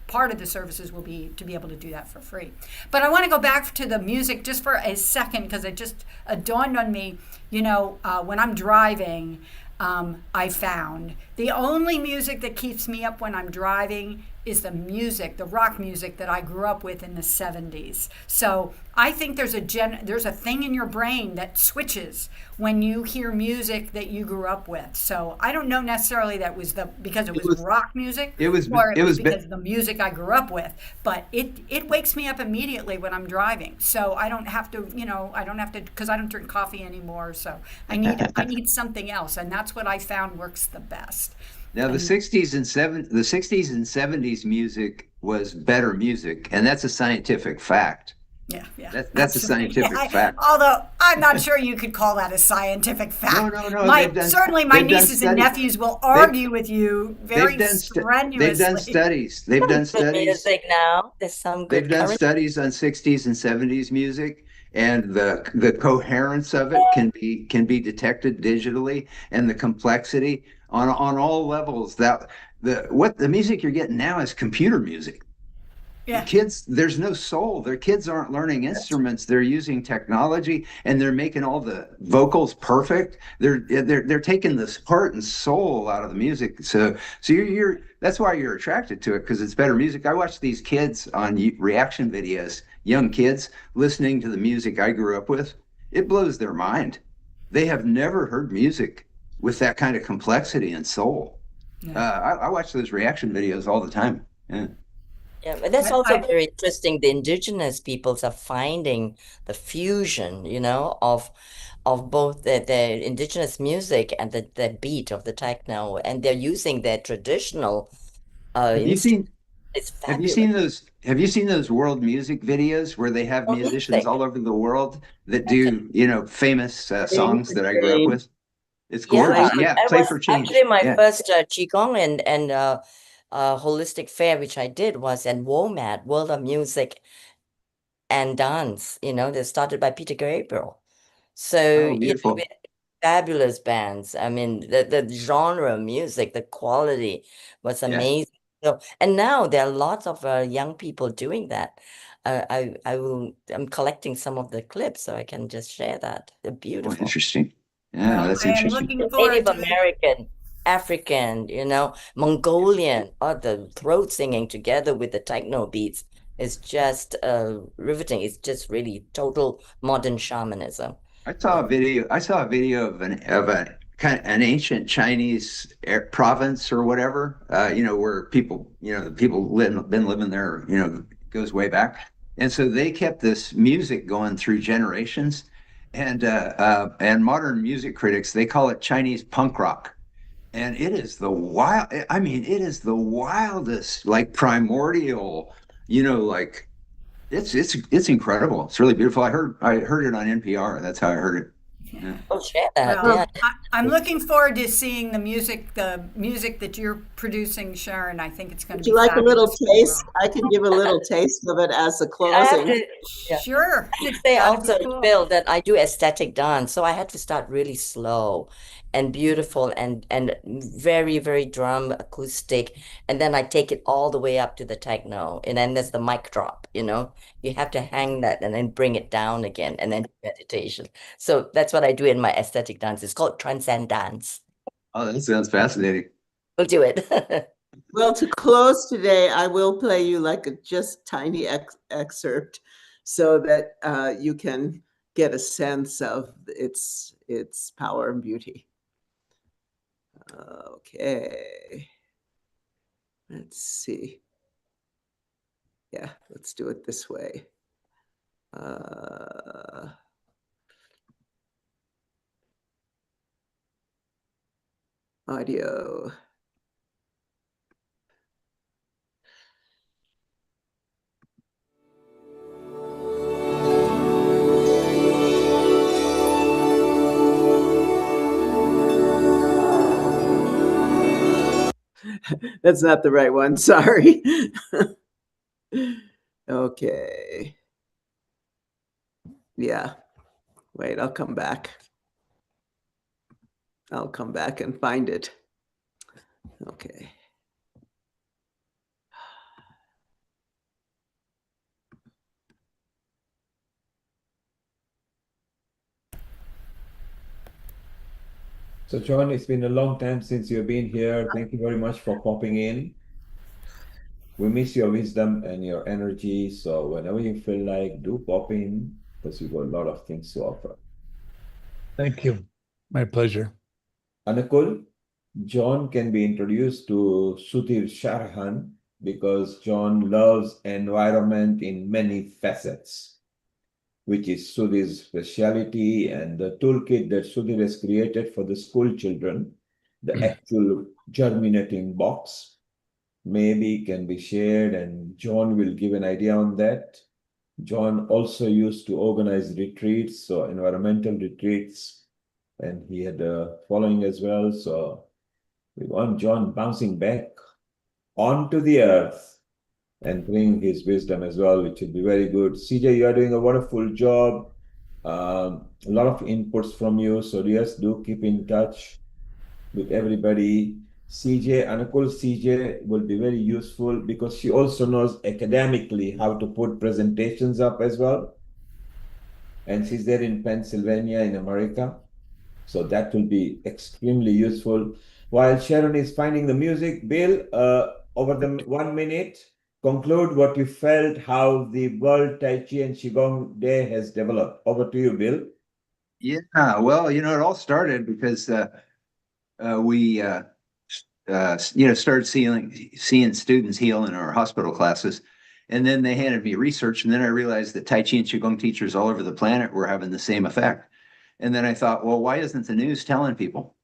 part of the services will be to be able to do that for free. But I want to go back to the music just for a second, because it just dawned on me, you know, when I'm driving, I found the only music that keeps me up when I'm driving is the rock music that I grew up with in the 70s. So I think there's a thing in your brain that switches when you hear music that you grew up with. So I don't know necessarily that was because it was rock music, or it was because of the music I grew up with, but it wakes me up immediately when I'm driving. So I don't have to, because I don't drink coffee anymore. So I need something else, and that's what I found works the best. Now the 60s and 70s music was better music, and that's a scientific fact. Yeah. That's a scientific fact. Although I'm not sure you could call that a scientific fact. No. Certainly my nieces and nephews will argue with you very strenuously. They've done studies. Music now. There's some good. They've done studies on 60s and 70s music, and the coherence of it can be detected digitally, and the complexity on all levels. That the music you're getting now is computer music. Yeah. Kids, there's no soul. Their kids aren't learning instruments. They're using technology, and they're making all the vocals perfect. They're taking this heart and soul out of the music. So you're that's why you're attracted to it, because it's better music. I watch these kids on reaction videos, young kids listening to the music I grew up with. It blows their mind. They have never heard music with that kind of complexity and soul. Yeah. I watch those reaction videos all the time. Yeah. Yeah, but that's also very interesting. The indigenous peoples are finding the fusion, you know, of both the indigenous music and the beat of the techno, and they're using their traditional It's fabulous. Have you seen those world music videos where they have musicians all over the world that do, famous songs that I grew up with? It's gorgeous. Yeah, Play for Change. Actually, my first Qigong and holistic fair, which I did, was in WOMAD, World of Music and Dance. They started by Peter Gabriel. So beautiful. Fabulous bands. I mean, the genre of music, the quality was amazing. So, and now there are lots of young people doing that. I'm collecting some of the clips so I can just share that. They're Oh, beautiful. interesting. Yeah, that's I am interesting. looking forward Native to it. American, African, Mongolian, the throat singing together with the techno beats is just riveting. It's just really total modern shamanism. I saw a video. I saw a video of a kind of an ancient Chinese province or whatever. Where people, the people been living there. Goes way back, and so they kept this music going through generations. And modern music critics, they call it Chinese punk rock. And it is the wild. I mean, it is the wildest, like primordial. Like it's incredible. It's really beautiful. I heard it on NPR. That's how I heard it. Yeah. Oh, share that. Well, Yeah. I'm looking forward to seeing the music that you're producing, Sharon. I think it's going Would to you be like a little fabulous as taste? well. I can give a little taste of it as a I have closing. to, yeah. Sure. I should say That'd be also, cool. Bill, that I do aesthetic dance, so I had to start really slow and beautiful and very, very drum acoustic, and then I take it all the way up to the techno, and then there's the mic drop, You have to hang that and then bring it down again, and then meditation. So that's what I do in my aesthetic dance. It's called transcendence. Oh, that sounds fascinating. We'll do it. Well, to close today, I will play you like a just tiny excerpt so that you can get a sense of its power and beauty. Okay. Let's see. Yeah, let's do it this way. Audio. That's not the right one. Sorry. Okay. Yeah. Wait, I'll come back. I'll come back and find it. Okay. So, John, it's been a long time since you've been here. Thank you very much for popping in. We miss your wisdom and your energy. So, whenever you feel like, do pop in because you've got a lot of things to offer. Thank you. My pleasure. Anukul, John can be introduced to Sudhir Sharahan because John loves environment in many facets, which is Sudhir's specialty, and the toolkit that Sudhir has created for the school children, the actual germinating box, maybe can be shared, and John will give an idea on that. John also used to organize retreats, so environmental retreats, and he had a following as well. So we want John bouncing back onto the earth and bring his wisdom as well, which will be very good. CJ, you are doing a wonderful job. A lot of inputs from you. So yes, do keep in touch with everybody. CJ, Anukul CJ will be very useful because she also knows academically how to put presentations up as well. And she's there in Pennsylvania in America. So that will be extremely useful. While Sharon is finding the music, Bill, over the 1 minute, conclude what you felt, how the World Tai Chi and Qigong Day has developed. Over to you, Bill. Yeah, well, it all started because we started seeing students heal in our hospital classes, and then they handed me research, and then I realized that Tai Chi and Qigong teachers all over the planet were having the same effect. And then I thought, well, why isn't the news telling people?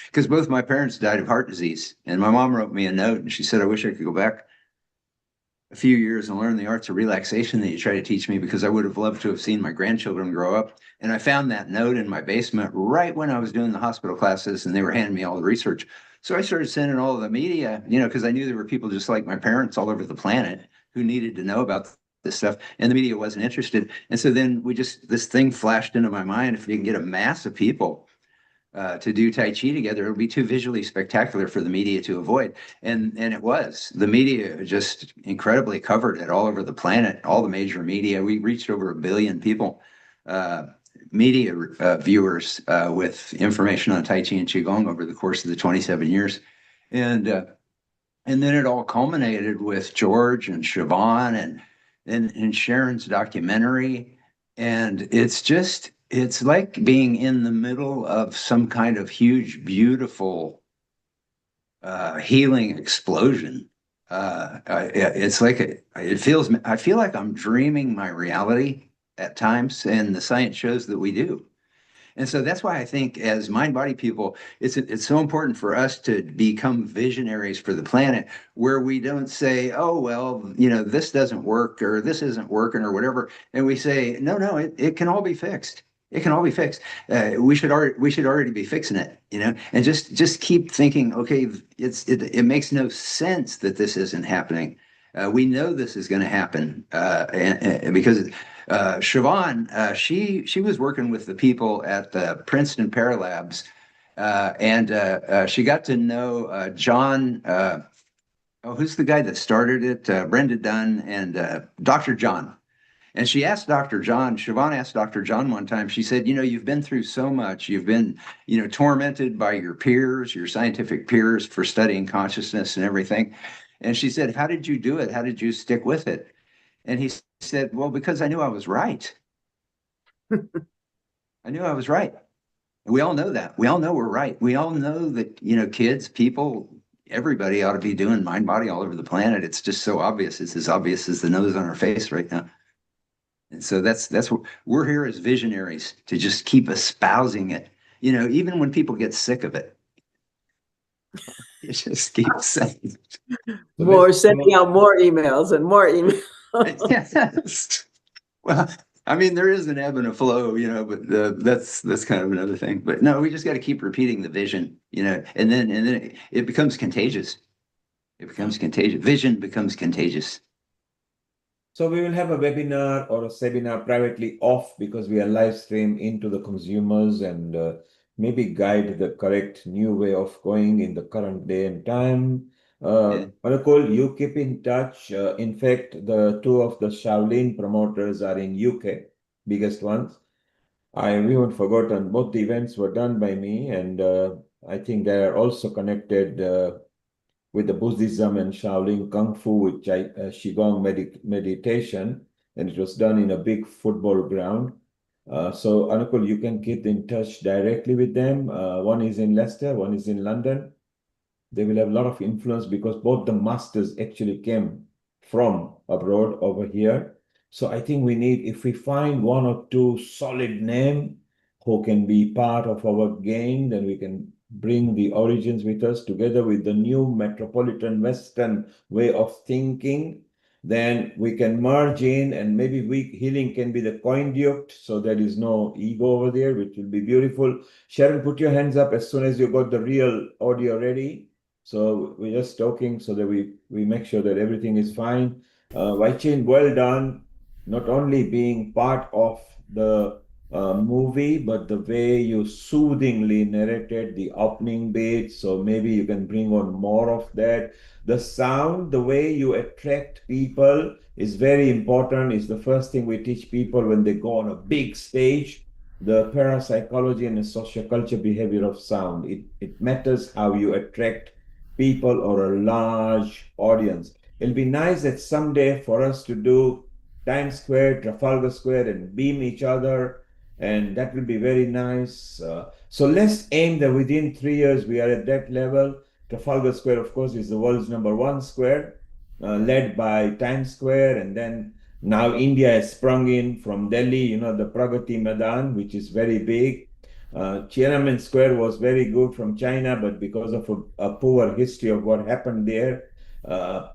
Because both my parents died of heart disease, and my mom wrote me a note, and she said, I wish I could go back a few years and learn the arts of relaxation that you try to teach me, because I would have loved to have seen my grandchildren grow up. And I found that note in my basement right when I was doing the hospital classes, and they were handing me all the research. So I started sending all of the media, because I knew there were people just like my parents all over the planet who needed to know about this stuff, and the media wasn't interested. And so then this thing flashed into my mind: if you can get a mass of people to do Tai Chi together. It would be too visually spectacular for the media to avoid. And it was. The media just incredibly covered it all over the planet, all the major media. We reached over 1 billion people, media viewers with information on Tai Chi and Qigong over the course of the 27 years. And then it all culminated with George and Siobhan and Sharon's documentary. And it's like being in the middle of some kind of huge, beautiful healing explosion. It's like I feel like I'm dreaming my reality at times, and the science shows that we do. And so that's why I think as mind body people, it's so important for us to become visionaries for the planet, where we don't say, oh, well, this doesn't work or this isn't working or whatever. And we say, no, it can all be fixed. It can all be fixed. We should already be fixing it, and just keep thinking, okay, it makes no sense that this isn't happening. We know this is going to happen because Siobhan, she was working with the people at the Princeton Paralabs, and she got to know John. Who's the guy that started it? Brenda Dunn and Dr. John. And she asked Dr. John, Siobhan asked Dr. John one time, she said, you've been through so much. You've been, tormented by your peers, your scientific peers for studying consciousness and everything. And she said, how did you do it? How did you stick with it? And he said, well, because I knew I was right. I knew I was right. And we all know that. We all know we're right. We all know that, kids, people, everybody ought to be doing mind body all over the planet. It's just so obvious. It's as obvious as the nose on our face right now. And so that's what we're here as visionaries, to just keep espousing it. Even when people get sick of it, you just keep saying more, sending out more emails and more emails. Yes. Well, I mean, there is an ebb and a flow, but that's kind of another thing. But no, we just got to keep repeating the vision, and then it becomes contagious. It becomes contagious. Vision becomes contagious. So we will have a webinar or a seminar privately off, because we are live stream into the consumers, and maybe guide the correct new way of going in the current day and time. Anukul, you keep in touch. In fact, the two of the Shaolin promoters are in UK, biggest ones. I've even forgotten, both the events were done by me, and I think they are also connected with the Buddhism and Shaolin Kung Fu with Qigong meditation, and it was done in a big football ground. So Anukul, you can keep in touch directly with them. One is in Leicester, one is in London. They will have a lot of influence, because both the masters actually came from abroad over here. So I think we need, if we find one or two solid names who can be part of our gang, then we can bring the origins with us together with the new metropolitan Western way of thinking. Then we can merge in, and maybe healing can be the conduit, so there is no ego over there, which will be beautiful. Sharon, put your hands up as soon as you got the real audio ready. So we're just talking so that we make sure that everything is fine. Waichin, well done. Not only being part of the movie, but the way you soothingly narrated the opening bit. So maybe you can bring on more of that. The sound, the way you attract people is very important. It's the first thing we teach people when they go on a big stage. The parapsychology and the socioculture behavior of sound. It matters how you attract people or a large audience. It'll be nice that someday for us to do Times Square, Trafalgar Square, and beam each other, and that will be very nice. So let's aim that within 3 years we are at that level. Trafalgar Square, of course, is the world's #1 square, led by Times Square, and then now India has sprung in from Delhi, the Pragati Maidan, which is very big. Tiananmen Square was very good from China, but because of a poor history of what happened there,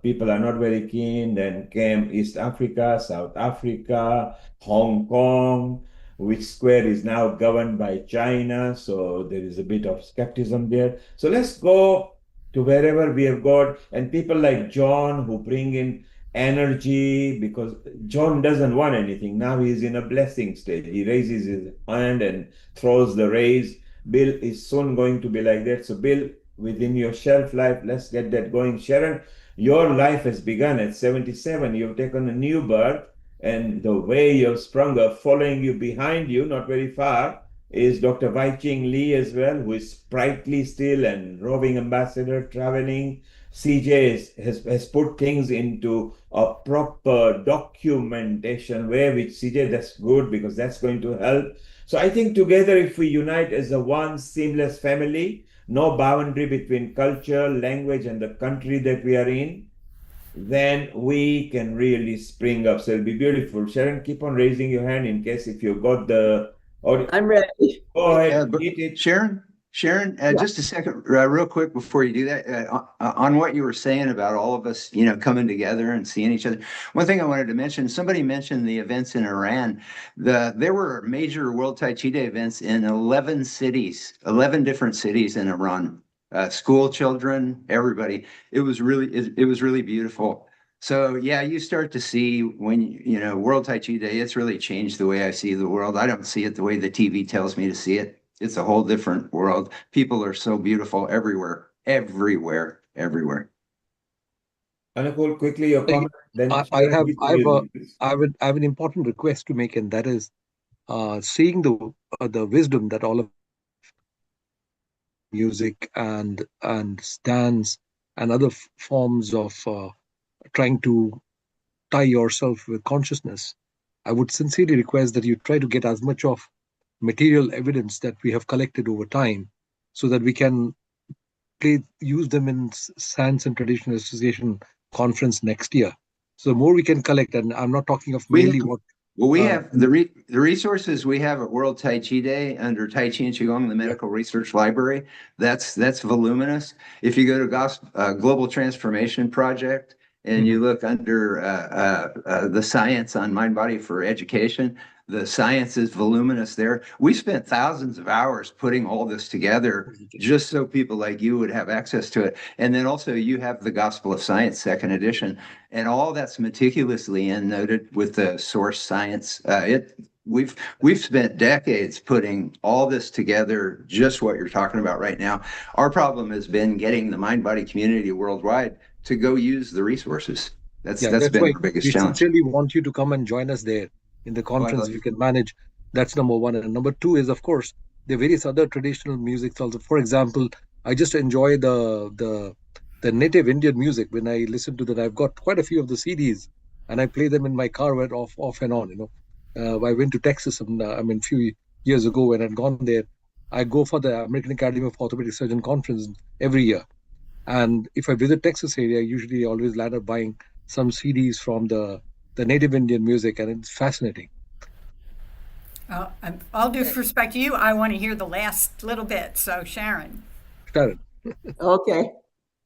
people are not very keen. Then came East Africa, South Africa, Hong Kong, which square is now governed by China. So there is a bit of skepticism there. So let's go to wherever we have got, and people like John who bring in energy, because John doesn't want anything. Now he's in a blessing stage. He raises his hand and throws the rays. Bill is soon going to be like that. So Bill, within your shelf life, let's get that going. Sharon, your life has begun at 77. You've taken a new birth, and the way you've sprung up, following you behind you, not very far, is Dr. Wai Ching Lee as well, who is sprightly still and roving ambassador, traveling. CJ has put things into a proper documentation way, which CJ, that's good because that's going to help. So I think together, if we unite as a one seamless family, no boundary between culture, language, and the country that we are in, then we can really spring up. So it'll be beautiful. Sharon, keep on raising your hand in case if you've got the audio. I'm ready. Go ahead. Sharon, just a second, real quick before you do that, on what you were saying about all of us, coming together and seeing each other. One thing I wanted to mention, somebody mentioned the events in Iran. There were major World Tai Chi Day events in 11 cities, 11 different cities in Iran. School children, everybody. It was really beautiful. So yeah, you start to see when, World Tai Chi Day, it's really changed the way I see the world. I don't see it the way the TV tells me to see it. It's a whole different world. People are so beautiful everywhere, everywhere, everywhere. Anakul, quickly your comment. Then I have an important request to make, and that is seeing the wisdom that all of music and dance and other forms of trying to tie yourself with consciousness. I would sincerely request that you try to get as much of material evidence that we have collected over time so that we can use them in Science and Traditional Association conference next year. So the more we can collect, and I'm not talking of merely what. Well, we have the resources we have at World Tai Chi Day under Tai Chi and Qigong, the Medical Research Library. That's voluminous. If you go to Global Transformation Project and you look under the science on mind body for education, the science is voluminous there. We spent thousands of hours putting all this together just so people like you would have access to it. And then also you have the Gospel of Science, second edition, and all that's meticulously noted with the source science. We've spent decades putting all this together, just what you're talking about right now. Our problem has been getting the mind body community worldwide to go use the resources. That's been why our biggest we challenge. sincerely want you to come and join us there in the conference. If you can manage, that's number one. And number two is, of course, the various other traditional musics also. For example, I just enjoy the native Indian music when I listen to that. I've got quite a few of the CDs, and I play them in my car off and on. I went to Texas, a few years ago when I'd gone there. I go for the American Academy of Orthopedic Surgeon conference every year. And if I visit Texas area, I usually always land up buying some CDs from the native Indian music, and it's fascinating. All due respect to you, I want to hear the last little bit. So Sharon. Sharon. Okay.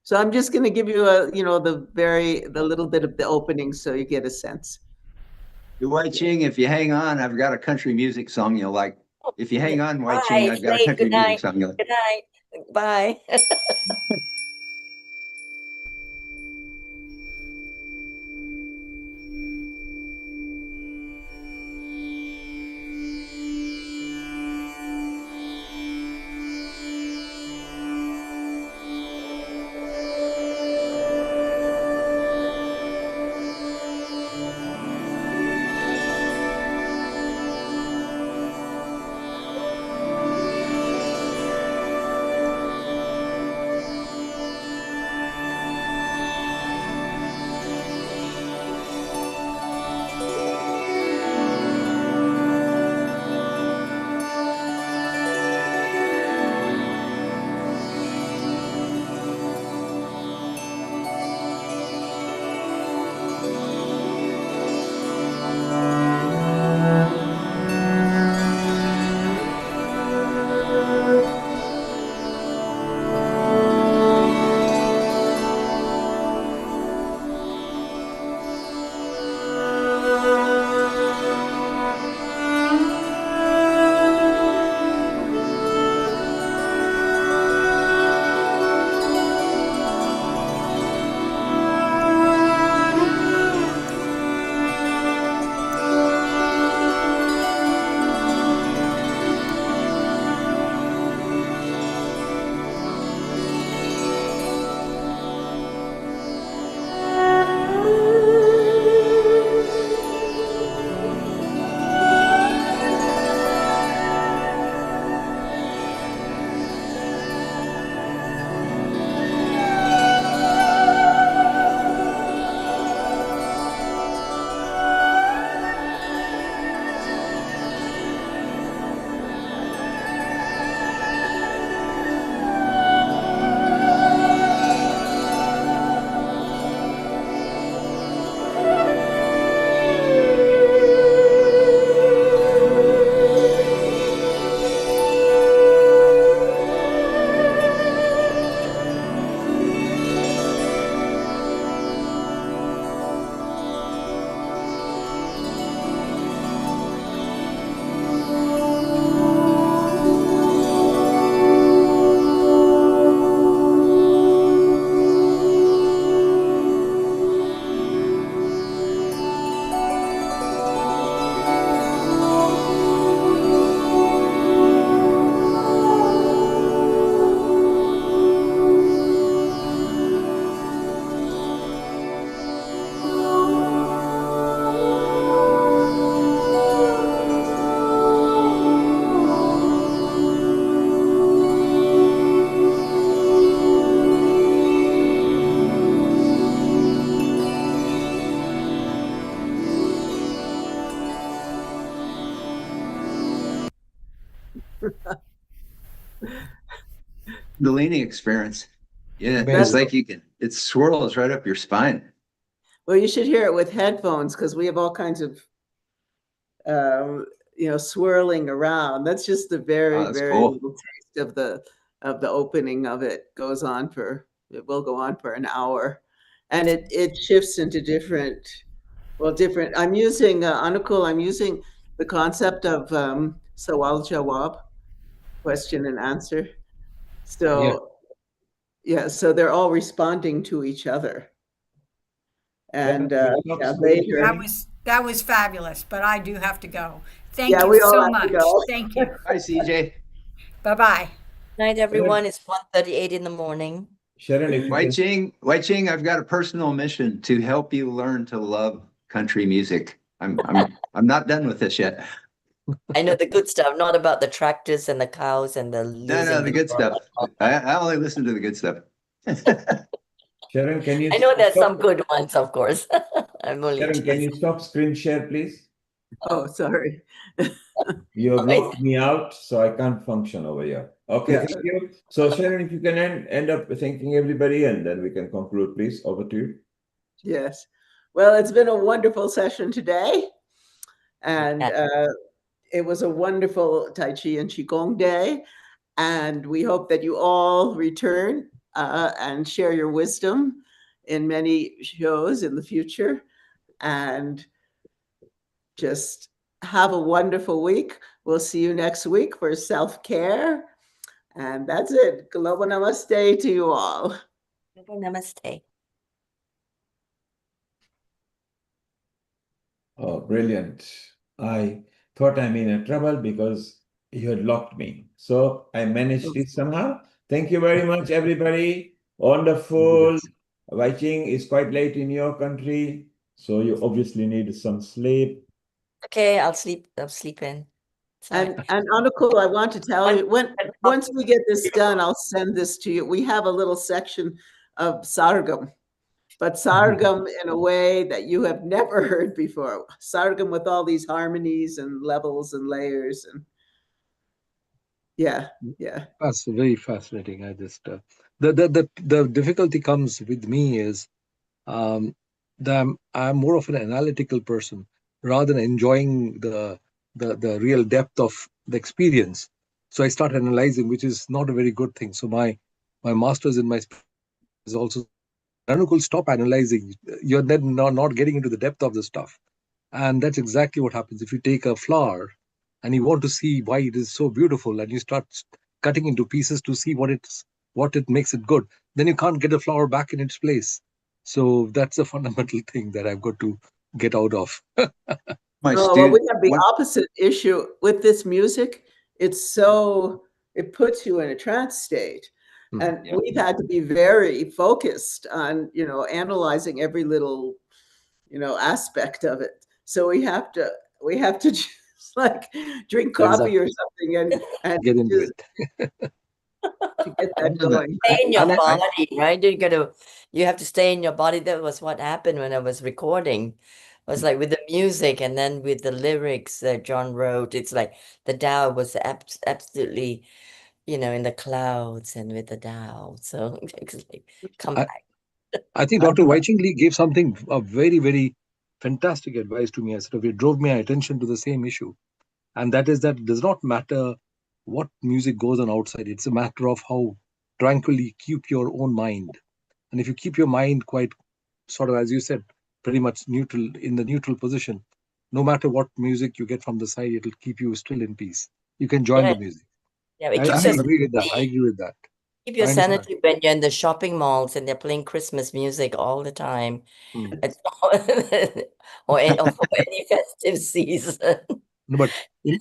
So I'm just going to give you the little bit of the opening so you get a sense. Wai Ching, if you hang on, I've got a country music song you'll like. If you hang on, Wai Ching, I've got a country music song you'll like. Good night. Bye. Kundalini experience. Yeah, it's Amazing. like it swirls right up your spine. Well, you should hear it with headphones because we have all kinds of, swirling around. That's just the very, that's very cool. little taste of the opening of it. It will go on for an hour, and it shifts into different. I'm using Anukul. I'm using the concept of Sawal Jawab, question and answer. So so they're all responding to each other. And later, that was fabulous, but I do have to go. Thank yeah, you we all so have much. to go. Thank you. Hi, CJ. Bye-bye. Night, everyone. It's 1:38 in the morning. Sharon, if you can. Wai Ching, I've got a personal mission to help you learn to love country music. I'm not done with this yet. I know the good stuff, not about the tractors and the cows and the losing. No, the good stuff. I only listen to the good stuff. Sharon, can you? I know there's some good ones, of course. I'm only Sharon, can you stop screen share, please? Oh, sorry. You have locked me out, so I can't function over here. Okay, Yeah. thank you. So Sharon, if you can end up thanking everybody, and then we can conclude, please. Over to you. Yes. Well, it's been a wonderful session today. And it was a wonderful Tai Chi and Qigong day. And we hope that you all return and share your wisdom in many shows in the future. And just have a wonderful week. We'll see you next week for self-care. And that's it. Global Namaste to you all. Global Namaste. Oh, brilliant. I thought I'm in trouble because you had locked me. So I managed it somehow. Thank you very much, everybody. Wonderful. Wai Ching is quite late in your country, so you obviously need some sleep. Okay, I'll sleep in. And Anukul, I want to tell you, once we get this done, I'll send this to you. We have a little section of Sargam, but Sargam in a way that you have never heard before. Sargam with all these harmonies and levels and layers, and yeah. That's very fascinating. I just the difficulty comes with me is that I'm more of an analytical person rather than enjoying the real depth of the experience. So I start analyzing, which is not a very good thing. So my master's in my is also Anukul, stop analyzing. You're then not getting into the depth of the stuff. And that's exactly what happens. If you take a flower and you want to see why it is so beautiful and you start cutting into pieces to see what it makes it good, then you can't get the flower back in its place. So that's a fundamental thing that I've got to get out of. Well, we have the opposite issue with this music. It puts you in a trance state. And we've had to be very focused on, analyzing every little, aspect of it. So we have to just like drink coffee or something and get into it. To get that going. Stay in your body, right? You have to stay in your body. That was what happened when I was recording. It was like with the music and then with the lyrics that John wrote. It's like the Tao was absolutely, in the clouds and with the Tao. So it's like, come back. I think Dr. Wai Ching Lee gave something very, very fantastic advice to me. I sort of, it drove my attention to the same issue. And that is that it does not matter what music goes on outside. It's a matter of how tranquilly keep your own mind. And if you keep your mind quite sort of, as you said, pretty much neutral, in the neutral position, no matter what music you get from the side, it'll keep you still in peace. You can join the music. Yeah, I agree with that. I agree with that. Keep your sanity when you're in the shopping malls and they're playing Christmas music all the time. Or any festive season. No, but in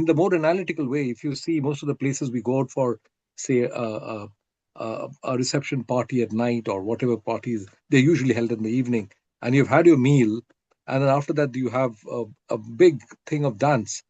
the more analytical way, if you see most of the places we go out for, say, a reception party at night or whatever parties, they're usually held in the evening, and you've had your meal, and then after that you have a big thing of dance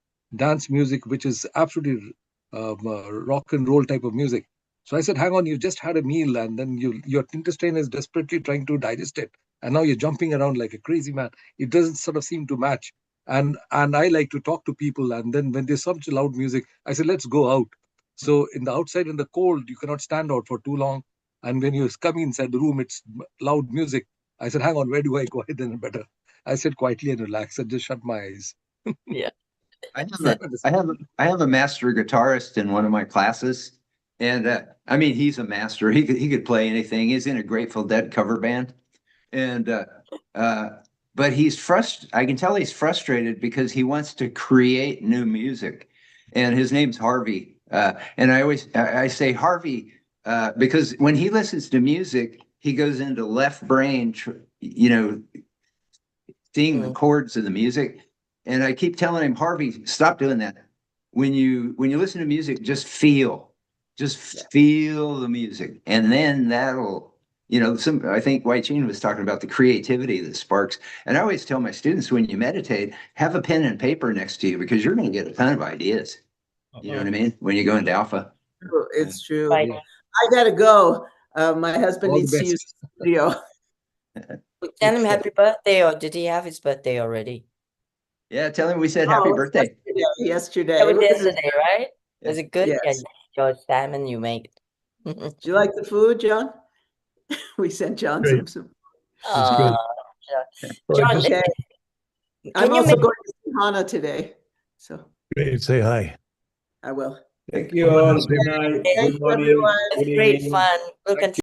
music, which is absolutely rock and roll type of music. So I said, hang on, you just had a meal and then your intestine is desperately trying to digest it. And now you're jumping around like a crazy man. It doesn't sort of seem to match. and I like to talk to people. And then when there's such loud music, I said, let's go out. So in the outside in the cold, you cannot stand out for too long. And when you come inside the room, it's loud music. I said, hang on, where do I go? Then better. I said quietly and relax and just shut my eyes. Yeah. I have a master guitarist in one of my classes, and I mean, he's a master. He could play anything. He's in a Grateful Dead cover band, and but he's frustrated. I can tell he's frustrated because he wants to create new music, and his name's Harvey. And I say Harvey because when he listens to music, he goes into left brain, seeing the chords of the music. And I keep telling him, Harvey, stop doing that. When you listen to music, just feel the music, and then that'll, I think Wai Chin was talking about the creativity that sparks. And I always tell my students, when you meditate, have a pen and paper next to you, because you're going to get a ton of ideas. You know what I mean? When you go into alpha. It's true. I gotta go. My husband All the needs to use best. the studio. Tell him happy birthday, or did he have his birthday already? Yeah, tell him we said happy birthday. Yesterday. That was yesterday, right? Was it good? Yes. Yeah, your salmon you made. Do you like the food, John? We sent John Great. some. John, Okay. I'm also going to see Hana today. So Great. Say hi. I will. Thank you all. Good night. Thank Good you, morning. everyone. It's Good great evening. fun. We'll continue.